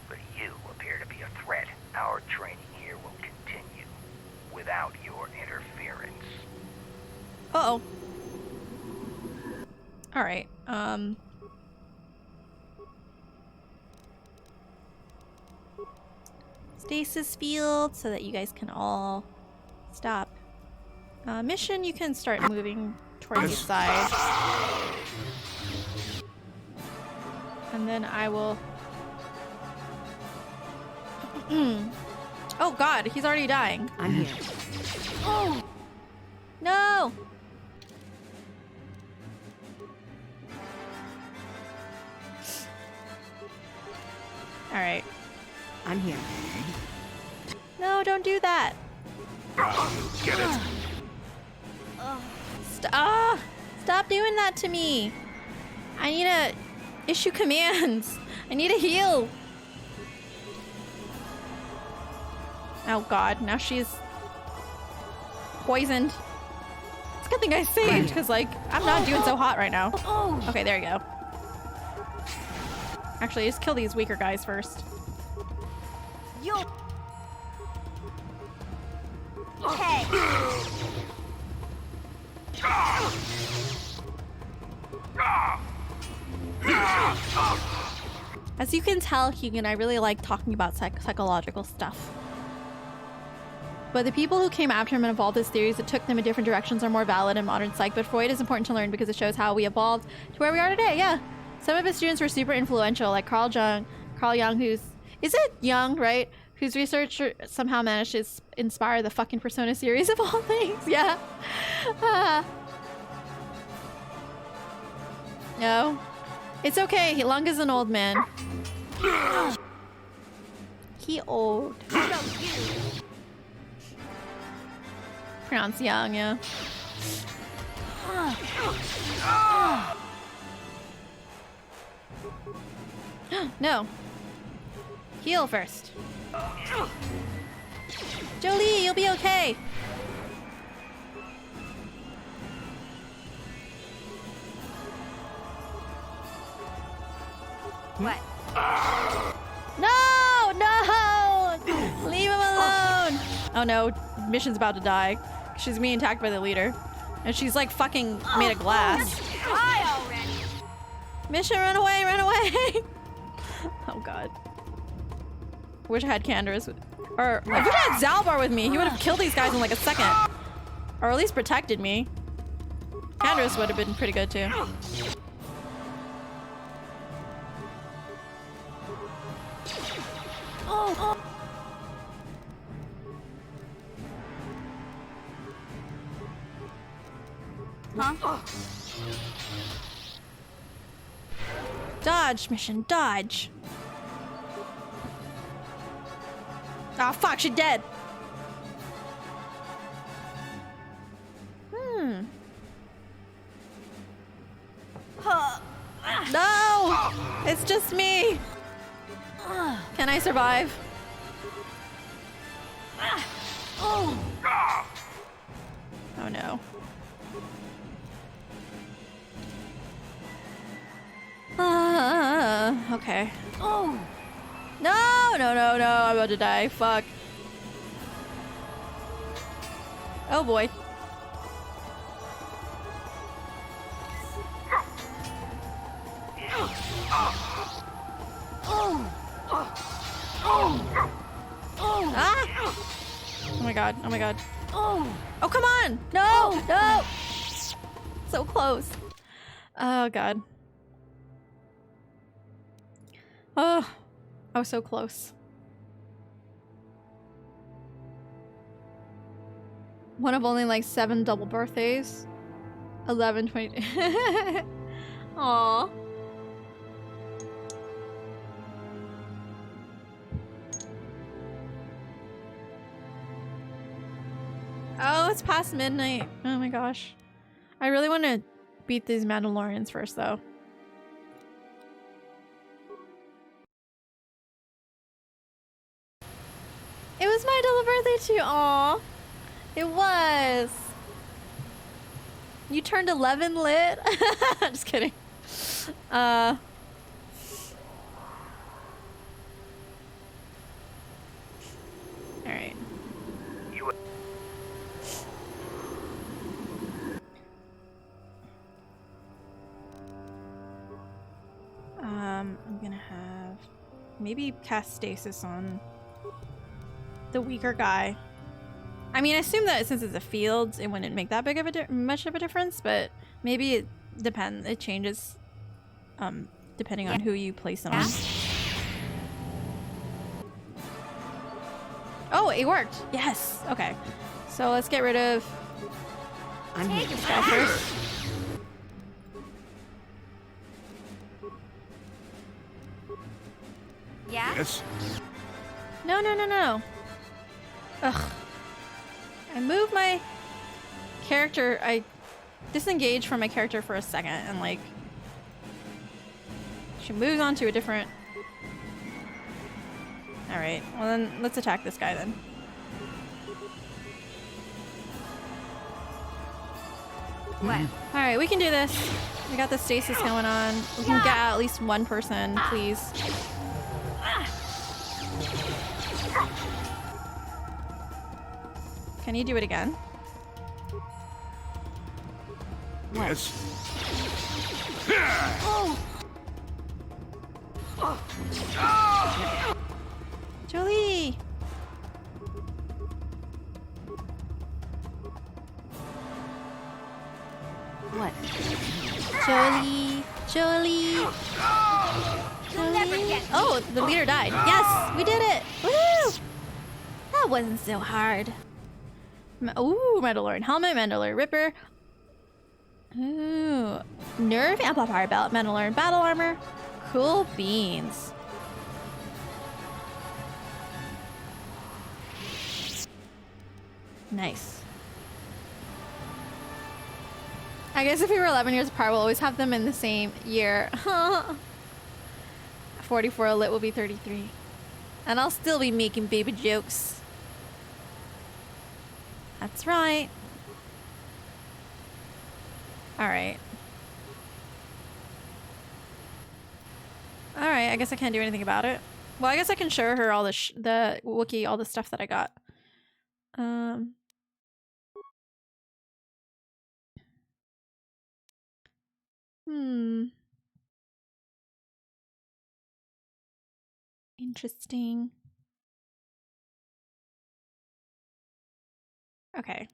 but you appear to be a threat. Our training here will continue without your interference. Uh-oh. Alright, stasis field so that you guys can all stop. Mission, you can start moving towards the side. And then I will... Oh god, he's already dying. I'm here. Oh! No! Alright. I'm here. No, don't do that. Get it. Stop doing that to me. I need to issue commands. I need to heal. Oh god, now she's poisoned. It's a good thing I saved, because like, I'm not doing so hot right now. Okay, there you go. Actually, just kill these weaker guys first. Hey. As you can tell, Hugo, I really like talking about psychological stuff. But the people who came after him and evolved his theories that took them in different directions are more valid in modern psych, but Freud is important to learn because it shows how we evolved to where we are today, yeah. Some of his students were super influential, like Carl Jung, who's... Is it Jung, right? whose researcher somehow managed to inspire the fucking Persona series of all things. Yeah. No. It's okay. Lunga's an old man. He old. Pronounced young, yeah. No. Heal first. Jolee, you'll be okay. What? No! No! Leave him alone! Oh no, Mission's about to die. She's being attacked by the leader. And she's like fucking made of glass. Die already! Mission, run away, run away! Oh god. Wish I had Canderous with, or I wish I had Zalbar with me. He would have killed these guys in like a second. Or at least protected me. Canderous would have been pretty good too. Oh. Huh? Dodge, Mission, dodge. Oh fuck, she's dead. No! It's just me. Can I survive? Oh no. Okay. Oh. No, no, no, no. I'm about to die. Fuck. Oh boy. Ah! Oh my god. Oh my god. Oh, come on. No, no. So close. Oh god. Oh, I was so close. One of only like 7 double birthdays. 11, 20. Aww. Oh, it's past midnight. Oh my gosh. I really want to beat these Mandalorians first though. It was my double birthday too. Aw. It was. You turned 11, Lit? Just kidding. Alright. I'm gonna have maybe cast stasis on the weaker guy. I mean, I assume that since it's a field, it wouldn't make that big of a much of a difference, but maybe it depends. It changes depending on who you place it on. Oh, it worked. Yes. Okay. So let's get rid of this guy first. Yeah? Yes? No, no, no, no. Ugh. I moved my character. I disengaged from my character for a second and like she moves on to a different. Alright, well then let's attack this guy then. What? Alright, we can do this. We got the stasis going on. We can get out at least one person, please. Can you do it again? Yes. Oh. Jolee! What? Jolee! Jolee! Jolee! Oh, the leader died. Yes! We did it! Woo! That wasn't so hard. Ooh, Mandalorian helmet, Mandalorian Ripper. Ooh, nerve amplifier belt, Mandalorian battle armor. Cool beans. Nice. I guess if we were 11 years apart, we'll always have them in the same year. 44 lit will be 33. And I'll still be making baby jokes. That's right. Alright. Alright, I guess I can't do anything about it. Well, I guess I can show her all the Wookiee, all the stuff that I got. Interesting. Okay.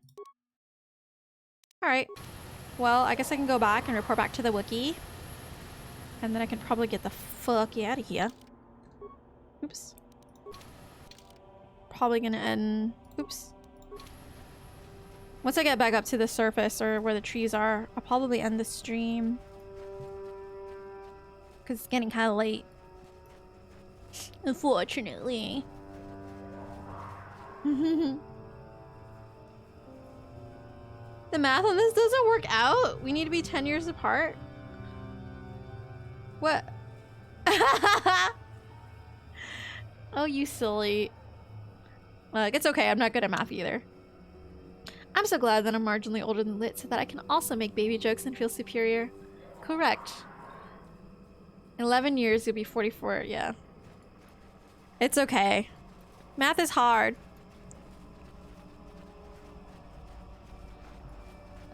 Alright. Well, I guess I can go back and report back to the Wookiee. And then I can probably get the fuck out of here. Oops. Probably gonna end... Oops. Once I get back up to the surface or where the trees are, I'll probably end the stream. Because it's getting kind of late. Unfortunately. The math on this doesn't work out. We need to be 10 years apart. What? Oh, you silly. It's okay. I'm not good at math either. I'm so glad that I'm marginally older than Lit so that I can also make baby jokes and feel superior. Correct. In 11 years, you'll be 44. Yeah. It's okay. Math is hard.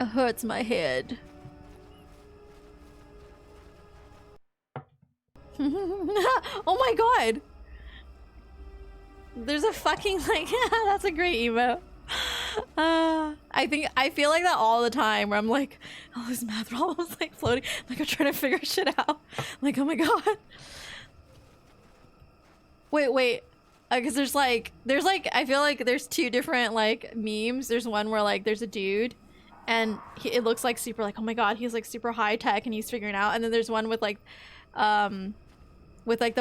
It hurts my head. Oh my god! There's a fucking like that's a great emo. I feel like that all the time where I'm like, oh, this math problem is like floating. Like I'm trying to figure shit out. Like, oh my god. Wait. Because there's like I feel like there's two different like memes. There's one where like there's a dude and it looks like super like, oh my god, he's like super high tech and he's figuring it out. And then there's one with like the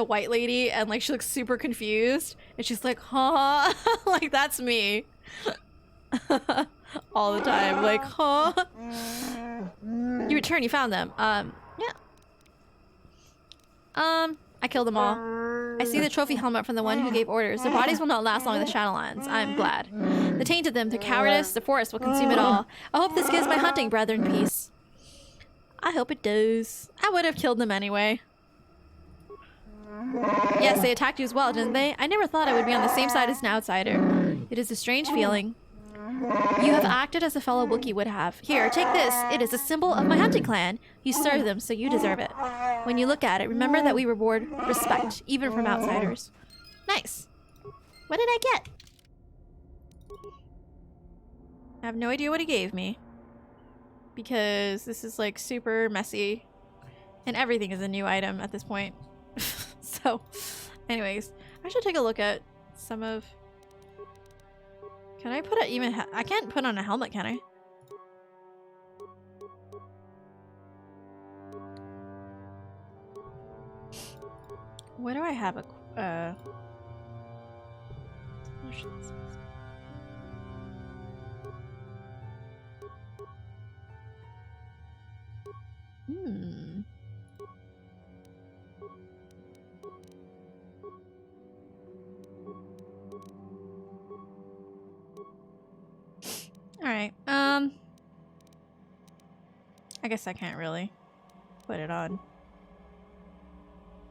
white lady and like she looks super confused and she's like, huh? Like that's me. All the time. Like, huh? You returned, you found them. Yeah. I killed them all. I see the trophy helmet from the one who gave orders. Their bodies will not last long in the Shadowlands. I'm glad. The taint of them, the cowardice, the forest will consume it all. I hope this gives my hunting brethren peace. I hope it does. I would have killed them anyway. Yes, they attacked you as well, didn't they? I never thought I would be on the same side as an outsider. It is a strange feeling. You have acted as a fellow Wookiee would have. Here, take this. It is a symbol of my hunting clan. You serve them, so you deserve it. When you look at it, remember that we reward respect, even from outsiders. Nice. What did I get? I have no idea what he gave me. Because this is like super messy. And everything is a new item at this point. So, anyways, I should take a look at some of... Can I put a even... I can't put on a helmet, can I? Where do I have a... Alright, I guess I can't really put it on.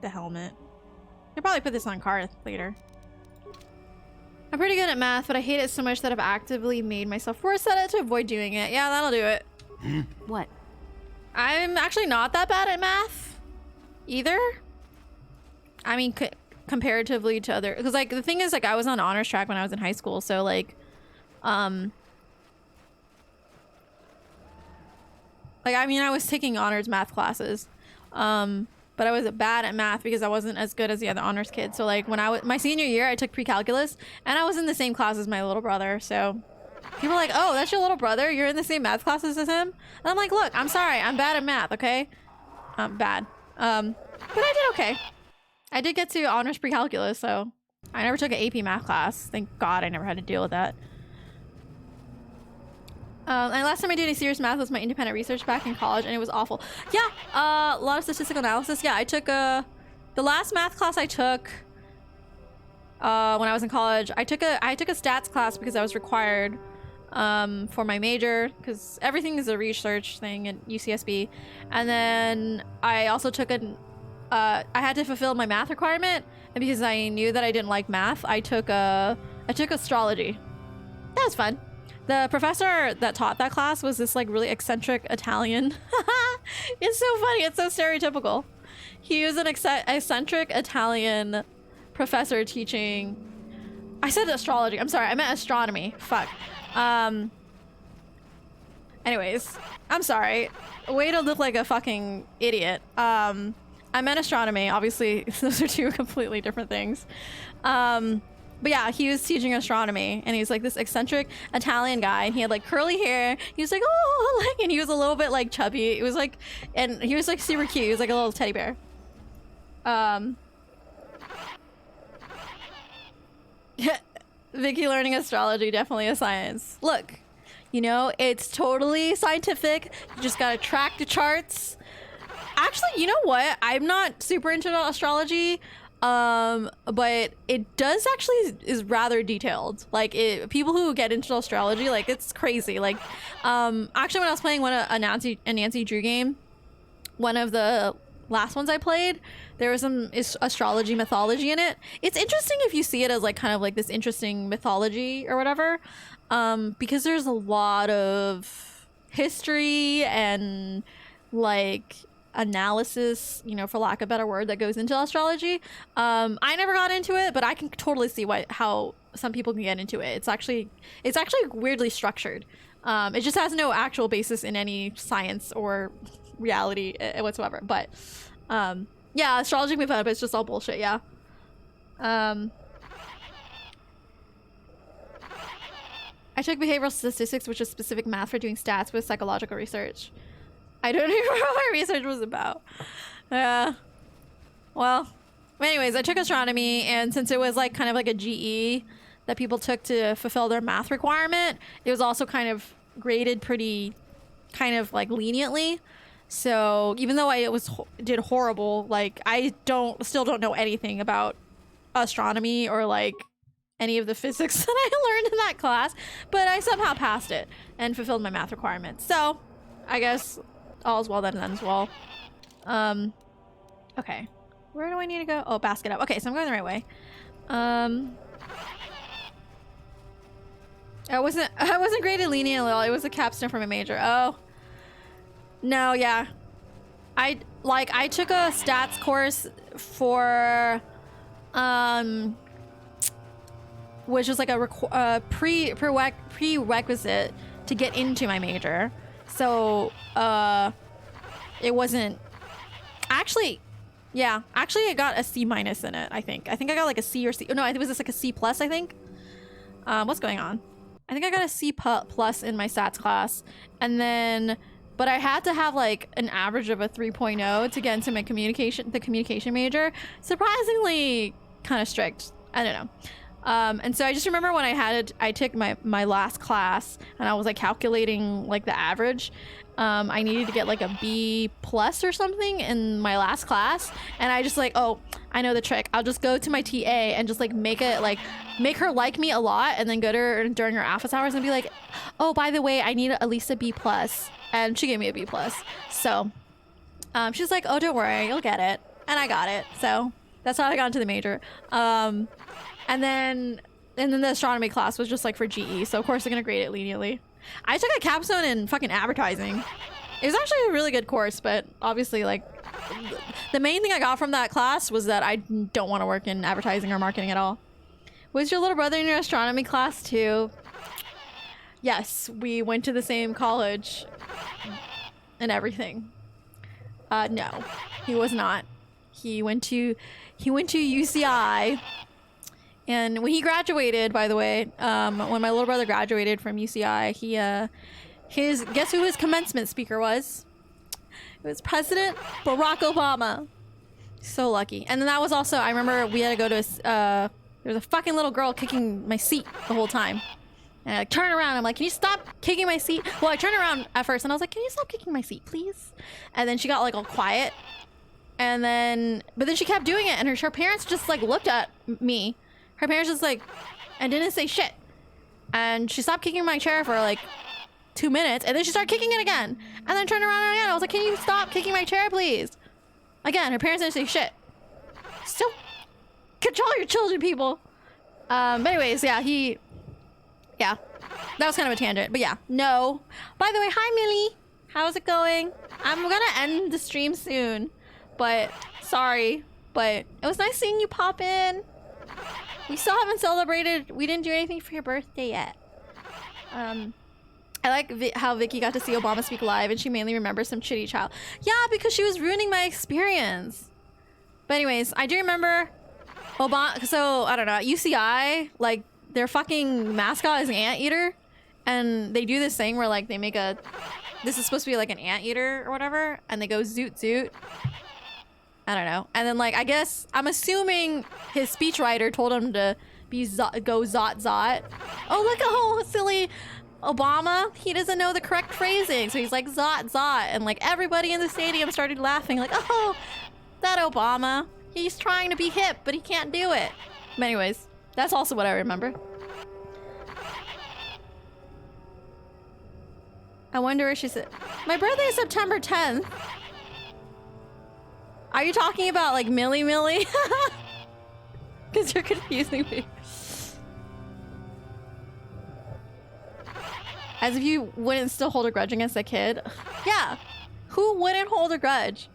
The helmet. I'll probably put this on Karth later. I'm pretty good at math, but I hate it so much that I've actively made myself worse at it to avoid doing it. Yeah, that'll do it. What? I'm actually not that bad at math either. I mean, comparatively to other... Because, like, the thing is, like, I was on honors track when I was in high school, so, like, like, I mean, I was taking honors math classes. but I was bad at math because I wasn't as good as the other honors kids. So like when I was my senior year, I took pre-calculus and I was in the same class as my little brother. So people are like, oh, that's your little brother? You're in the same math classes as him? And I'm like, look, I'm sorry, I'm bad at math, okay? Bad. But I did okay. I did get to honors pre-calculus, so I never took an AP math class. Thank God I never had to deal with that. And last time I did any serious math was my independent research back in college, and it was awful. Yeah, a lot of statistical analysis. Yeah, I took the last math class I took when I was in college. I took a stats class because I was required for my major, because everything is a research thing at UCSB. And then I also took I had to fulfill my math requirement, and because I knew that I didn't like math, I took astrology. That was fun. The professor that taught that class was this like really eccentric Italian. It's so funny. It's so stereotypical. He was an eccentric Italian professor teaching. I said astrology. I'm sorry. I meant astronomy. Fuck. Anyways, I'm sorry. Way to look like a fucking idiot. I meant astronomy. Obviously, those are two completely different things. But yeah, he was teaching astronomy, and he's like this eccentric Italian guy, and he had like curly hair. He was like, oh, like, and he was a little bit like chubby. It was like, and he was like super cute. He was like a little teddy bear. Vicky learning astrology, definitely a science. Look, you know, it's totally scientific. You just gotta track the charts. Actually, you know what? I'm not super into astrology. But it does actually is rather detailed. Like people who get into astrology, like it's crazy. Like, actually when I was playing a Nancy Drew game, one of the last ones I played, there was some astrology mythology in it. It's interesting if you see it as like kind of like this interesting mythology or whatever, because there's a lot of history and like analysis, you know, for lack of a better word, that goes into astrology. I never got into it, but I can totally see how some people can get into it. It's actually weirdly structured. It just has no actual basis in any science or reality whatsoever. But yeah, astrology can be fun, but it's just all bullshit. Yeah. I took behavioral statistics, which is specific math for doing stats with psychological research. I don't even remember what my research was about. Well, anyways, I took astronomy, and since it was like kind of like a GE that people took to fulfill their math requirement, it was also kind of graded pretty kind of like leniently. So even though I did horrible, like I still don't know anything about astronomy or like any of the physics that I learned in that class, but I somehow passed it and fulfilled my math requirements. So I guess all's well that ends well. Okay. Where do I need to go? Oh, basket up. Okay, so I'm going the right way. I wasn't graded leniently. It was a capstone for my major. Oh. No, yeah. I took a stats course for which was like a prerequisite to get into my major. So it wasn't actually, yeah, actually I got a C- in it. I think I got like a C or C. No, it was just like a C+, I think. What's going on? I think I got a C+ in my stats class, and then but I had to have like an average of a 3.0 to get into my communication major. Surprisingly kind of strict. I don't know. And so I just remember when I took my last class, and I was like calculating like the average. I needed to get like a B+ or something in my last class, and I just like, oh, I know the trick. I'll just go to my TA and just like make her like me a lot, and then go to her during her office hours and be like, oh, by the way, I need at least a B+, and she gave me a B+. So she's like, oh, don't worry, you'll get it, and I got it. So that's how I got into the major. And then the astronomy class was just like for GE, so of course they're gonna grade it leniently. I took a capstone in fucking advertising. It was actually a really good course, but obviously like the main thing I got from that class was that I don't want to work in advertising or marketing at all. Was your little brother in your astronomy class too? Yes, we went to the same college and everything. No, he was not. He went to UCI. And when he graduated, by the way, when my little brother graduated from UCI, guess who his commencement speaker was? It was President Barack Obama. So lucky. And then that was also, I remember we had to go to there was a fucking little girl kicking my seat the whole time. And I turn around, I'm like, can you stop kicking my seat? Well, I turned around at first and I was like, can you stop kicking my seat, please? And then she got like all quiet. And then, but then she kept doing it and her parents just like looked at me. Her parents just like, and didn't say shit. And she stopped kicking my chair for like 2 minutes and then she started kicking it again. And then turned around again. I was like, can you stop kicking my chair, please? Again, her parents didn't say shit. Still control your children, people. But anyways, yeah, that was kind of a tangent, but yeah, no. By the way, hi Millie. How's it going? I'm gonna end the stream soon, but sorry, but it was nice seeing you pop in. We still haven't celebrated. We didn't do anything for your birthday yet. I like how Vicky got to see Obama speak live and she mainly remembers some chitty child. Yeah, because she was ruining my experience. But anyways, I do remember Obama. So I don't know, UCI, like their fucking mascot is an anteater. And they do this thing where like they make this is supposed to be like an anteater or whatever. And they go zoot zoot. I don't know. And then like, I guess, I'm assuming his speechwriter told him to go zot zot. Oh, look at how silly Obama. He doesn't know the correct phrasing. So he's like zot zot. And like everybody in the stadium started laughing like, oh, that Obama. He's trying to be hip, but he can't do it. But anyways, that's also what I remember. I wonder where she said. My birthday is September 10th. Are you talking about like Millie Millie? Because you're confusing me. As if you wouldn't still hold a grudge against a kid. Yeah. Who wouldn't hold a grudge?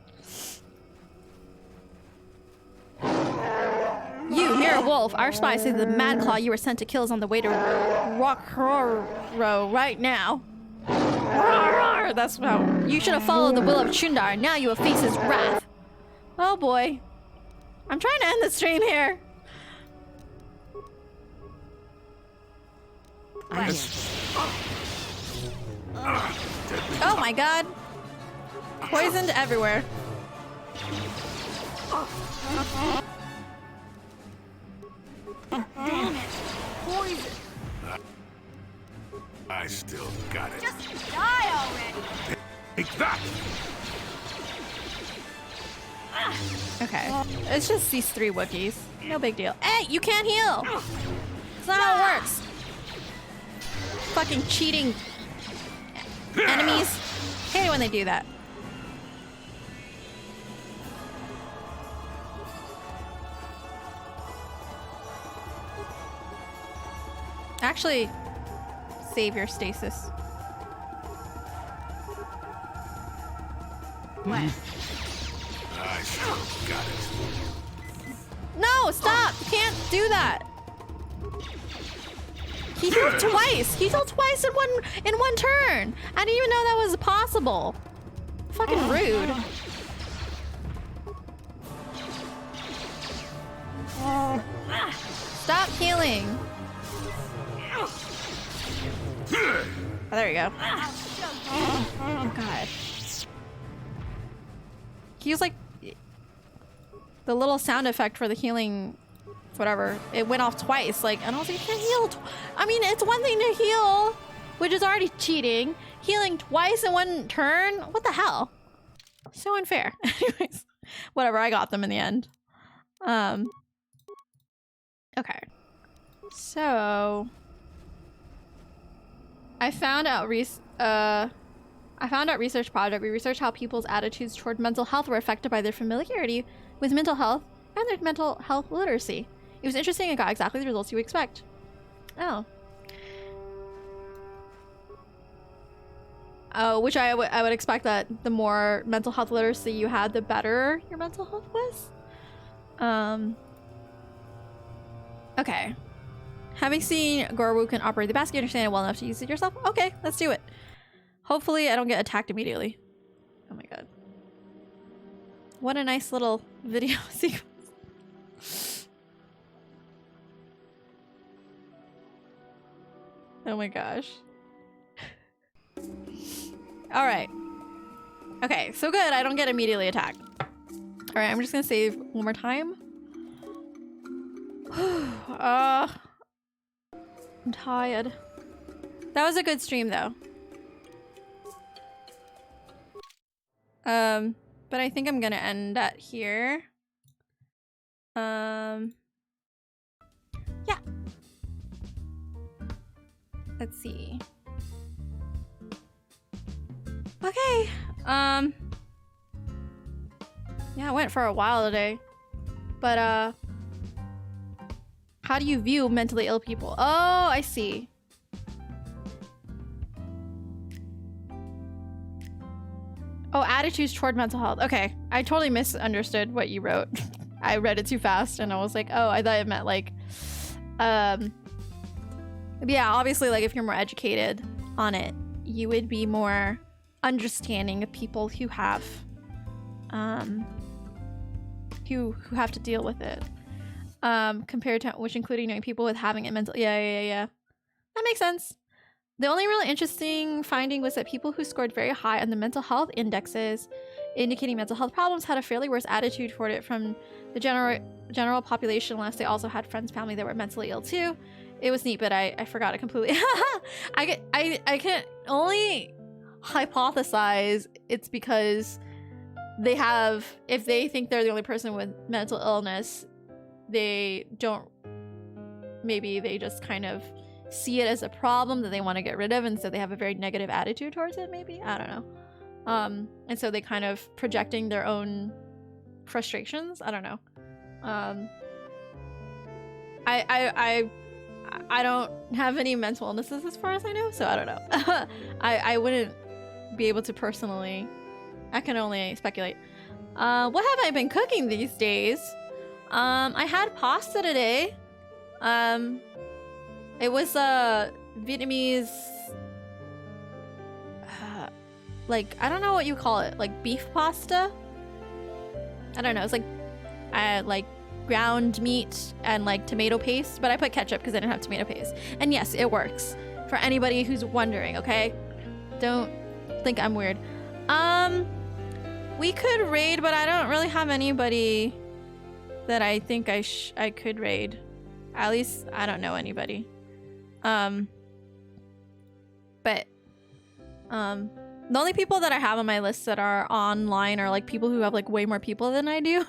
You, you're a wolf. Our spies say the Mad Claw you were sent to kill is on the way to Rock right now. That's how you should have followed the will of Chundar. Now you will face his wrath. Oh boy. I'm trying to end the stream here. Oh my god. Poisoned everywhere. Damn it. Poison. I still got it. Just die already. Take that! Okay. It's just these 3 Wookiees. No big deal. Hey, you can't heal! That's not how it works. Fucking cheating enemies. Hate it when they do that. Actually, save your stasis. What? I still got it. No, stop! You can't do that. He healed twice. He healed twice in one turn. I didn't even know that was possible. Fucking rude. Stop healing. Oh, there you go. Oh, God. He used like the little sound effect for the healing, whatever. It went off twice, like, and I was like, you can't heal. I mean, it's one thing to heal, which is already cheating. Healing twice in one turn? What the hell? So unfair. Anyways, whatever. I got them in the end. Okay. So I found out research project. We researched how people's attitudes toward mental health were affected by their familiarity with mental health and their mental health literacy. It was interesting and got exactly the results you would expect. Oh. Oh, which I would expect that the more mental health literacy you had, the better your mental health was. Okay. Having seen Gorwu can operate the basket, you understand it well enough to use it yourself? Okay, let's do it. Hopefully I don't get attacked immediately. Oh my god. What a nice little video sequence. Oh my gosh. All right. Okay, so good. I don't get immediately attacked. All right, I'm just gonna save one more time. I'm tired. That was a good stream though. But I think I'm gonna end that here. Yeah. Let's see. Okay. Yeah, I went for a while today. But how do you view mentally ill people? Oh, I see. Oh, attitudes toward mental health. Okay, I totally misunderstood what you wrote. I read it too fast and I was like, oh, I thought it meant like, yeah, obviously like if you're more educated on it, you would be more understanding of people who have, who have to deal with it. Compared to, which including knowing people with having it mental, yeah. That makes sense. The only really interesting finding was that people who scored very high on the mental health indexes indicating mental health problems had a fairly worse attitude toward it from the general population unless they also had friends, family that were mentally ill too. It was neat, but I forgot it completely. I can only hypothesize it's because they have, if they think they're the only person with mental illness, they don't, maybe they just kind of see it as a problem that they want to get rid of, and so they have a very negative attitude towards it, maybe? I don't know. And so they kind of projecting their own frustrations. I don't know. I don't have any mental illnesses as far as I know, so I don't know. I wouldn't be able to personally, I can only speculate. What have I been cooking these days? I had pasta today. It was a Vietnamese, like, I don't know what you call it, like beef pasta? I don't know, it's like ground meat and like tomato paste, but I put ketchup because I didn't have tomato paste. And yes, it works. For anybody who's wondering, okay? Don't think I'm weird. We could raid, but I don't really have anybody that I think I could raid. At least I don't know anybody. But the only people that I have on my list that are online are like people who have like way more people than I do.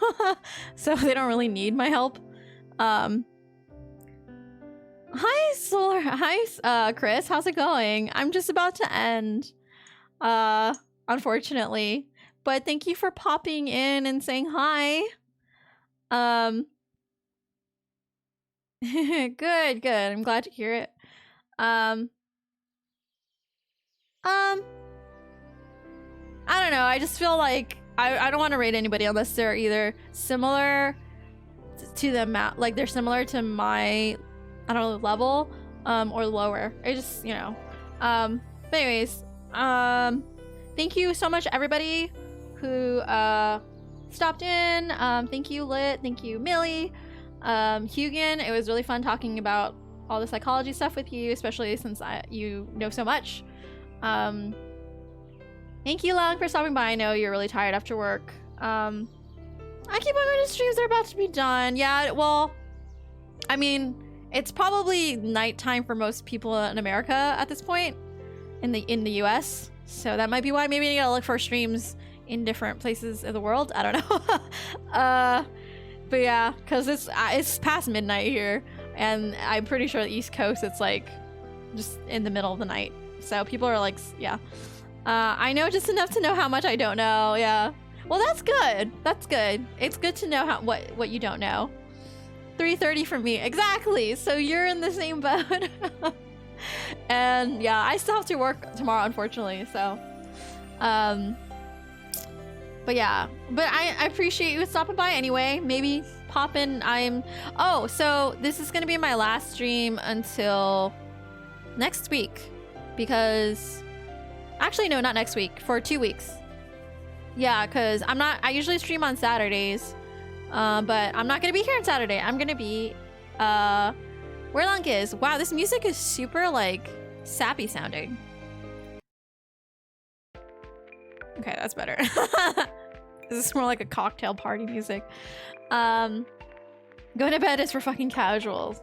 So they don't really need my help. Hi Solar, hi Chris, how's it going? I'm just about to end, unfortunately, but thank you for popping in and saying hi. Good, I'm glad to hear it. I don't know, I just feel like I don't want to rate anybody unless they're either similar to them, like they're similar to my, I don't know, level, or lower. I just, you know. But anyways, thank you so much everybody who stopped in. Thank you Lit, thank you Millie, Hugin. It was really fun talking about all the psychology stuff with you, especially since you know so much. Thank you, Long, for stopping by. I know you're really tired after work. I keep on going to streams. They're about to be done. Yeah, well, I mean, it's probably nighttime for most people in America at this point, in the US. So that might be why. Maybe you gotta look for streams in different places of the world. I don't know. But yeah, because it's past midnight here, and I'm pretty sure the East Coast it's like just in the middle of the night. So people are like, yeah. I know just enough to know how much I don't know. Yeah. Well, that's good. That's good. It's good to know what you don't know. 3:30 for me. Exactly. So you're in the same boat. And yeah, I still have to work tomorrow, unfortunately. So, but yeah, but I appreciate you stopping by anyway. Maybe pop in. Oh, so this is going to be my last stream until next week because actually, no, not next week. For 2 weeks. Yeah, because I usually stream on Saturdays. But I'm not gonna be here on Saturday. I'm gonna be where Lunk is. Wow, this music is super like sappy sounding. Okay, that's better. This is more like a cocktail party music. Going to bed is for fucking casuals.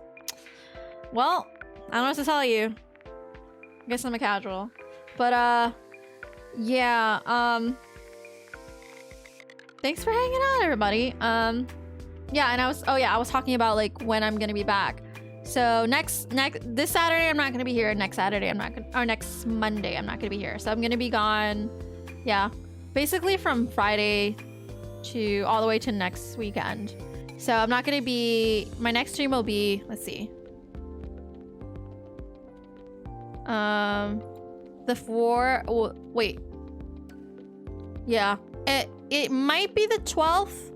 Well, I don't know what to tell you. I guess I'm a casual. But yeah, thanks for hanging out, everybody. Yeah, and I was talking about like when I'm gonna be back. So this Saturday I'm not gonna be here. Next Saturday next Monday I'm not gonna be here. So I'm gonna be gone. Yeah, basically from Friday to all the way to next weekend. So I'm not gonna be. My next stream will be. Let's see. Wait. Yeah, it might be the 12th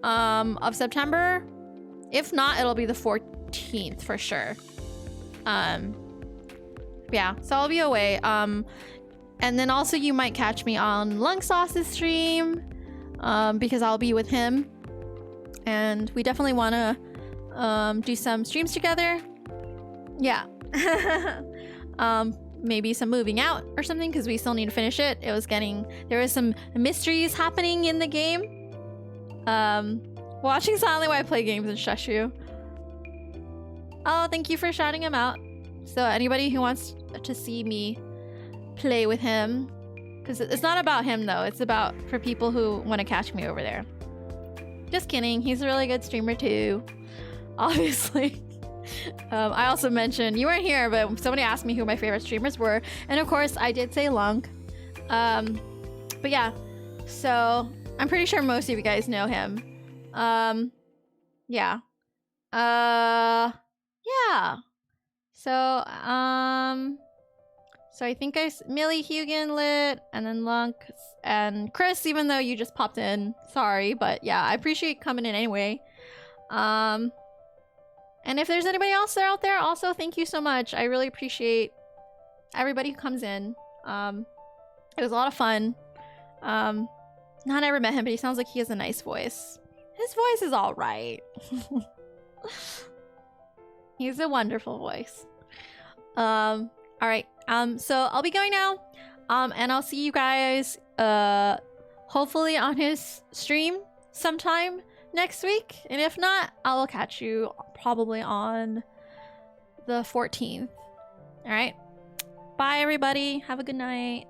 of September. If not, it'll be the 14th for sure. Yeah, so I'll be away. And then also you might catch me on Lunk Sauce's stream, because I'll be with him, and we definitely want to do some streams together. Yeah. Maybe some moving out or something, because we still need to finish it. There was some mysteries happening in the game. Watching silently while I play games and shush you. Oh, thank you for shouting him out. So anybody who wants to see me play with him, because it's not about him though, it's about for people who want to catch me over there. Just kidding, he's a really good streamer too, obviously. I also mentioned, you weren't here, but somebody asked me who my favorite streamers were, and of course I did say Lunk. But yeah, so I'm pretty sure most of you guys know him. Yeah. Yeah. So I think Millie, Hugan, Lit, and then Lunk, and Chris, even though you just popped in. Sorry, but yeah, I appreciate coming in anyway. And if there's anybody else out there, also thank you so much. I really appreciate everybody who comes in. It was a lot of fun. Not ever met him, but he sounds like he has a nice voice. His voice is all right. He's a wonderful voice. All right. So I'll be going now. And I'll see you guys hopefully on his stream sometime next week. And if not, I will catch you probably on the 14th. All right. Bye, everybody. Have a good night.